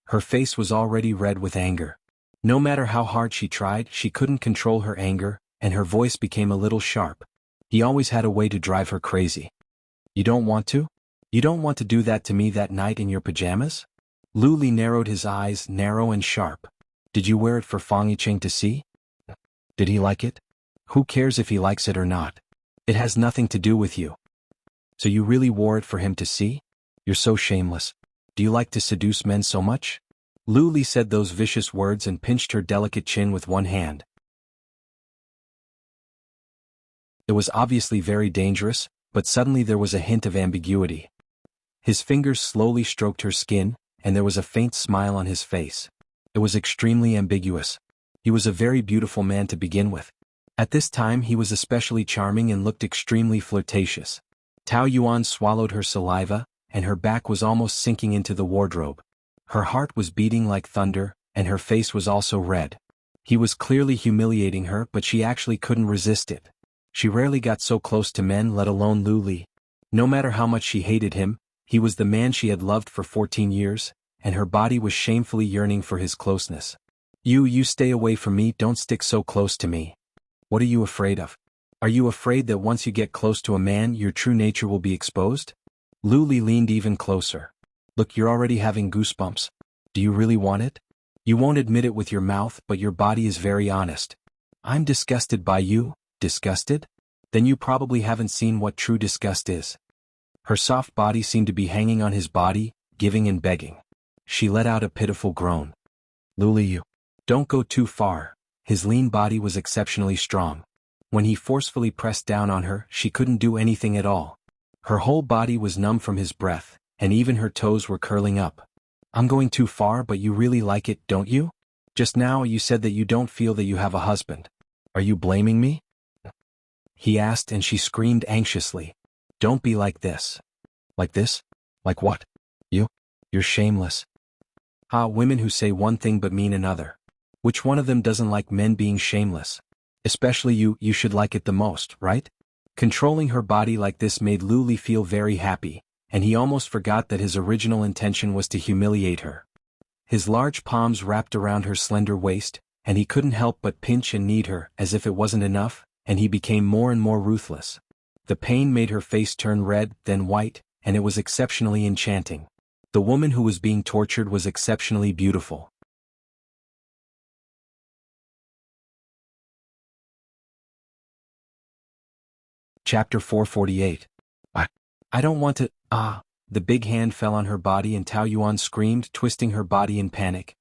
Her face was already red with anger. No matter how hard she tried, she couldn't control her anger, and her voice became a little sharp. He always had a way to drive her crazy. You don't want to? You don't want to do that to me that night in your pajamas? Lu Li narrowed his eyes, narrow and sharp. Did you wear it for Fang Yicheng to see? Did he like it? Who cares if he likes it or not? It has nothing to do with you. So you really wore it for him to see? You're so shameless. Do you like to seduce men so much? Lu Li said those vicious words and pinched her delicate chin with one hand. It was obviously very dangerous, but suddenly there was a hint of ambiguity. His fingers slowly stroked her skin, and there was a faint smile on his face. It was extremely ambiguous. He was a very beautiful man to begin with. At this time he was especially charming and looked extremely flirtatious. Tao Yuan swallowed her saliva, and her back was almost sinking into the wardrobe. Her heart was beating like thunder, and her face was also red. He was clearly humiliating her, but she actually couldn't resist it. She rarely got so close to men, let alone Lu Li. No matter how much she hated him, he was the man she had loved for 14 years, and her body was shamefully yearning for his closeness. You stay away from me, don't stick so close to me. What are you afraid of? Are you afraid that once you get close to a man, your true nature will be exposed? Lu Li leaned even closer. Look, you're already having goosebumps. Do you really want it? You won't admit it with your mouth, but your body is very honest. I'm disgusted by you. Disgusted? Then you probably haven't seen what true disgust is. Her soft body seemed to be hanging on his body, giving and begging. She let out a pitiful groan. Lu Li, you don't go too far. His lean body was exceptionally strong. When he forcefully pressed down on her, she couldn't do anything at all. Her whole body was numb from his breath, and even her toes were curling up. I'm going too far, but you really like it, don't you? Just now you said that you don't feel that you have a husband. Are you blaming me? He asked, and she screamed anxiously. Don't be like this. Like this? Like what? You're shameless. Women who say one thing but mean another. Which one of them doesn't like men being shameless? Especially you should like it the most, right? Controlling her body like this made Lu Li feel very happy, and he almost forgot that his original intention was to humiliate her. His large palms wrapped around her slender waist, and he couldn't help but pinch and knead her as if it wasn't enough, and he became more and more ruthless. The pain made her face turn red, then white, and it was exceptionally enchanting. The woman who was being tortured was exceptionally beautiful. Chapter 448. I don't want to. The big hand fell on her body and Tao Yuan screamed, twisting her body in panic.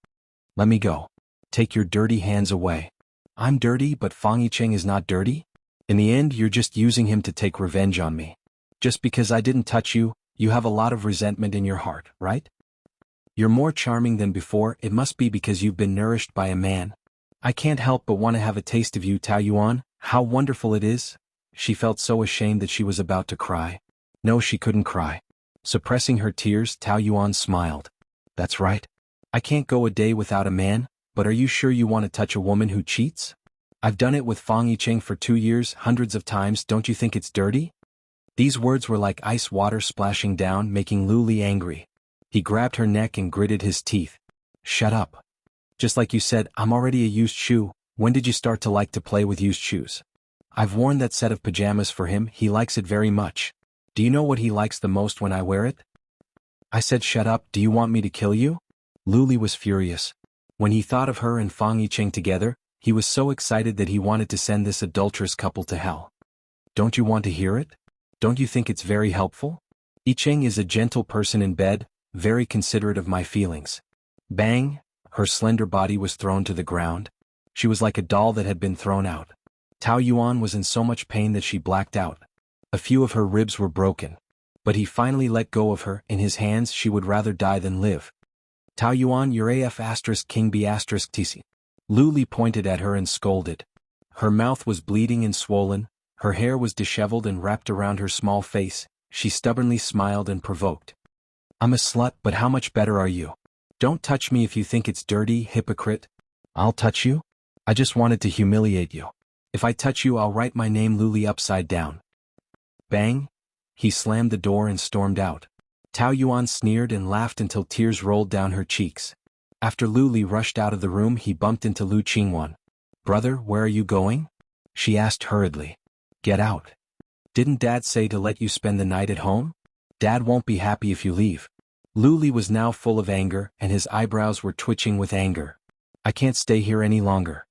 Let me go. Take your dirty hands away. I'm dirty, but Fang Yicheng is not dirty? In the end, you're just using him to take revenge on me. Just because I didn't touch you, you have a lot of resentment in your heart, right? You're more charming than before, it must be because you've been nourished by a man. I can't help but want to have a taste of you, Tao Yuan. How wonderful it is. She felt so ashamed that she was about to cry. No, she couldn't cry. Suppressing her tears, Tao Yuan smiled. That's right. I can't go a day without a man, but are you sure you want to touch a woman who cheats? I've done it with Fang Yicheng for 2 years, hundreds of times, don't you think it's dirty? These words were like ice water splashing down, making Lu Li angry. He grabbed her neck and gritted his teeth. Shut up. Just like you said, I'm already a used shoe. When did you start to like to play with used shoes? I've worn that set of pajamas for him, he likes it very much. Do you know what he likes the most when I wear it? I said shut up, do you want me to kill you? Lu Li was furious. When he thought of her and Fang Yicheng together, he was so excited that he wanted to send this adulterous couple to hell. Don't you want to hear it? Don't you think it's very helpful? Yicheng is a gentle person in bed, very considerate of my feelings. Bang! Her slender body was thrown to the ground. She was like a doll that had been thrown out. Tao Yuan was in so much pain that she blacked out. A few of her ribs were broken. But he finally let go of her. In his hands she would rather die than live. Tao Yuan, your AF asterisk king B asterisk TC. Lu Li pointed at her and scolded. Her mouth was bleeding and swollen, her hair was disheveled and wrapped around her small face. She stubbornly smiled and provoked. I'm a slut, but how much better are you? Don't touch me if you think it's dirty, hypocrite. I'll touch you? I just wanted to humiliate you. If I touch you, I'll write my name Lu Li upside down. Bang! He slammed the door and stormed out. Tao Yuan sneered and laughed until tears rolled down her cheeks. After Lu Li rushed out of the room, he bumped into Lu Qingwan. Brother, where are you going? She asked hurriedly. Get out. Didn't Dad say to let you spend the night at home? Dad won't be happy if you leave. Lu Li was now full of anger, and his eyebrows were twitching with anger. I can't stay here any longer.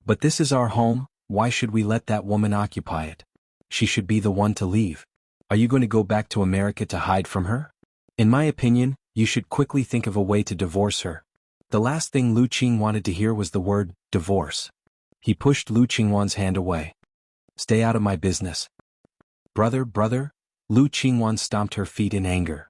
But this is our home, why should we let that woman occupy it? She should be the one to leave. Are you going to go back to America to hide from her? In my opinion, you should quickly think of a way to divorce her. The last thing Lu Qing wanted to hear was the word, divorce. He pushed Lu Qingwan's hand away. Stay out of my business. Brother, Lu Qingwan stomped her feet in anger.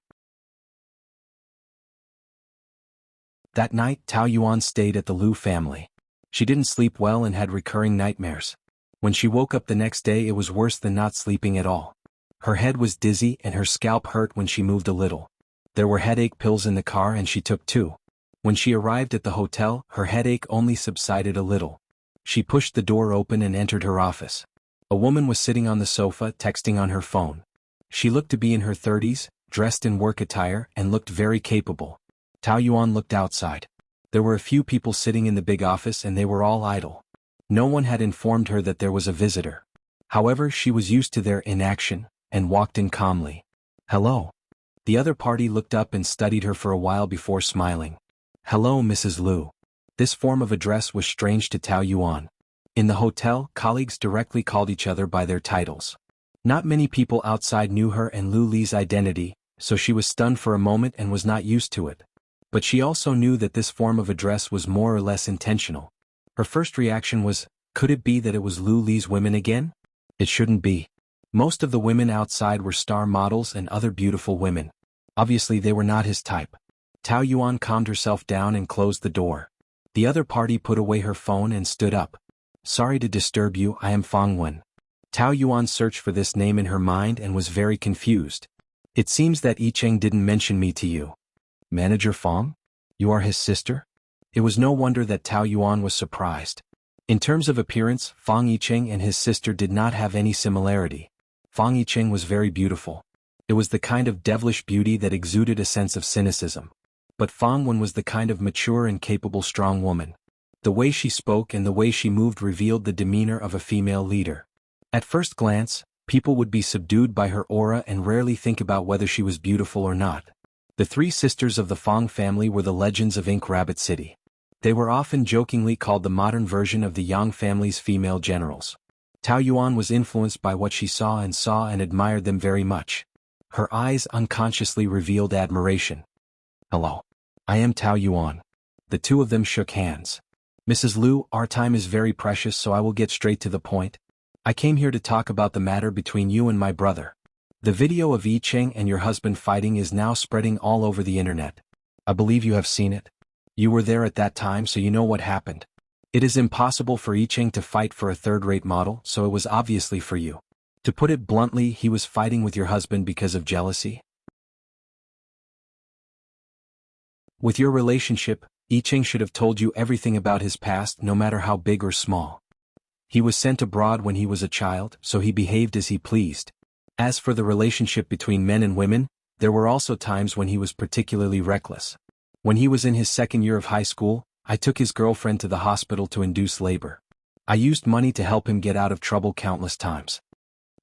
That night, Tao Yuan stayed at the Lu family. She didn't sleep well and had recurring nightmares. When she woke up the next day, it was worse than not sleeping at all. Her head was dizzy and her scalp hurt when she moved a little. There were headache pills in the car and she took 2. When she arrived at the hotel, her headache only subsided a little. She pushed the door open and entered her office. A woman was sitting on the sofa, texting on her phone. She looked to be in her 30s, dressed in work attire, and looked very capable. Tao Yuan looked outside. There were a few people sitting in the big office and they were all idle. No one had informed her that there was a visitor. However, she was used to their inaction, and walked in calmly. Hello. The other party looked up and studied her for a while before smiling. Hello, Mrs. Lu. This form of address was strange to Tao Yuan. In the hotel, colleagues directly called each other by their titles. Not many people outside knew her and Lu Li's identity, so she was stunned for a moment and was not used to it. But she also knew that this form of address was more or less intentional. Her first reaction was, could it be that it was Lu Li's women again? It shouldn't be. Most of the women outside were star models and other beautiful women. Obviously they were not his type. Tao Yuan calmed herself down and closed the door. The other party put away her phone and stood up. Sorry to disturb you, I am Fang Wen. Tao Yuan searched for this name in her mind and was very confused. It seems that Yi Cheng didn't mention me to you. Manager Fang? You are his sister? It was no wonder that Tao Yuan was surprised. In terms of appearance, Fang Yicheng and his sister did not have any similarity. Fang Yicheng was very beautiful. It was the kind of devilish beauty that exuded a sense of cynicism. But Fang Wen was the kind of mature and capable strong woman. The way she spoke and the way she moved revealed the demeanor of a female leader. At first glance, people would be subdued by her aura and rarely think about whether she was beautiful or not. The 3 sisters of the Fang family were the legends of Ink Rabbit City. They were often jokingly called the modern version of the Yang family's female generals. Tao Yuan was influenced by what she saw and admired them very much. Her eyes unconsciously revealed admiration. Hello. I am Tao Yuan. The 2 of them shook hands. Mrs. Lu, our time is very precious, so I will get straight to the point. I came here to talk about the matter between you and my brother. The video of Yi Cheng and your husband fighting is now spreading all over the internet. I believe you have seen it. You were there at that time, so you know what happened. It is impossible for Yi Cheng to fight for a third-rate model, so it was obviously for you. To put it bluntly, he was fighting with your husband because of jealousy. With your relationship, Yi Cheng should have told you everything about his past, no matter how big or small. He was sent abroad when he was a child, so he behaved as he pleased. As for the relationship between men and women, there were also times when he was particularly reckless. When he was in his 2nd year of high school, I took his girlfriend to the hospital to induce labor. I used money to help him get out of trouble countless times.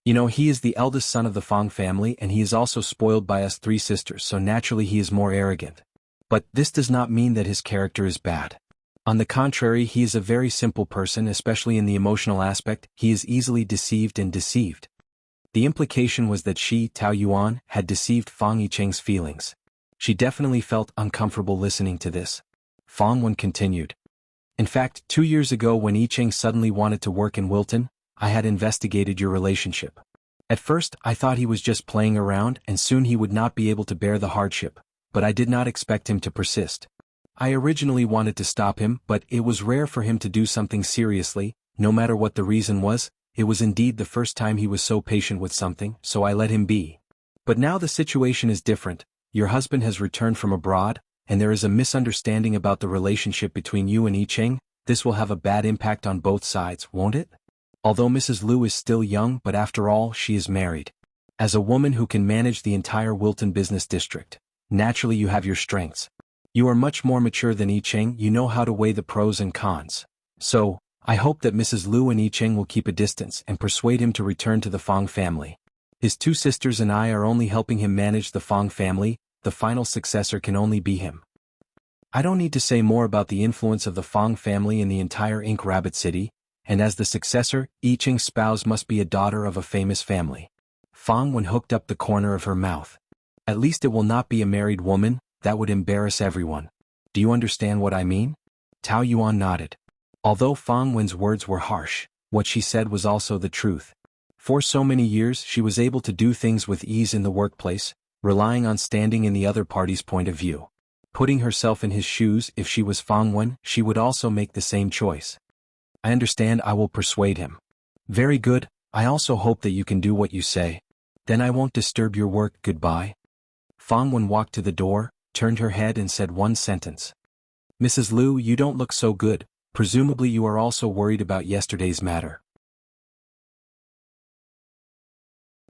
You know, he is the eldest son of the Fang family and he is also spoiled by us 3 sisters, so naturally he is more arrogant. But this does not mean that his character is bad. On the contrary, he is a very simple person, especially in the emotional aspect. He is easily deceived and deceived. The implication was that she, Tao Yuan, had deceived Fang Yicheng's feelings. She definitely felt uncomfortable listening to this. Fang Wen continued. In fact, 2 years ago when I Ching suddenly wanted to work in Wilton, I had investigated your relationship. At first, I thought he was just playing around and soon he would not be able to bear the hardship, but I did not expect him to persist. I originally wanted to stop him, but it was rare for him to do something seriously, no matter what the reason was. It was indeed the first time he was so patient with something, so I let him be. But now the situation is different. Your husband has returned from abroad, and there is a misunderstanding about the relationship between you and I Ching. This will have a bad impact on both sides, won't it? Although Mrs. Liu is still young, but after all, she is married. As a woman who can manage the entire Wilton business district, naturally you have your strengths. You are much more mature than I Ching, you know how to weigh the pros and cons. So, I hope that Mrs. Liu and I Ching will keep a distance and persuade him to return to the Fong family. His two sisters and I are only helping him manage the Fong family, the final successor can only be him. I don't need to say more about the influence of the Fong family in the entire Ink Rabbit City, and as the successor, I Ching's spouse must be a daughter of a famous family. Fong Wen hooked up the corner of her mouth. At least it will not be a married woman, that would embarrass everyone. Do you understand what I mean? Tao Yuan nodded. Although Fong Wen's words were harsh, what she said was also the truth. For so many years she was able to do things with ease in the workplace, relying on standing in the other party's point of view. Putting herself in his shoes, if she was Fong Wen, she would also make the same choice. I understand, I will persuade him. Very good, I also hope that you can do what you say. Then I won't disturb your work, goodbye. Fong Wen walked to the door, turned her head and said one sentence. Mrs. Liu, you don't look so good, presumably you are also worried about yesterday's matter.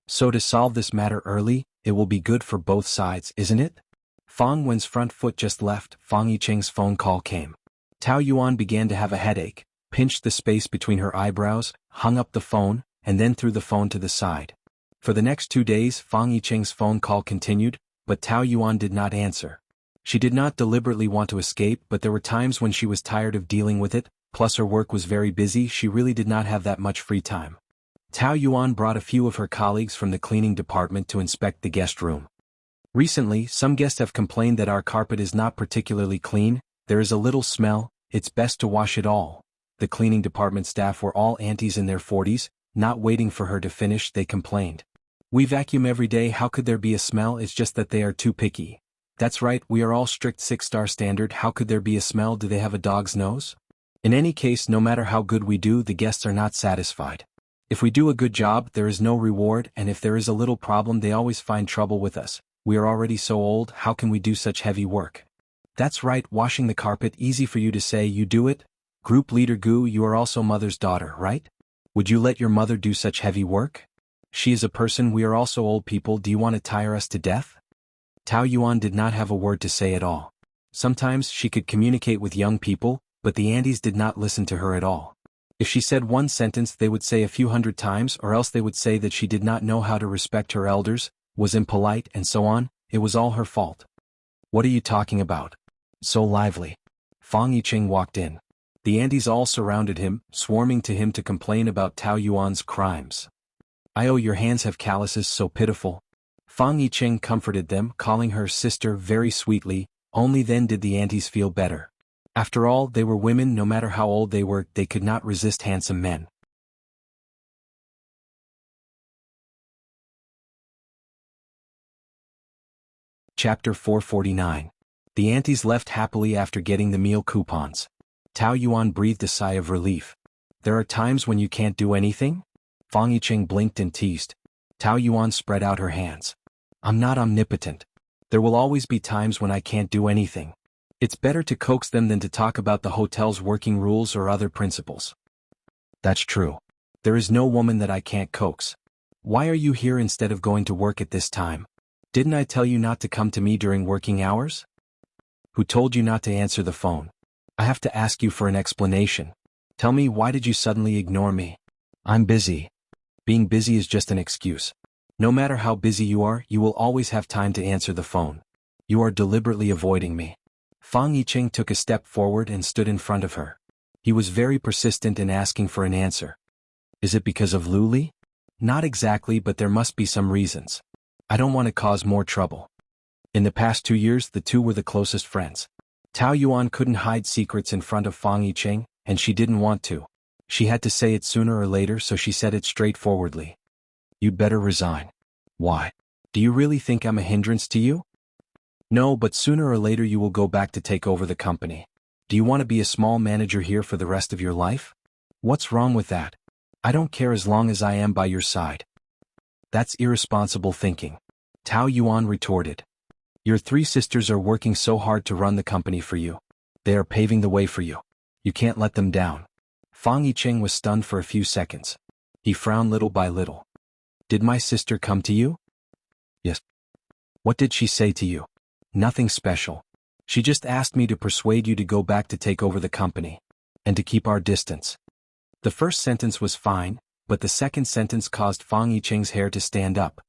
So to solve this matter early, it will be good for both sides, isn't it? Fong Wen's front foot just left, Fong I Ching's phone call came. Tao Yuan began to have a headache, pinched the space between her eyebrows, hung up the phone, and then threw the phone to the side. For the next 2 days Fong I Ching's phone call continued, but Tao Yuan did not answer. She did not deliberately want to escape, but there were times when she was tired of dealing with it, plus her work was very busy, she really did not have that much free time. Tao Yuan brought a few of her colleagues from the cleaning department to inspect the guest room. Recently, some guests have complained that our carpet is not particularly clean, there is a little smell, it's best to wash it all. The cleaning department staff were all aunties in their 40s, not waiting for her to finish, they complained. We vacuum every day, how could there be a smell? It's just that they are too picky. That's right, we are all strict 6-star standard, how could there be a smell? Do they have a dog's nose? In any case, no matter how good we do, the guests are not satisfied. If we do a good job, there is no reward, and if there is a little problem, they always find trouble with us. We are already so old, how can we do such heavy work? That's right, washing the carpet, easy for you to say, you do it? Group leader Gu, you are also mother's daughter, right? Would you let your mother do such heavy work? She is a person, we are also old people, do you want to tire us to death? Tao Yuan did not have a word to say at all. Sometimes she could communicate with young people, but the aunties did not listen to her at all. If she said one sentence they would say a few hundred times, or else they would say that she did not know how to respect her elders, was impolite and so on, it was all her fault. What are you talking about? So lively. Fong I Ching walked in. The aunties all surrounded him, swarming to him to complain about Tao Yuan's crimes. "Oh, your hands have calluses, so pitiful." Fong I Ching comforted them, calling her sister very sweetly, only then did the aunties feel better. After all, they were women, no matter how old they were, they could not resist handsome men. Chapter 449. The aunties left happily after getting the meal coupons. Tao Yuan breathed a sigh of relief. There are times when you can't do anything? Fong I Ching blinked and teased. Tao Yuan spread out her hands. I'm not omnipotent. There will always be times when I can't do anything. It's better to coax them than to talk about the hotel's working rules or other principles. That's true. There is no woman that I can't coax. Why are you here instead of going to work at this time? Didn't I tell you not to come to me during working hours? Who told you not to answer the phone? I have to ask you for an explanation. Tell me, why did you suddenly ignore me? I'm busy. Being busy is just an excuse. No matter how busy you are, you will always have time to answer the phone. You are deliberately avoiding me. Fong I Ching took a step forward and stood in front of her. He was very persistent in asking for an answer. Is it because of Luli? Not exactly, but there must be some reasons. I don't want to cause more trouble. In the past 2 years, the two were the closest friends. Tao Yuan couldn't hide secrets in front of Fang Yicheng, and she didn't want to. She had to say it sooner or later, so she said it straightforwardly. You'd better resign. Why? Do you really think I'm a hindrance to you? No, but sooner or later you will go back to take over the company. Do you want to be a small manager here for the rest of your life? What's wrong with that? I don't care as long as I am by your side. That's irresponsible thinking. Tao Yuan retorted. Your three sisters are working so hard to run the company for you. They are paving the way for you. You can't let them down. Fang Yicheng was stunned for a few seconds. He frowned little by little. Did my sister come to you? Yes. What did she say to you? Nothing special. She just asked me to persuade you to go back to take over the company. And to keep our distance. The first sentence was fine, but the second sentence caused Fang Yicheng's hair to stand up.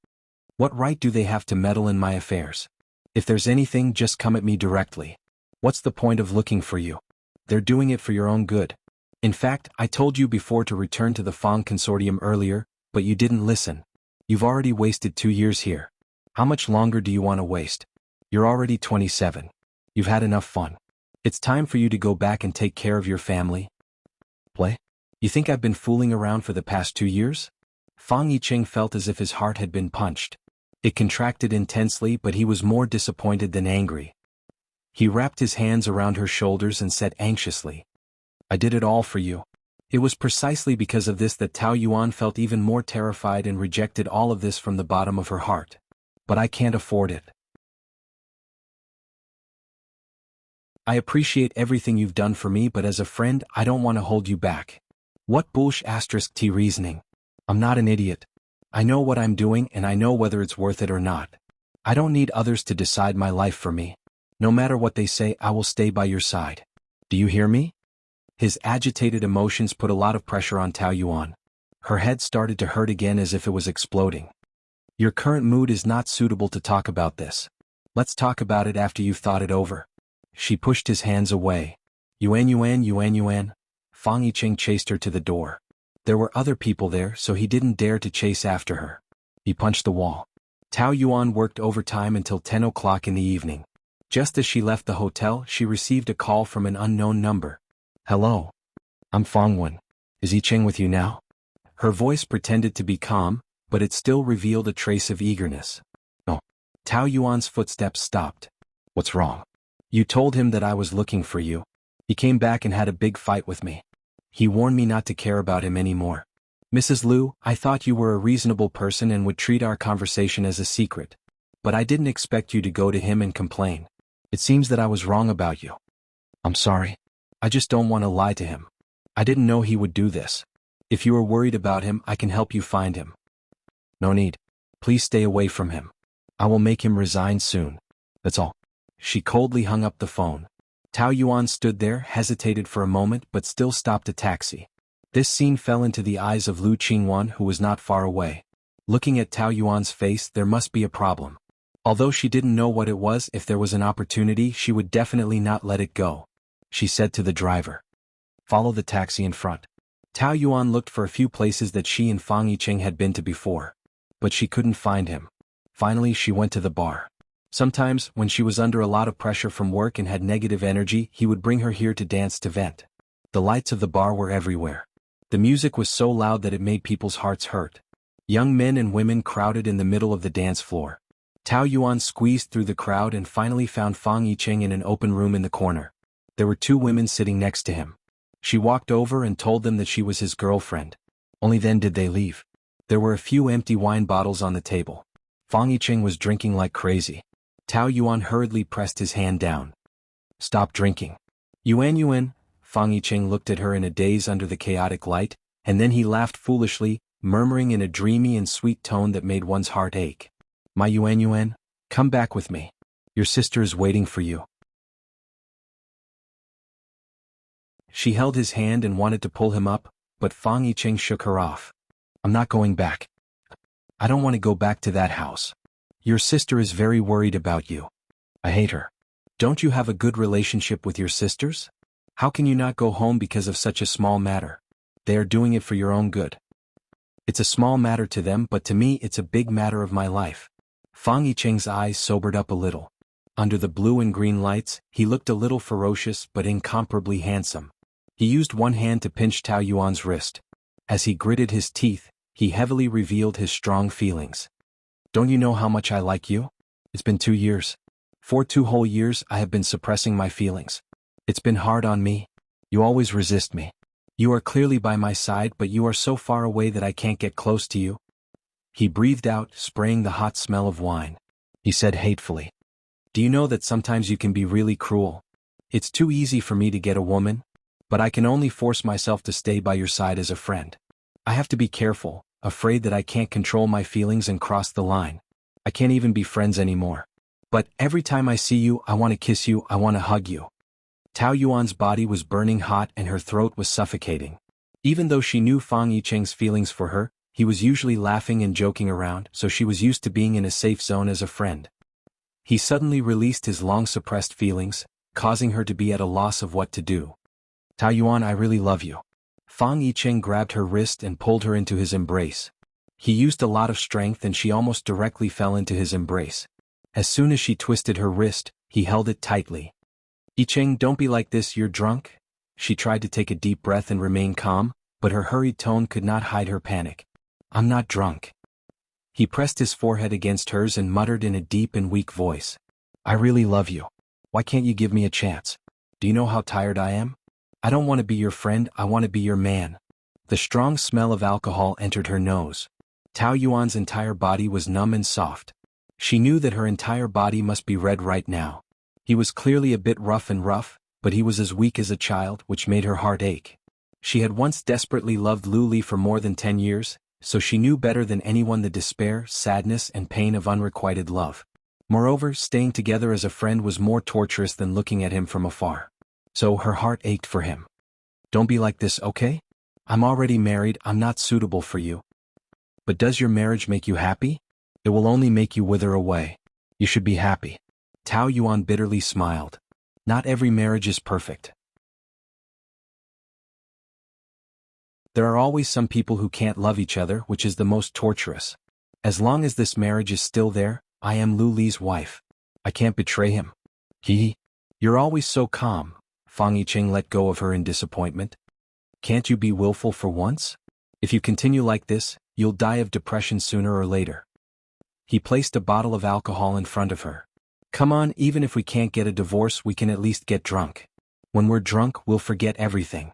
What right do they have to meddle in my affairs? If there's anything, just come at me directly. What's the point of looking for you? They're doing it for your own good. In fact, I told you before to return to the Fang Consortium earlier, but you didn't listen. You've already wasted 2 years here. How much longer do you want to waste? You're already 27. You've had enough fun. It's time for you to go back and take care of your family. Play? You think I've been fooling around for the past 2 years? Fang Yicheng felt as if his heart had been punched. It contracted intensely, but he was more disappointed than angry. He wrapped his hands around her shoulders and said anxiously, I did it all for you. It was precisely because of this that Tao Yuan felt even more terrified and rejected all of this from the bottom of her heart. But I can't afford it. I appreciate everything you've done for me, but as a friend, I don't want to hold you back. What bullsh*t reasoning? I'm not an idiot. I know what I'm doing and I know whether it's worth it or not. I don't need others to decide my life for me. No matter what they say, I will stay by your side. Do you hear me? His agitated emotions put a lot of pressure on Tao Yuan. Her head started to hurt again as if it was exploding. Your current mood is not suitable to talk about this. Let's talk about it after you've thought it over. She pushed his hands away. Yuan. Fang Yicheng chased her to the door. There were other people there, so he didn't dare to chase after her. He punched the wall. Tao Yuan worked overtime until 10 o'clock in the evening. Just as she left the hotel, she received a call from an unknown number. Hello. I'm Fang Wen. Is Yicheng with you now? Her voice pretended to be calm, but it still revealed a trace of eagerness. Oh. Tao Yuan's footsteps stopped. What's wrong? You told him that I was looking for you. He came back and had a big fight with me. He warned me not to care about him anymore. Mrs. Liu, I thought you were a reasonable person and would treat our conversation as a secret. But I didn't expect you to go to him and complain. It seems that I was wrong about you. I'm sorry. I just don't want to lie to him. I didn't know he would do this. If you are worried about him, I can help you find him. No need. Please stay away from him. I will make him resign soon. That's all. She coldly hung up the phone. Tao Yuan stood there, hesitated for a moment, but still stopped a taxi. This scene fell into the eyes of Lu Qingwan, who was not far away. Looking at Tao Yuan's face, there must be a problem. Although she didn't know what it was, if there was an opportunity, she would definitely not let it go. She said to the driver, "Follow the taxi in front." Tao Yuan looked for a few places that she and Fang Yicheng had been to before. But she couldn't find him. Finally, she went to the bar. Sometimes, when she was under a lot of pressure from work and had negative energy, he would bring her here to dance to vent. The lights of the bar were everywhere. The music was so loud that it made people's hearts hurt. Young men and women crowded in the middle of the dance floor. Tao Yuan squeezed through the crowd and finally found Fang Yicheng in an open room in the corner. There were 2 women sitting next to him. She walked over and told them that she was his girlfriend. Only then did they leave. There were a few empty wine bottles on the table. Fang Yicheng was drinking like crazy. Tao Yuan hurriedly pressed his hand down. "Stop drinking." Yuan. Fang Yicheng looked at her in a daze under the chaotic light, and then he laughed foolishly, murmuring in a dreamy and sweet tone that made one's heart ache. "My Yuan, come back with me. Your sister is waiting for you." She held his hand and wanted to pull him up, but Fang Yicheng shook her off. "I'm not going back. I don't want to go back to that house. Your sister is very worried about you. I hate her. Don't you have a good relationship with your sisters? How can you not go home because of such a small matter? They are doing it for your own good. It's a small matter to them, but to me it's a big matter of my life." Fang Yicheng's eyes sobered up a little. Under the blue and green lights, he looked a little ferocious but incomparably handsome. He used one hand to pinch Tao Yuan's wrist. As he gritted his teeth, he heavily revealed his strong feelings. Don't you know how much I like you? It's been 2 years. For 2 whole years I have been suppressing my feelings. It's been hard on me. You always resist me. You are clearly by my side, but you are so far away that I can't get close to you. He breathed out, spraying the hot smell of wine. He said hatefully. Do you know that sometimes you can be really cruel? It's too easy for me to get a woman, but I can only force myself to stay by your side as a friend. I have to be careful, afraid that I can't control my feelings and cross the line. I can't even be friends anymore. But every time I see you, I want to kiss you, I want to hug you. Tao Yuan's body was burning hot and her throat was suffocating. Even though she knew Fang Yicheng's feelings for her, he was usually laughing and joking around, so she was used to being in a safe zone as a friend. He suddenly released his long-suppressed feelings, causing her to be at a loss of what to do. Tao Yuan, I really love you. Fang Yicheng grabbed her wrist and pulled her into his embrace. He used a lot of strength and she almost directly fell into his embrace. As soon as she twisted her wrist, he held it tightly. Yicheng, don't be like this, you're drunk? She tried to take a deep breath and remain calm, but her hurried tone could not hide her panic. I'm not drunk. He pressed his forehead against hers and muttered in a deep and weak voice. I really love you. Why can't you give me a chance? Do you know how tired I am? I don't want to be your friend, I want to be your man. The strong smell of alcohol entered her nose. Tao Yuan's entire body was numb and soft. She knew that her entire body must be red right now. He was clearly a bit rough, but he was as weak as a child, which made her heart ache. She had once desperately loved Lu Li for more than 10 years, so she knew better than anyone the despair, sadness, and pain of unrequited love. Moreover, staying together as a friend was more torturous than looking at him from afar. So her heart ached for him. Don't be like this, okay? I'm already married, I'm not suitable for you. But does your marriage make you happy? It will only make you wither away. You should be happy. Tao Yuan bitterly smiled. Not every marriage is perfect. There are always some people who can't love each other, which is the most torturous. As long as this marriage is still there, I am Lu Li's wife. I can't betray him. You're always so calm. Fang Yicheng let go of her in disappointment. Can't you be willful for once? If you continue like this, you'll die of depression sooner or later. He placed a bottle of alcohol in front of her. Come on, even if we can't get a divorce, we can at least get drunk. When we're drunk, we'll forget everything.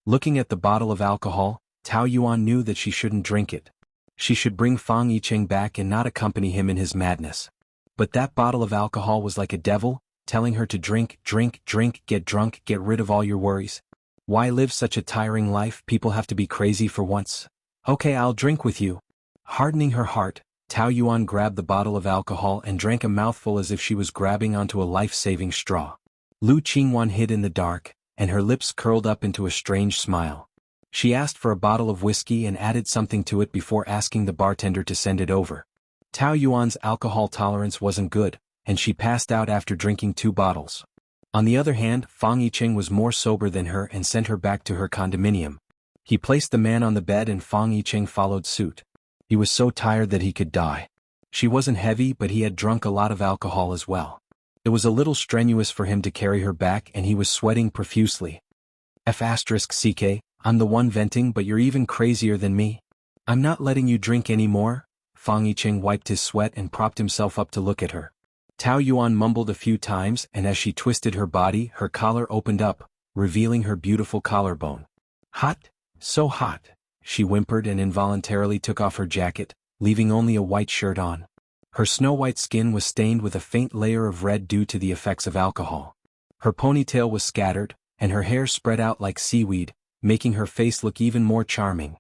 Looking at the bottle of alcohol, Tao Yuan knew that she shouldn't drink it. She should bring Fang Yicheng back and not accompany him in his madness. But that bottle of alcohol was like a devil, telling her to drink, drink, drink, get drunk, get rid of all your worries. Why live such a tiring life? People have to be crazy for once. Okay, I'll drink with you. Hardening her heart, Tao Yuan grabbed the bottle of alcohol and drank a mouthful as if she was grabbing onto a life-saving straw. Lu Qingwan hid in the dark, and her lips curled up into a strange smile. She asked for a bottle of whiskey and added something to it before asking the bartender to send it over. Tao Yuan's alcohol tolerance wasn't good, and she passed out after drinking 2 bottles. On the other hand, Fang Yicheng was more sober than her and sent her back to her condominium. He placed the man on the bed and Fang Yicheng followed suit. He was so tired that he could die. She wasn't heavy, but he had drunk a lot of alcohol as well. It was a little strenuous for him to carry her back and he was sweating profusely. F***CK, I'm the one venting, but you're even crazier than me. I'm not letting you drink anymore. Fang Yicheng wiped his sweat and propped himself up to look at her. Tao Yuan mumbled a few times and as she twisted her body, her collar opened up, revealing her beautiful collarbone. Hot, so hot, she whimpered and involuntarily took off her jacket, leaving only a white shirt on. Her snow-white skin was stained with a faint layer of red due to the effects of alcohol. Her ponytail was scattered, and her hair spread out like seaweed, making her face look even more charming.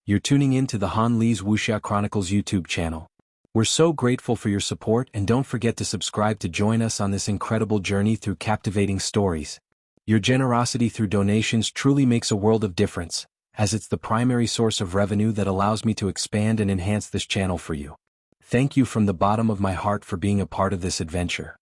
You're tuning in to the Han Li's Wuxia Chronicles YouTube channel. We're so grateful for your support and don't forget to subscribe to join us on this incredible journey through captivating stories. Your generosity through donations truly makes a world of difference, as it's the primary source of revenue that allows me to expand and enhance this channel for you. Thank you from the bottom of my heart for being a part of this adventure.